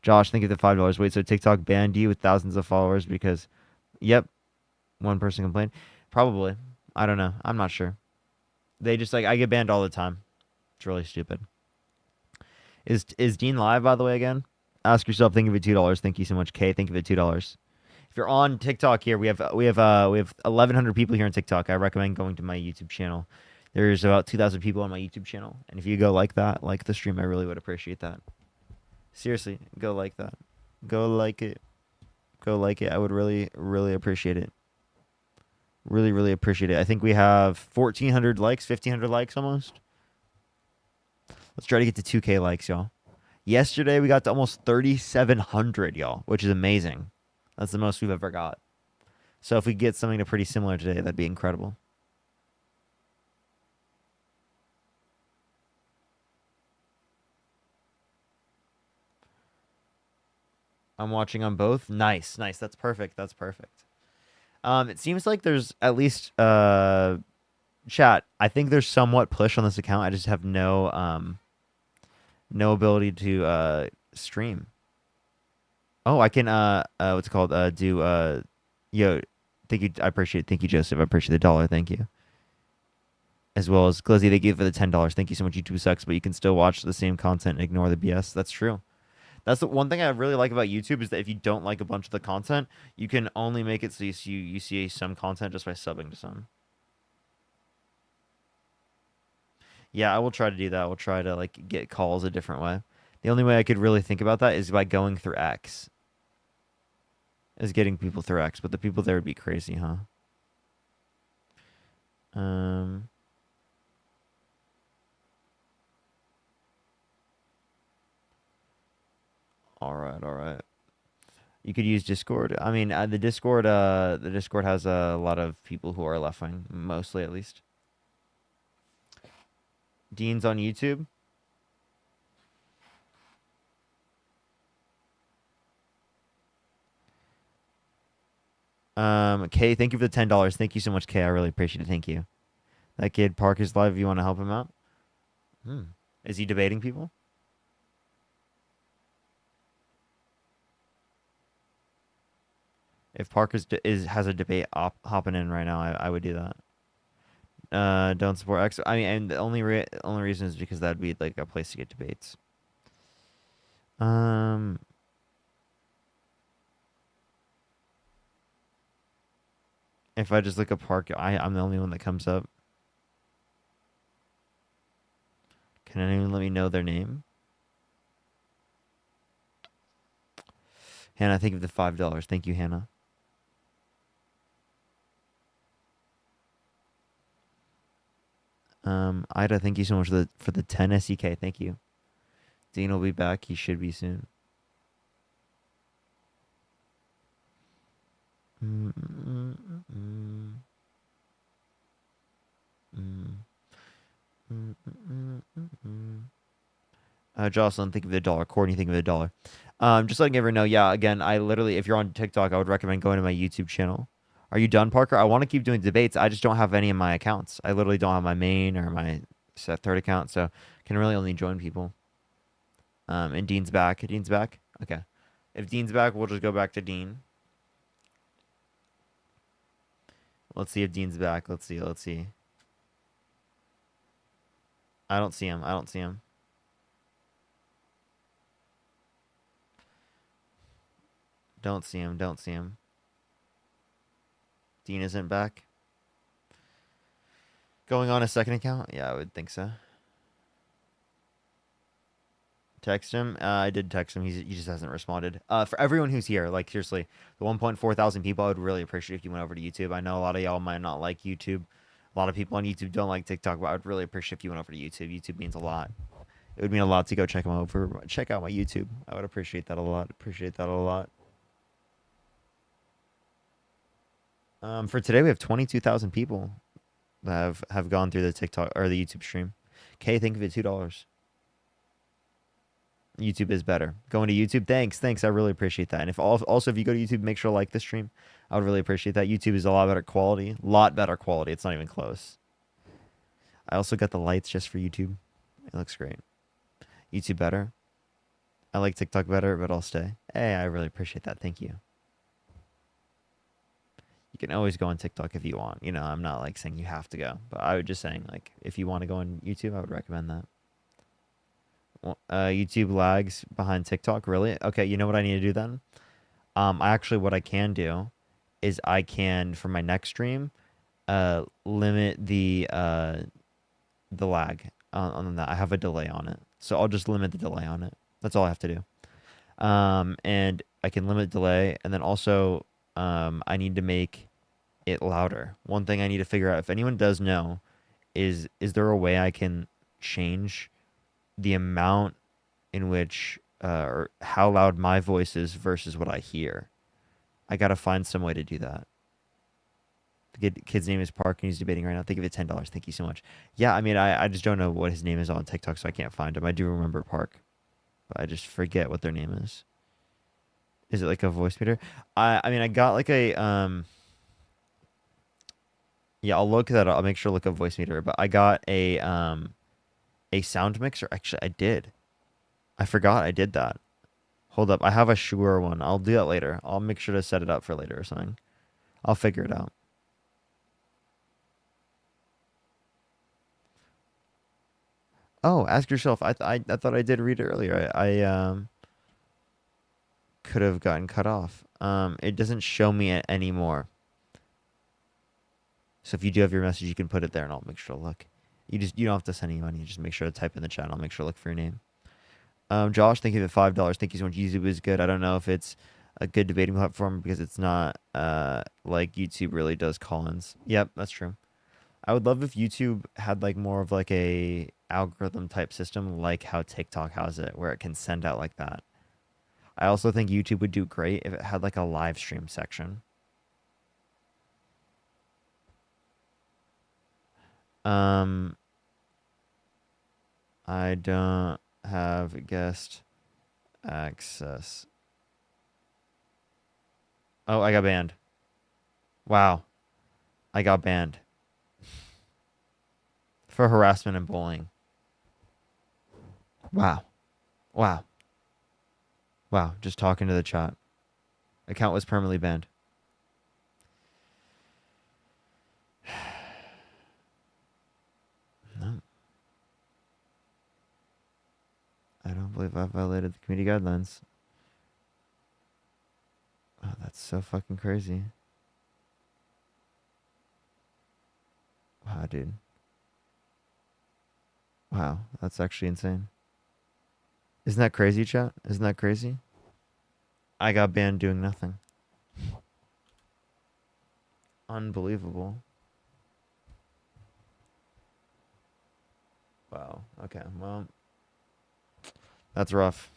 Josh, thank you for the $5. Wait, so TikTok banned you with thousands of followers because, yep, one person complained. Probably. I don't know. I'm not sure. They just I get banned all the time. It's really stupid. Is Dean live, by the way, again? Ask yourself, thank you for $2. Thank you so much, Kay. Thank you for the $2. If you're on TikTok here, we have 1,100 people here on TikTok. I recommend going to my YouTube channel. There's about 2,000 people on my YouTube channel, and if you go like that, like the stream, I really would appreciate that. Seriously, go like that. Go like it. Go like it. I would really, really appreciate it. Really, really appreciate it. I think we have 1,400 likes, 1,500 likes almost. Let's try to get to 2K likes, y'all. Yesterday, we got to almost 3,700, y'all, which is amazing. That's the most we've ever got. So if we get something to pretty similar today, that'd be incredible. I'm watching on both. Nice, nice. That's perfect. That's perfect. It seems like there's at least chat. I think there's somewhat push on this account. I just have no ability to stream. Oh, I can what's it called? Yo, thank you. I appreciate it. Thank you, Joseph. I appreciate the $1. Thank you. As well as Glizzy, they gave for the $10. Thank you so much. YouTube sucks, but you can still watch the same content and ignore the BS. That's true. That's the one thing I really like about YouTube is that if you don't like a bunch of the content, you can only make it so you see some content just by subbing to some. Yeah, I will try to do that. I will try to like get calls a different way. The only way I could really think about that is by going through X. Is getting people through X, but the people there would be crazy, huh? All right, all right. You could use Discord. I mean, the Discord has a lot of people who are left wing, mostly at least. Dean's on YouTube. Kay, thank you for the $10. Thank you so much, Kay. I really appreciate it. Thank you. That kid Park is live. If you want to help him out. Is he debating people? If Park has a debate hopping in right now, I would do that. Don't support X. I mean, and the only reason is because that'd be like a place to get debates. If I just look up Park, I'm the only one that comes up. Can anyone let me know their name? Hannah, thank you for the $5. Thank you, Hannah. Ida, thank you so much for the 10 SEK. Thank you. Dean will be back. He should be soon. Jocelyn, think of the $1. Courtney, think of the $1. Just letting everyone know. Yeah, again, I literally, if you're on TikTok, I would recommend going to my YouTube channel. Are you done, Parker? I want to keep doing debates. I just don't have any of my accounts. I literally don't have my main or my third account, so can really only join people. And Dean's back. Dean's back? Okay. If Dean's back, we'll just go back to Dean. Let's see if Dean's back. Let's see. Let's see. I don't see him. I don't see him. Don't see him. Don't see him. Dean isn't back. Going on a second account? Yeah, I would think so. Text him. I did text him. He just hasn't responded. For everyone who's here, like seriously, the 1.4 thousand people, I would really appreciate if you went over to YouTube. I know a lot of y'all might not like YouTube. A lot of people on YouTube don't like TikTok, but I would really appreciate if you went over to YouTube. YouTube means a lot. It would mean a lot to go check out my YouTube. I would appreciate that a lot. Appreciate that a lot. For today, we have 22,000 people that have gone through the TikTok or the YouTube stream. Kay, think of it, $2. YouTube is better. Going to YouTube, thanks. I really appreciate that. And if you go to YouTube, make sure to like the stream. I would really appreciate that. YouTube is a lot better quality. It's not even close. I also got the lights just for YouTube. It looks great. YouTube better. I like TikTok better, but I'll stay. Hey, I really appreciate that. Thank you. You can always go on TikTok if you want. You know, I'm not like saying you have to go, but I would just saying like if you want to go on YouTube, I would recommend that. YouTube lags behind TikTok, really? Okay, you know what I need to do then? What I can do is I can, for my next stream, limit the lag on that. I have a delay on it, so I'll just limit the delay on it. That's all I have to do. And I can limit delay, and then also I need to make it louder. One thing I need to figure out, if anyone does know, is there a way I can change the amount in which or how loud my voice is versus what I hear? I gotta find some way to do that. The kid's name is Park, and he's debating right now. Think of it, $10. Thank you so much. Yeah, I mean, I just don't know what his name is on TikTok, so I can't find him. I do remember Park, but I just forget what their name is. Is it like a voice meter? I mean, I got like a yeah, I'll look that up. I'll make sure to look up voice meter. But I got a sound mixer. Actually, I did. I forgot I did that. Hold up, I have a Shure one. I'll do that later. I'll make sure to set it up for later or something. I'll figure it out. Oh, ask yourself. I thought I did read it earlier. I could have gotten cut off. It doesn't show me it anymore. So if you do have your message, you can put it there, and I'll make sure to look. You don't have to send any money. Just make sure to type in the chat. And I'll make sure to look for your name. Josh, thank you for $5. Thank you so much. YouTube is good. I don't know if it's a good debating platform because it's not like YouTube really does call-ins. Yep, that's true. I would love if YouTube had like more of like a algorithm type system like how TikTok has it, where it can send out like that. I also think YouTube would do great if it had like a live stream section. I don't have guest access. Oh, I got banned. Wow. I got banned. For harassment and bullying. Wow. Wow. Wow. Just talking to the chat. Account was permanently banned. No. I don't believe I violated the community guidelines. Oh, that's so fucking crazy. Wow, dude. Wow, that's actually insane. Isn't that crazy, chat? Isn't that crazy? I got banned doing nothing. Unbelievable. Wow. Okay, well, that's rough.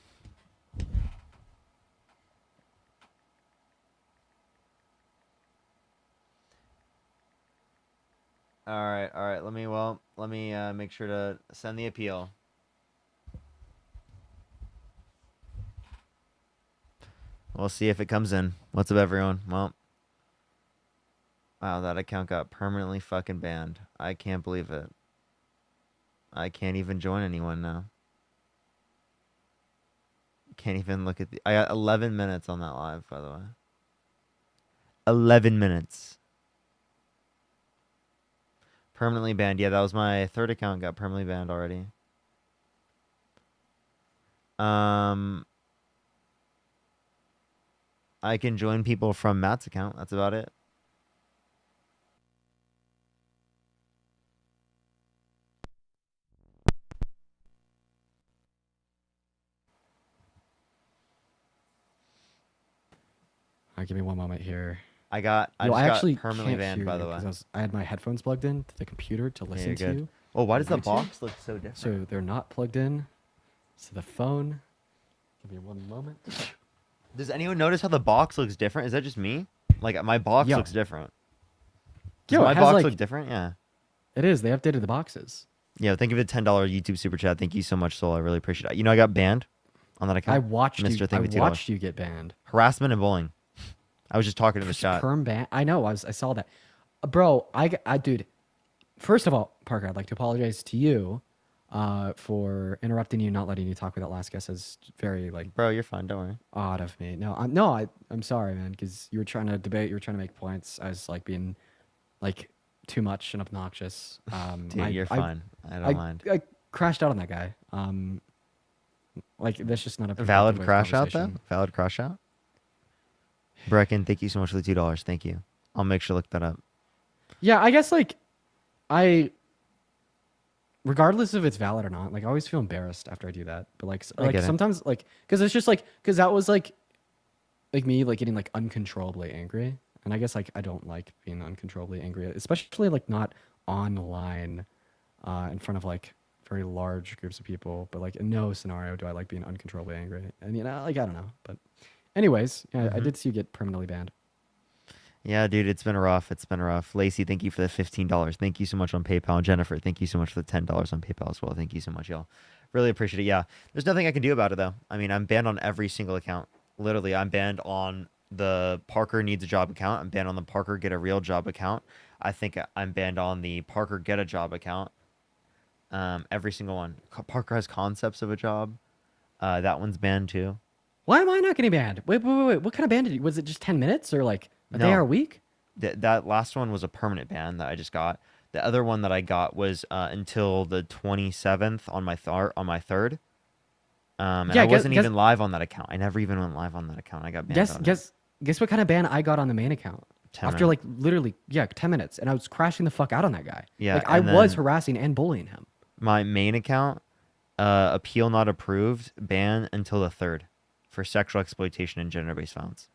All right. Let me make sure to send the appeal. We'll see if it comes in. What's up, everyone? Well, wow, that account got permanently fucking banned. I can't believe it. I can't even join anyone now. Can't even look at the... I got 11 minutes on that live, by the way. 11 minutes. Permanently banned. Yeah, that was my third account. Got permanently banned already. I can join people from Matt's account. That's about it. Give me one moment here. I just actually got permanently can't banned, hear by you the way. because I had my headphones plugged in to the computer to Yeah, listen you're to good. you. Oh, why does the on YouTube. box look so different? So they're not plugged in to the phone. Give me one moment. Does anyone notice how the box looks different? Is that just me? Like my box Yo. looks different. Does Yo, my it has, box like- look different? Yeah. It is. They updated the boxes. Yeah, thank you for the $10 YouTube super chat. Thank you so much, Soul. I really appreciate it. You know, I got banned on that account. I watched you. Mr. I Thank you for $2. watched you get banned. Harassment and bullying. I was just talking to the chat. Perm ban. I know. I saw that, bro. Dude. First of all, Parker, I'd like to apologize to you, for interrupting you, not letting you talk with that last guest. Is very like. Bro, you're fine. Don't worry. Odd of me. No, I'm sorry, man, because you were trying to debate. You were trying to make points. I was like being, like, too much and obnoxious. Dude, you're fine. I don't mind. I crashed out on that guy. Like that's just not a Valid productive way of crash out though. conversation. Valid crash out. Brecken, thank you so much for the $2. Thank you. I'll make sure to look that up. Yeah, I guess regardless if it's valid or not, like I always feel embarrassed after I do that. But like get it. sometimes like because it's just like because that was like me like getting like uncontrollably angry, and I guess like I don't like being uncontrollably angry, especially like not online, in front of like very large groups of people. But like in no scenario do I like being uncontrollably angry, and like I don't know. But anyways, yeah, I did see you get permanently banned. Yeah, dude, it's been rough. It's been rough. Lacey, thank you for the $15. Thank you so much on PayPal. And Jennifer, thank you so much for the $10 on PayPal as well. Thank you so much, y'all. Really appreciate it. Yeah, there's nothing I can do about it, though. I mean, I'm banned on every single account. Literally, I'm banned on the Parker Needs a Job account. I'm banned on the Parker Get a Real Job account. I think I'm banned on the Parker Get a Job account. Every single one. Parker Has Concepts of a Job. That one's banned, too. Why am I not getting banned? Wait. What kind of ban did you? Was it just 10 minutes or like a day or a week? That last one was a permanent ban that I just got. The other one that I got was until the 27th on my third. And I wasn't even live on that account. I never even went live on that account. I got banned. Guess what kind of ban I got on the main account? 10 After minutes. like literally 10 minutes, and I was crashing the fuck out on that guy. Yeah, like I and was then harassing and bullying him. My main account, appeal not approved, ban until the 3rd for sexual exploitation and gender-based violence.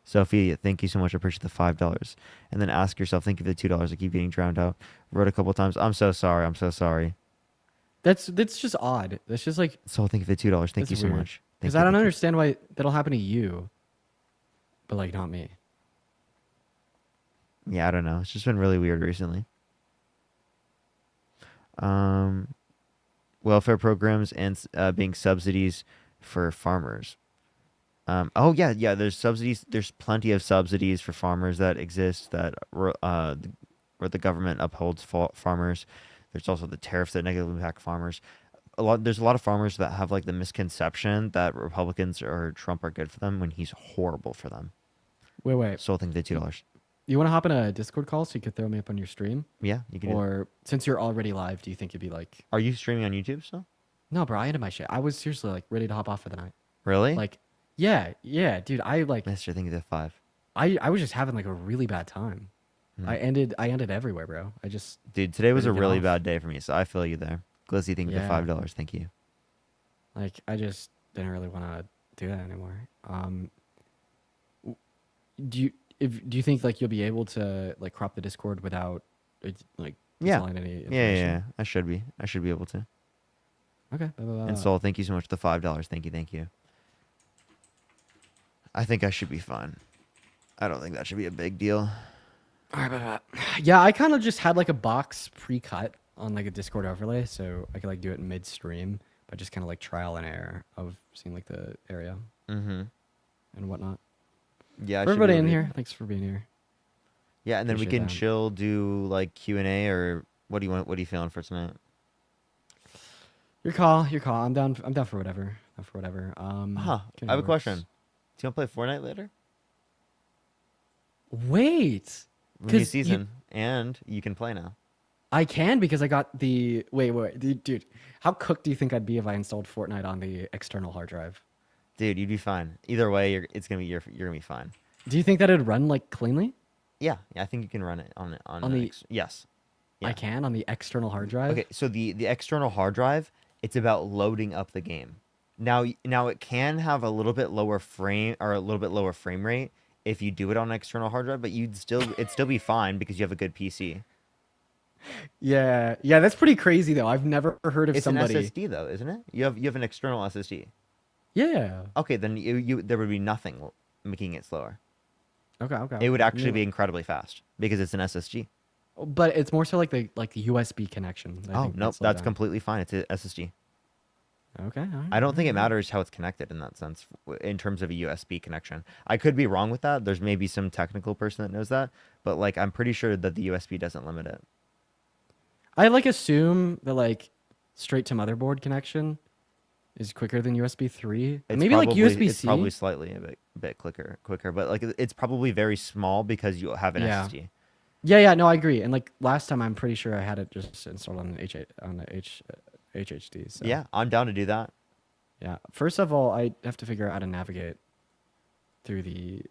Sophie, thank you so much. I appreciate the $5. And then ask yourself, thank you for the $2. I keep getting drowned out. Wrote a couple times. I'm so sorry. I'm so sorry. That's just odd. That's just like So thank you for the $2. Thank you so much. Because I don't understand why that'll happen to you, but like not me. Yeah, I don't know. It's just been really weird recently. Welfare programs and being subsidies for farmers. Oh yeah, there's subsidies. There's plenty of subsidies for farmers that exist that where the government upholds farmers. There's also the tariffs that negatively impact farmers. There's a lot of farmers that have like the misconception that Republicans or Trump are good for them when he's horrible for them. Wait. So I think the $2. You want to hop in a Discord call so you could throw me up on your stream? Yeah, you can. Or since you're already live, do you think you'd be like? Are you streaming on YouTube still? No, bro. I ended my shit. I was seriously like ready to hop off for the night. Really? Like, yeah, dude. I like. Mr. Think of the 5. I was just having like a really bad time. I ended everywhere, bro. Dude, today was a ready to get really off. bad day for me, so I feel you there. Glizzy, thank you for Yeah. $5. Thank you. Like, I just didn't really want to do that anymore. Do you think like you'll be able to like crop the Discord without like selling any information? Yeah. I should be able to. Okay. And Soul, thank you so much for the $5. Thank you. I think I should be fine. I don't think that should be a big deal. All right, yeah, I kind of just had like a box pre-cut on like a Discord overlay, so I could like do it mid-stream, but just kind of like trial and error of seeing like the area and whatnot. Yeah, For everybody in here, thanks for being here. Yeah, and then we Appreciate can that. chill, do like Q&A, or what do you want? What are you feeling for tonight? Your call. I'm down for whatever. I have a question. Do you want to play Fortnite later? Wait. New season, and you can play now. I can because I got the wait, dude. How cooked do you think I'd be if I installed Fortnite on the external hard drive? Dude, you'd be fine. Either way, you're gonna be fine. Do you think that it'd run like cleanly? Yeah, I think you can run it on the yes. Yeah. I can on the external hard drive. Okay, so the external hard drive, it's about loading up the game. Now it can have a little bit lower frame rate if you do it on an external hard drive, but it'd still be fine because you have a good PC. Yeah, that's pretty crazy though. I've never heard of somebody. It's an SSD though, isn't it? You have an external SSD. Yeah. Okay, then there would be nothing making it slower. Okay. It would actually be incredibly fast because it's an SSD. But it's more so like the USB connection. Nope, that's completely fine. It's a SSD. Okay. I don't think it matters how it's connected in that sense, in terms of a USB connection. I could be wrong with that. There's maybe some technical person that knows that, but like I'm pretty sure that the USB doesn't limit it. I assume that straight to motherboard connection is quicker than USB 3. Maybe USB-C. It's probably slightly a bit quicker, but it's probably very small because you have an SSD. Yeah. No, I agree. And last time, I'm pretty sure I had it just installed on the HHD. So. Yeah, I'm down to do that. Yeah. First of all, I have to figure out how to navigate through the.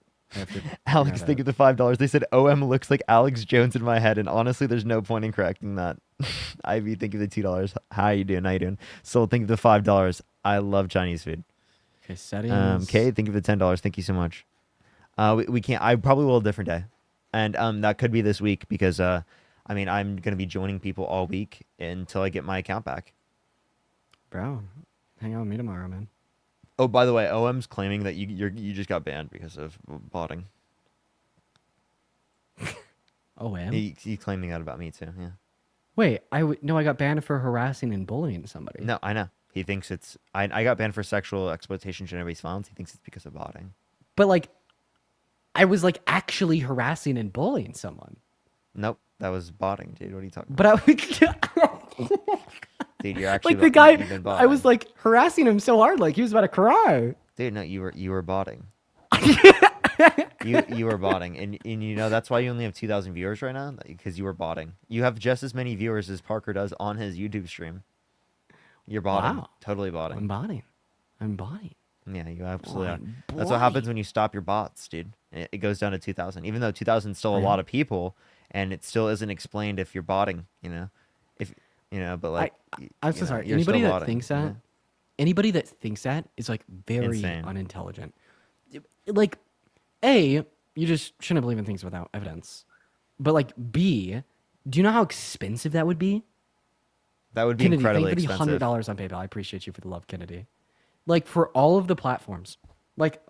Alex, thank you for the $5. They said OM looks like Alex Jones in my head, and honestly, there's no point in correcting that. Ivy, thank you for the $2. How you doing? Soul, thank you for the $5. I love Chinese food. Okay, settings. Kay, thank you for the $10. Thank you so much. We can't. I probably will a different day, and that could be this week because I'm gonna be joining people all week until I get my account back. Bro, hang out with me tomorrow, man. Oh, by the way, OM's claiming that you just got banned because of botting. OM? He's claiming that about me too. Yeah. Wait, I got banned for harassing and bullying somebody. No, I know. He thinks it's I got banned for sexual exploitation, gender-based violence. He thinks it's because of botting. But I was actually harassing and bullying someone. Nope, that was botting, dude. What are you talking about? Dude, you're actually the guy. I was harassing him so hard, he was about to cry. Dude, no, you were botting. you were botting, and that's why you only have 2,000 viewers right now, because you were botting. You have just as many viewers as Parker does on his YouTube stream. You're botting. Wow. Totally botting. I'm botting. Yeah, you absolutely are. That's what happens when you stop your bots, dude. It goes down to 2,000, even though 2,000 is still a lot of people, and it still isn't explained if you're botting. But I'm so sorry. Anybody that thinks that, anybody that thinks that is very insane. Unintelligent. A, you just shouldn't believe in things without evidence. But B, do you know how expensive that would be? That would be Kennedy, incredibly expensive. Kennedy, $100 on PayPal. I appreciate you for the love, Kennedy. For all of the platforms,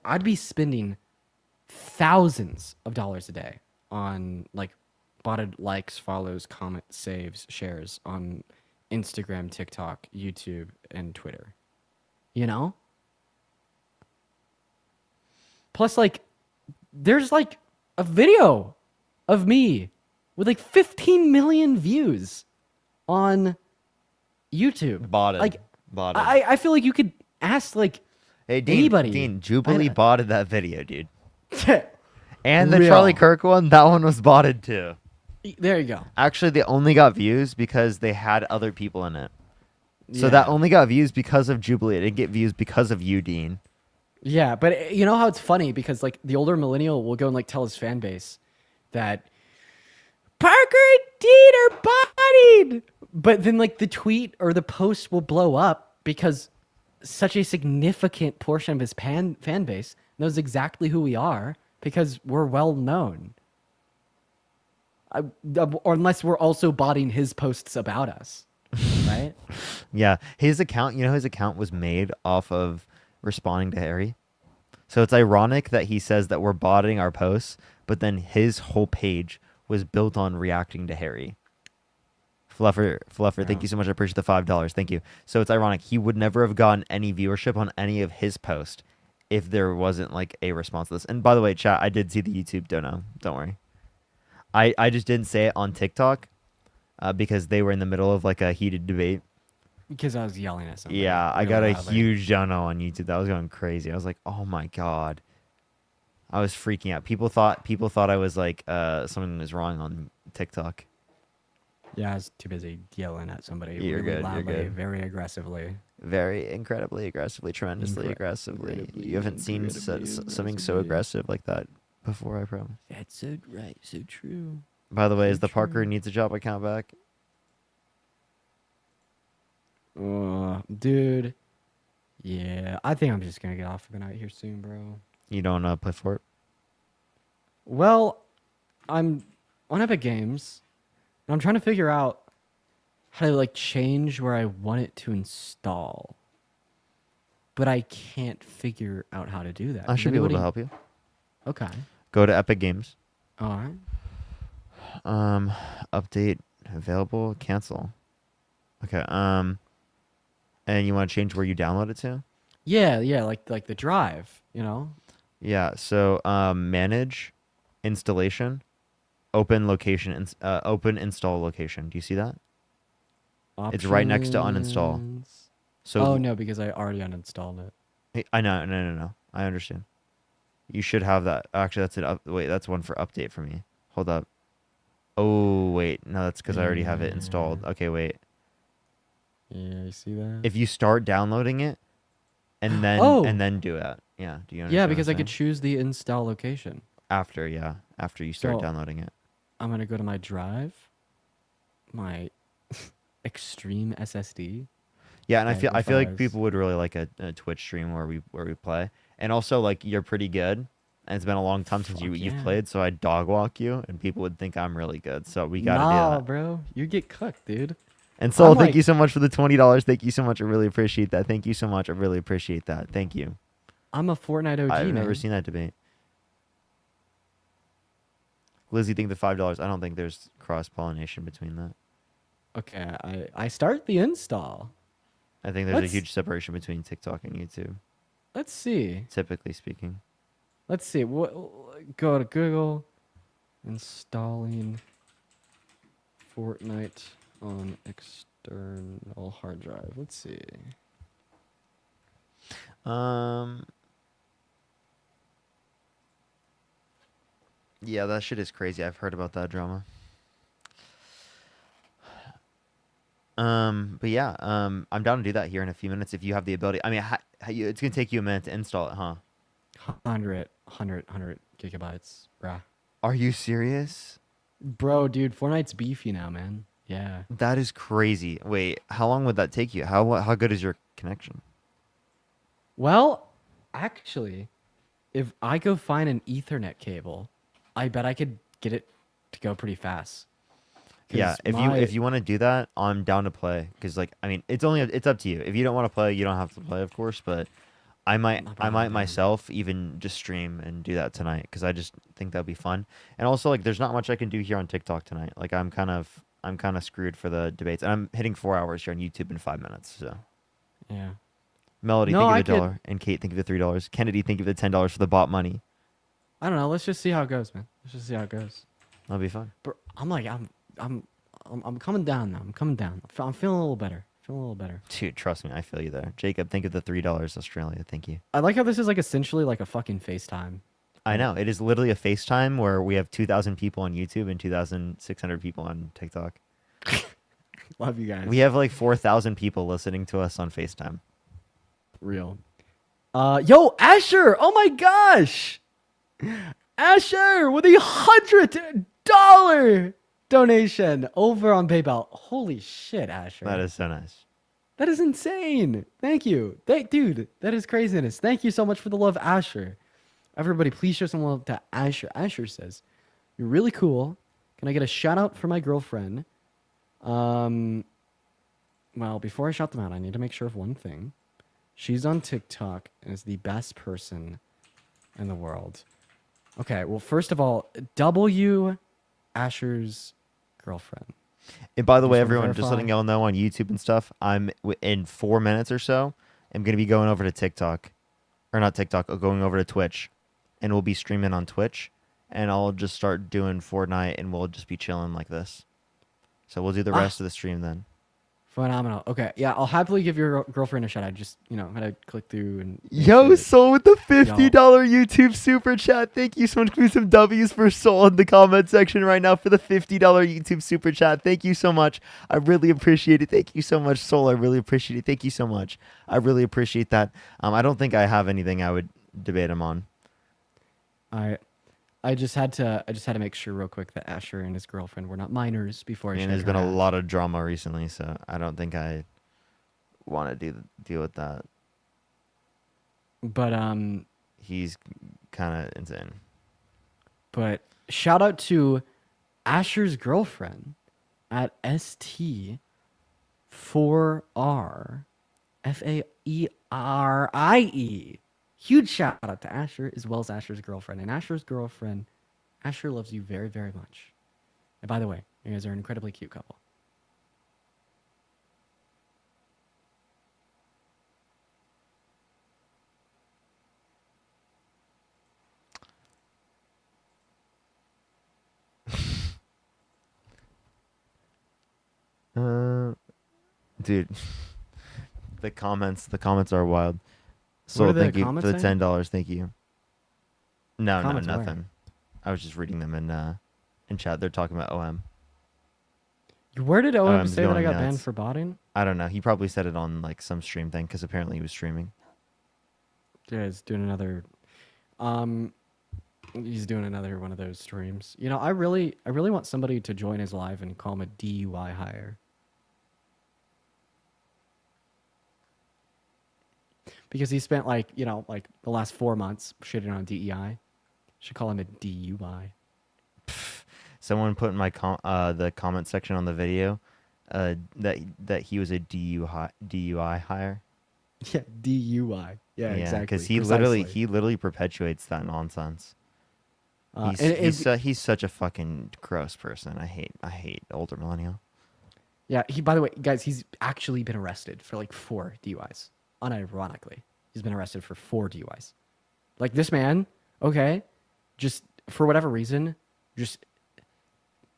I'd be spending thousands of dollars a day on botted likes, follows, comments, saves, shares on Instagram, TikTok, YouTube, and Twitter. Plus, there's a video of me with 15 million views on YouTube. Botted. I feel you could ask hey, Dean, anybody. Dean, Jubilee botted that video, dude. And the Charlie Kirk one, that one was botted too. There you go. Actually, they only got views because they had other people in it. So that only got views because of Jubilee. It didn't get views because of you, Dean. Yeah, but you know how it's funny because the older millennial will go and tell his fan base that Parker and Dean are bodied. But then the tweet or the post will blow up because such a significant portion of his fan base knows exactly who we are because we're well known. Or unless we're also botting his posts about us, right? Yeah, his account, his account was made off of responding to Harry. So it's ironic that he says that we're botting our posts, but then his whole page was built on reacting to Harry. Fluffer, thank you so much. I appreciate the $5. Thank you. So it's ironic. He would never have gotten any viewership on any of his posts if there wasn't a response to this. And by the way, chat, I did see the YouTube dono. Don't worry. I just didn't say it on TikTok because they were in the middle of a heated debate. Because I was yelling at somebody. Yeah, I got a huge dono on YouTube. That was going crazy. I was like, oh my God. I was freaking out. People thought I was something was wrong on TikTok. Yeah, I was too busy yelling at somebody. You're really good. Loudly, You're good. Very aggressively. Very incredibly aggressively, tremendously aggressively. You haven't seen something so aggressive like that before, I promise. That's so right, so true. By the way, is the Parker needs a job account back? Dude, Yeah, I think I'm just gonna get off for the night here soon, bro. You don't play for it? Well, I'm on Epic Games, and I'm trying to figure out how to like change where I want it to install. But I can't figure out how to do that. I Does should be able to anybody- help you. Okay. Go to Epic Games. All right. Update available. Cancel. Okay. And you want to change where you download it to? Yeah, like the drive, you know. Yeah. So manage, installation, open location, open install location. Do you see that? It's right next to uninstall. Options. So Oh no, because I already uninstalled it. Hey, I know, no. I understand. You should have that. Actually, that's it. Wait, that's one for update for me. Hold up. Oh wait, no, that's because I already have it installed. Okay, wait. Yeah, you see that? If you start downloading it, and then Oh! and then do it. Yeah. Do you understand? Yeah, what because I'm I could saying? choose the install location. After you start So- downloading it. I'm gonna go to my drive, my extreme SSD. Yeah, and I feel like Magnifies. people would really like a Twitch stream where we play, and also like you're pretty good, and it's been a long time since you've yeah. played, so I dog walk you, and people would think I'm really good. So we gotta Nah, do that. bro, you get cooked, dude. And Soul, I'm thank like- you so much for the $20. Thank you so much. I really appreciate that. Thank you so much. I really appreciate that. Thank you. I'm a Fortnite OG, I've man. never seen that debate. Lizzie, think the $5. I don't think there's cross pollination between that. Okay, I start the install. I think there's Let's- a huge separation between TikTok and YouTube, Let's see. typically speaking. Let's see. What? Go to Google. Installing Fortnite on external hard drive. Let's see. Yeah, that shit is crazy. I've heard about that drama. But yeah, I'm down to do that here in a few minutes if you have the ability. I mean, it's gonna take you a minute to install it, huh? 100 gigabytes, bruh. Are you serious? Bro, dude, Fortnite's beefy now, man. Yeah. That is crazy. Wait, how long would that take you? How good is your connection? Well, actually, if I go find an Ethernet cable, I bet I could get it to go pretty fast. Yeah, if you want to do that, I'm down to play. Cause like, I mean, it's up to you. If you don't want to play, you don't have to play, of course. But I might myself even just stream and do that tonight because I just think that'd be fun. And also, like, there's not much I can do here on TikTok tonight. Like, I'm kind of screwed for the debates, and I'm hitting 4 hours here on YouTube in 5 minutes. So Yeah. Melody, No, think I of the could- $1, and Kate, think of the $3. Kennedy, think of the $10 for the bot money. I don't know. Let's just see how it goes, man. Let's just see how it goes. That'll be fun. Bro, I'm coming down now. I'm coming down. I'm feeling a little better. Feeling a little better. Dude, trust me, I feel you there. Jacob, think of the $3 Australia. Thank you. I like how this is like essentially like a fucking FaceTime. I know. It is literally a FaceTime where we have 2,000 people on YouTube and 2,600 people on TikTok. Love you guys. We have like 4,000 people listening to us on FaceTime. Real. Yo, Asher! Oh my gosh! Asher with $100 donation over on PayPal. Holy shit, Asher. That is so nice. That is insane. Thank you. Dude, that is craziness. Thank you so much for the love, Asher. Everybody, please show some love to Asher. Asher says, "You're really cool. Can I get a shout out for my girlfriend?" Well, before I shout them out, I need to make sure of one thing. She's on TikTok and is the best person in the world. Okay, well, first of all, W, Asher's girlfriend. And by the way, Just wanna everyone, just verify. letting y'all know on YouTube and stuff, I'm in 4 minutes or so, I'm going to be going over to TikTok. Or not TikTok, going over to Twitch. And we'll be streaming on Twitch. And I'll just start doing Fortnite and we'll just be chilling like this. So we'll do the rest of the stream then. Phenomenal. Okay, yeah, I'll happily give your girlfriend a shout. I just, had to click through and... make Yo, sure Soul with the y'all- $50 YouTube super chat. Thank you so much. Give me some W's for Soul in the comment section right now for the $50 YouTube super chat. Thank you so much. I really appreciate it. Thank you so much, Soul. I really appreciate it. Thank you so much. I really appreciate that. I don't think I have anything I would debate him on. I just had to make sure real quick that Asher and his girlfriend were not minors before I And showed there's her been a ass. lot of drama recently, so I don't think I want to deal with that. But he's kind of insane. But shout out to Asher's girlfriend at ST4R FAERIE. Huge shout out to Asher as well as Asher's girlfriend. And Asher's girlfriend, Asher loves you very, very much. And by the way, you guys are an incredibly cute couple. Dude, the comments are wild. So thank you for the $10. Thank you. No, nothing. Where? I was just reading them in chat. They're talking about OM. Where did OM say that I got banned for botting? I don't know. He probably said it on like some stream thing because apparently he was streaming. Yeah, he's doing another. He's doing another one of those streams. You know, I really want somebody to join his live and call him a DUI hire. Because he spent like the last 4 months shitting on DEI. Should call him a DUI. Someone put in my the comment section on the video that he was a DUI hire. Yeah, DUI. Yeah, exactly. Because he literally perpetuates that nonsense. He's such a fucking gross person. I hate older millennial. Yeah, by the way, guys, he's actually been arrested for like 4 DUIs. Unironically, he's been arrested for 4 DUIs. Like this man, okay, just for whatever reason, just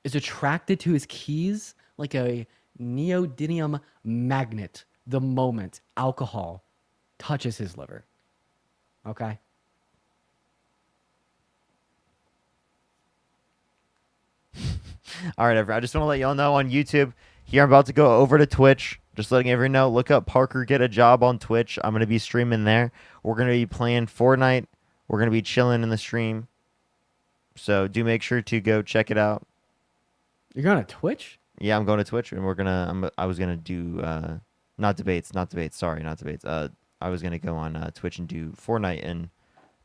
is attracted to his keys like a neodymium magnet the moment alcohol touches his liver. Okay? All right, everyone. I just want to let y'all know on YouTube, here I'm about to go over to Twitch. Just letting everyone know, look up Parker Get a Job on Twitch. I'm going to be streaming there. We're going to be playing Fortnite. We're going to be chilling in the stream. So do make sure to go check it out. You're going to Twitch? Yeah, I'm going to Twitch, and I was going to do, not debates. Sorry, not debates. I was going to go on Twitch and do Fortnite and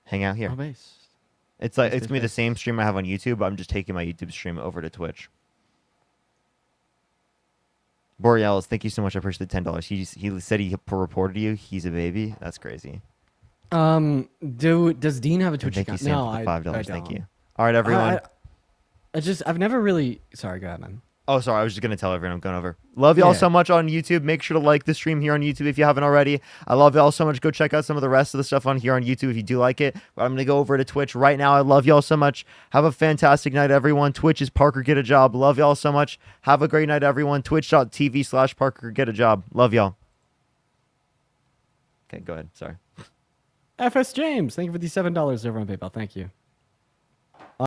hang out here. Oh, base. It's going to be the same stream I have on YouTube, but I'm just taking my YouTube stream over to Twitch. Borealis, thank you so much. I appreciate the $10. He said he reported you. He's a baby. That's crazy. Does Dean have a Twitch account? Thank you, Sam, for the $5. Thank you. All right, everyone. I've never really. Sorry, go ahead, man. Oh, sorry. I was just going to tell everyone I'm going over. Love y'all so much on YouTube. Make sure to like the stream here on YouTube if you haven't already. I love y'all so much. Go check out some of the rest of the stuff on here on YouTube if you do like it. But I'm going to go over to Twitch right now. I love y'all so much. Have a fantastic night, everyone. Twitch is Parker Get a Job. Love y'all so much. Have a great night, everyone. Twitch.tv/Parker Get a Job. Love y'all. Okay, go ahead. Sorry. FS James, thank you for the $7 over on PayPal. Thank you.